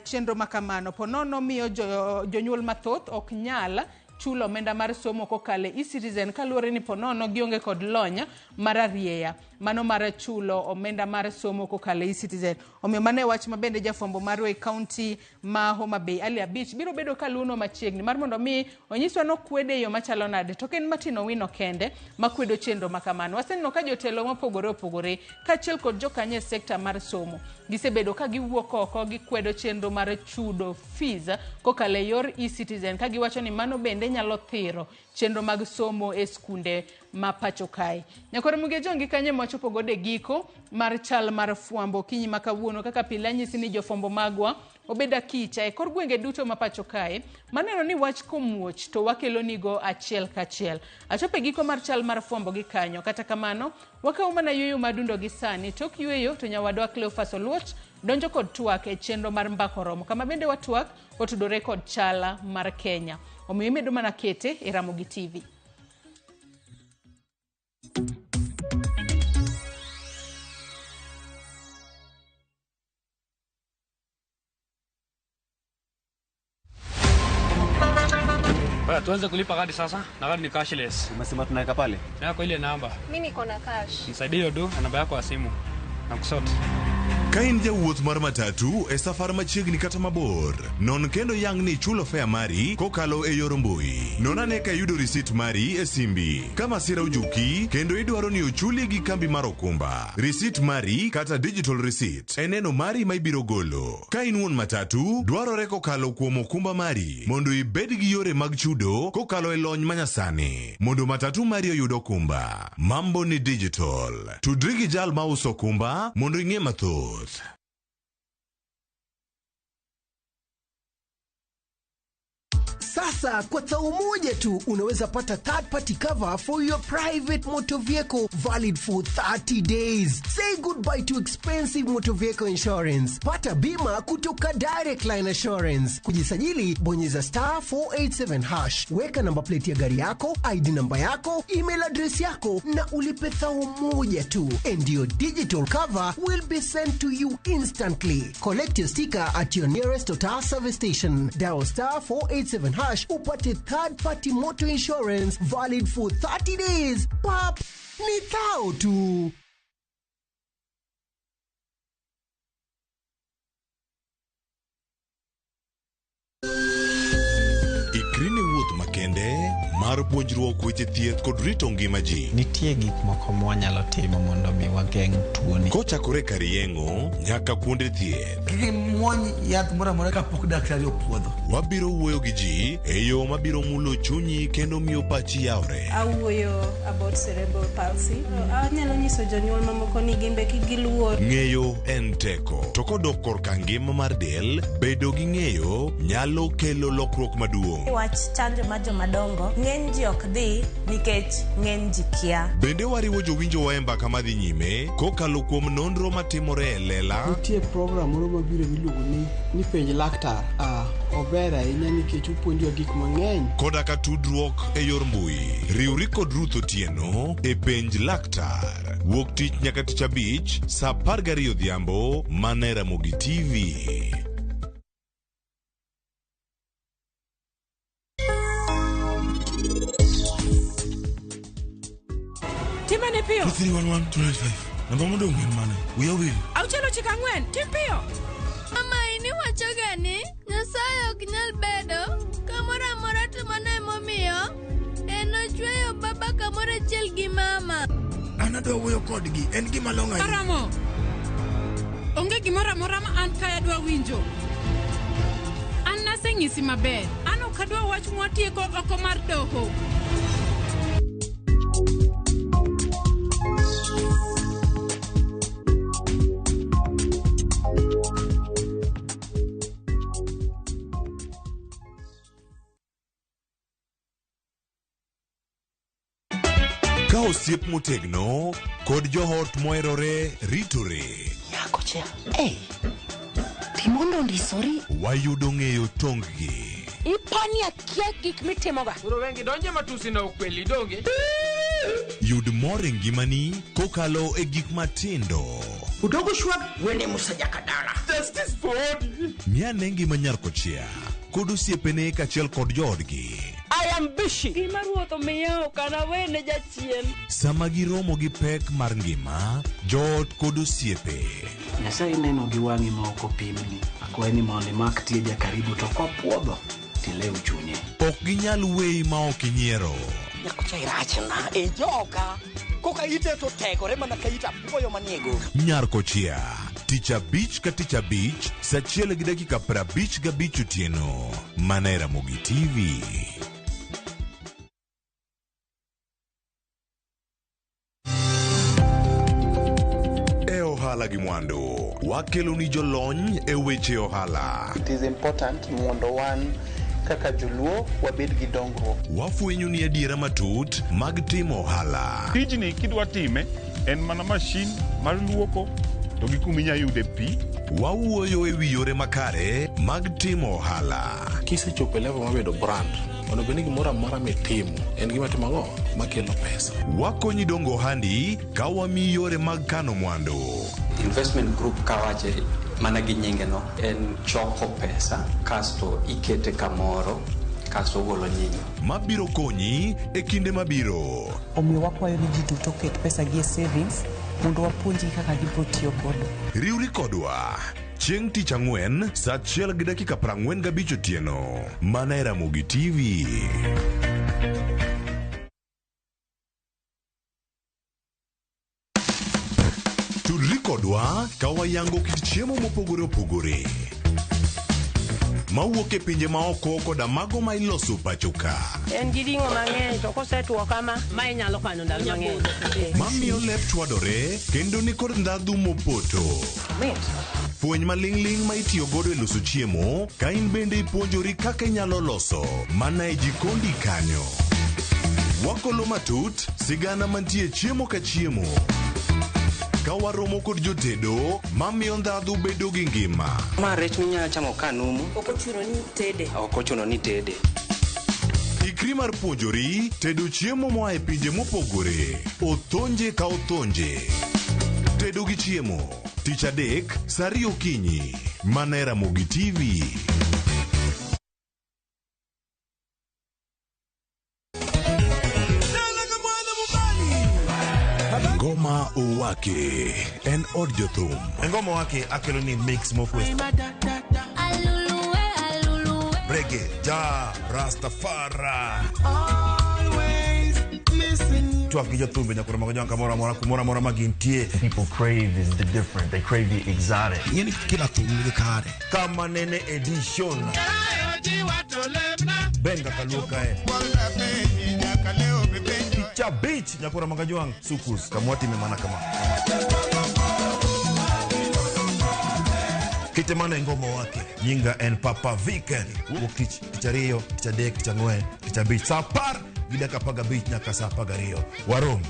S2: chenro makamano ponono miyo jonyuol mathoth ok nyal chulo omenda mar somo kokalo e e-Citizen kaluwore ni ponono gionge kod lony mar arieya mano mar chulo omenda mar somo kokalo e e-Citizen. Omiyo mane wach ma bende jafwambo marwa e kaunti ma Homa Bay Ali Abich biro bedo kaluno machiegni mar mondo mi onyiswa no kwede yo machalo nade to ken Martin Owino kende makwedo chenro makamano. Waseneno ka jotelo mopogore opogore kaachiel kod jokanye sekta mar somo gisebedo ka giwuok oko gikwedo chenro mar chudo fees kokalo e yor e-Citizen ka giwacho ni mano bende nyalo thiro chenro mag somo e skunde ma pacho kae. Nyakore muge jongi kanye mwachopo gode giko mar chal mar fwambo kinyi makawuono kaka pile nyisi ni jofwambo magwa obeda kicha e kor gwenge duto ma pacho kae maneno ni wach komuoch to wakelo nigo achiel kachiel. Achope giko mar chal mar fwambo gi kanyo kata kamano wakaw mana yueyo madundo gi sani tok yueyo to nyawadwa Cleophas Oluoch donjo kod twak e chenro mar mbako romo kama bende watwak otudore kod chala mar Kenya. Omiyo imedo mana kete e Ramogi TV.
S3: Tuanze kulipa kadi sasa, na kadi ni cashless.
S15: Umesema tunaweka pale?
S3: Yako ile namba.
S23: Mimi niko na cash.
S3: Nisaidie hiyo do na namba yako ya simu. Nakusote.
S8: Ka in jawuoth mar matatu e safar machiegni kata mabor, non kendo yang ni chulo fare mari kokalo e yor mbui. Non ane ka yudo risit mari e simbi. Kama sira ujuki kendo idwaro ni ochuli gi kambi mar okumba. Risit mari kata digital receipt eneno mari ma ibiro golo. Ka in wuon matatu, dwarore kokalo kuom okumba mari mondo ibed gi yore mag chudo kokalo e lony manyasani. Mondo matatu mari oyud okumba. Mambo ni digital. Tudri gi jal ma uso okumba mondo ing'e mathoth.
S16: Sasa kwa thao moja tu unaweza pata third party cover for your private motor vehicle valid for 30 days. Say goodbye to expensive motor vehicle insurance. Pata bima kutoka Direct Line Assurance. Kujisajili bonyeza *487#. Weka namba plate ya gari yako, ID namba yako, email address yako na ulipe thao moja tu. And your digital cover will be sent to you instantly. Collect your sticker at your nearest Total service station. Dial *487# upate third party motor insurance valid for 30 days. Pap, ni thao tu.
S8: Ikrini wuoth makende mar puonjruok weche thieth kod rito ngima ji.
S21: Nitie gik moko mwanyalo timo mondo mi wageng' tuoni.
S8: Kochakore kar yeng'o nyaka kuonde thieth.
S24: Kiki mwony yath mora mora kapok daktari opuodho.
S8: Wabiro wuoyo gi ji e yo mabiro mulo chunyi kendo miyo pachi yawre.
S11: Awuoyo about cerebral palsy. Anyalo nyiso jonyuol mamoko ni gimbe kigiluor.
S8: Ng'eyo en teko. To kodok korka ngima mar del, bedo gi ng'eyo nyalo kelo lokruok maduong'.
S25: Wach chanjo ma jomadongo ng'eny ji ok dhi nikech ng'eny ji kia.
S8: Bende wariwo jowinjo wa e mbaka madhi nyime kokalo kuom nonro matimore e lela.
S26: Nitie program moro mabiro miluongo ni penj laktar. Ober ahinya nikech opuonjo gik mang'eny.
S8: Koda ka tudruok e yor mbui. Riwri kod Ruth Otieno e penj laktar. Wuok tich nyaka tich abich saa 12 odhiambo mana Ramogi TV.
S4: 311-285. Namba modong en mane? Uya wil.
S7: Auchielo chik ang'wen, tim piyo.
S9: Mama ini wachoga ni Nyasaye ok nyal bedo kamoro amora to mano emomiyo en ochweyo baba kamoro achiel gi mama.
S4: An adwa wuoyo kodgi, en gima long' ahinya.
S7: Aramo. Onge gimoro amora ma an kaya dwa winjo. An naseng'isi maber. An ok adwa wach mwatieko oko mar doho.
S8: Ka osiep motegno kod johot moherore ritore.
S10: Nyako cha. Timondo ndisori.
S8: Wayudo ng'eyo tonggi.
S10: Ipani akia gik mitimoga.
S1: Kuro wengi donje matusi na ukweli donge.
S8: Yud mor e ngimani kokalo e gik matindo.
S10: Udogo shwag wene musajaka dala.
S1: Justice for all.
S8: Miane ngima Nyarkochia kod osiepene kachiel kod joodgi.
S10: I am busy. Gima ruoth omiyo kana wene jachien.
S8: Sama giromo gi pek mar ngima, joot kod osiepe.
S12: Nyasaye neno gi wang'i ma ok opimni. Akwaye ni mondo imak tieja karibu to kopuodho tilew chunye.
S8: Ok ginyal weyi ma ok inyiero.
S10: Nyakocha irachna e joka. Koka ite to tegore mana ka ita puoyo maniego.
S8: Nyarkochia, tich abich ka tich abich, saa 1:55 otieno. Mana e Ramogi TV. Ohala gi mwandu wakelo ni jolony e weche ohala.
S15: It is important mondo wan kaka joluo wabed gi dongruok.
S8: Wafwenyo ni adiera matut mag timo ohala.
S20: Tijni kidwa time en mana mashin mar luoko to gi kuminya yude pi.
S8: Wawuoyo e wi yore makare mag timo ohala.
S22: Kisechopo e level mabedo brand, ono beni gimoro amora mitimo en gima timo ang'o makelo pesa.
S8: Wakonyi dongo ohandi ka wamiyi yore mag kano mwandu.
S19: Investment group kawache mana gi nyinge no en choko pesa kasto ikete kamoro kasto golo nyinyo.
S8: Mabiro konyi e kinde mabiro.
S27: Omiyo wakwayo ni ji duto ket pesa gi e savings mondo wapuonji kaka gibiro tiyo godo.
S8: Riwri kodwa chieng' tich ang'wen saa 1:45 otieno. Mana e Ramogi TV. Tudri kodwa ka wayango kit chiemo mopogore opogore mawuok e pinje maoko koda mago ma iloso pacho ka.
S18: En gi ring'o mang'eny to kosetuo kama ma inyalo kano ndalo mang'eny.
S8: Mamiyo lep twadore kendo ni kod ndhadhu mopoto. Fweny maling'ling ma itiyo godo e loso chiemo ka in bende ipuonjori kaka inyalo loso mana e jikondi kanyo. Wakolo matut sigana mantie chiemo ka chiemo. Ka waromo kod jotedo mamiyo ndhadhu bedo gi ngima.
S19: Ma rech minyalo chamo ka numu.
S18: Ok ochuno ni tede.
S19: Ok ochuno ni tede.
S8: Ikri mar puonjori tedo chiemo moa e pinje mopogore. Othonje ka othonje. Tedo gi chiemo. Tich adek, saa 2 okinyi. Mana e Ramogi TV. Ngoma Owake en od jothum.
S4: Ngoma Owake akelo ni mix mofwes. Reggae, ja, Rastafari. Twak gi jothumbe nyakoro mago nyanka mora mora magintie.
S17: People crave is the different. They crave the exotic.
S4: Yeni kila thum ni kare. Kama nene edition. Benga kaluka Cha beach nyakora magajuang sukus kamwati memana kama Kitemana ngoma wake nyinga en Papa Viken Wukich kichario kichadek kichangwe kichabich sapar gida kapaga beach nyaka sapaga rio warom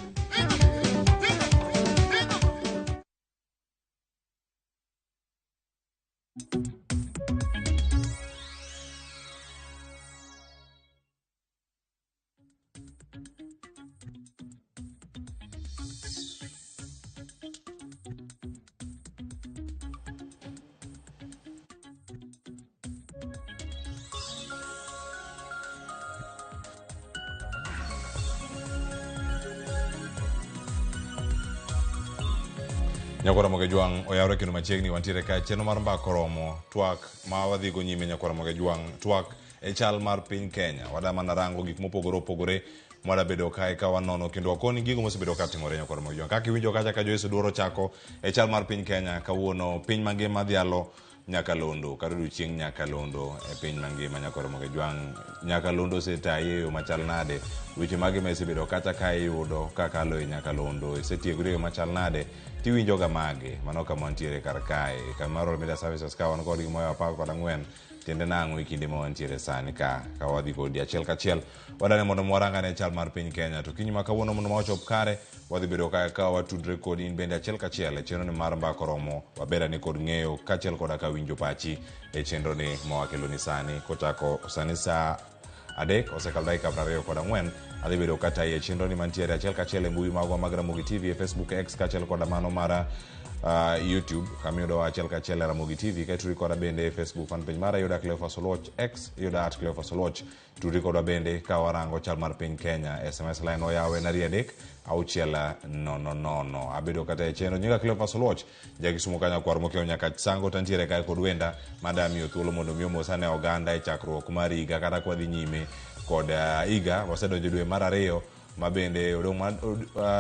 S2: Nyakora Mogejwang oyawre kendo machiegni wantiere ka chenro mar mbako romo twak ma wadhi go nyime Nyakora Mogejwang twak e chal mar piny Kenya. Wada mana rango gik mopogore opogore mwada bedo kae ka wanono kendo wakoni gigo mosebedo ka timore Nyakora Mogejwang. Kaka iwinjo kacha ka Joyce dwaro chako e chal mar piny Kenya kawuono piny mangima dhialo Nyakalondo karudu chieng Nyakalondo e piny mangima Nyakora Mogejwang. Nyakalondo setaye yo machal nade weche mage mesebedo kacha ka iyudo kakalo e Nyakalondo setiegore yo machal nade tiwinjo ga mage mano kama wantiere kar kae kamaro media services ka wan kod gimoyo 14 tiende nango ikinde ma wantiere sani ka wadhi kodi achiel kachiel wadane mondo mwarangane chal mar piny Kenya to kinyi makawuono mondo mawachop kare wadhi bedo ka watudre kodi in bende achiel kachiel e chenro ni mar mbako romo wabera ni kod ng'eyo kachiel koda ka winjo pachi e chenro ni mawakelo ni sani kochako sani sa adek osekal dakika 24 adhi bedo kata e chenro ni mantiere achiel kachiel e mbui magwa mag Ramogi TV e Facebook X kachiel koda mano mara YouTube kamiyudo achiel kachiel e Ramogi TV ka turi koda bende e Facebook fan page mara yuda Cleophas Oloch X yuda @Cleophas Oloch turi koda bende ka warango chal mar piny Kenya SMS line oyawe na riadek auchiela no abedo kata e chenro nyinga Cleophas Oloch jakisumo kanya kwar mokeo nyaka sango tantiere kae kod wenda madami othuolo mondo miyo mosane oganda e chakruok mar higa kata kwadhi nyime kod higa wasedonjo dwe mar 2 mabende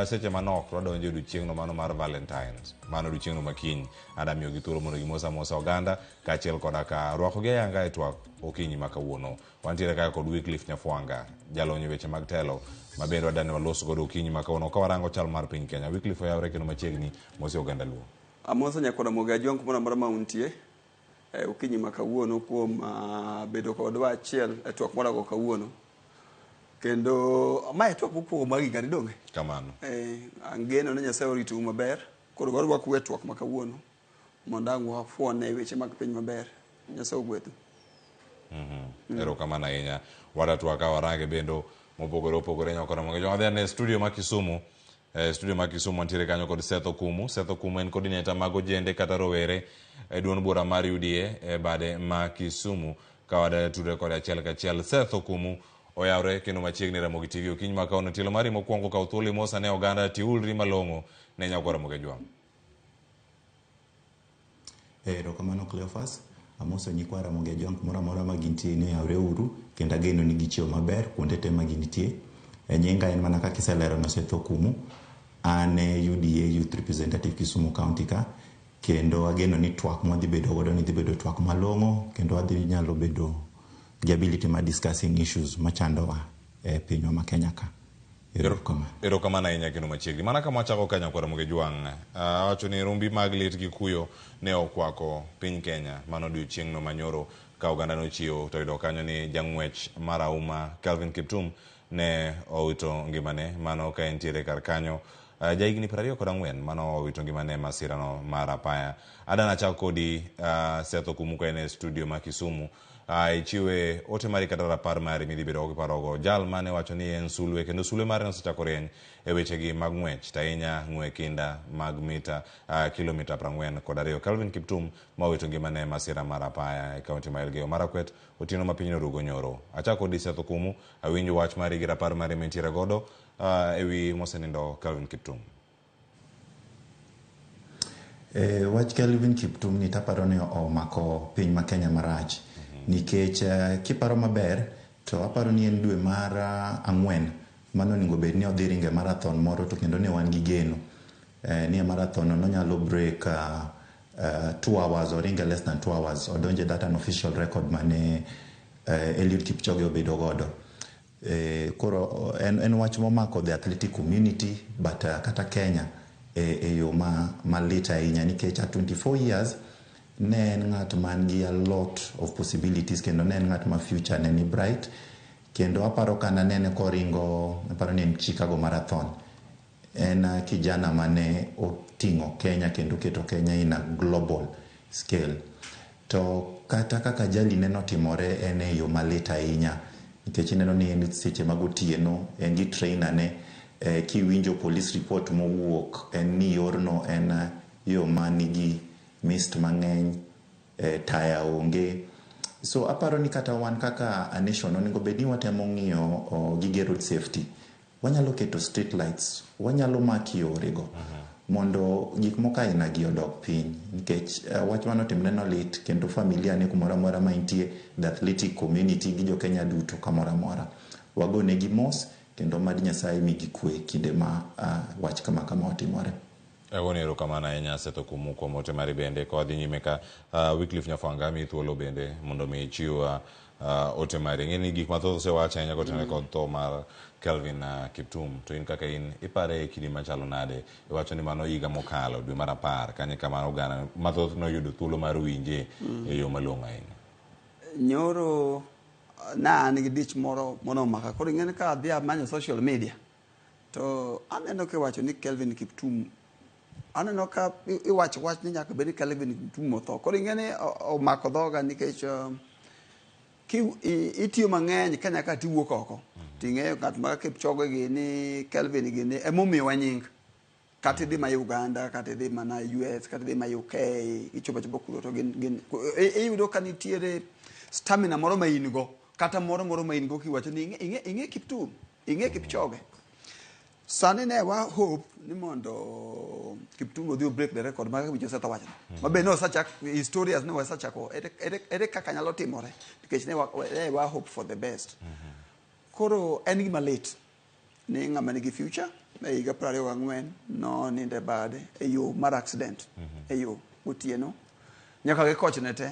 S2: seche manok wadonjo odiochieng'no mano mar Valentines mano odiochieng'no makiny adamiyo gi thuolo mondo gimosa oganda kachiel koda ka rwako gi ayanga e twak okinyi makawuono wantiere kae kod Wycliffe Nyafwanga jalony weche mag telo mabende wadane waloso godo okinyi makawuono ka warango chal mar piny Kenya. Wycliffe oyawre kendo machiegni mosi oganda luo
S3: amosa Nyakora Mogejwang kumoro amora mauntie okinyi makawuono kuom bedo kodwa achiel e twak morago kawuono kendo mae twak mokwongo mar higa ni donge
S2: kamano
S3: angeno ni Nyasaye oritou maber koro warwako e twak makawuono mondo ang' wafuone weche mag piny maber. Nyasaye ogwedhu.
S2: Erokamano ahinya wadatwaka warange bendo mopogore opogore Nyakora Mogejwang. Wadhi ane studio ma Kisumu studio ma Kisumu wantiere kanyo kod Seth Okumu en coordinator mag ojende kata rowere e duond bura mar UDA e bade ma Kisumu ka wada tudre kod achiel kachiel. Seth Okumu oyawre kendo machiegni Ramogi TV okinyi makawuono tielo mari mokwongo ka thuolo mosa ne oganda tiulri malong'o ne Nyakora Mogejwang.
S5: Erokamano Cleophas amoso nyikwa Ramogejwang kumoro amora ma gintie ne yawre uru kendo ageno ni gichiew maber kuonde te ma gintie. Nyinga en mana kaka iselero no Seth Okumu an UDA Youth Representative Kisumu County ka kendo ageno ni twak mwadhi bedo godo ni dhi bedo twak malong'o kendo wadhi nyalo bedo the ability ma discussing issues machandowa e pinywa ma Kenya ka.
S2: Erokamano ahinya kendo machiegni mana kama wachako ka Nyakora Mogejwang awacho ni rumbi mag lit gi kuyo ne okwako piny Kenya mano odiochieng'no manyoro ka oganda nochiewo to yudo kanyo ni jang'wech marahuma Calvin Kiptum ne owito ngimane mano ka entiere kar kanyo jahigni 24 mano owito ngimane masirano mar apaya. Adana chako kodi Seth Okumu ka e studio ma Kisumu ichiwe ote mari kata rapar mari midhi bedo kiparogo jal mane wacho ni en sulwe kendo sulwe mare nosechako rieny e wechegi mag ng'wech tainya ng'we kinda mag mita kilomita 42 Calvin Kiptum ma owito ngimane masira mar apaya e kaunti ma Elgeyo Marakwet otieno ma pinyno rugo nyoro. Achako di Seth Okumu awinjo wach mari gi rapar mari mentiere godo ewi mosenindo Calvin Kiptum.
S5: Wach Calvin Kiptum ni taparo ni omako piny ma Kenya marach nikech kiparo maber to aparo ni en dwe mar 4 mano onego bed ni odhi ringe marathon moro to kendo ne wan gi geno ni marathon no nyalo break 2 hours or ringe less than 2 hours odonje that an official record mane Eliud Kipchoge obedo godo. Koro en wach momako the athletic community but kata Kenya yo malita ahinya nikech at 24 years ne en ng'at man gi a lot of possibilities kendo ne en ng'at ma future ne ni bright kendo aparo kana nene koringo aparo ni en Chicago Marathon en kijana mane oting'o Kenya kendo keto Kenya in a global scale to kata kaka jali neno timore en yo malita ahinya nikech neno ni en seche mag otieno en gi trainer ne kiwinjo police report mowuok en ni yorno en yo manigi mist mang'eny taya onge so aparo ni kata wan kaka a nation onego bed ni watemo ng'iyo gige road safety wanyalo keto street lights wanyalo maki yorego mondo gik moko aina gi odok piny nikech wach manotimre no lit kendo familia ne kumoro amora ma intie the athletic community gi jo Kenya duto kamoro amora wagone gi mos kendo mad Nyasaye migi kwe kinde ma wach kama otimore.
S2: Ero kamano ahinya seto kumu kuom ote mari bende ko dhi nyime ka Wycliffe Nyafwanga mi thuolo bende mondo mi chiw ote mari ng'eni gik mathoth osewacho ahinya kotenore kod tho mar Kelvin Kiptum to in kaka in ipare kidi machalo nade iwacho ni mano higa mokalo dwe mar 10 kanye kamano oganda mathoth noyudo thuolo mar winje e yo malong'o ahinya.
S3: Nyoro na an gi dich moro maka koro ing'eni ka adhi amanyo social media to aneno kiwacho ni Kelvin Kiptum aneno ka iwacho wach ni nyaka bed ni Kelvin Kiptum otho koro ing'eni omako dhoga nikech itiyo mang'eny ka nyaka tiwuok oko ting'eyo ng'at ma Kipchoge gini Kelvin gini emomiyowa nying kata idhi ma Uganda kata idhi mana US kata idhi ma UK ichopo kuno to gin iyudo ka nitiere stamina moro ma in go kata moro ma in go kiwacho ni ing'e Kiptum ing'e Kipchoge sani ne wa hope ni mondo Kiptum odhi break the record ma wicho setho wachno mabe no sachak historians ne wasachako ere kaka nyalo timore nikech ne wa hope for the best koro en gima late ni ng'ama nigi future e higa 24 no ninde bade e yo mar accident e yo otieno nyaka ge coach ne te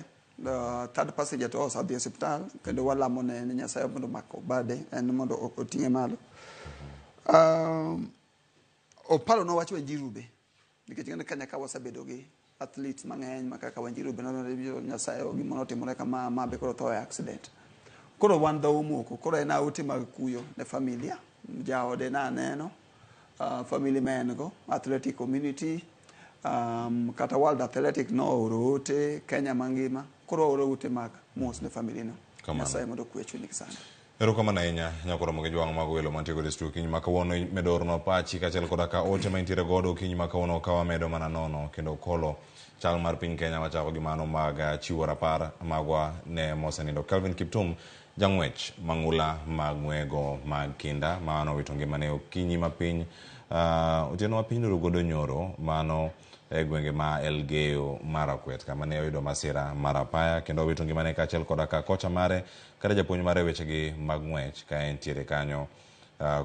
S3: third passenger to osadhi e hospital kendo walamo ne Nyasaye mondo mako bade en mondo oting'e malo opalo no wacho Wanjiru be nikech ng'ane kanya ka wasebedo gi athletes mang'eny makaka Wanjiru be no Nyasaye gimono timore kama ma be koro tho e accident koro wan dho moko koro en auti mag kuyo ne familia jaode na neno family men go athletic community kata World Athletic no orote Kenya mangima koro orote mag mos ne familia no Nyasaye mondo kwecho ni sana.
S2: Ero kamano ahinya nyakoro moge jwang' mag welo mantie kod studio kiny ma kawuono medorno pachi kaachiel koda ka ote ma intiere godo kiny ma kawuono ka wamedo mana nono kendo kolo chal mar piny Kenya machako gi mano mag chiwo rapar magwa ne mosenindo Kelvin Kiptum jang'wech mang'ula mag ng'wego mag kinda mano wito ngimane okinyi ma piny otieno ma piny rugodo nyoro mano e gwenge ma Elgeyo Marakwet kama ne oyudo masira mar apaya kendo wito ngimane kaachiel koda ka kocha mare kata japuonj mare wechegi mag ng'wech ka entiere kanyo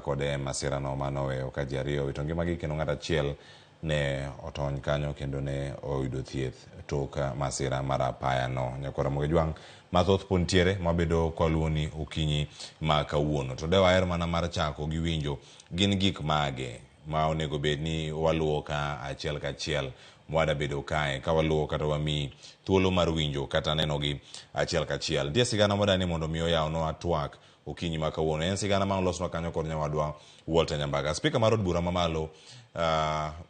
S2: kode masira no manoweyo ka ji ariyo wito ngimagi kendo ng'at achiel ne otony kanyo kendo ne oyudo thieth tok masira mar apaya no nyakora moge jwang' mathoth pontiere mabedo kwaluoni okinyi ma kawuono to dewa er mana mar chako gi winjo gin gik mage ma onego bed ni waluwo ka achiel kachiel mwada bedo kae ka waluwo kata wami thuolo mar winjo kata neno gi achiel kachiel die sigana modani mondo miyo yawno atwak okinyi ma kawuono en sigana ma olosnwa kanyo kod nyawadwa Walter Nyambaga spika mar od bura mamalo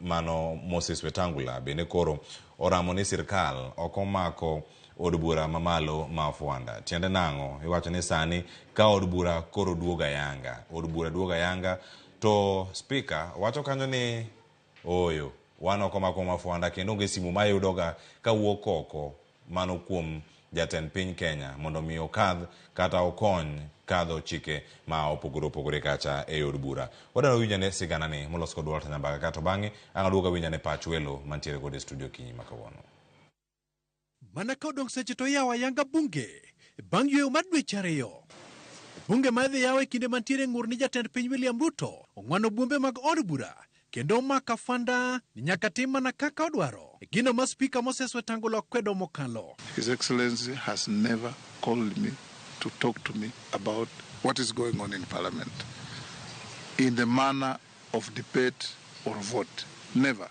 S2: mano Moses Wetangula bende koro oramo ni sirkal okomako od bura mamalo ma Fuanda tiende nang'o iwacho ni sani ka od bura koro duoga yanga od bura duoga yanga to spika wacho kanyo ni oyo wano komako ma Fuanda kendo onge simu mayudoga ka wuok oko mano kuom jatend piny Kenya mondo mi okadh kata okony kadho chike ma opogore kacha e od bura wadano winjane sigana ni molos kod Walter Nyambaga kato bang'e ang'aduoga winjane pach welo mantiere kod studio kinyi makawuono
S6: mana ka odong' seche to yawa yanga bunge bang' yweyo mar dweche ariyo bunge madhi yawa e kinde mantiere ng'ur ni jatend piny William Ruto ong'wano buombe mag od bura kendo maka Fuanda ni nyaka tim mana kaka odwaro gino ma spika Moses Wetangula kwedo mokalo.
S13: His Excellency has never called me to talk to me about what is going on in Parliament in the manner of debate or vote. Never.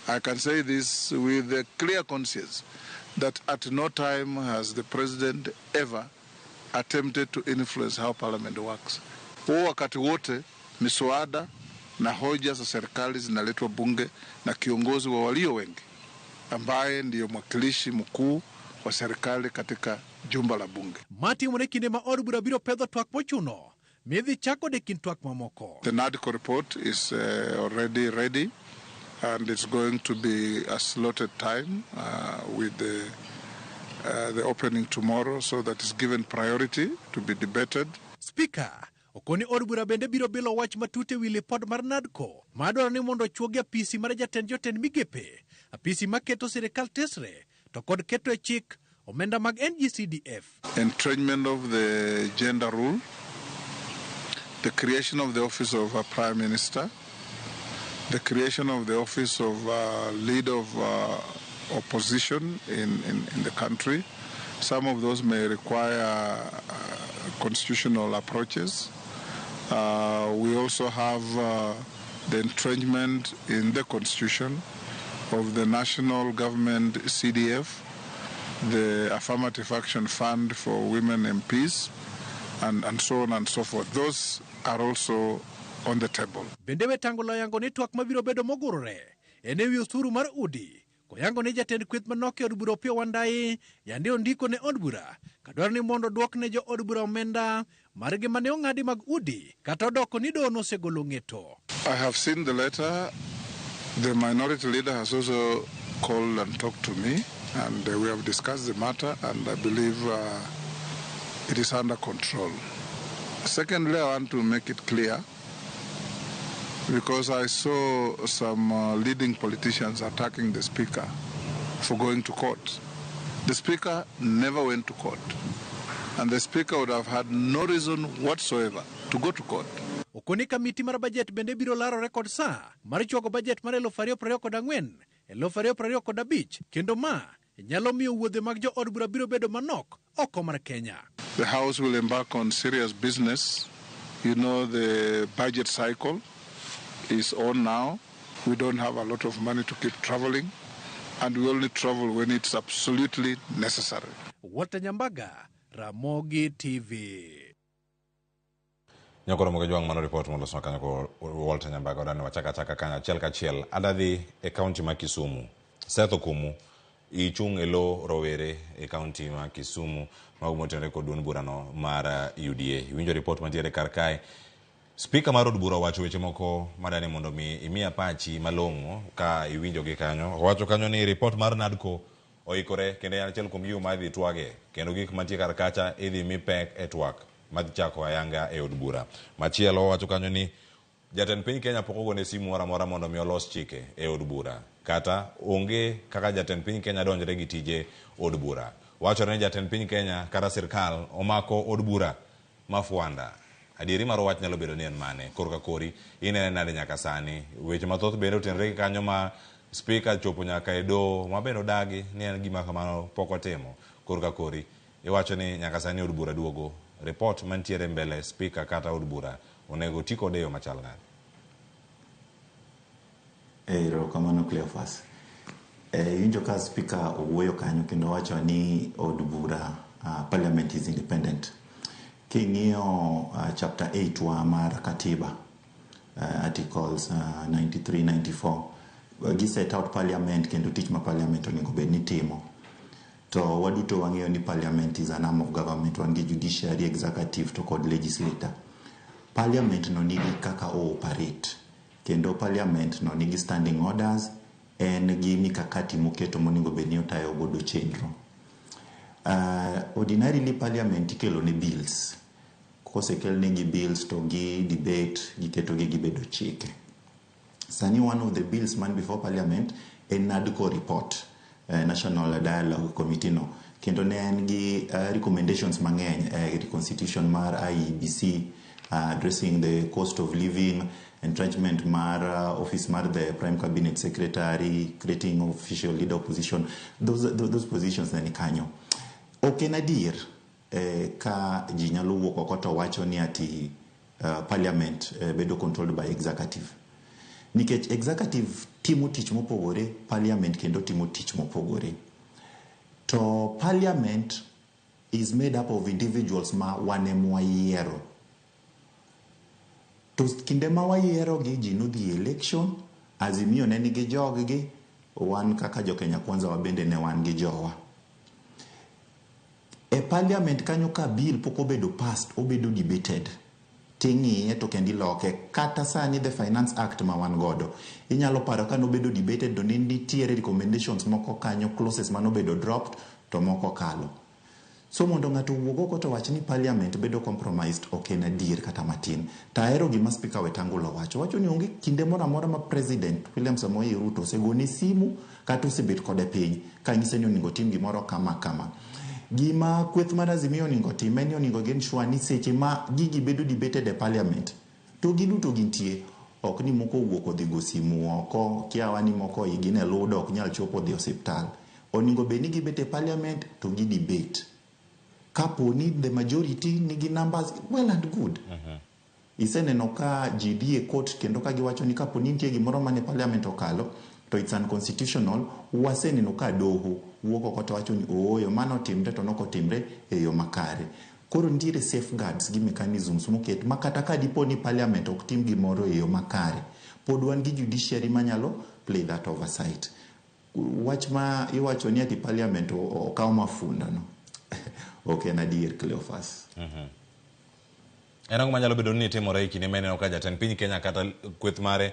S13: I can say this with a clear conscience that at no time has the President ever attempted to influence how Parliament works. Wakati wote miswada na hoja za serikali zinaletwa bunge na kiongozi wa walio wengi ambaye ndiyo mwakilishi mkuu wa serikali katika jumba la bunge.
S6: Mati mwone kinde ma od bura biro pedho twak mochuno midhi chako de kin twak mamoko.
S13: The NADCO report is already ready and it's going to be a slotted time with the opening tomorrow so that is given priority to be debated.
S6: Speaker Okoni od bura bende biro bilo wach matut ewi lipod mar NADCO madwaro ni mondo chuogi apisi mar jatend jotend migepe, apisi maketo sirikal tesre to kod keto e chik omenda mag NGCDF.
S13: Entrenchment of the gender rule, the creation of the office of a prime minister, the creation of the office of leader of opposition in the country. Some of those may require constitutional approaches. We also have the entrenchment in the constitution of the national government CDF, the Affirmative Action Fund for Women MPs, and so on and so forth. Those are also on the table.
S6: Bende wetango yango ni twak mabiro bedo mogurore enewi osuru mar udi koyango ni jatend kweth manoke od bura Opiyo Wandayi yande ondiko ne od bura kadwaro ni mondo duok ne jo od bura omenda margi mane ong'adi mag udi kata odoko ni dono osegolo ng'eto.
S13: I have seen the letter. The minority leader has also called and talked to me, and we have discussed the matter, and I believe it is under control. Secondly, I want to make it clear, because I saw some leading politicians attacking the Speaker for going to court. The Speaker never went to court, and the Speaker would have had no reason whatsoever to go to court.
S6: Okoni kamiti mar budget bende biro laro rekod saa mar chwako budget mar 2024 2025 kendo ma nyalo miyo wuodhe mag jo od bura biro bedo manok oko mar Kenya.
S13: The House will embark on serious business. You know, the budget cycle is on now. We don't have a lot of money to keep traveling, and we only travel when it's absolutely necessary.
S6: Walter Nyambaga, Ramogi TV.
S2: Nyakoro Mogejwang mano report mondo sma kanyo ko Walter Nyambaga odane wachaka kanyo achiel kachiel adadhi e county ma Kisumu. Setho kumu ichung elo rowere e county ma Kisumu magumotende kod duond burano mar UDA. Winjo report mantiere kar kae. Speaker mar od bura wacho weche moko madani mondo mi imiya pachi malong'o ka iwinjo gi kanyo. Wacho kanyo ni report mar NADCO oikore kendo en achiel kuom gigo madhi twage kendo gik mantie kar kacha idhi mi pek e twak madhi chako ayanga e od bura. Machielo wacho kanyo ni jatend piny Kenya pok ogone simu moro amora mondo mi olos chike e od bura kata onge kaka jatend piny Kenya donjre gi tije od bura. Wacho ni jatend piny Kenya kata sirkal omako od bura mafuanda. Adieri mar wach nyalo bedo ni en mane korka kori inene nade nyaka sani weche mathoth bende otenre gi kanyo ma speaker chopo nyaka e do mabendo dagi ni en gima kamano pok otimo korka kori iwacho ni nyaka sani od bura duogo report mantiere mbele speaker kata od bura onego tiko deyo machal nade.
S5: Ero kamano Cleophas. Injo ka speaker owuoyo kanyo kendo wacho ni od bura parliament is independent. King'iyo chapter 8 wa mar katiba articles 93-94 gi set out parliament kendo tich ma parliament onego bed ni timo. To waduto wang'eyo ni parliament is an arm of government, wan gi judiciary, executive to kod legislator. Parliament no nigi kaka operate kendo parliament no nigi standing orders, en gi mikakati moketo monego bed ni otayo godo chenro. Ordinarily parliament ikelo ne bills. Kosekel negi bills to gi debate giketo gi bedo chike. Sani one of the bills man before parliament en NADCO report, National Dialogue Committee no kendo ne en gi recommendations mang'eny the constitution mar IEBC, addressing the cost of living, entrenchment mar office mar the prime cabinet secretary, creating official leader opposition. Those positions na ni kanyo. Okay, nadir ka ji nyalo wuok oko to wacho ni ati parliament bedo controlled by executive. Nikech executive timo tich mopogore, parliament kendo timo tich mopogore. To parliament is made up of individuals ma wane mwayiero. To kinde ma wayiero gi ji nudhi election, Azimio ne nigi joggi, wan kaka jo Kenya Kwanza wabende ne wan gi jowa. E parliament kanyo ka bill pok obedo passed, obedo debated. Tingi to kendi loke kata sani the Finance Act ma wan godo. Inyalo paro ka nobedo debated do nitiere recommendations moko kanyo, clauses mano bedo dropped to moko kalo. So mondo ng'ato wuog oko to wach ni parliament bedo compromised ok en adier kata matin. Taero gima Speaker Wetangula wacho ni onge kinde moro amora ma President William Samoei Ruto osegone simu kata osebet kode piny ka nyise ni onego tim gimoro kama. Gima kweth mar Azimio onego tim en ni onego gen sure ni seche ma gigi bedo debated e parliament to giduto gintie. Ok ni moko wuok odhi go simu oko, kiawa ni moko igine ludo ok nyal chopo dhi osiptal. Onego bed ni gibet e parliament to gi debate. Kapo ni the majority nigi numbers, well and good. Iseneno ka ji dhi e court kendo ka giwacho ni kapo ni nitie gimoro mane parliament okalo to it's unconstitutional. Waseneno ka doho wuok oko to wacho ni ooyo mano timre to noko timre e yo makare. Koro nitiere safeguards gi mechanisms moket makata ka dipo ni parliament ok tim gimoro e yo makare, pod wan gi judiciary manyalo play that oversight. Wach ma iwacho ni ati parliament okaw mafunda no ok en adier, Cleophas.
S2: En ang'o manyalo bedo ni timore kinde meneno ka jatend piny Kenya kata kweth mare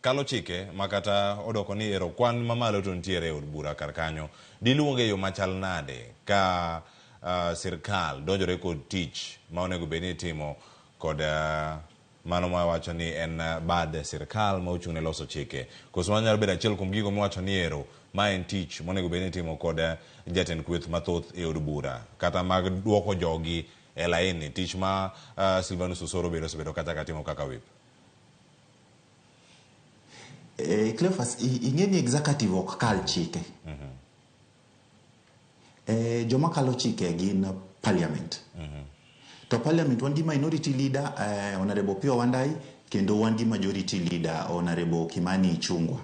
S2: kalo chike makata odoko ni ero kwan mamalo to nitiere e od bura kar kanyo diluonge yo machal nade ka sirkal donjore kod tich ma onego bed ni timo kod mano ma wacho ni en bad sirkal ma ochung' ne loso chike. Koso manyalo bedo achiel kuom gigo miwacho ni ero ma en tich monego bed ni timo kod jatend kweth mathoth e od bura kata mag duoko jogi e laini, tich ma Silvanus Osoro osebedo kata timo kaka whip.
S5: Cleophas, ing'e ni executive ok kal chike. Joma kalo chike gin parliament. To parliament wan gi minority leader Honorable Pio Wandai kendo wan gi majority leader Honorable Kimani Ichung'wa.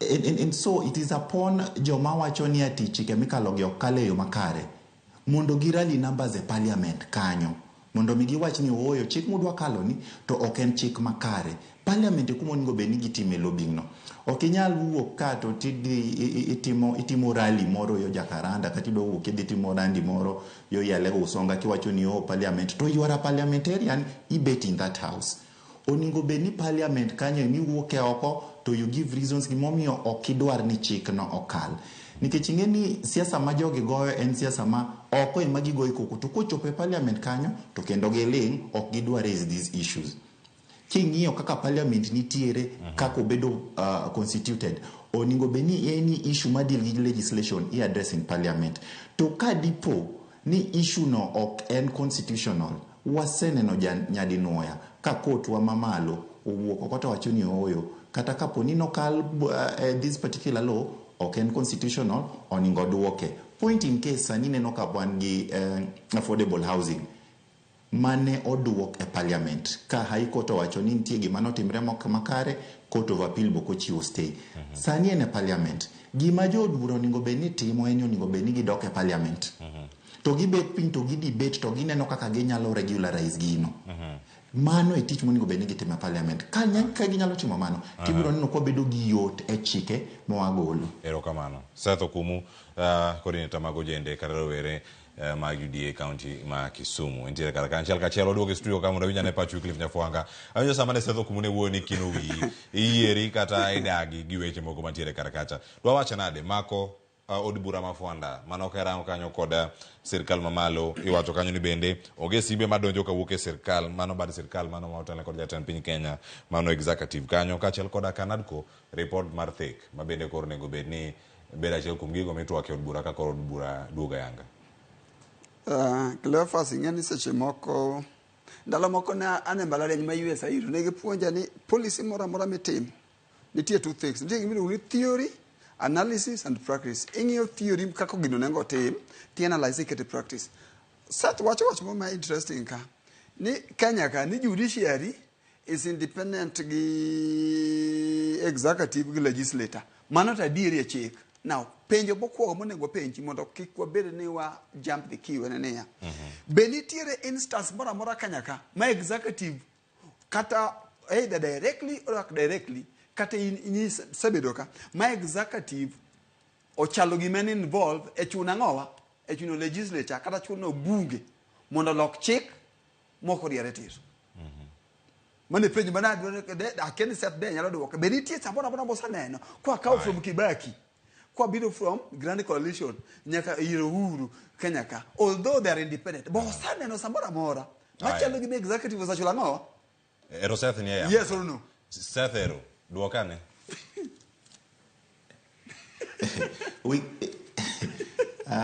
S5: And so it is upon joma wacho ni ati chike mikalo gi ok kale yo makare mondo girali numbers e parliament kanyo mondo mi giwach ni ooyo chik mudwa kalo ni to ok en chik makare. Parliament kuma onego bed ni gitime lobbying no. Ok inyal wuok ka to itimo rally moro yo Jakaranda kata idwa wuok idhi timo randi moro yo Yalego Usonga kiwacho ni parliament to you are a parliamentarian, ibet in that house. Onego bed ni parliament kanyo miwuok e oko to you give reasons gimomiyo ok idwar ni chik no okal. Nikech ing'e ni siasa ma jogi goyo en siasa ma oko ema gigoyo koko to kochopo e parliament kanyo to kendo giling ok gidwa raise these issues. King'iyo kaka parliament nitiere kako bedo constituted, onego bed ni any issue ma deal gi legislation i address in parliament. To ka dipo ni issue no ok en constitutional, waseneno nyadinuoya ka kotwa mamalo owuok oko to wacho ni ooyo kata kapo ni nokal this particular law ok en constitutional, onego duoke. Point in case sani neno ka wan gi affordable housing mane oduok e parliament ka High Court owacho ni nitie gima notimre makare, Court of Appeal boko chiwo stay. Sani en e parliament. Gima jood bura onego bed ni timo en onego bed ni gidok e parliament. To gibet piny to gidebate to gineno kaka ginyalo regularize gino. Mano e tich monego bed ni gitimo e parliament. Ka ginyalo timo mano, tibiro neno ko bedo gi yot e chike mowagolo.
S2: Erokamano. Seth Okumu, coordinator mag ojende kata rowere mag UDA County ma Kisumu. Entiere kar kanchiel kachiel oduogo e studio ka mondo winja ne pacho Cliff Nyafwanga. Awinjo sama ne Seth Okumu ne wuoyo ni kino wiyi iyieri kata idagi gi weche moko mantiere kar kacha. Dwa wacho nade mako od bura ma Fwanda mano karango kanyo kod sirkal mamalo iwacho kanyo ni bende onge simbe madonjo kawuok e sirkal mano bad sirkal mano ma otelo kod jatend piny Kenya mano executive kanyo kachiel kod kanadko report mar thik ma bende kor nego bed ni bed achiel kuom gigo mitwak e od bura ka kor od bura duoga yanga.
S3: Cleophas ing'e ni seche moko ndalo moko na ane mbalariany ma US ayudo ne gipuonja ni policy moro amora mitim nitie two things. Nitie gimiluongo ni theory, analysis and practice. Ing'iyo theory kako gino nengo tim, ti analyze ikete practice. Sat wacho moro interesting ka. Ni Kenya ka ni judiciary is independent gi executive gi legislator. Mano ta dieri e chik. Now, penjo mokwongo monego penji mondo kik wabed ni wa jump the queue en niya. Be nitiere instance moro amora Kenya ka ma executive kata either directly or indirectly kata in sebedo ka ma executive ochalo gimen involve e chuno ang'owa e chuno legislature kata chuno bunge mondo lok chik moko riere tir. Mane penjo manadwa akeni set de nyalo duoke. Be nitie samoro mosaneno kwa kaw from Kibaki kwa biro from Grand Coalition nyaka Uhuru Kenya ka, although they are independent but sana no samora mora machalo gi executive za chulango
S2: ero Seth ni ya
S3: yes or no
S2: Seth ero duokane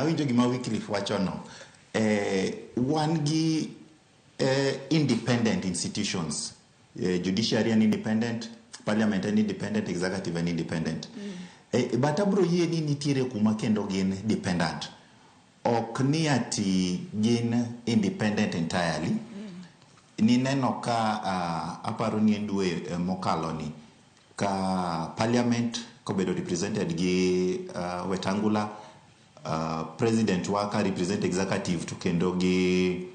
S5: winjo gima Wycliffe wacho no wan gi independent institutions, judiciary and independent, parliament and independent, executive and independent. But abro yie ni nitiere kuma kendo gin dependent. Ok ni ati gin independent entirely. Ni neno ka aparo ni ndwe mokalo ni ka parliament kobedo represented gi Wetangula, president waka represent executive to kendo gi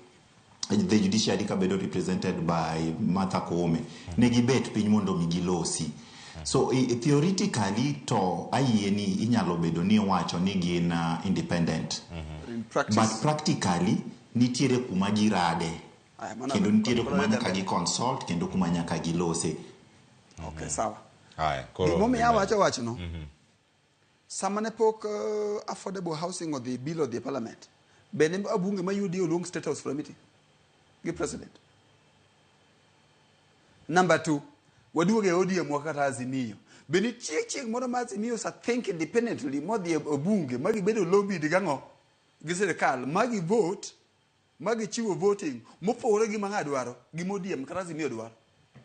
S5: the judiciary kabedo represented by Martha Koome. Negi bet piny mondo migilosi. So theoretically to ayie ni inyalo bedo ni wacho ni gin independent.
S3: In practice,
S5: but practically nitiere kuma girade. Kendo nitiere kuma nyaka gi consult kendo kuma nyaka gi lose.
S3: Okay, sawa.
S2: Haya,
S3: Mimi ya wacho no. Samane pok affordable housing of the bill of the parliament. Benem abunge mayudi long state house for a meeting. Give president. Number 2, waduge ODM wakata Azimio. Beni chiek moro ma Azimio sa think independently mo the obunge magi bedo lobby digango gi serikal magi vote magi chiwo voting mopore gi manga dwaro gi ODM kata Azimio dwaro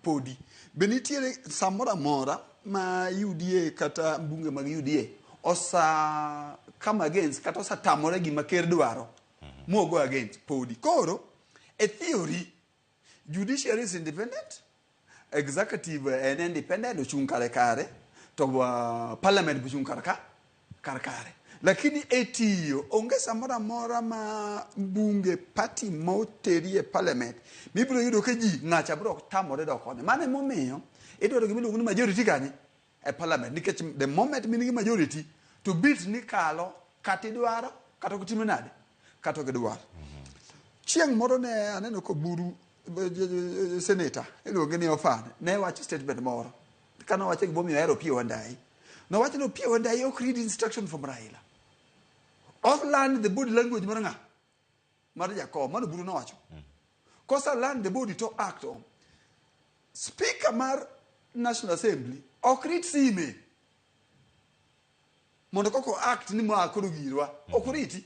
S3: podi. Beni tiere samora mora ma UDA kata bunge magi UDA osa come against kata osa tamore gi maker dwaro mo go against podi. Koro a theory, judiciary is independent, executive and independent, ochung kare to parliament buchung kare. Lakini etiyo onge samora mora ma bunge party moteri e parliament. Mibiro yudo ke ji ngacha bro tamore do kone. Mane momiyo idwaro gimi luongo ni majority kanye e parliament. Nikech the moment minigi majority to beat ni kalo kati dwaro kato kutime nade kato ke dwaro. Chieng moro ne aneno ko buru senator iluonge ni Ofan ne wacho statement moro kana wacho gibomi aero pio ndai no wacho no pio ndai ok read instruction from Raila of learn the body language maranga mar Jacob mano buru no wacho kosa learn the body to act on speaker mar National Assembly ok read sime mondo koko act ni ma akoro girwa ok riti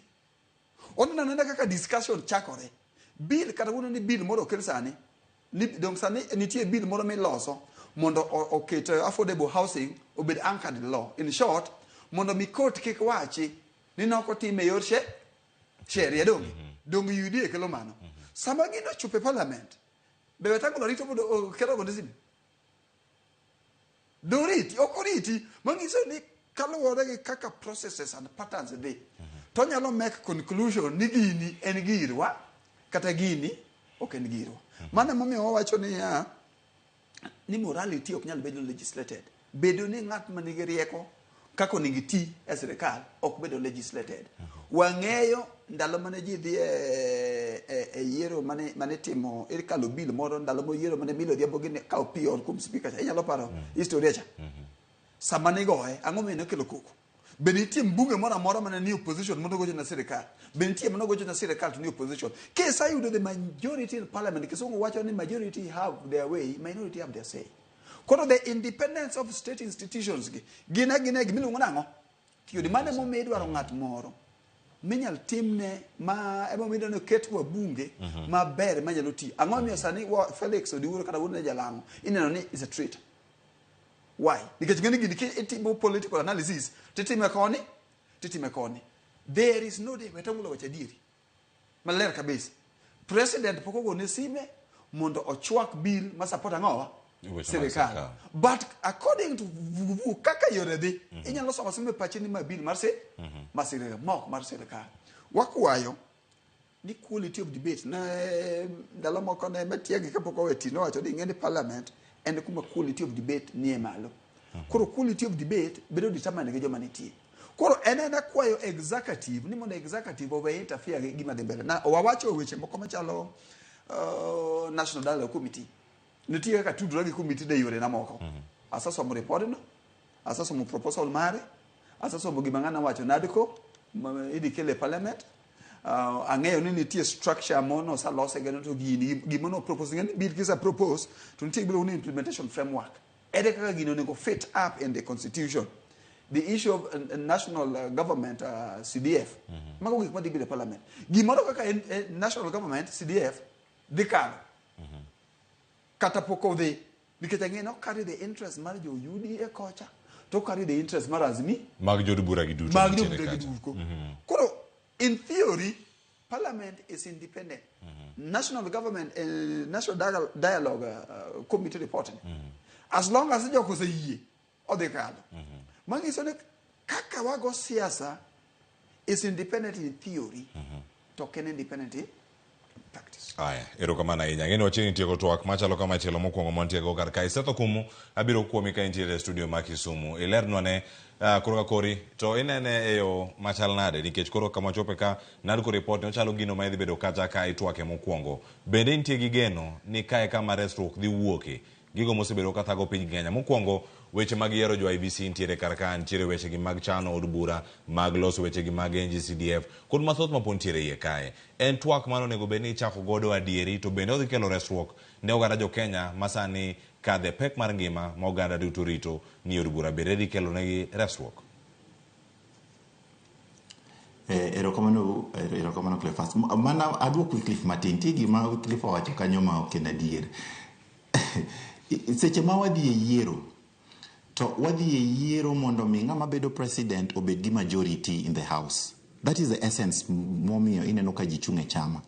S3: Ona nanda kaka discussion chakore. Bill kata uno ni bill moro kel sani. Ni donc sani nitie bill moro me loso mondo oket affordable housing obed anchored in law. In short, mondo mi court kik wachi ni noko time yor sheria dongi. Dongi UDA kelo mano. Sama gino chupe parliament. Be Wetangula rito mondo kero gondesini. Doriti, okoriti, mangiso ni kaluwore gi kaka processes and patterns dey. To nyalo make conclusion ni gini en girwa kata gini ok en girwa. Mane momiyo wawacho ni morality ok nyal bedo legislated. Bedo ni ng'at ma nigi rieko kako nigi ti e sirikal ok bedo legislated. Wang'eyo ndalo mane ji dhi e yiero mane timo irkalo bill moro ndalo mo yiero mane Milo Odhiambo gine kao pio kum speaker cha inyalo paro historia cha. Sama ne goye ang'o mene kelo koko. Benitie mbunge mora mora mane ni opposition mondo gojo na sirikal. Benitie mondo gojo na sirikal to ni opposition. Case I do the majority in parliament kisongo wacho ni majority have their way, minority have their say. Kono the independence of state institutions gina gimilu ngonango. Tiyo di mane mo medwaro ng'at moro. Menyal timne ma emo medo no ketwa bunge ma ber manyalo ti. Ang'o miyo sani Felix Odiwuoro kata wuone jalango ineno ni is a traitor. Why? Because gini political analysis titime koni. There is no day Wetangula wachadiri. Maler kabisa. President pokogo ne sime mondo ochwak bill ma support angowa serikal. But according to kaka yoredi inyalo soma sime pachini ma bill mar serikal. Wakwayo ni quality of debate na ndalo moko ne metiegi kapoko weti no wacho di ng'eni parliament and kuma quality of debate nie malo. Koro quality of debate bedo determine gi joma nitie. Koro enena kwayo executive ni mondo executive owe interfere gi gima dhi mbele. Na wawacho weche moko machalo National Dialogue Committee. Nitie ka tudra gi committee de yore na moko. Asaso mo report no, asaso mo proposal mare, asasomo gima ng'ana wacho NADCO idhi kele parliament. Ang'eyo ni nitie structure mono salose gano to gima no propose ngani bill kisa propose to nitie bilo ni implementation framework ere kaka gino nego fit up in the constitution. The issue of national government CDF mago gik madhi bile parliament gimoro kaka national government CDF dikano kata poko dhi nikech ang'e no carry the interest mar jo UDA kocha to carry the interest mar Azmi
S2: mag jo bura gi duto
S3: mag jo bura gi duto. Koro in theory, Parliament is independent. National government, national dialogue committee reporting. As long as you say ye or the card. Mangi so kaka wago siasa is independent in theory, token independent in practice.
S2: Aya, erokamano ahinya. Ng'eni wachiegni tieko twak machalo kama chielo mokwongo mantiego kar kae. Setho kumu abiro kuomi ka intiere e studio ma Kisumu. Ilernwa ne koro ka kori to inene e yo machal nade nikech koro kama chope ka NADCO report no chalo gino ma idhi bedo kacha ka itwake mokwongo. Bende nitie gi geno ni kae kama resruok dhi wuoke. Gigo mosebedo ka thago piny Kenya. Mokwongo weche mag yiero jo IBC ntiere kar ka, ntiere weche gi mag chano od bura, mag loso weche gi mag NGCDF kod mathoth mapod ntiere iye kae. En twak mano nego bed ni ichako godo adieri to bende odhi kelo resruok ne oganda jo Kenya masani kadhe pek mar ngima ma oganda duto rito ni od bura bende dhi kelo negi resruok.
S5: Erokamano Cliff. Mana adwoko Cliff matin ti gima Cliff owacho kanyo ma ok en adier. Seche ma wadhi e yiero to wadhi e yiero mondo mi ng'ama bedo president obed gi majority in the house. That is the essence momiyo ineno ka ji chung' e chama.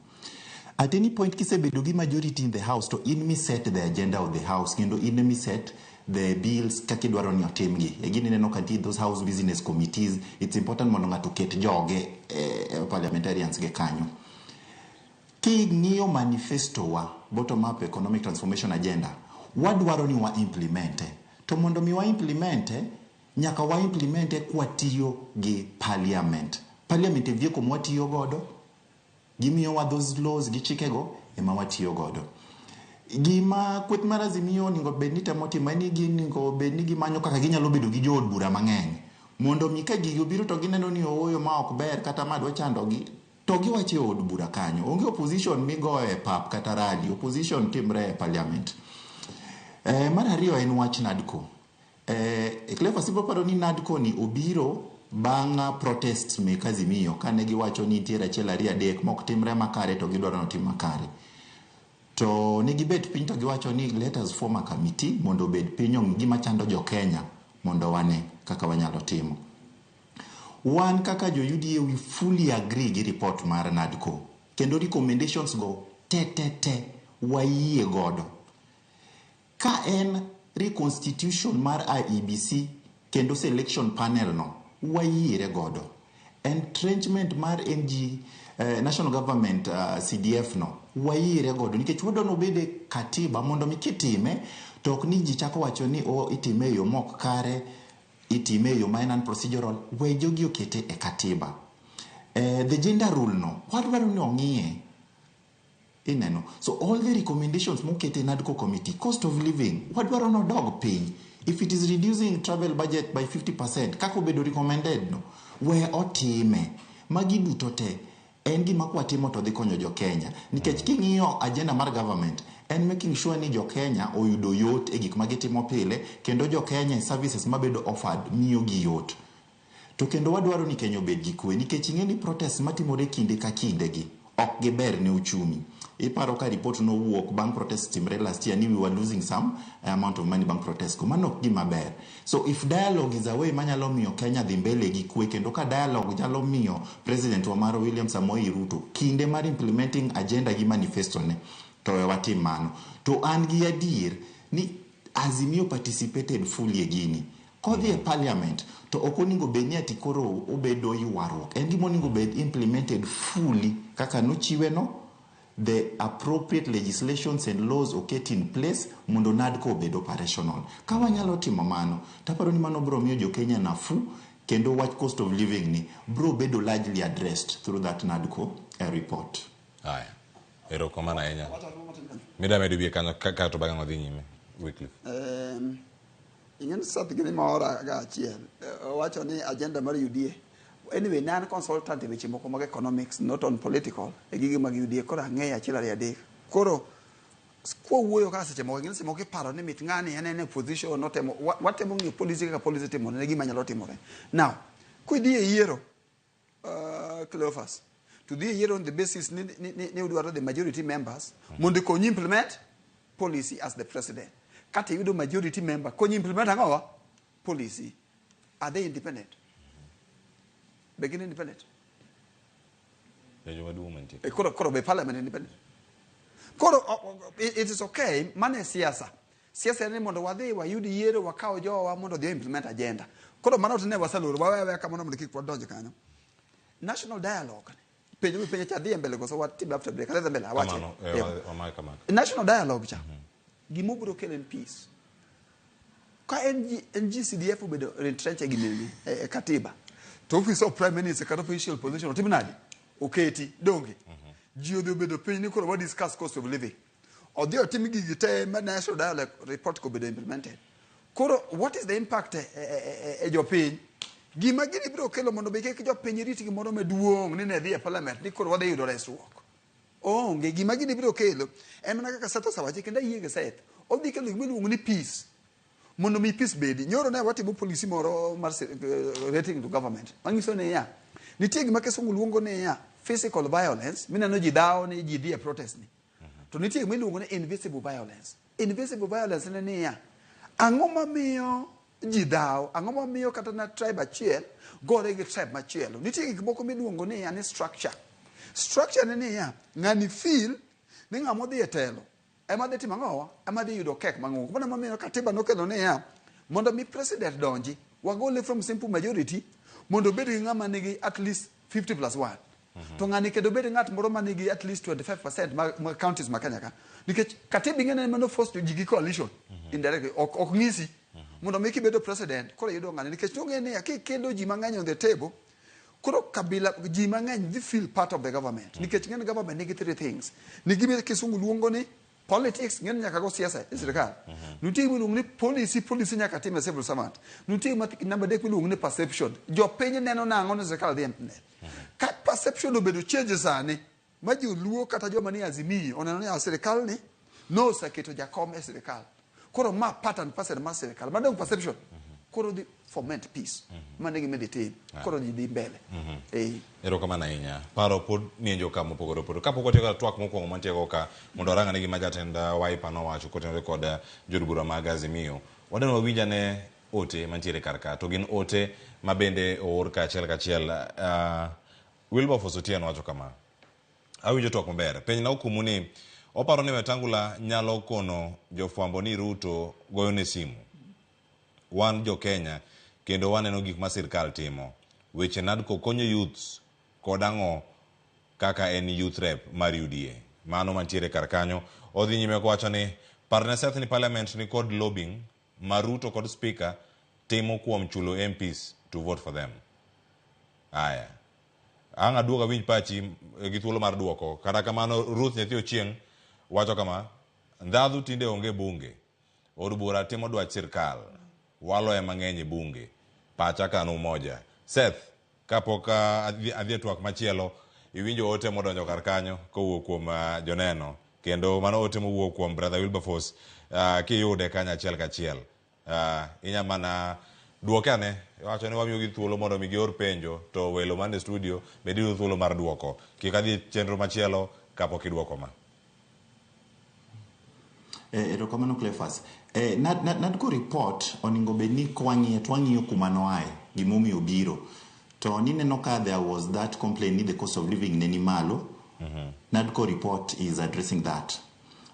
S5: At any point kisebedo gi majority in the house to in mi set the agenda of the house kendo in mi set the bills kaka idwaro ni otimgi. Again ineno ka those house business committees, it's important mondo ng'ato ket joge parliamentarians ge kanyo. King'iyo manifesto wa bottom up economic transformation agenda wadwaro ni wa implemente to mondo mi wa implemente nyaka wa implemente kwa tiyo gi parliament e vieko mwatiyo godo gimiyo wa those laws gi chikego ema watiyo godo gima kweth mar Azimio ningo bedni temo timani gi ningo bedni gimanyo kaka ginyalo bedo gi jood bura mang'eny mondo mi ka gigi obiro to gineno ni ooyo ma ok ber kata ma dwa chandogi to giwache od bura kanyo. Onge opposition migoyo e pap kata rally, opposition timre e parliament. Mar ariyo en wach NADCO. Clever sipo paro ni NADCO ni obiro bang' protests mek Azimio kane giwacho ni nitiere achiel ariyo adek mok timre makare to gidwaro notim makare. To ne gibet piny to giwacho ni let us form a committee mondo obed piny ong'i gima chando jo Kenya mondo wane kaka wanyalo timo. Wan kaka jo UDA we fully agree gi report mar NADCO. Kendo recommendations go te wayie godo. Ka en reconstitution mar IEBC kendo selection panel no wayiere godo. Entrenchment mar national government CDF no wayiere godo nikech wadwano bede katiba mondo mikitime to ok ni ji chako wacho ni itime yo mok kare itime yo mainan procedural we jogi okete e katiba. The gender rule no wadwaro ni ong'iye ineno. So all the recommendations mokete NADCO committee, cost of living wadwaro no dog piny. If it is reducing travel budget by 50% kako bedo recommended no we otime magi duto te en gima kwatimo to dhi konyo jo Kenya nikech king'iyo agenda mar government en making sure ni jo Kenya oyudo yot e gik magitimo pile kendo jo Kenya services mabedo offered miyo gi yot. To kendo wadwaro ni Kenya obed gi kwe nikech ing'eni protest matimore kinde ka kinde gi ok giber ne uchumi. Iparo ka report no wuok bang' protest timre last year ni we were losing some amount of money bang' protest ko mano ok gima ber. So if dialogue is a way manyalo miyo Kenya dhi mbele gi kwe kendo ka dialogue nyalo miyo President Wamaro William Samoei Ruto kinde mar implementing agenda gi manifesto ne to we watim mano. To an gi adier ni Azimio participated fully e gini. Kodhi e parliament to okoningo bedni ati koro obedo ywaruok. En gima oningo bed implemented fully kaka nochiwe no. The appropriate legislations and laws oket in place mondo NADCO obed operational. Ka wanyalo timo mano, taparo ni mano bro miyo jo Kenya nafu kendo wach cost of living ni bro bedo largely addressed through that NADCO report.
S2: Aya. Erokamano ahinya. Mida medo bie kanyo kaka to bagang' odhi nyime. Wycliffe.
S3: ingen sat gini maora ga achiel wacho ni agenda mar UDA anyway nan consultant weche moko mag economics not on political e gigi mag UDA koro ang'eyo achiel ariyo adek koro wuoyo ka seche moko ngin seche moko iparo ni mit ng'ani en position notemo watemo ng'iyo policy kaka policy timore ne gima nyalo timore now kuidhi e yiero Cleophas to the year on the basis ni the majority members mondo konyi implement policy as the president kata yudo majority member konyi implement angowa policy are they independent begin independent koro be parliament independent koro it is okay mane siasa ni mondo wadhi wayudi yiero wakao jowa mondo dhi implement agenda koro mano tene wasaloro wawe kama mondo kik wadonje kanyo national dialogue penye cha dhi mbele goso what tib after break aleza mbele awache national dialogue cha gimo bro kelen peace ka NGCDF bedo retrench gimeni katiba to office of prime minister kata official position otimnadi oketi donge ji odhi bedo piny ni koro wa discuss cost of living odhi otim gigi te national dialogue report ko bedo implemented koro what is the impact e jopiny gima gini biro kelo mondo be kik jopiny riti gimoro maduong' ni ne dhi e parliament ni koro wadhi yudo resruok onge gima gini biro kelo en mana kaka Seth osewacho kendo ayie gi Seth odhi kelo gima iluongo ni peace mondo mi peace bedi nyoro ne watimo policy moro mar rating to government manyiso ni ya nitie gima kisungu luongo ni ya physical violence mineno ji dhawo ni ji dhi e protest ni to nitie gima iluongo ni invisible violence ni ya ang'o mamiyo ji dhawo ang'o mamiyo kata na tribe achiel gore gi tribe machielo nitie gik moko miluongo ni ya ni structure ni ya ng'ani feel ni ng'amo dhi e telo ema dhi timo ang'owa ema dhi yudo kek mang'ongo mana mamiyo katiba nokelo ni ya mondo mi president donji wagole from simple majority mondo bed gi ng'ama nigi at least 50+1 to ng'ani kedo bed ng'at moro manigi at least 25% ma counties ma Kenya ka nikech katiba ing'ene mano force to jigi coalition indirectly ok ng'isi mondo mi kibedo president koro yudo ng'ani nikech tong'e ni kikedo ji mang'eny on the table koro kabila ji mang'eny dhi feel part of the government nikech ng'en government nigi three things nigi kisungu luongo ni politics ng'en nyaka go siasa e sirikal nitie miluongo ni policy nyaka tim e civil servant nitie namba dek miluongo ni perception jopiny neno nang'o ni sirikal dhi ne ka perception obedo change sani ma ji luo kata joma ni Azimio oneno ni sirikal ni no saketo jakom e sirikal koro ma pattern mar sirikal madong perception koro di foment peace mane gima dhi koro ji dhi mbele
S2: erokamano ahinya paro pod nienjo ka mopogore opogore kapok watieko twak mokwongo mantiego ka mondo orang ane gima jatend Wiper nowacho kotenore kod jod bura mag Azimio wadwani wawinj ane ote mantiere kar ka to gin ote ma bende oor kachiel Wilberforce Otieno wacho kama awinjo twak maber penj na okumu ni oparo ni Wetangula nyalo kono jofwambo ni Ruto goyone simu wan jo Kenya kendo waneno gik ma sirkal timo weche NADCO konyo youths kod ang'o kaka en youth rep mar UDA mano mantiere kar kanyo odhi nyime kowacho ni parne Seth ni parliament ni kod lobbying ma Ruto kod speaker timo kuom chulo MPs to vote for them aya anga duoga winj pachi gi thuolo mar duoko kata kamano Ruth Nyathi Ochieng wacho kama ndadhu tinde onge bunge od bura timo dwach sirkal walo e mang'eny bunge pacha kanu moja Seth kapok adhi twak machielo iwinjo ote modonjo kar kanyo kowuok kuom joneno kendo mano ote mowuok kuom brother Wilberforce kiyude kanya achiel kachiel inya mana duoke ane wacho ni wamiyo gi thuolo mondo mi gior penjo to welo man e studio bedi thuolo mar duoko kik adhi chenro machielo kapok iduoko ma
S5: erokamano Cleophas NADCO report oningo bedni twang'iyo kuma noae gimomiyo biro to nineno ka there was that complaint ni the cost of living neni malo NADCO report is addressing that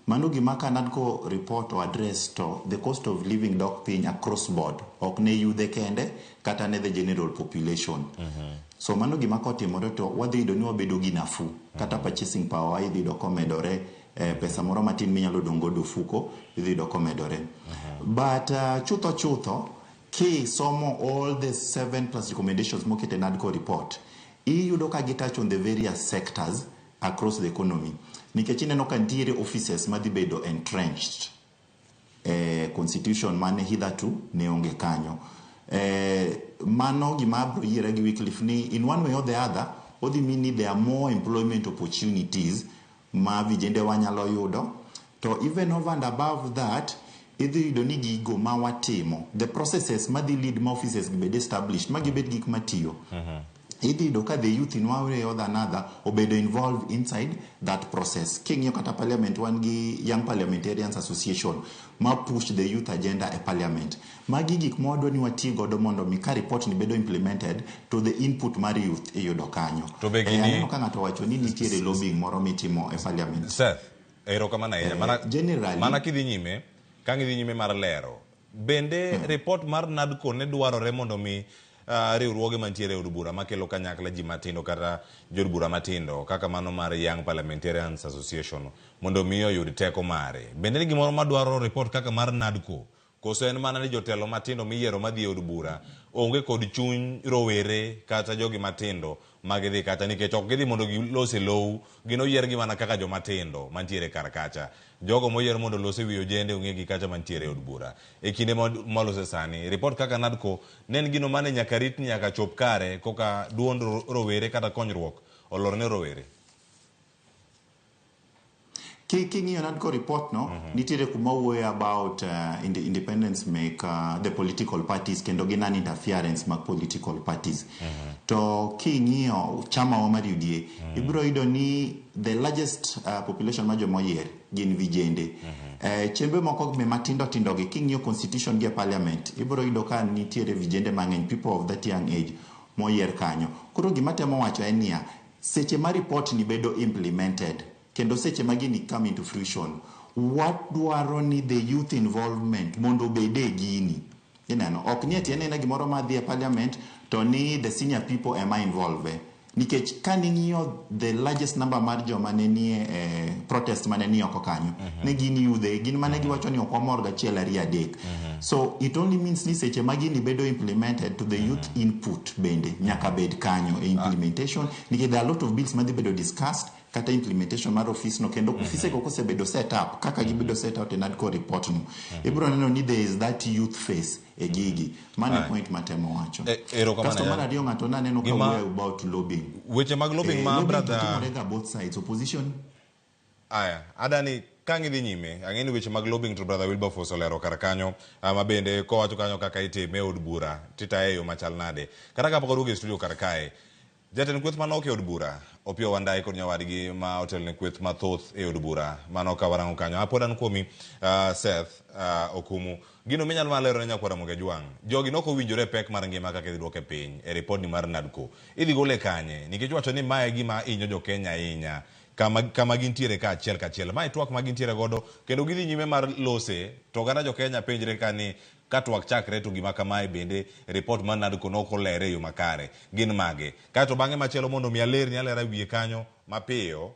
S5: mano gima ka NADCO report o address to the cost of living dok piny across board ok ne yudhe kende kata ne the general population so mano gima kotimore to wadhi yudo ni wabedo gi nafu kata purchasing power idhi yudo komedore pesa moro matin minyalo dongo do fuko idhi yudo komedore but chutho ki somo all the 7+ recommendations mokete NADCO report iyudo ka gitouch on the various sectors across the economy nikech ineno ka ntiere offices madhi bedo entrenched constitution mane hitherto ne onge kanyo. Mano gima abro yiere gi Wycliffe ni in one way or the other odhi mini there are more employment opportunities ma vijende wanyalo yudo, to even over and above that idhi yudo ni gigo ma watimo, the processes ma dhi lead ma offices gibed established ma gibed gik matiyo, idhi yudo ka the youth in one way or another obedo involved inside that process. King'iyo kata parliament wan gi Young Parliamentarians Association ma push the youth agenda e parliament. Magi gik mwadwa ni wati godo mondo mi ka report ni bedo implemented to the input mar youth e yudo kanyo.
S2: To be gini
S5: aneno ka ng'ato wacho ni nitiere lobbying moro mitimo e parliament.
S2: Seth, erokamano ahinya. Mana kidhi nyime, ka ngidhi nyime mar lero. Bende report mar NADCO ne dwarore mondo mi riwruoge mantiere od bura makelo kanyakla ji matindo kata jod bura matindo kaka mano mar Young Parliamentarians Association mondo mi oyud teko mare. Bende ni gimoro madwaro report kaka mar NADCO koso en mana ni jotelo matindo miyiero madhi od bura onge kod chuny rowere kata jogi matindo magidhi kacha nikech ok gidhi mondo gilose low, gino yier gi mana kaka jomatindo mantiere kar kacha. Jogo moyier mondo lose wi ojende onge gi kacha mantiere od bura. E kinde molose sani report kaka NADCO nen gino mane nyaka rit nyaka chop kare koka duond rowere kata konyruok olorne rowere.
S5: King'iyo NADCO report no nitiere kuma wuoyo about independence make the political parties kendo gi non interference mag political parties. To king'iyo chama wa mar UDA ibro yudo ni the largest population ma joma oyier gin vijende. Chembe moko me matindo tindo gi king'iyo constitution gi parliament ibro yudo ka nitiere vijende mang'eny, people of that young age moyier kanyo. Koro gima temo wacho en niya, seche ma report ni bedo implemented kendo seche magini come into fruition, what dwaro ni the youth involvement mondo bede gini. Ineno, ok ni ati enena gimoro ma dhi e parliament to ni the senior people am I involved. Nikech kaning'iyo the largest number mar joma ne nie protest mane ni oko kanyo, ne gin youth, gin mane giwacho ni ok wamor gachiel ariyo adek. So it only means ni seche magini bedo implemented to the youth input bende nyaka bed kanyo e implementation. Nikech there are a lot of bills madhi bedo discussed kata implementation mar office no kendo office go kosebedo set up kaka gibedo set out in NADCO report no ibro neno ni there is that youth face e gigi mane point matemo wacho customer radio ngato na neno ka we about lobbying
S2: weche mag lobbying ma brother
S5: both sides opposition
S2: adani kangi dhi nyime ang'eni weche mag lobbying to brother Wilberforce olero kar kanyo ma bende kowacho kanyo kaka itime od bura titae yo machal nade kata kapok oduogo e studio kar kae. Jatend kweth manoke od bura Opio Wandayi kod nyawadgi ma otelne kweth mathoth e od bura manoka warango kanyo. Apod an kuomi Seth Okumu. Gino minyalo malero ne nyakwara Ramogi. Jogi noko winjore pek mar ngima kaka idhi duoke piny e report ni mar NADCO. Idhi gole kanye nikech wacho ni mae gima inyo jo Kenya inya kama gintiere ka achiel kachiel. Mae twak ma gintiere godo kendo gidhi nyime mar lose to gana jo Kenya penjre kani katwak chakre to gima kamae bende report man NADCO noko lere yo makare gin mage kato bang'e machielo mondo mi aler ni alera wiye kanyo mapiyo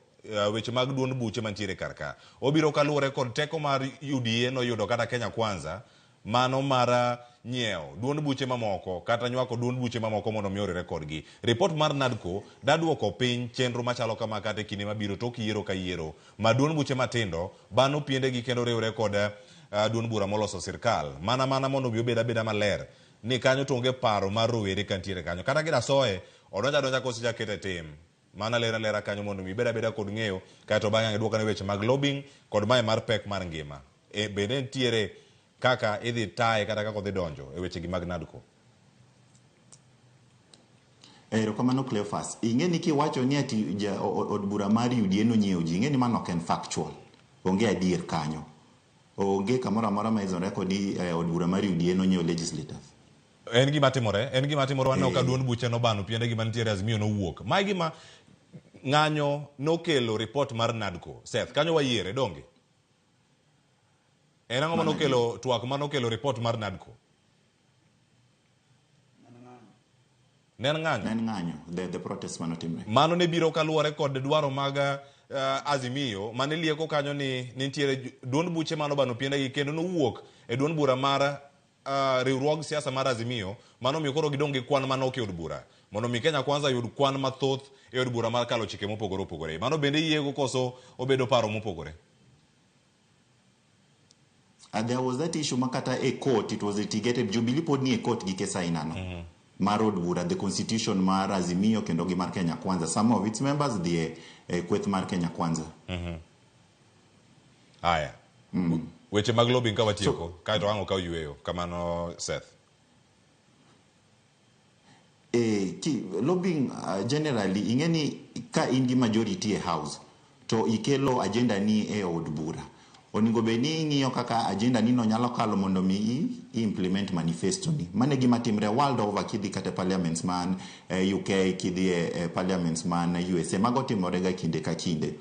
S2: weche mag duond buche mantiere karka obiro kaluwore kod teko mar UDA no yudo kata Kenya Kwanza mano mara nyeo duond buche mamoko kata nywako duond buche mamoko mondo mi orere kodgi. Report mar NADCO daduoko piny chenro machalo kama kata kinde mabiro tok yiero ka yiero ma duond buche matindo bano piende gi kendo riwre kod duond bura moloso sirkal mana mondo bi obeda maler ni kanyo to onge paro mar rowere kantiere kanyo kata gida soe odonja kosi jakete tim mana lera kanyo mondo mi beda kod ng'eyo kato bang'e duoka ne weche mag lobbying kod mae mar pek mar ngima bende ntiere kaka idhi tae kata kaka odhi donjo e weche gi mag NADCO.
S5: Erokamano Cleophas, ing'eni kiwacho ni ati od bura mar UDA no nyiewo ji, ing'eni mano ok en factual, onge adier kanyo. Onge kamoro amora ma izon record od bura mar UDA no nyiewo legislators.
S2: En gima timore waneno ka duond buche no bano piende gima nitiere Azimio no wuok. Mae gima ng'anyo nokelo report mar NADCO. Seth, kanyo wayiere donge? En ang'o manokelo twak manokelo report mar NADCO? Nen ng'anyo.
S5: The protest manotimre.
S2: Mano ne biro kaluwore kod dwaro mag Azimio mane lieko kanyo ni nitiere duond buche mano bano piende gi kendo nowuok e duond bura mar riwruog siasa mar Azimio mano mi koro gidong gi kwan manoke od bura mondo mi Kenya Kwanza yud kwan mathoth e od bura mar kalo chike mopogore. Mano bende yiego koso obedo paro mopogore.
S5: There was that issue makata a court, it was litigated, Jubilee pod ni a court gi kesa inano. Marod Bura, the constitution mar Azimio kendo gi mar Kenya Kwanza. Some of its members, the kweth mar Kenya Kwanza.
S2: Aya. Weche mag lobbying ka watieko, kaito ango ka yueyo, kamano Seth.
S5: Lobbying generally, ingeni ka ingi majority e house, to ikelo agenda ni e od bura. Oningo beni ng'iyo kaka agenda nino nyalo kalo mondo mi implement manifesto ni. Mane gima timre world over kidhi kate parliaments man UK, kidhi parliaments man USA, mago timore ga kinde ka kinde.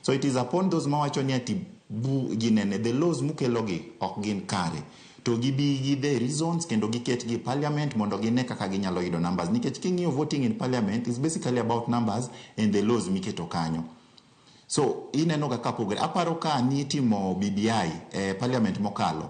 S5: So it is upon those mawacho ni ati ginene, the laws mukelogi ok gin kare. To gibi gi the reasons kendo giket gi parliament mondo gine kaka ginyalo yudo numbers. Nikech king'iyo voting in parliament is basically about numbers and the laws miketo kanyo. So ineno ga kapogre aparo ka ni timo BBI parliament mokalo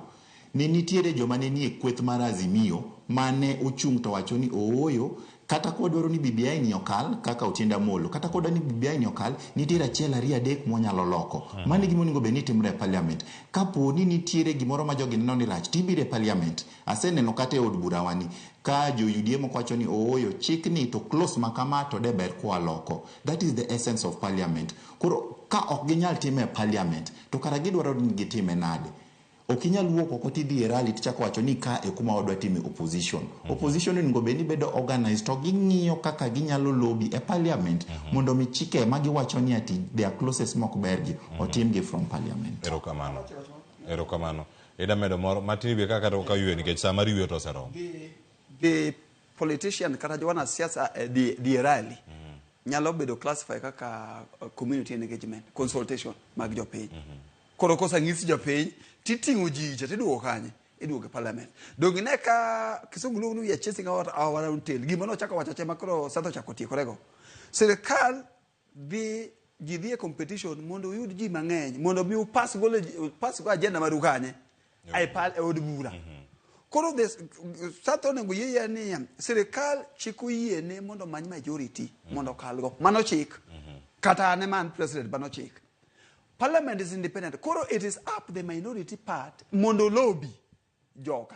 S5: ni nitiere joma ne nie kweth mar Azimio mane ochung' to wacho ni ooyo kata kodwaro ni BBI ni okal kaka Otienda Molo kata kodwa ni BBI ni okal nitiere achiel ariyo adek monyalo loko mane gimo ningo be ni timre parliament kapo ni nitiere gimoro ma jogi neno ni rach tibire parliament aseneno kata od bura wani ka jo UDA moko wacho ni ooyo chik ni to close makama to de ber kwa loko. That is the essence of parliament. Koro ka ok ginyal time parliament to kara gidwaro ni gitime nade. Okinyal wuok oko tidhi e rally tichako wacho ni ka e kuma wadwa time opposition. Opposition ni ngo beni bedo organized to ging'iyo kaka ginyalo lobby e parliament mondo mi chike magi wacho ni ati their closest mok bergi otimgi from parliament.
S2: Erokamano. Ida medo moro matini be kaka to ka yue nikech sama riwe to serom.
S3: The politician kata jwana siasa di rally nyalo bedo classify kaka community engagement consultation mag jopiny. Koro kosa ngisi jopiny titingo jije tiduo kanye iduoge parliament. Dongine ka kisungulu nu ya chasing our own tail. Gimono chaka wachache makro sato chako tiekorego. Serikal bi jidhie competition mondo yud ji mang'eny mondo bi pass go agenda marukanye ai pal e od bura. Koro this sato nego yeye ni serikal chiku yie ne mondo many majority mondo kalgo mano chik kata ne man president bano chik. Parliament is independent. Koro it is up the minority part mondo lobby joka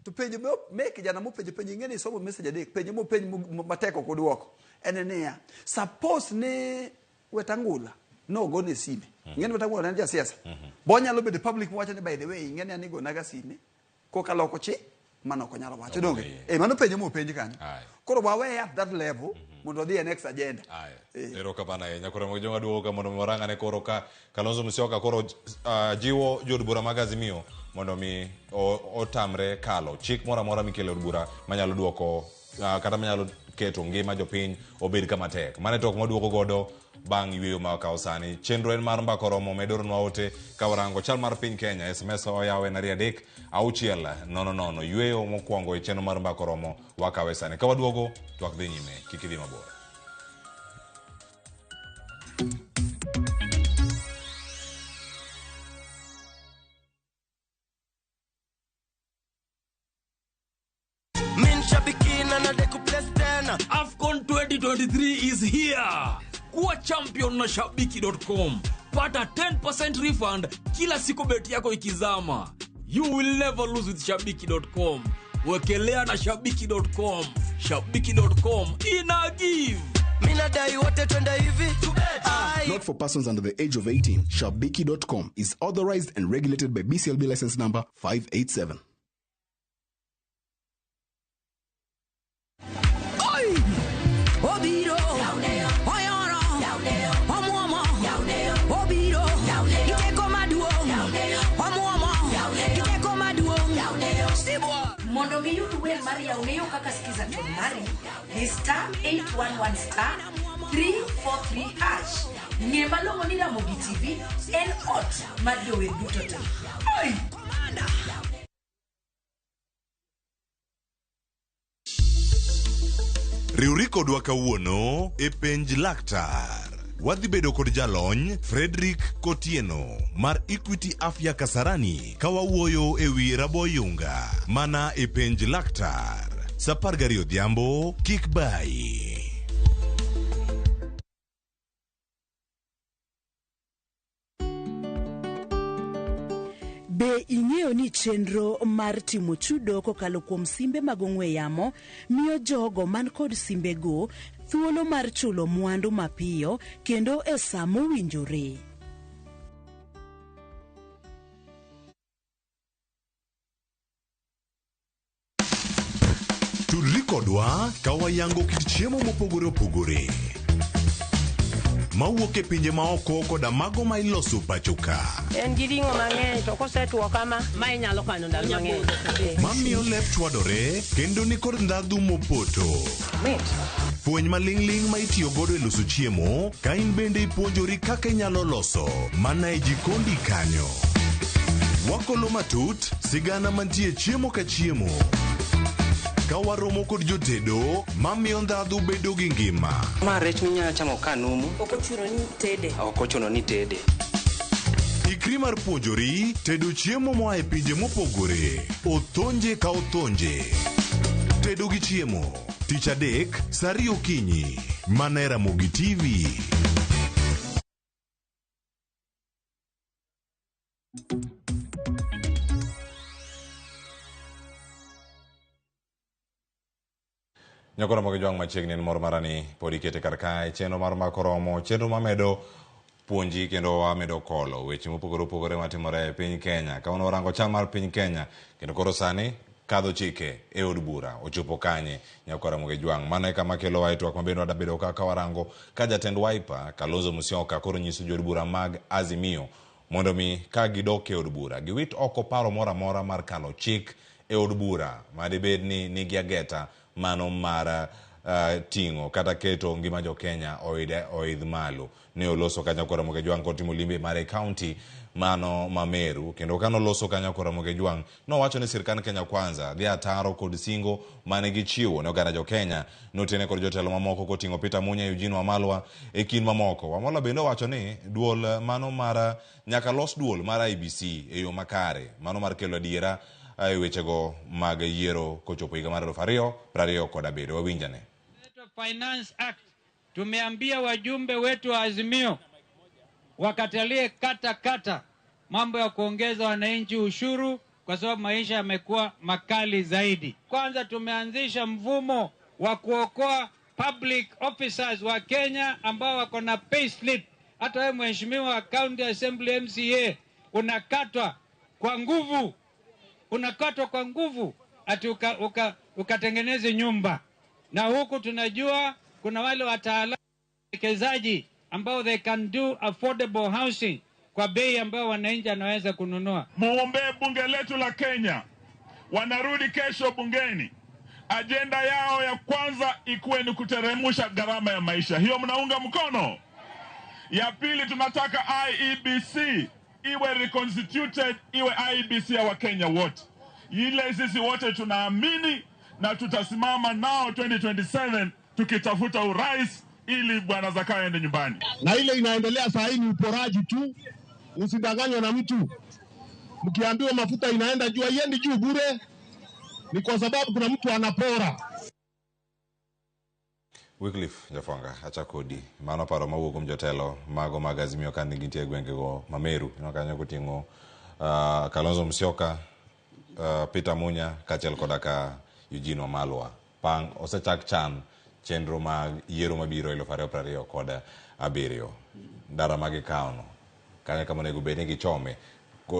S3: to penjo make jana mo penjo ngeni somo message adek penjo mo penjo mateko kodwoko enenia suppose ne wetangula no go ne sime ngeni wetangula ne siasa bonyalo bedo public wacho ni by the way ngeni ani go naga sime ko kaloko chi mano ko nyalo wacho donge mano penjo mo penjo kanyo koro wawe at that level mondo the next agenda
S2: erokamano ahinya koro mo jonga duoga mondo moranga ne koro ka Kalonzo Musyoka koro jiwo jod bura mag Azimio mondo mi otamre kalo chik mora mora mikelo od bura manyalo duoko kata manyalo keto ngima jopiny obed kama tek mane tok moduoko godo bang' yweyo ma kaosani chenro en mar mbako romo medornwa ote kawarango chal mar piny Kenya SMS oyawe na 3-6-000 yweyo mokwongo e chenro mar mbako romo wakawe sani kawaduogo twak dhi nyime kikidhi mabor.
S11: AFCON 2023 is here. Kuwa champion na Shabiki.com. Pata 10% refund kila siku beti yako ikizama. You will never lose with Shabiki.com. Wekelea na Shabiki.com. Shabiki.com ina give.
S14: Not for persons under the age of 18. Shabiki.com is authorized and regulated by BCLB license number 587.
S16: Mondo mi yud wer mar yawneo kaka skiza ton mari ni *811*343#. Ng'e malong'o ni Ramogi TV en ot mar jower duto te.
S8: Riwri kodwa kawuono e penj laktar. Wadhi bedo kod jalony Frederick Kotieno mar Equity Afya Kasarani kawawuoyo e wi raboyunga mana e penj laktar. Sapar gari odhiambo kik bai.
S21: Be
S7: Ing'eyo ni chenro mar timo chudo kokalo kuom simbe mag ong'we yamo miyo jogo man kod simbego thuolo mar chulo mwandu mapiyo kendo e sa mowinjore.
S8: Tudri kodwa ka wayango kit chiemo mopogore opogore mawuok e pinje maoko koda mago ma iloso pacho ka.
S18: En gi ring'o mang'eny to kosetuo kama ma inyalo kano ndalo mang'eny.
S8: Mamiyo lep chwadore kendo ni kod ndhadhu mopoto. Fueny maling'ling ma itiyo godo e loso chiemo ka in bende ipuonjori kaka inyalo loso mana e jikondi kanyo. Wakolo matut sigana mantie chiemo ka chiemo. Ka waromo kod jotedo mamiyo ndhadhu bedo gi ngima.
S19: Ma rech minyalo chamo ka numu. Ok ochuno ni tede.
S8: Ikri mar puonjori tedo chiemo moa e pinje mopogore. Othonje ka othonje. Tedo gi chiemo. Tich adek, saa 2 okinyi. Mana e Ramogi TV.
S2: Nyakora mogi jwang machiegni en mor marani podi kete karkae chenro mar makoromo chenro mamedo puonji kendo wamedo kolo weche mopogore opogore matimore e piny Kenya. Ka uno rango chal mar piny Kenya kendo koro sani kadho chike e od bura ochopo kanye nyakora mogi jwang mano e kama kelo wa twak mabendo adabedo ka warango ka jatend Wiper Kalonzo Musyoka koro nyiso jod bura mag Azimio mondo mi ka gidok e od bura giwit oko paro mora mora mar kalo chik e od bura madibed ni nigi ageta mano mar tingo kata keto ngima jo Kenya oidh malo ne oloso kanyakora mogi jwang kotimo limbe mare county mano Mameru kendo kano loso kanyakora mogi jwang no wacho ni sirkand Kenya kwanza dhi ataro kod singo mane gichiwo ne oganda jo Kenya notene kod jotelo mamoko kotingo Peter Munya Eugene Wamalwa e kin mamoko. Wamalwa bende wacho ni duol mano mar nyaka los duol mar IBC e yo makare mano mar kelo adiera ai wechego mag yiero kochopo higa mar 2027 wawinjane.
S9: Finance Act tumeambia wajumbe wetu wa Azimio wakatalie kata mambo ya kuongeza wananchi ushuru kwa sababu maisha yamekuwa makali zaidi. Kwanza tumeanzisha mfumo wa kuokoa public officers wa Kenya ambao wako na payslip. Hata wewe mheshimiwa County Assembly MCA unakatwa kwa nguvu. Unakatwa kwa nguvu ati ukatengeneze nyumba. Na huku tunajua kuna wale wataalamu wekezaji ambao they can do affordable housing kwa bei ambao wananchi anaweza kununua.
S21: Muombee bunge letu la Kenya. Wanarudi kesho bungeni. Agenda yao ya kwanza ikuwe ni kuteremusha gharama ya maisha. Hiyo mnaunga mkono? Ya pili tunataka IEBC iwe reconstituted, iwe IEBC ya Wakenya wote. Ile sisi wote tunaamini na tutasimama nao 2027 tukitafuta urais ili bwana Zakayo aende nyumbani.
S23: Na ile inaendelea saa hii ni uporaji tu. Usidanganywe na mtu. Mkiambiwa mafuta inaenda juu, haiendi juu bure. Ni kwa sababu kuna mtu anapora.
S2: Wycliffe Jafonga acha kodi mano paro mawuok mjotelo mago mag Azimio kan gintie gwengego Mameru kanyo koting'o Kalonzo Musyoka, Peter Munya kaachiel koda ka Eugene Wamalwa. Pang osechak chan chenro mag yiero mabiro 2027 ndara mag kauno kanyo kama nego bed ni gichome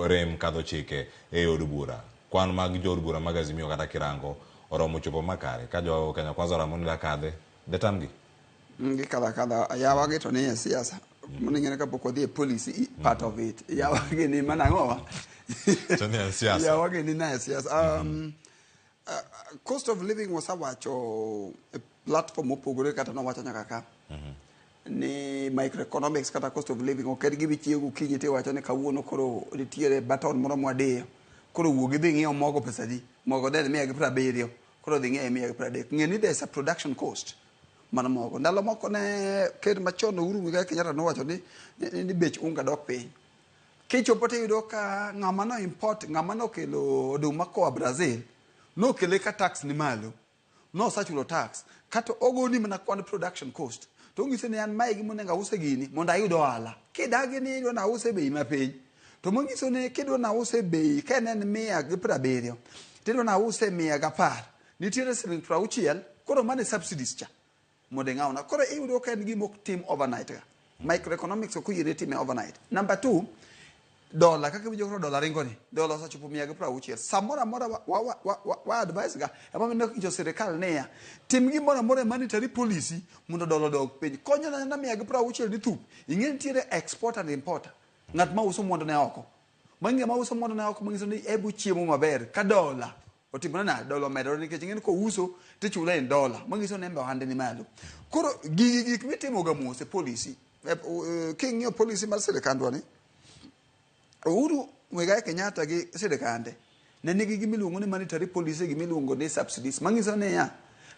S2: rem kadho chike e od bura. Kwan mag jod bura mag Azimio kata kirango oromo chopo makare ka jo Kenya kwanza ramoni la kadhe detamgi
S3: kada yawa to ne siasa mningene ka poko the policy part of it yawa ni manangoa
S2: tone siasa
S3: yawa ni na siasa cost of living was awacho platform opogore kata no wacho nyaka ka ni microeconomics kata cost of living oker gibi chiego kinyi te wacho ne kawuono koro nitiere baton moro mwadeyo koro wuogi dhi ng'iewo mogo pesa di mogo de 170 koro dhi ng'iewo 130 ng'eni there's a production cost mana mogo ndalo moko ne ker machon Uhuru Muigai Kenyatta nowacho ni bech unga dok piny kichopo te yudo ka ng'ama no import ng'ama no kelo oduma koa Brazil no kele ka tax ni malo no sachulo tax kata ogoni mana kwan production cost to ngise ne an mai gi monenga use gini mondo ayud ohala kidagi ni do na use bei mapiny to mangiso ne kidwa na use bei ka en 170 tidwa na use 110 nitiere siling 60 koro mane subsidies cha mondo ng'awna koro iyudo ka en gima ok tim overnight ga microeconomics ok yire time overnight. Number 2, dola kaka winjo koro dola ringo ni dola osechopo 160 samora amora wa advice ga ema ne jo sirikal ne tim gimoro amora monetary policy mondo dola dog piny konyo na 160 ni thup ing'e nitiere export and importer ng'at ma uso mondo ne oko mangi ma uso mondo ne oko mangiso ni ebu chiemo maber ka dola otimona na dola medore nikech ing'e ko uso tichula en dola mangiso ne mbe ohande ni malo koro gik mitimo ga mose policy king'io policy mar sirikandwa ni Uhuru Muigai Kenyatta gi sirikande ne nigi gimiluongo ni monetary policy gimiluongo ni subsidies mangiso ne ya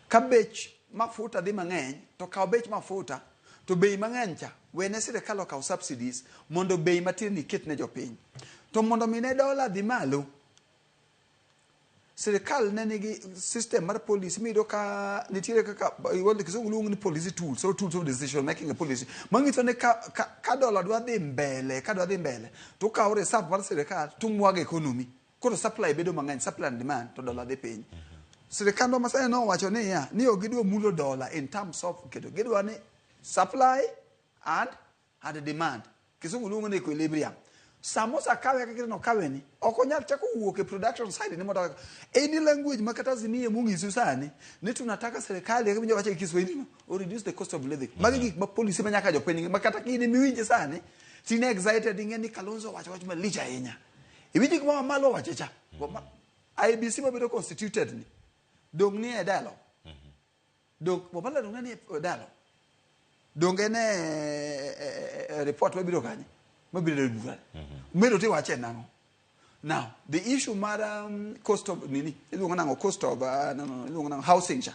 S3: kabech mafuta dhi mang'eny to kaw bech mafuta to bei mang'eny cha wene sirikal okaw subsidies mondo bei matin ni ket ne jopiny to mondo mine dola dhi malo sirikal ne nigi system mar policy mido ka nitiere kaka iwole kisungu luongo ni policy tools so tools of decision making a policy mangiso ne ka dola dwa dhi mbele to kaw reserve mar sirikal to mwaga economy koro supply bedo mang'eny supply and demand to dola dhi piny sirikal ma sasa no wacho ni ya ni ogidwa mulo dola in terms of kedo gidwa ni supply and demand kisungu luongo ni equilibrium samosa kawe kaka no kawe ni okonyal chako wuok e production side ni mondo any language makata zimie mungisu sani ni tunataka serikali kama wacha Kiswahili no or reduce the cost of living magi gik ma policy manyaka jopiny makata kini miwinje sani sine excited ngeni Kalonzo wacho ma licha ahinya iwinji kuma malo wachecha IBC mabedo constituted ni dong ni edalo dong mobala dong ni edalo dong ene report mabiro kanye mabiro dura mero te wache nango now the issue madam cost of nini ilunga nango cost of ilunga nango housing cha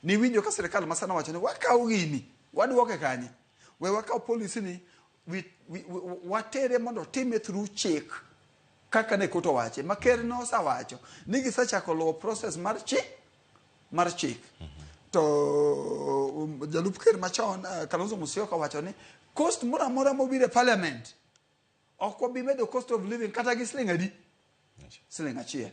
S3: ni winjo ka serikal masana wacho ni wakaw gini wadwoke kanye we wakaw policy ni watere mondo time through check kaka ne koto wache maker no sa wacho ni gisachako law process mar check to jalup ker machon Kalonzo Musyoka wacho ni cost mora mobire parliament ok bi medo cost of living kata gi siling adi siling achiel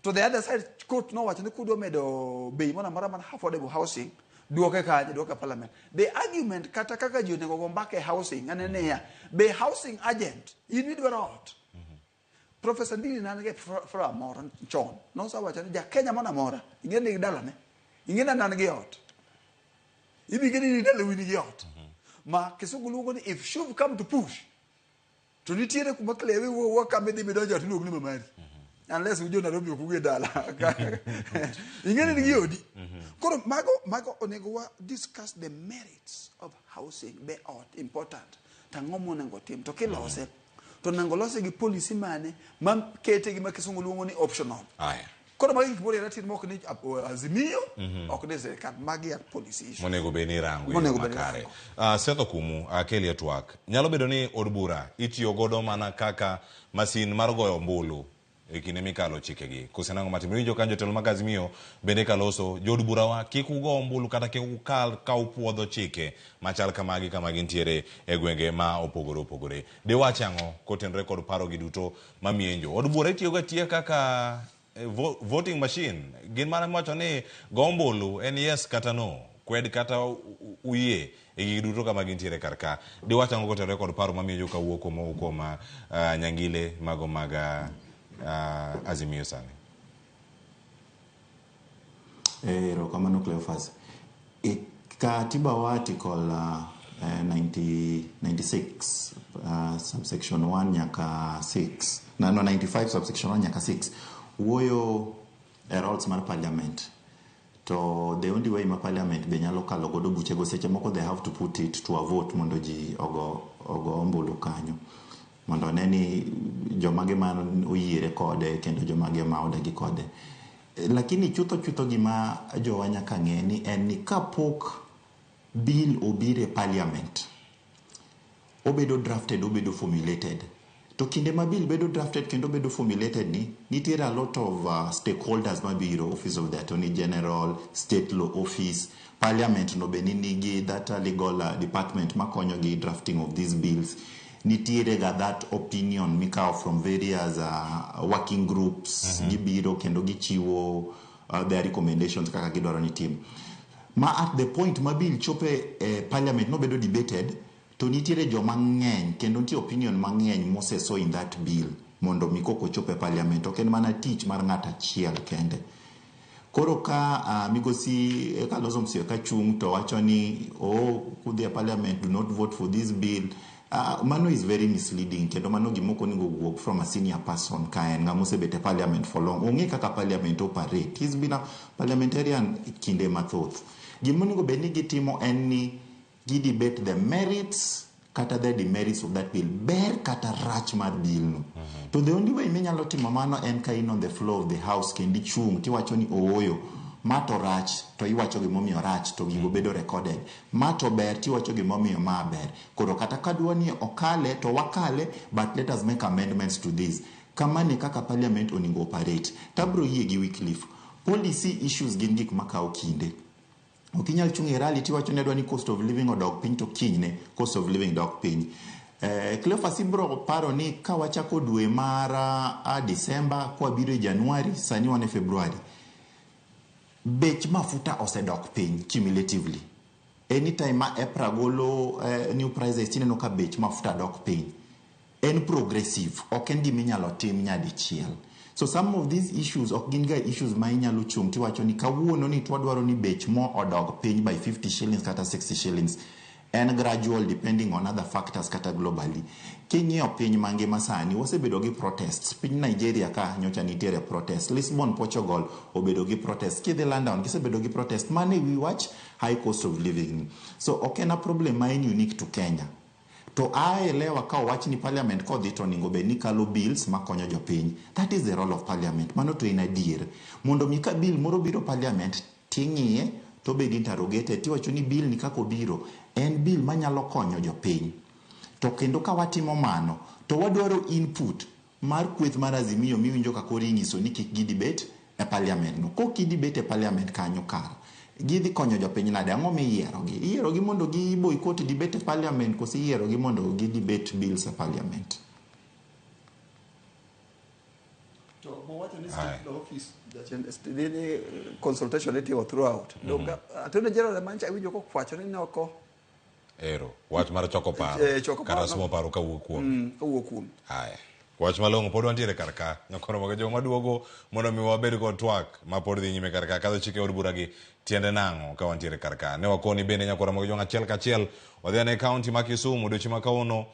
S3: to the other side court no wacho ni kudo medo bei mora man affordable housing duoke kaje duoke parliament the argument kata kaka ji onego go mbake housing anene ya be housing agent in idwarot Professor Ndini nange fra mora chon no sa wacho ni ja Kenya mona mora ingene ni dala ne ingene nan gi ot ibi gini ni dala wini gi ot ma kisungu luongo ni if should come to push to nitiere kuma klewe wo kambe dhi midonjo tiluongo ni mamari unless ujo Nairobi okuge dala ingene ni giodi koro mago onego wa discuss the merits of housing be out important tangomo nengo tim to kilose to nango lose gi policy mane mam kete gi makisungu luongo ni optional koro magi kibori ratin moko ni azimio ok ne serikal magi ya policy issue
S2: monego beni rango makare setho kumu akeli twak nyalo bedo ni od bura itiyo godo mana kaka masin mar goyo ombulu e kinde mikalo chikegi kusenango matimrijo kanjo telo mag azimio bende kaloso jod bura wa kik ugo ombulu kata kik ukal ka upuodho chike machal kamagi ntiere e gwenge ma opogore de wachango kotenre kod paro gi duto mamienjo od bura itiyo ga tie kaka voting machine gin mana macho ni gombulu en yes kata no kwed kata uye e giduto kama gintiere karka de wachango kote record paro mamiyo ka wuoko mo koma nyangile mago maga azimio sani
S5: rokamano Cleophas katiba wa article 96 subsection 1 nyaka 6 no 95 subsection 1 nyaka 6 woyo roles mar parliament to the only way ma parliament be nyalo kalo godo buche go seche moko they have to put it to a vote mondo ji ogo ombulu kanyo mondo neni jomage man oyiere kode kendo jomage ma odagi kode lakini chutho gima jowa nyaka ng'e ni en ni kapok bill obire parliament obedo drafted obedo formulated to kinde ma bill bedo drafted kendo bedo formulated ni nitiere a lot of stakeholders mabiro office of the attorney general state law office parliament no be nigi that legal department makonyo gi drafting of these bills nitiere ga that opinion mikao from various working groups gibiro kendo gichiwo their recommendations kaka gidwaro ni tim. Ma at the point ma bill chope parliament no bedo debated, to nitiere joma ng'eny kendo nitie opinion mang'eny moseso in that bill mondo mikoko chope parliament. Ok en mana tich mar ng'ata achiel kende. Koro ka migosi Kalonzo Musyoka ka chung to wacho ni kudhi parliament do not vote for this bill. Mano is very misleading kendo mano gimoko ningo wuok from a senior person kaen nga mosebete parliament for long. Onge kaka parliament operate. He's been a parliamentarian kinde mathoth. Gimoningo beni gitimo en ni debate the merits kata the demerits of that bill. Ber kata rach mar bill no. To the only way minyalo timo mano en ka in on the floor of the house kendi chung tiwacho ni ooyo ma to rach to iwacho gimomiyo rach to gigo bedo recorded. Ma to ber tiwacho gimomiyo ma ber. Koro kata kadwa ni okale to wakale, but let us make amendments to this. Kamane kaka parliament oningo operate. Tabro yie gi Wycliffe. Policy issues gin gik makao kinde. Okinyal chung e rally tiwacho ne dwa ni cost of living odok piny to kinyne cost of living dok piny. Cleophas ibro paro ni ka wachako dwe mar December kwa biro January sani wane February. Bech mafuta osedok piny cumulatively. Anytime ma EPRA golo new prices tineno ka bech mafuta dok piny. En progressive, ok en giminyalo tim nyadichiel. So some of these issues ok gin ga issues ma inyalo chung tiwacho ni kawuono ni twadwaro ni bech mo odog piny by 50 shillings kata 60 shillings. And gradual depending on other factors kata globally. King'iyo piny mangima sani wasebedo gi protests. Piny Nigeria ka nyocha nitiere protest. Lisbon, Portugal obedo gi protest. Kidhi London gisebedo gi protest. Mane we watch high cost of living. So ok en a problem ma en unique to Kenya. To aelewa ka wach ni parliament kodhi to ningo be ni kalo bills makonyo jopiny. That is the role of parliament. Mano to in adier. Mondo mi ka bill moro biro parliament ting'iye to be interrogated tiwacho ni bill ni kako biro en bill manyalo konyo jopiny. To kendo ka watimo mano to wadwaro input mar kweth mar Azimio miwinjo ka kori nyiso ni kik gi debate e parliament no. Ko ki debate e parliament kanyo kara gidhi konyo jopiny nade? Ang'o miyiero gi mondo gi boycott debate e parliament kosi yiero gi mondo gi debate bills e parliament?
S3: Office the consultation itimo throughout. Attorney General mancha winjo ko kwacho ni noko
S2: ero wach mar choko paro kata somo paro kawuok kuom haya wach malong'o pod wantiere karka nyakoro mag joma duogo mondo mi wabed kod twak ma pod dhi nyime karka kadho chike od bura gi tiende nang'o ka wantiere karka ne wakoni bende nyakoro mag joma achiel kachiel odhi ne kaunti ma Kisumu odiochieng' ma kawuono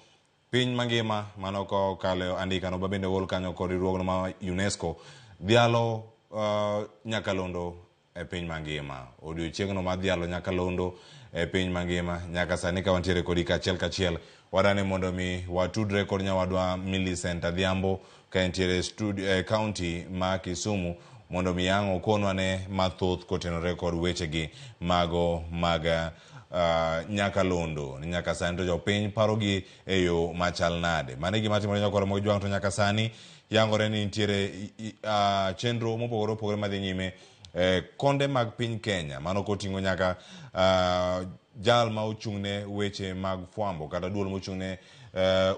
S2: piny mangima mano ko kale andika no bende wol kanyo kod riwruogno ma UNESCO dhialo nyakalondo e piny mangima. Odiochieng'no ma dhialo nyakalondo e piny mangima nyaka sani ka wantiere kodi kachiel kachiel wadane mondo mi watudre kod nyawadwa Millicent Adhiambo ka entiere county ma Kisumu mondo mi yang' okonwa ne mathoth kotenore kod wechegi mago mag nyakalondo. Nyaka sani to jopiny parogi e yo machal nade. Mane gima timore nyakoro mag jwang' to nyaka sani yangore ni nitiere chenro mopogore opogore madhi nyime konde mag piny Kenya. Mano koting'o nyaka jal ma ochung'ne weche mag fwambo kata duol mochung'ne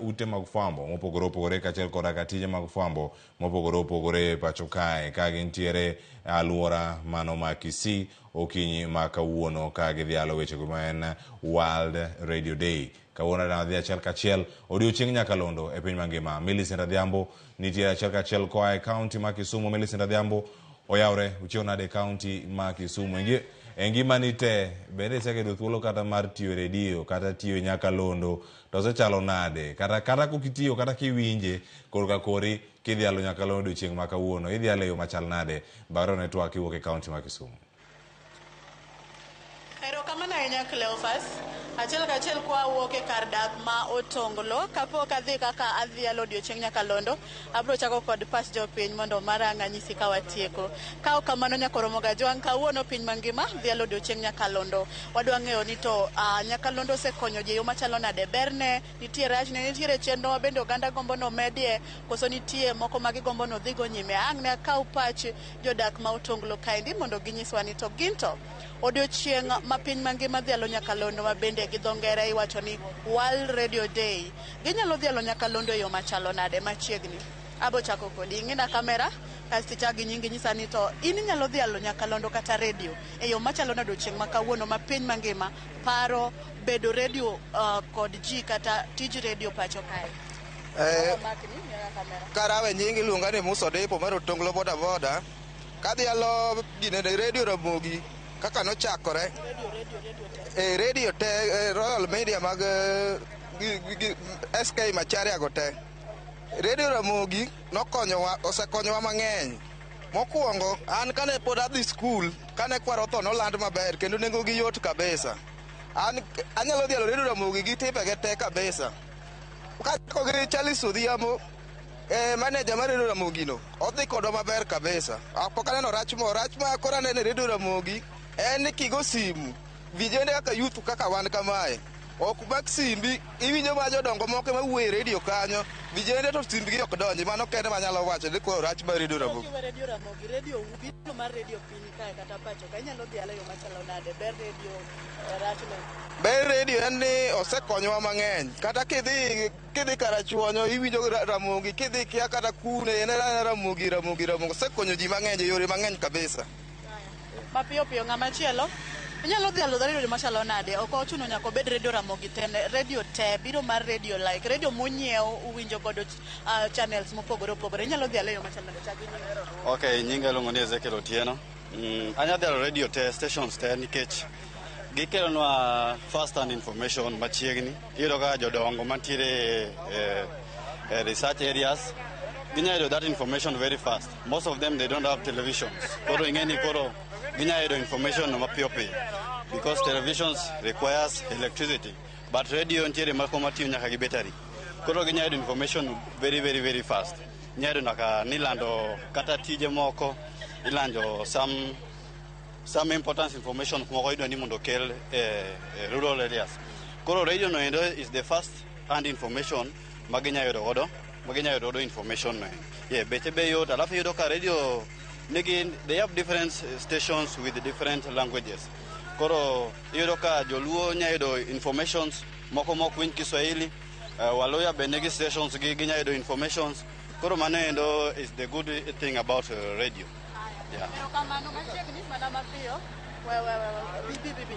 S2: ute mag fwambo mopogore opogore kachiel koda ka tije mag fwambo mopogore opogore pacho kae ka gintiere aluora mano ma Kisii okinyi ma kawuono ka gidhialo weche go ma en World Radio Day. Kawuono na dhi achiel kachiel odiochieng' nyakalondo e piny mangima. Millicent Adhiambo nitie achiel kachiel koa e county ma Kisumu. Millicent Adhiambo oyawre uchio nade county ma Kisumu engima ni te bende sekedo thuolo kata mar tiyo redio kata tiyo nyakalondo to sechalo nade kata kokitiyo kata kiwinje korka kori kidhialo nyakalondo odiochieng' ma kawuono idhialo yo machal nade? Baro network iwuok e county ma Kisumu.
S1: Erokamano ahinya Cleophas. Achiel kachiel kwa wuok e kar dak ma Otonglo kapok adhi kaka adhialo odiochieng' nyakalondo abro chako kod pach jopiny mondo marang' anyisi ka watieko. Ka ok kamano nyakoromo ga jwang' kawuono piny mangima dhialo odiochieng' nyakalondo. Wadwa ng'eyo ni to nyakalondo osekonyo ji yo machalo nade? Berne nitie rachne, nitiere chenro ma bende oganda gombo no medie koso nitie moko ma gigombo no dhigo nyime? Ang' ne akaw pach jodak ma Otonglo kaendi mondo ginyiswa ni to ginto odiochieng' ma piny mangima dhialo nyakalondo ma bende gi dho ngere iwacho ni World Radio Day. Ginyalo dhialo nyakalondo e yo machalo nade machiegni. Abo chako kodi ing'ina kamera kasto ichak gi nyingi nyisa ni to in inyalo dhialo nyakalondo kata redio e yo machalo nade odiochieng' ma kawuono ma piny mangima paro bedo redio kod ji kata tij redio pacho kae.
S10: Karawe nyingi luonga ni Musa Depo mar Otonglo boda boda. Kadhialo gine redio Ramogi kaka nochakore. Radio te Royal Media mag SK Macharia go te. Radio Ramogi nokonyowa, osekonyowa mang'eny. Mokwongo an kane pod adhi skul, kane kwaro tho noland maber kendo nengo gi yot kabisa. An anyalo dhialo redio Ramogi gi tipege te kabisa. Kachako gi Charles Odhiambo, manager mar redio Ramogi no, odhi kodwa maber kabisa. Pok aneno rach ma koro aneno redio Ramogi en ni kigo simu vijende kaka youth kaka wan kamae. Ok mak simbi, iwinjo ma jodongo moko mawuoyo e redio kanyo, vijende to simbgi ok donji, mano kende manyalo wacho ni koro rach mar redio Ramogi.
S1: Redio Ramogi, redio ubino mar redio piny kae kata pacho ka inyalo dhialo yo machalo nade, ber redio rachne.
S10: Ber redio en ni osekonyowa mang'eny, kata kidhi karachuonyo iwinjo Ramogi, kidhi kia kata kune en Ramogi, osekonyo ji mang'eny e yore mang'eny kabisa.
S1: Mapiyo piyo ng'ama chielo inyalo dhialo redio machalo nade, ok ochuno nyaka obed redio Ramogi te, redio te biro mar redio like redio monyiew uwinjo godo channels mopogore opogore, inyalo dhialo yo machalo nade chagi.
S12: Okay, nyinga luongo ni Ezekiel Otieno. Anya dhialo redio te, stations te nikech gikelonwa first hand information machiegni. Iyudo ka jodongo mantiere research areas ginyalo that information very fast. Most of them they don't have televisions. Koro ing'eni koro ginyalo information mapiyo piyo because televisions requires electricity, but radio ntiere mako matiyo nyaka gi battery. Koro ginyalo information very fast. Nyalo naka nilando kata tije moko, ilando some important information moko idwa ni mondo kel rural areas. Koro radio no endo is the first hand information maginyalo godo information no. Yeah, beche be yot, alafu yudo ka radio they have different stations with different languages. Koro iyudo ka joluo nyayudo informations moko winj Kiswahili, Waluya be nigi stations gi nyayudo informations. Koro mano endo is the good thing about radio. Yeah.
S1: Kamano machiegni madama piyo. Bibi.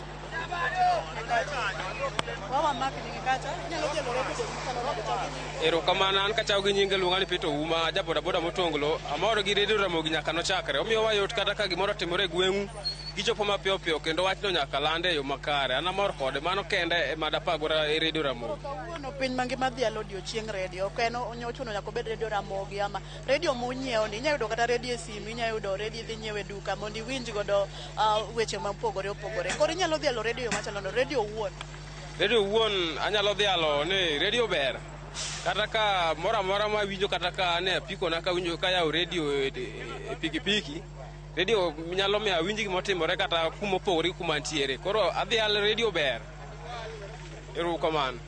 S1: Wawa makni kacha, inyalo dhialo redio machalo nade chagi.
S15: Erokamano, an kachawo gi nyinge luonga ni Peter Uma, jaboda boda motonglo, amoro gi redio Ramogi nyaka nochakre. Omiyo wayot kata ka gimoro timore e gweng'u, gichopo mapiyo piyo kendo wachno nyaka lande e yo makare. An amor kode, mano kende ema dapagora e redio Ramogi.
S1: Kawuono piny mangima dhialo odiochieng' redio, ok en ochuno nyaka obed redio Ramogi ama redio monyiew ni, inyalo yudo kata redio e simu, inyalo yudo redio idhi nyiew e duka mondo iwinj godo weche mopogore opogore. Koro inyalo dhialo redio yo machalo no, redio wuon.
S15: Redio wuon anyalo dhialo ni redio ber. Kata ka mora ma winjo kata ka ne apiko na ka winjo ka yawo redio e pikipiki, redio nyalo miya winji gimotimore kata kumopogore kuma ntiere. Koro adhial redio ber. Erokamano.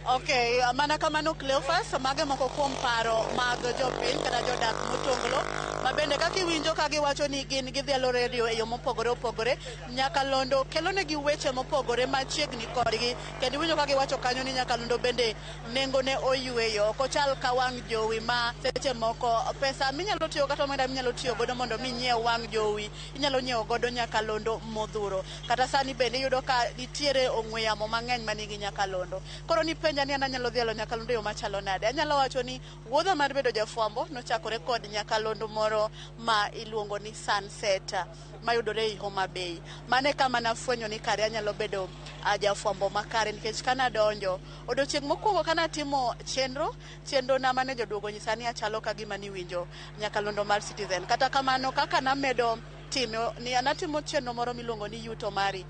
S1: Okay, mana kamano Cleophas, mage moko kuom paro mag jopiny kata jodak motonglo, ma bende kaka iwinjo ka giwacho ni gin gidhialo redio e yo mopogore opogore, nyakalondo kelonegi weche mopogore machiegni kodgi, kendo iwinjo ka giwacho kanyo ni nyakalondo bende nengone oyweyo, ok ochal ka wang' jowi ma seche moko pesa minyalo tiyo kata omenda minyalo tiyo godo mondo minyiew wang' jowi, inyalo nyiewo godo nyakalondo modhuro. Kata sani bende iyudo ka nitiere ong'we yamo mang'eny manigi nyakalondo. Koro ni ni anyalo dhialo nyakalondo yo machalo nade. Anyalo wacho ni wuodha mar bedo jafwambo nochakore kod nyakalondo moro ma iluongo ni Sunset mayudore e Homa Bay. Mane kama nafwenyo ni kare anyalo bedo jafwambo makare nikech kana donjo odiochieng' mokwongo kana timo chenro na mane joduogo nyisa ni achalo ka gima niwinjo nyakalondo mar Citizen. Kata kamano kaka namedo ni anatimo chenro moro miluongo ni yuto mari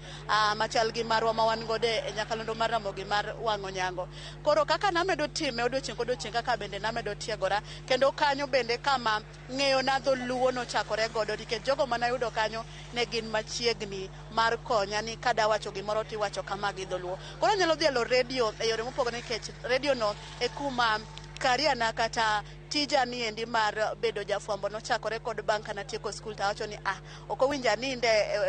S1: machal gi marwa ma wan godo e nyakalondo mar Ramogi mar wang'o nyango. Koro kaka namedo time odiochieng' kaka bende namedo tiegora, kendo kanyo bende kama ng'eyo na dholuo nochakore godo nikech jogo manayudo kanyo ne gin machiegni mar konya ni kada wacho gimoro tiwacho kama gi dholuo. Koro anyalo dhialo redio e yore mopogore nikech redio no e kuma kariana kata tija ni endi mar bedo jafwambo nochakore kod bang' kana tieko skul tawacho ni ok owinja ninde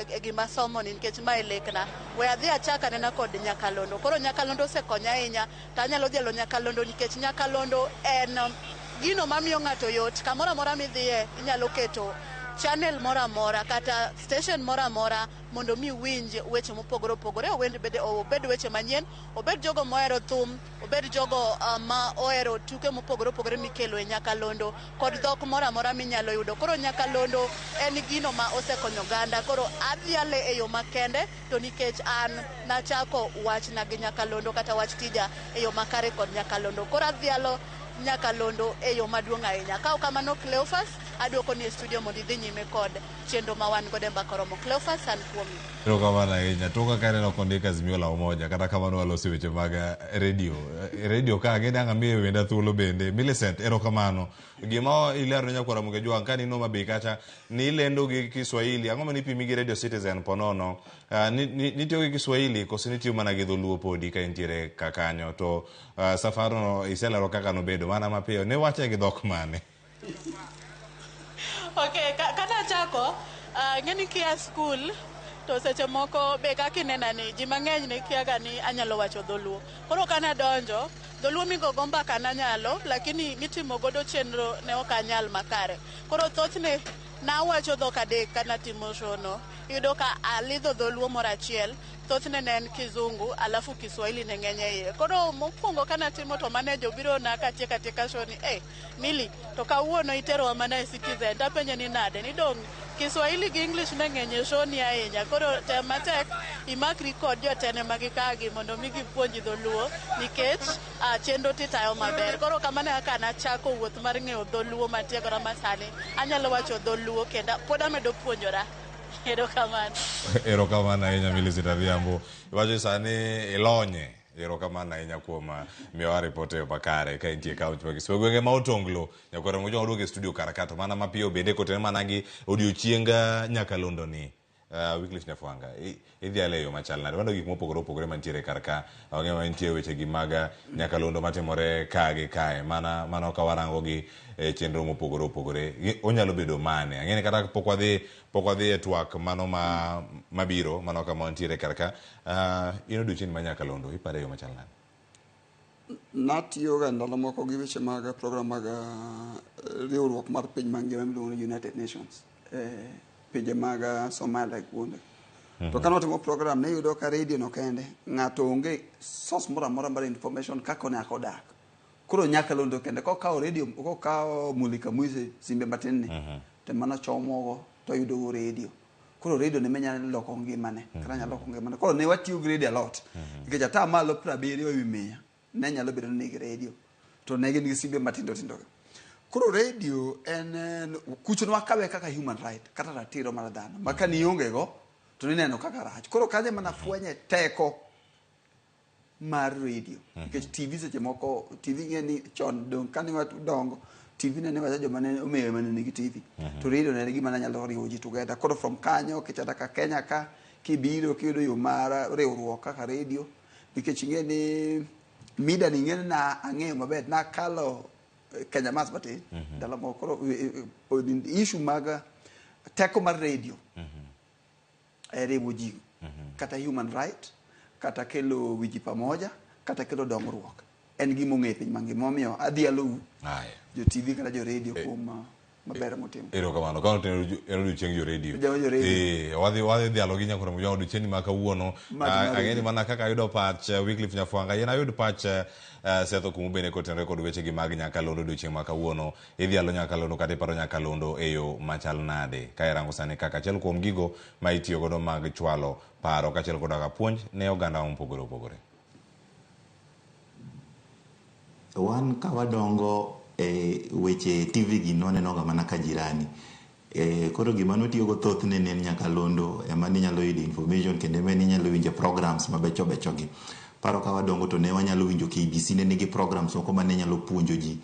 S1: e gima somo ni nikech ma lekna we adhi achaka nena kod nyakalondo. Koro nyakalondo osekonya ahinya, tanyalo dhialo nyakalondo nikech nyakalondo en gino mamiyo ng'ato yot. Kamoro amora midhiye inyalo keto channel moro amora kata station moro amora mondo mi winj weche mopogore opogore, obed weche manyien, obed jogo mohero thum, obed jogo ma ohero tuke mopogore opogore mikelo e nyakalondo kod dhok moro amora minyalo yudo. Koro nyakalondo en gino ma osekonyo oganda. Koro adhiale e yo makende to nikech an nachako wachna gi nyakalondo kata wach tija e yo makare kod nyakalondo. Koro adhialo nyakalondo e yo maduong' ahinya. Ka kamano Cleophas, aduoko ni e studio mondo idhi nyime kod chenro ma wan godo e mbaka romo. Cleophas, an kuomi.
S2: Erokamano ahinya. Toka ka neno kondika Azimio la Umoja, kata kamano waloso weche mag redio ka gidang' amiyo wenda thuolo bende. Millicent, erokamano. Gima ilero nyakwara Mugejwang' ka nino mabe kacha ni lendo gi Kiswahili, ang'o mani pimi gi Radio Citizen ponono, nitiyo gi Kiswahili koso nitiyo mana gi dholuo podi ka intiere kakanyo, to safaro no iselero kaka nobedo mana mapiyo, ne wache gi dhok mane?
S1: Okay, kana chako, ng'eni kia skul, to seche moko be kaka inena ni ji mang'eny ne kiaga ni anyalo wacho dholuo. Koro kana donjo, dholuo migogo mbaka nanyalo, lakini mitimo godo chenro ne ok anyal makare. Koro thothne nawacho dhok adek kana timo shono. Iyudo ka alidho dholuo moro achiel, thothne ne en Kizungu, alafu Kiswahili ne ng'enye iye. Koro mokwongo kana timo to manejo biro na katieka shoni, Mili, to kawuono itero wa mana e Citizen, tapenje ni nade, ni dong Kiswahili gi English ne ng'enye shoni ahinya. Koro matek imakri kod jotene magikagi mondo migi puonji dholuo nikech chenro titayo maber. Koro kamano kaka nachako wuoth mar ng'eyo dholuo matiegora masani, anyalo wacho dholuo kenda pod amedo puonjora.
S2: Erokamano ahinya Millicent Adhiambo. Iwacho sani ilonye. Erokamano ahinya kuom miyowa ripote makare ka intie kaunti ma Kisumu. Gwenge ma Otonglo, nyakwara Mugejwang' oduogo e studio karakato mana mapiyo bende kotenore mana gi odiochienga nyakalondo ni. Wycliffe Nyafwanga, idhiale yo machal nade? Wando gik mopogore opogore mantiere karka, wang'e ma nitie weche gi mag nyakalondo matimore ka gi kae, mana ka warango gi chenro mopogore opogore. Onyalo bedo mane? Ang'eni kata pok wadhi e twak mano mabiro, mano kama ntiere karka. In odiochieng' ma nyakalondo, ipare yo machal nade?
S3: Natiyoga ndalo moko gi weche mag program mag riwruok mar piny mangima miluongo ni United Nations. Pinje mag Somalia kuonde. To kano timo program ne yudo ka radio no kende ng'ato onge source moro amora mar information kako ne akodak. Koro nyakalondo kende ko kawo radio, ko kawo mulika muise simbe matin ni. Te mana chomogo to yudo radio. Koro radio ne menya loko ngimane, kata nyalo loko ngimane. Koro ne watiyo gi radio a lot. Nikech ata malo 70 ewi 100 ne nyalo bedo ni radio. To ne gin gi simbe matindo tindo. Koro radio en kucho wakawe kaka human right, kata ratiro mar dhano. Maka ni onge go to nineno kaka rach. Koro kaje mana fwenye teko mar radio. Nikech TV seche moko, TV ng'eni chon dong kani watu dongo, TV ne wacha joma ne omeyo mane nigi TV. To radio ne gima nyalo riwo ji together. Koro from kanyo kichata ka Kenya ka kibiro kiyudo yo mar riwruok kaka radio. Nikech ng'eni mida ni ng'eni na ang'eyo maber na kalo Kenya mas bate dala mo koro issue mag teko mar radio riwo ji kata human right kata kelo wiji pamoja kata kelo dongruok en gimo ng'e piny mangima momiyo adhialo jo TV kata jo radio kuom maber motimo.
S2: Erokamano ka odiochieng' jo radio. Wadhi dhialo gi nyakwara Mugejwang' odiochieng' ma kawuono. Ang'eni mana kaka ayudo pach Wycliffe Nyafwanga, yen ayud pach Setho Kumu bende kotenore kod weche gi mag nyakalondo odiochieng' ma kawuono. Idhialo nyakalondo kata iparo nyakalondo e yo machal nade? Ka irango sani kaka achiel kuom gigo ma itiyo godo mag chwalo paro kaachiel koda ka puonj ne oganda mopogore opogore.
S5: Wan ka wadongo weche TV gi noneno ga mana ka jirani. Koro gima notiyogo thothne ne nyakalondo ema ninyalo yudo information kendo ema ninyalo winjo programs mabecho becho gi. Paro ka wadongo to ne wanyalo winjo KBC ne nigi programs moko mane nyalo puonjo ji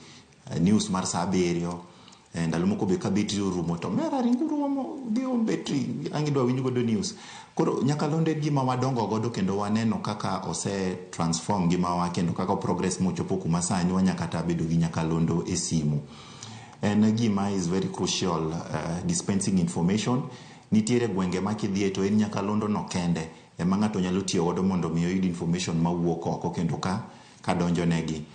S5: news mar saa 7 ndalo moko be ka betri rumo to mera ringurumo gi betri angidwa winjo godo news. Koro nyakalondo gima wadongo godo kendo waneno kaka ose transform gima wa kendo kaka progress mochopo kuma sani wanyaka ta bedo gi nyakalondo e simu. en gima is very crucial dispensing information. Nitiere gwenge ma kidhie to en nyakalondo no kende ema ng'ato nyalo tiyo godo mondo mi oyud information mawuok oko kendo ka donjo negi.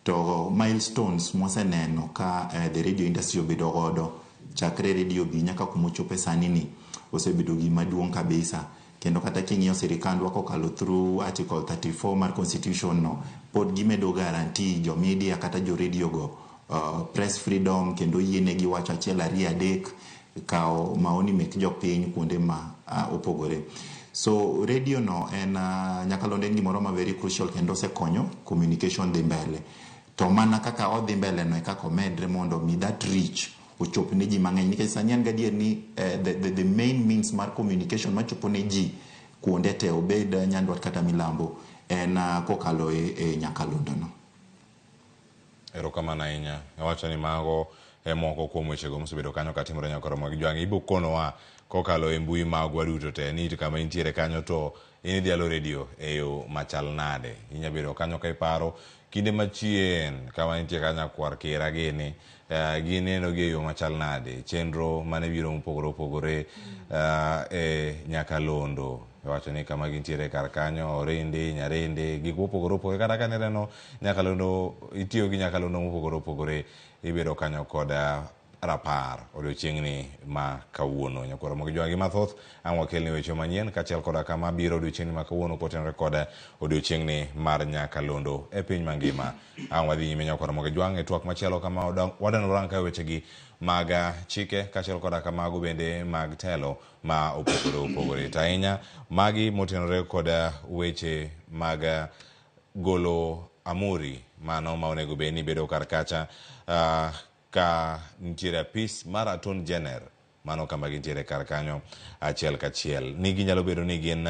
S5: To milestones moseneno ka the radio industry obedo godo chakre radio bi nyaka kumochope sani ni osebedo gima duong' kabisa. Kendo kata king'iyo sirikandwa kokalo through article 34 mar constitution no pod gimedo guarantee jo media kata jo radio go press freedom kendo yienegi wacho achiel ariyo adek kao maoni mek jopiny kuonde ma opogore. So radio no en nyakalondo en gimoro ma very crucial kendo osekonyo communication dhi mbele. To mana kaka odhi mbele no e kaka omedre mondo mi that reach ochop ne ji mang'eny nikech sani en gadier ni the main means mar communication machopo ne ji kuonde te obed nyandwat kata milambo en kokalo e nyakalondo no.
S2: Erokamano ahinya. Awacho ni mago moko kuom wechego mosebedo kanyo katimore nyakoro mag jwang' ibo konowa kokalo e mbui magwa duto te ni kama intiere kanyo to inidhialo radio e yo machal nade. Inyabedo kanyo ka iparo kinde machien kama intie kanya kwar kira gini gineno gi yo machal nade chenro mane biro mopogore opogore e nyakalondo. Wacho ni kama gintiere kar kanyo orende nyarende gik mopogore opogore kata ka neno nyakalondo itiyo gi nyakalondo mopogore opogore ibedo kanyo kod rapar odiochieng'ni ma kawuono. Nyakoro mogi jwagi mathoth ang' wakelni weche manyien kachiel koda kama biro odiochieng'ni ma kawuono kotenore kod odiochieng'ni mar nyakalondo e piny mangima. Ang' wadhi nyime nyakoro mogi jwang' e twak machielo kama wadanurang' ka wechegi mag chike kachiel koda kamago bende mag telo ma opogore opogore. Tainya magi motenore kod weche mag golo amuri mano ma onego bed ni bedo kar kacha ka nitiere apis mar Attorney General mano kama gintiere kar kanyo achiel kachiel. Nigi nyalo bedo ni gin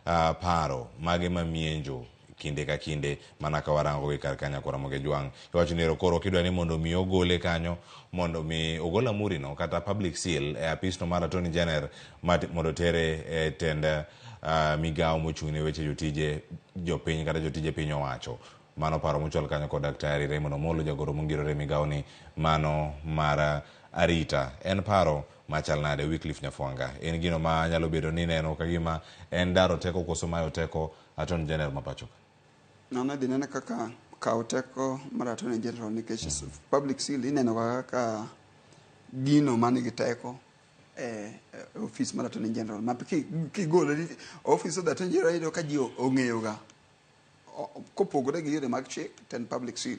S2: paro mage mamienjo kinde ka kinde mana ka warango gi kar kanya kora moge jwang'. Iwacho ni koro kidwa ni mondo mi ogole kanyo mondo mi ogol amuri no kata public seal e apis no mar Attorney General mondo tere e tend migao mochung' ne weche jotije jopiny kata jotije piny owacho. Mano paro mochwal kanyo kod Daktari Raymond Omolo jagoro mongirore migao ni mano mar arita. En paro machal nade Wycliffe Nyafwanga? En gino ma nyalo bedo ni neno kagima en daro teko koso mayo teko Attorney General mapacho?
S3: Nono dhi neno kaka kawo teko mar Attorney General nikech public seal ineno kaka gino manigi teko office mar Attorney General ma kigolo office of Attorney General iyudo ka ji ong'eyo ga kopogore gi yore mag chik ten public seal.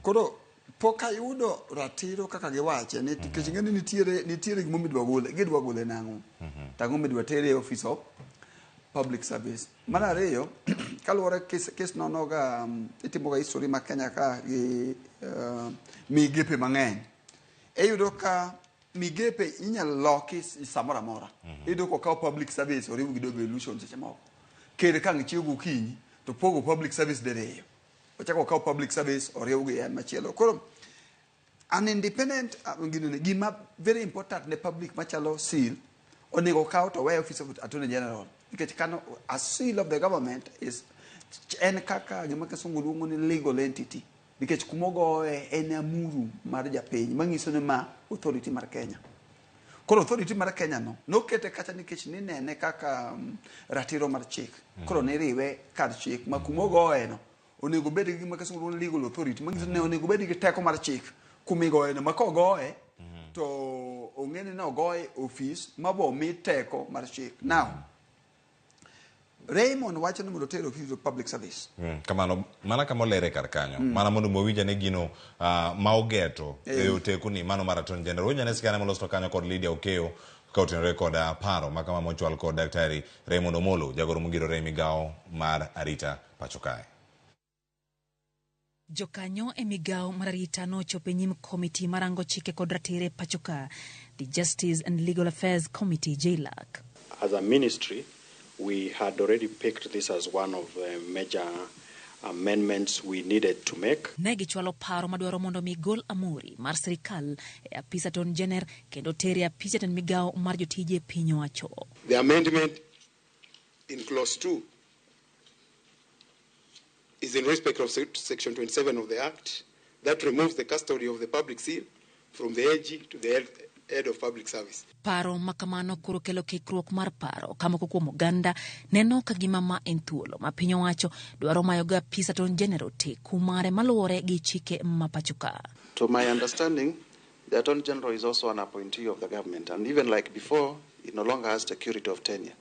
S3: Koro pok ayudo ratiro kaka giwache ni nikech ng'eni nitiere gimo midwa gole nang'o tang'o midwa tere e office of public service. Mar ariyo kaluwore kes nonoga itimoga history ma Kenya ka gi migepe mang'eny iyudo ka migepe inyalo loki samoro amora. Iyudo kokawo public service oriw gi devolution seche moko kere ka ng'ichiwo gokinyi to pogo public service deriyo ochako kawo public service oriw gi en machielo. Koro an independent gima very important ne public machalo seal onego kawo to weyo office of Attorney General nikech kano a seal of the government is en kaka gima kisungu luongo ni legal entity nikech kumogoe en amuru mar japiny manyiso ni ma authority mar Kenya. Koro authority mar Kenya no nokete kacha nikech ni nene kaka ratiro mar chik. Koro niriwe kar chik ma kumogoe no onego bed gi gima kisungu luongo legal authority manyiso ni onego bed gi teko mar chik kumigoe no makogoe to ong'ene no goe office mabo mi teko mar chik. Now Raymond wacho ni mondo tero office of public service.
S2: Kamano mana kama olere kar kanyo mana mondo mowinja ne gino ma ogeto e oteku ni mano mar Attorney General. Winja ne sikane molos to kanyo kod Lydia Okeo ka otenore kod paro makama mochwal kod Daktari Raymond Omolo jagoro mongirore migao mar arita pacho kae.
S17: Jokanyo e migao mar arita nochopo e nyim komiti marango chike kod ratire pachoka, the Justice and Legal Affairs Committee JLAC.
S20: As a ministry, we had already picked this as one of the major amendments we needed to make.
S17: Negi chwalo paro madwaro mondo migol amuri mar sirikal e apis Attorney General kendo tere apis jatend migao mar jotije piny owacho.
S22: The amendment in clause 2 is in respect of section 27 of the Act that removes the custody of the public seal from the AG to the head of public service.
S17: Paro makamano kuro kelo kikruok mar paro kama kuom Uganda neno kagima ma en thuolo ma piny owacho dwaro mayoga apis Attorney General te kumare maluwore gi chike mapachuka.
S4: To my understanding, the Attorney General is also an appointee of the government, and even like before, he no longer has security of tenure.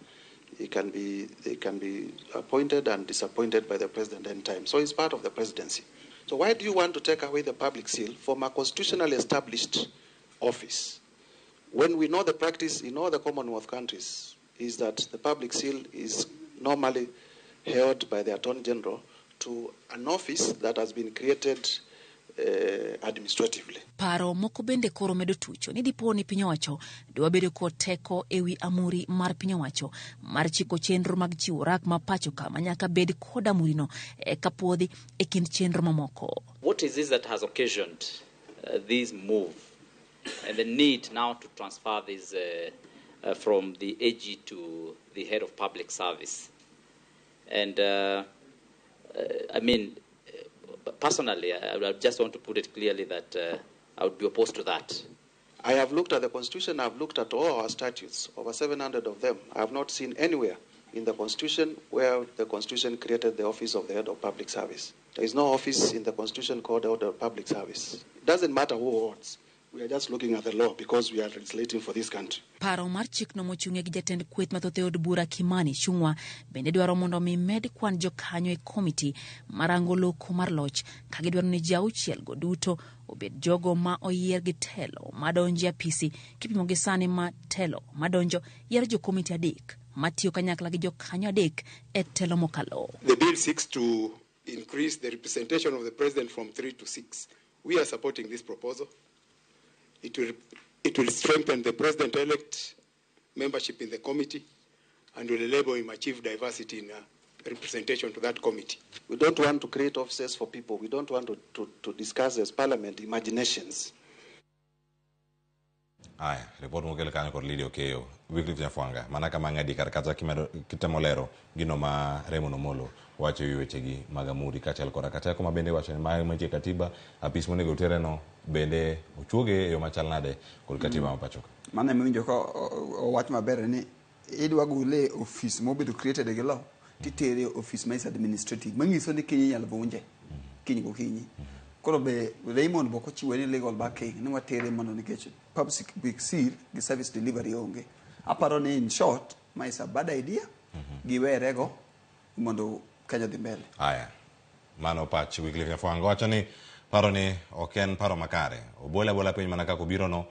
S4: They can be appointed and disappointed by the president anytime. So he's part of the presidency. So why do you want to take away the public seal from a constitutionally established office? When we know the practice in all the Commonwealth countries is that the public seal is normally held by the Attorney General to an office that has been created administratively.
S17: Paro moko bende koro medo tucho ni dipo ni piny owacho dwa bedo kod teko ewi amuri mar piny owacho mar chiko chenro mag chiwo rak ma pachoka manyaka bed kod amurino kapuodhi e kind chenro mamoko.
S6: What is this that has occasioned this move and the need now to transfer this from the AG to the head of public service? And I mean, personally, I just want to put it clearly that I would be opposed to that.
S4: I have looked at the Constitution, I have looked at all our statutes, over 700 of them. I have not seen anywhere in the Constitution where the Constitution created the office of the head of public service. There is no office in the Constitution called the head of public service. It doesn't matter who holds. We are just looking at the law because we are legislating for this country.
S17: Paro mar chik no mochung'e gi jatend kweth mathoth e od bura Kimani Chungwa bende dwaro mondo mi med kwan jokanyo e komiti marango loko mar loch ka gidwaro ni jauchiel go duto obed jogo ma oyier gi telo madonjo apisi kipimo gi sani ma telo madonjo yiero jo komiti adek matiyo kanyakla gi jokanyo adek e telo mokalo.
S22: The bill seeks to increase the representation of the president from 3 to 6. We are supporting this proposal. It will strengthen the president-elect membership in the committee and will enable him achieve diversity in representation to that committee.
S4: We don't want to create offices for people. We don't want to discuss as parliament imaginations.
S2: Aya, report mo kanyo kod Lydia Okeyo, Wycliffe Nyafwanga, mana kama ng'adi kar kata kitemolero gino ma Raymond Omolo wacho wechegi mag amuri kachal kora kata kuma bende wacho ni mantie katiba apis monego tereno bende ochuoge yo machal nade kod katiba mapachoka.
S3: Mane mwinjo ko wach maber ni idwa gole office mobedo created gi law titere office mais administrative mangiso ni kinyi nyalo bunje kinyi go kinyi. Koro be Raymond boko chiwe ni legal backing ni watere mondo nikech public seal gi service delivery onge. Aparo ni in short ma is a bad idea giwerego mondo Kenya dhi mbele.
S2: Aya, mano pach Wycliffe Nyafwanga wacho ni paro ni oken paro makare obola piny mana kako biro no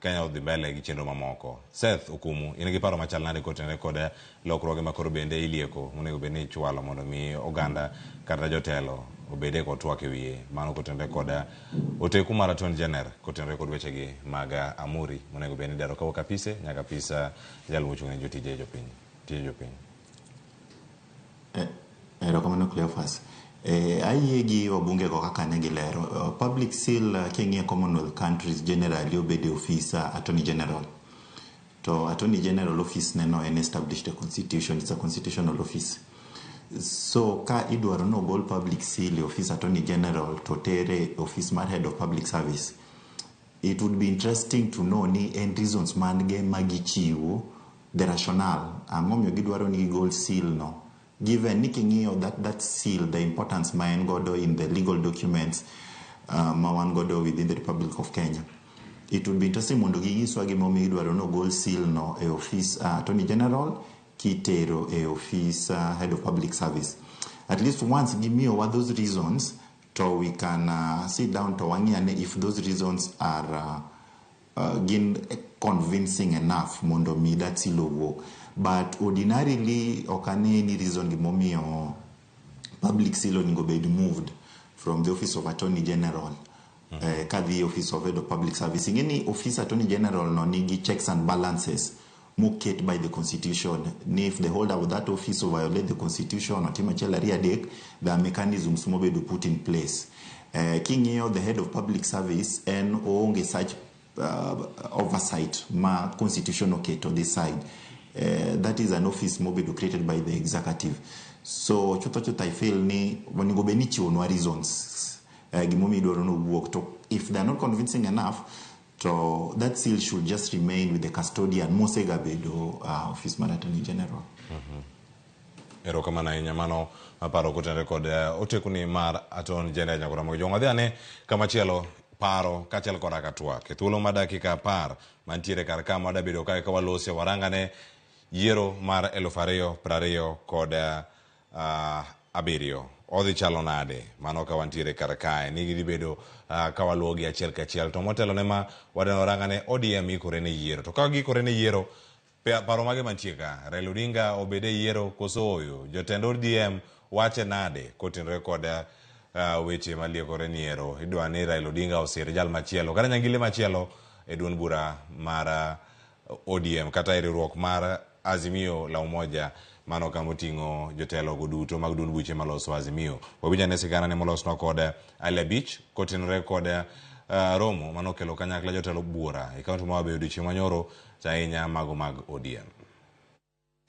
S2: Kenya odhi mbele gi chenro mamoko. Seth Okumu in gi paro machal nade kotenore kod lokruoge makoro bende ilieko monego bed ni ichwalo mondo mi oganda kata jotelo obede kod twak e wiye mano kotenore kod oteku mar Attorney General kotenore kod wechegi mag amuri monego bed ni daro kawuok apise nyaka apisa jal mochung' ne jotije jopiny.
S5: Erokamano Cleophas. Ayie gi wabunge go kaka ne gilero. Public seal king'e Commonwealth countries generally obede office Attorney General. To Attorney General office neno en established a constitution, it's a constitutional office. So ka idwaro no gol public seal office Attorney General to tere office mar head of public service. It would be interesting to know ni en reasons man ge magichiwo the rationale ang'omio gidwaro ni gol seal no. Given nikingio that seal, the importance ma en godo in the legal documents ma wan godo within the Republic of Kenya. It would be interesting mondo gigiswa gimomi idwaro no gold seal no e office Attorney General kitero e office head of public service. At least once give me what those reasons, so we can sit down to wangiane if those reasons are convincing enough mondo mi that seal work. But ordinarily, okane any reason gimomio public seal onego bed moved from the office of Attorney General ka the office of head of public service. Any office Attorney General no nigi checks and balances muket by the Constitution. If the holder of that office violate the Constitution or timachela riadek, there are mechanisms mobedo put in place. Kingio the head of public service and onge such oversight ma Constitution okay to decide. That is an office mobedo created by the executive. So chota I feel ni wanigo benichi onwa reasons gimomi idwaro no work to if they are not convincing enough to that seal should just remain with the custodian Mosega Bedo, Office mar Attorney General.
S2: Ero kamana inyamano maparo kutende kod otekuni mar Attorney General nyakora Ramogi ane kamachielo paro kachiel koda katwa ke thuolo ma dakika 10 mantiere kar ka ma dabedo kae ka walose warangane yiero mar 2020 kod abiriyo odhi chalo nade mano ka wantiere kar kae nigi dibedo ka waluogi achiel kachiel to motelo ne ma warangane ODM ikore ne yiero to ka gikore ne yiero paro mage mantie ka Raila Odinga obede yiero koso oyo jotend ODM wache nade kotenre kod weche maliekore niero idwa ni Raila Odinga osir jal machielo kata nyangile machielo e duond bura mar ODM kata e riwruok mar Azimio la Umoja mano kamotingo jotelo goduto mag duond buche maloso Azimio wabija ne sigana ne molosno kod Ale Beach kotenre kod romo mano kelo kanyakla jotelo bura e kaunti ma bedo chieng' manyoro tainya mago mag ODM.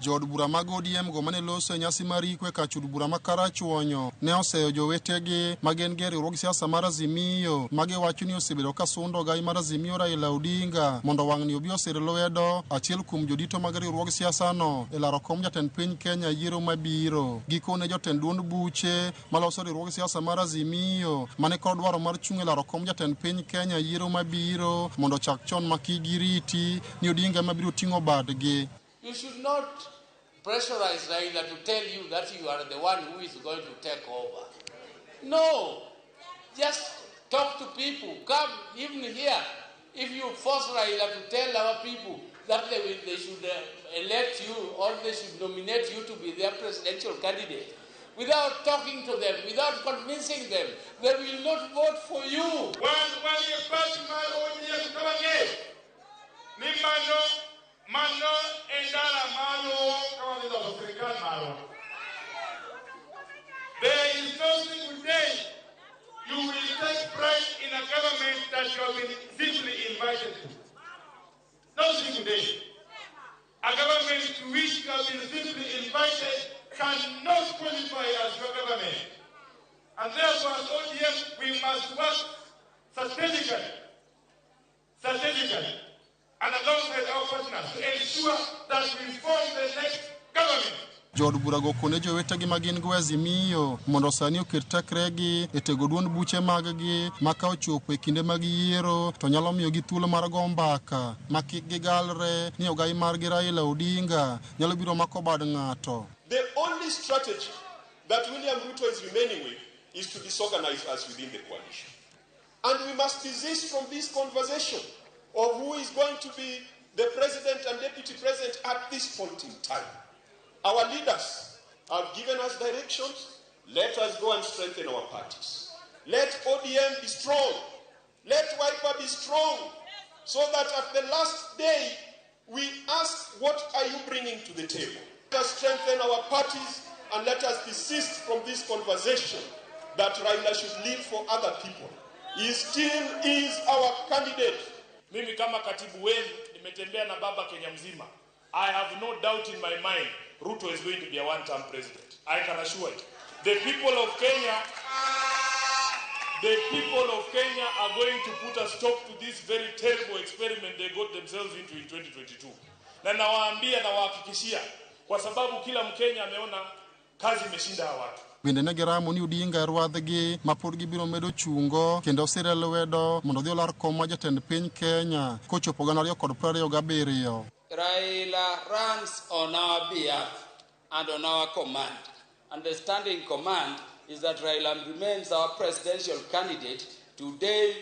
S23: Jod bura mag ODM go mane loso nyasi marikwe ka chud bura makarachuonyo ne oseyo jowetegi magen geri riwruog siasa mar Azimio mage wacho ni osebedo ka sundo gai mar Azimio Raila Odinga mondo wang'ni obi osir lwedo achiel kuom jodito mag riwruog siasa no e laro kom jatend piny Kenya yiero mabiro gikone jotend duond buche maloso riwruog siasa mar Azimio mane kod dwaro mar chung' e laro kom jatend piny Kenya yiero mabiro mondo chak chon makigiriti ni Odinga mabiro ting'o badgi.
S11: You should not pressurize Raila to tell you that you are the one who is going to take over. No. Just talk to people. Come even here. If you force Raila to tell our people that they should elect you or they should nominate you to be their presidential candidate, without talking to them, without convincing them, they will not vote for you.
S21: Mano endara malo kawalido African malo. There is no single day you will take pride in a government that you have been simply invited to. No single day. A government to which you have been simply invited cannot qualify as your government. And therefore as ODM we must work strategically and alongside our partners to ensure that we form the next government.
S23: Jod bura go kone jowetegi magin go Azimio mondo sani oket takregi e tego duond buche maggi maka ochopo e kinde mag yiero to nyalo miyo gi thuolo mar go mbaka makik gigalre ni ogai margi Raila Odinga nyalo biro mako bad ng'ato.
S13: The only strategy that William Ruto is remaining with is to disorganize us within the coalition. And we must desist from this conversation of who is going to be the president and deputy president at this point in time. Our leaders have given us directions. Let us go and strengthen our parties. Let ODM be strong. Let Wiper be strong. So that at the last day, we ask, what are you bringing to the table? Let us strengthen our parties and let us desist from this conversation that Raila should leave for other people. He still is our candidate.
S21: Mimi kama katibu wenu nimetembea na baba Kenya mzima. I have no doubt in my mind Ruto is going to be a one-term president. I can assure you. The people of Kenya are going to put a stop to this very terrible experiment they got themselves into in 2022. Na nawaambia na wahakikishia kwa sababu kila Mkenya ameona kazi imeshinda hawa watu.
S23: Bende ne giramo ni Odinga rwadhgi mapod gibiro medo chungo kendo sire lwedo mondo dhi olar kom ma jatend piny Kenya kochopo 2027.
S11: Raila runs on our behalf and on our command. And the standing command is that Raila remains our presidential candidate today,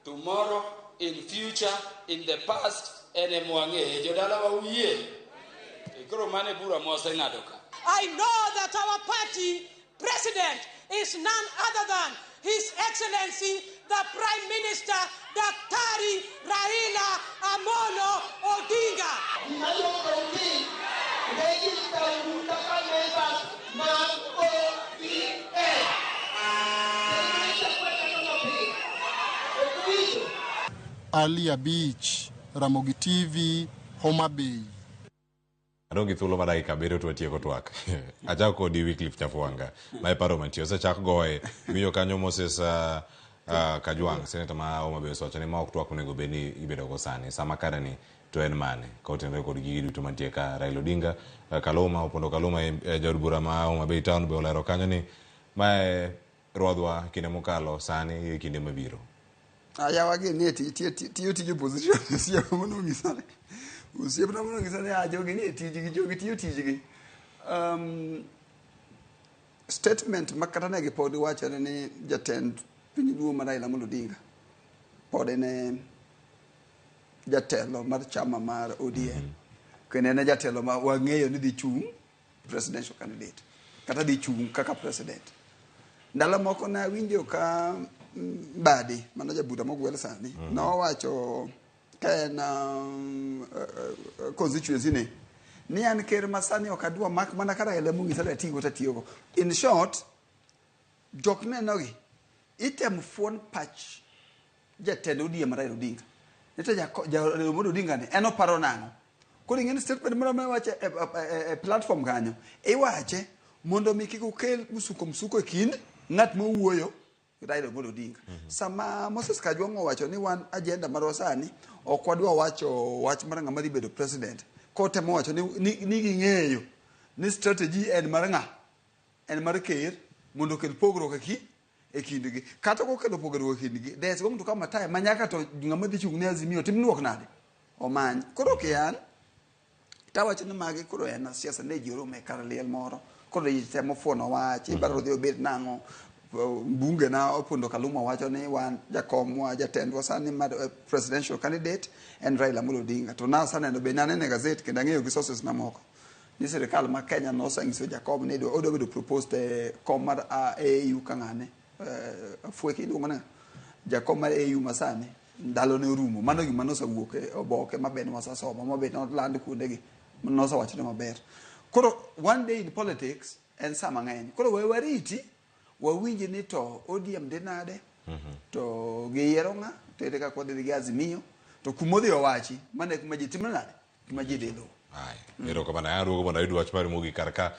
S11: tomorrow, in future, in the past, and I
S14: know that our party president is none other than His Excellency, the Prime Minister, Daktari Raila Amolo Odinga.
S23: Alia Beach, Ramogi TV, Homa Bay.
S2: Adongi thuolo ma dakika 7 to atieko twak. Achako kodi Wycliffe Chafuanga. Mae paro mantie. Osechak goye. Winjo kanyo Moses Kajwang seneta ma Homa Bay socho ni ma ok twak onego bed ni ibedo go sani sama kare ni to en mane ka otenore kod gigi duto mantie ka Raila Odinga Kaluma Opondo Kaluma jaod bura ma Homa Bay Town be olero kanyo ni mae rodwa kinde mokalo sani e kinde mabiro.
S3: Ayawa gi ne tiyo tij opposition siapa mono ngisane usiep na mono ngisane jogi ne tijgi jogi tiyo tijgi statement makata ne gi pod wacho ni jatend piny duo ma Raila Odinga pod ne jatelo mar chama mar ODM kene ne jatelo ma wang'eyo ni dhi chung presidential candidate kata dhi chung kaka president. Ndalo moko na winjo ka Badi mano jabuda mogwel sani nowacho ka en constituency ni an ker masani ok adwa mak mana ka Raila mungisa da tigo ta tiyogo. In short, jok nenogi item fuon patch jatend ODM Raila Odinga nita Raila Odinga ne en oparo nang'o koro ing'eni statement moro wache e platform kanyo iwache mondo mi kik okel msuko e kind ng'at mowuoyo Raila Odinga. Sama Moses Kajwang owacho ni wan agenda marwa sani ok wadwa wacho wach mar ng'ama dhi bedo president. Kotemo wacho ni ging'eyo ni strategy en mar ng'a en mar ker mondo kel pogruok e kindgi. Kata kokelo pogruok e kindgi there's going to come a time manyaka to ng'ama dhi chung ne Azimio timnuok nade omany. Koro kian tawacho ni magi koro en siasa ne ji orome kar liel moro koro temo fuono wach ibaro dhi obed nang'o bunge na Opondo Kaluma wacho ni wan jakomwa jatendwa sani mar presidential candidate and Raila Odinga to na sana no benane ne gazette kenda ng'eyo gi sources na moko ni sirikal ma Kenya no sangiso jakom ne odo bedo proposed kom mar AU kang'ane fueki iluongo na jakom mar AU masani ndalo ne orumo mano gima nosewuok e oboke maben wasasomo maben land kuondegi nosawacho ne maber. Koro one day in politics en sama ng'eny koro we wariti wawinji ni to ODM de nade to giyiero ng'a to ere ka kod gi Azimio to kumodhi owachi mane kuma ji timo nade kuma ji delo.
S2: Ero kama na yaru ko na idu wach mari mugi karka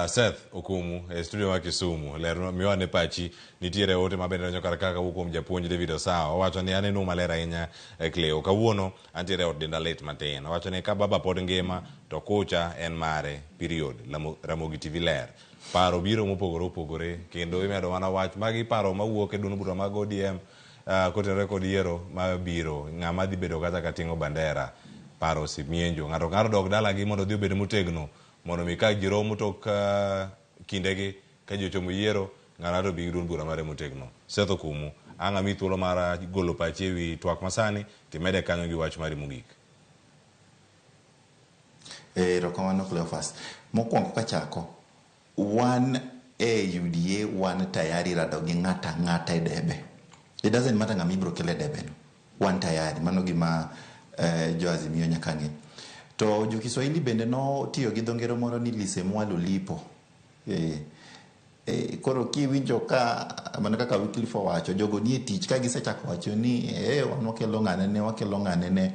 S2: Seth Okumu e studio wa Kisumu lero miwane pachi nitiere ote mabende nyo karka ka ukom japuonj David Osawa wacho ni aneno malera inya Cleo kawuono antiere od denda late matin wacho ni ka baba pod ngima to kucha en mare period Ramogitvlive paro biro mopogore kendo imedo mana wach magi paro mawuok e duno bura mag ODM kotenore kod yiero mabiro ng'ama dhi bedo kata kating'o bandera paro simienjo ng'ato dog dala gi mondo dhi obed motegno mondo mi ka jiromo tok kindegi ka ji ochomo yiero ng'ato bi duno bura mare motegno. Seth Okumu ang'a mi thuolo mar golo pachi ewi twak masani timede kanyo gi wach mari mogik.
S5: Rokamano Cleophas mokwongo kachako wan UDA wan tayari rado gi ng'ata e debe. It doesn't matter ng'ama ibro kele debe no. Wan tayari mano gima jo Azimio nyaka ng'e. To jo Kiswahili bende no tiyo gi dho ngero moro ni lise mwalo lipo. Koro kiwinjo ka mana kaka Wycliffe owacho jogo nie tich ka gisechako wacho ni wan wakelo ng'ane ne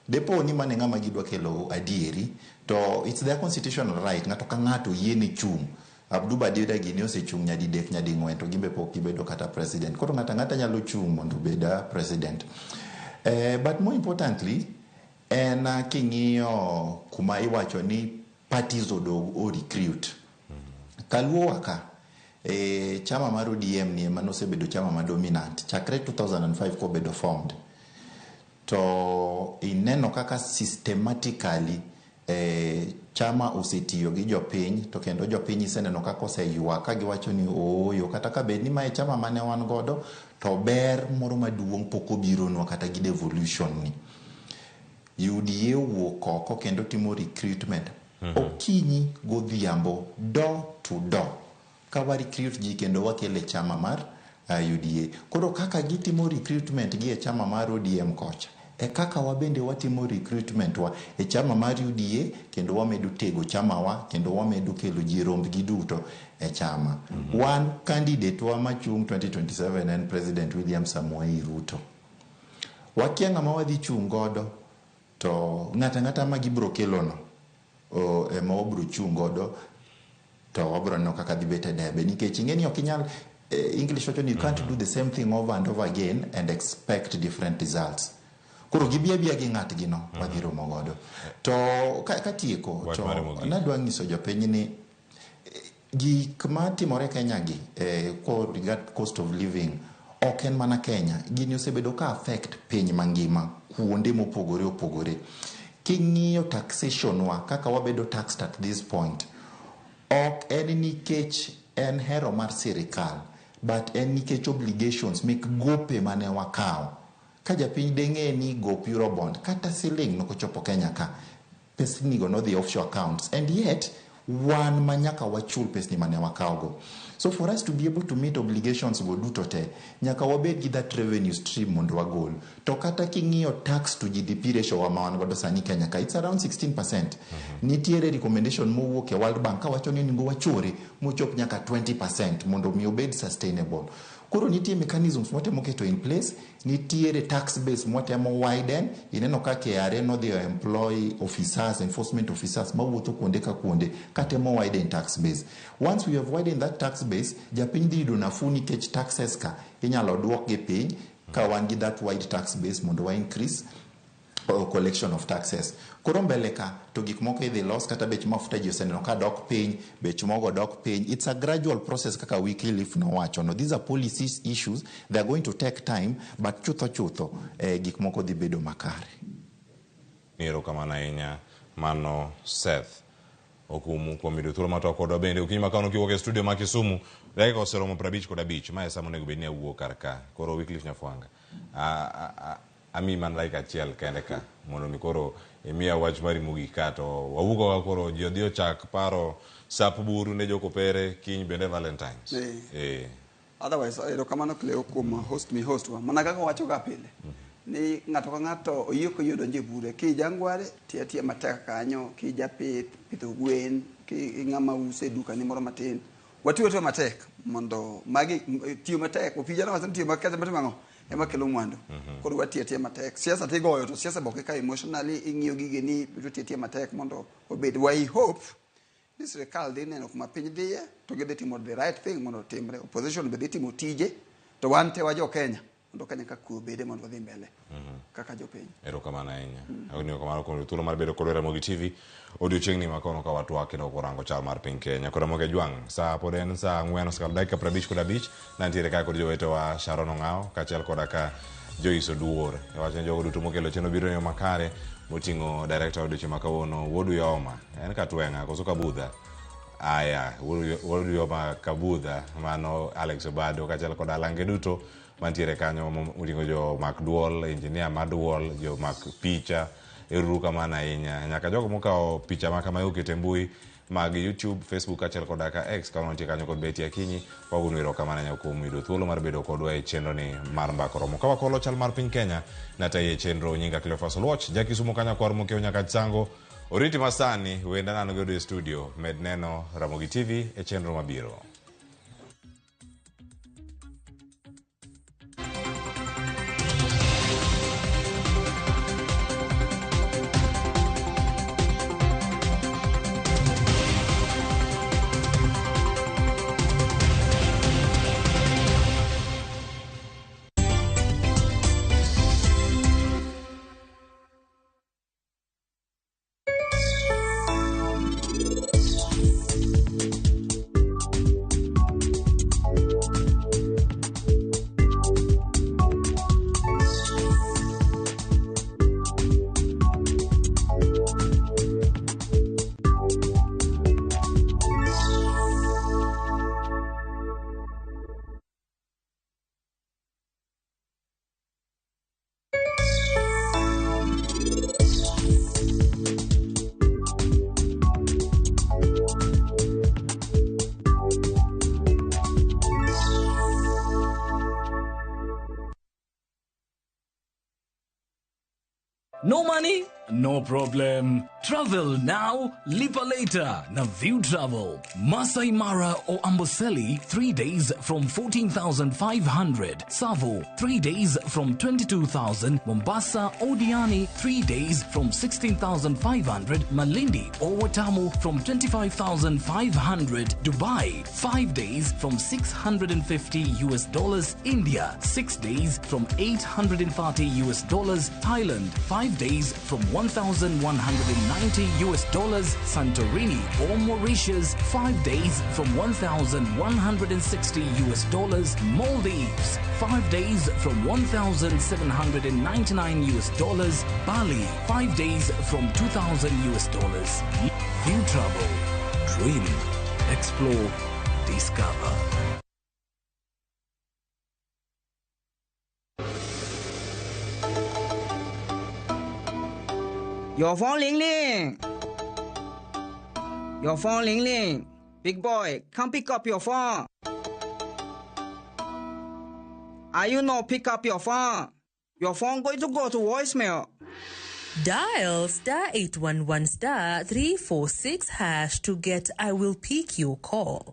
S5: depo ni mane ng'ama gidwa kelo adieri to it's their constitutional right ng'ato ka ng'ato yiene chung. Abduba Dida gini osechung nyadidek nyading'wen to gimbe pok gibedo kata president. Koro ng'ata nyalo chung mondo beda president. But more importantly, en king'iyo kuma iwacho ni parties odog o recruit. Kaluo waka, chama mar ODM ni ema nosebedo chama ma dominant. Chakre 2005 ko bedo formed. To ineno kaka systematically chama osetiyo gi jopiny to kendo jopiny iseneno kaka oseywa ka giwacho ni ooyo kata ka bed ni mae chama mane wan godo to ber moro maduong' pok obironwa kata gi devolution ni. UDA wuok oko kendo timo recruitment okinyi godhiambo door to door ka wa recruit ji kendo wakele chama mar UDA. Koro kaka gitimo recruitment gi e chama mar ODM kocha e kaka wabende watimo recruitment wa e chama mar UDA kendo wamedo tego chama wa kendo wamedo kelo ji rombgi duto e chama. One candidate wa machung 2027 and President William Samoei Ruto. Wakia ng'ama wadhi chung godo to ng'ata ma gibro kelo no ema wabro chung godo to wabro no kaka dhi bete debe nikech ing'eni ok inyal English wacho ni you can't do the same thing over and over again and expect different results. Koro gibia gi ng'at gino wadhiro mogodo. To katieko to nadwa nyiso jopiny ni gik matimore Kenya gi regard cost of living ok en mana Kenya, gini osebedo ka affect piny mangima kuonde mopogore opogore. King'iyo taxation wa kaka wabedo taxed at this point, ok en nikech en hero mar sirikal, but en nikech obligations mek gope mane wakao. Ka japiny deng'e ni gop Eurobond kata siling nokochopo Kenya ka, pesni go no the offshore accounts, and yet wan manyaka wachul pesni mane wakao go. So for us to be able to meet obligations go duto te, nyaka wabed gi that revenue stream mondo wagol. To kata king'iyo tax to GDP ratio wa mawan godo sani Kenya ka, it's around 16%. Nitiere recommendation mowuok e World Bank ka wacho ni onego wachore mochop nyaka 20% mondo mi obed sustainable. Koro nitie mechanisms mwatemo keto in place, nitiere tax base mwatemo widen, ineno ka KRA no the employ officers, enforcement officers, mawuotho kuonde ka kuonde, katemo widen tax base. Once we have widened that tax base, japiny dhi yudo nafuu nikech taxes ka inyalo duok gi piny ka wan gi that wide tax base mondo wa increase collection of taxes. Koro mbele ka to gik moko idhi los, kata bech mafuta ji oseneno ka dok piny, bech mogo dok piny. It's a gradual process kaka Wycliffe no wacho. No, these are policy issues, they are going to take time, but chutho gik moko dhi bedo makare.
S2: Nero kamana ahinya mano Seth okumu kuom mido thuolo matok kodwa bende okinyi makano kiwuok e studio ma Kisumu dakika oseromo 55 ma esa monego bed ni awuok kar ka. Koro Wycliffe Nyafwanga ami man like achiel kende ka mondo mi koro imiya wach mari mogik ka to wawuok koro ji odhi ochak paro sap buru ne jokopere kiny bende Valentines.
S3: Otherwise erokamano Cleo kuom host wa mana kaka wacho ga pile ni ng'ato ka ng'ato oyie ko yudo nje bure ki jangware tie matek kanyo ki japitho gwen ki ng'ama use duka ni moro matin watiyo to matek mondo magi tiyo matek opijana wasan tiyo makete matimango ema kelo mwandu koro watiyo matek siasa tigoyo to siasa boke ka emotionally ing'iyo gige ni tiyo matek mondo obed we hope this sirikal dhi neno kuma piny dhiye to gidhi timo the right thing mondo timre, opposition be dhi timo tije to wan te wa jo Kenya mondo Kenya ka kuo bede mondo wadhi mbele kaka jopiny.
S2: Erokamano ahinya. Awinjo kamano kuom thuolo mar bedo kod Ramogi TV odiochieng'ni makono ka watwak kendo korango chal mar piny Kenya. Kod Ramogi Jwang' sa pod en sa 4:55 nantiere ka kod jowetewa Sharon Ong'ao kaachiel koda ka Joyce Oduor. Wacho ni jogo duto mokelo chenro biro yo makare moting'o director odiochieng' ma kawuono Wuodu Yoma en Katwenga koso Kabudha. Aya Wuodu Yoma Kabudha mano Alex Obado kaachiel koda alange duto mantiere kanyo moting'o jo mak duol, engineer mar duol, jo mak picha. Eruru kamano ahinya nyaka jogo mokao picha ma kama okete mbui mag YouTube, Facebook kaachiel koda ka X kama nitie kanyo kod Betty Akinyi. Wagunu erokamano ahinya kuom yudo thuolo mar bedo kodwa e chenro ni mar mbako romo. Ka wakolo chal mar piny Kenya nataye chenro nyinga Cleophas Oluoch jakisumo kanya kwar mokeo nyaka Chango. Oriti masani wenda nano godo e studio med neno Ramogi TV e chenro mabiro.
S7: No money, No problem. Travel now, lipa later. Na View Travel. Masai Mara or Amboseli, 3 days from 14,500. Savo, 3 days from 22,000. Mombasa or Diani, 3 days from 16,500. Malindi or Watamu from 25,500. Dubai, 5 days from $650. India, 6 days from $830. Thailand, 5 days from $1,190. Santorini or Mauritius, 5 days from $1,160. Maldives, 5 days from $1,799. Bali, 5 days from $2,000. View Travel. Dream. Explore. Discover.
S16: Your phone Ling Ling. Your phone Ling Ling. Big boy, come pick up your phone. Are you not pick up your phone? Your phone going to go to voicemail.
S18: Dial *811*346# to get I will pick your call.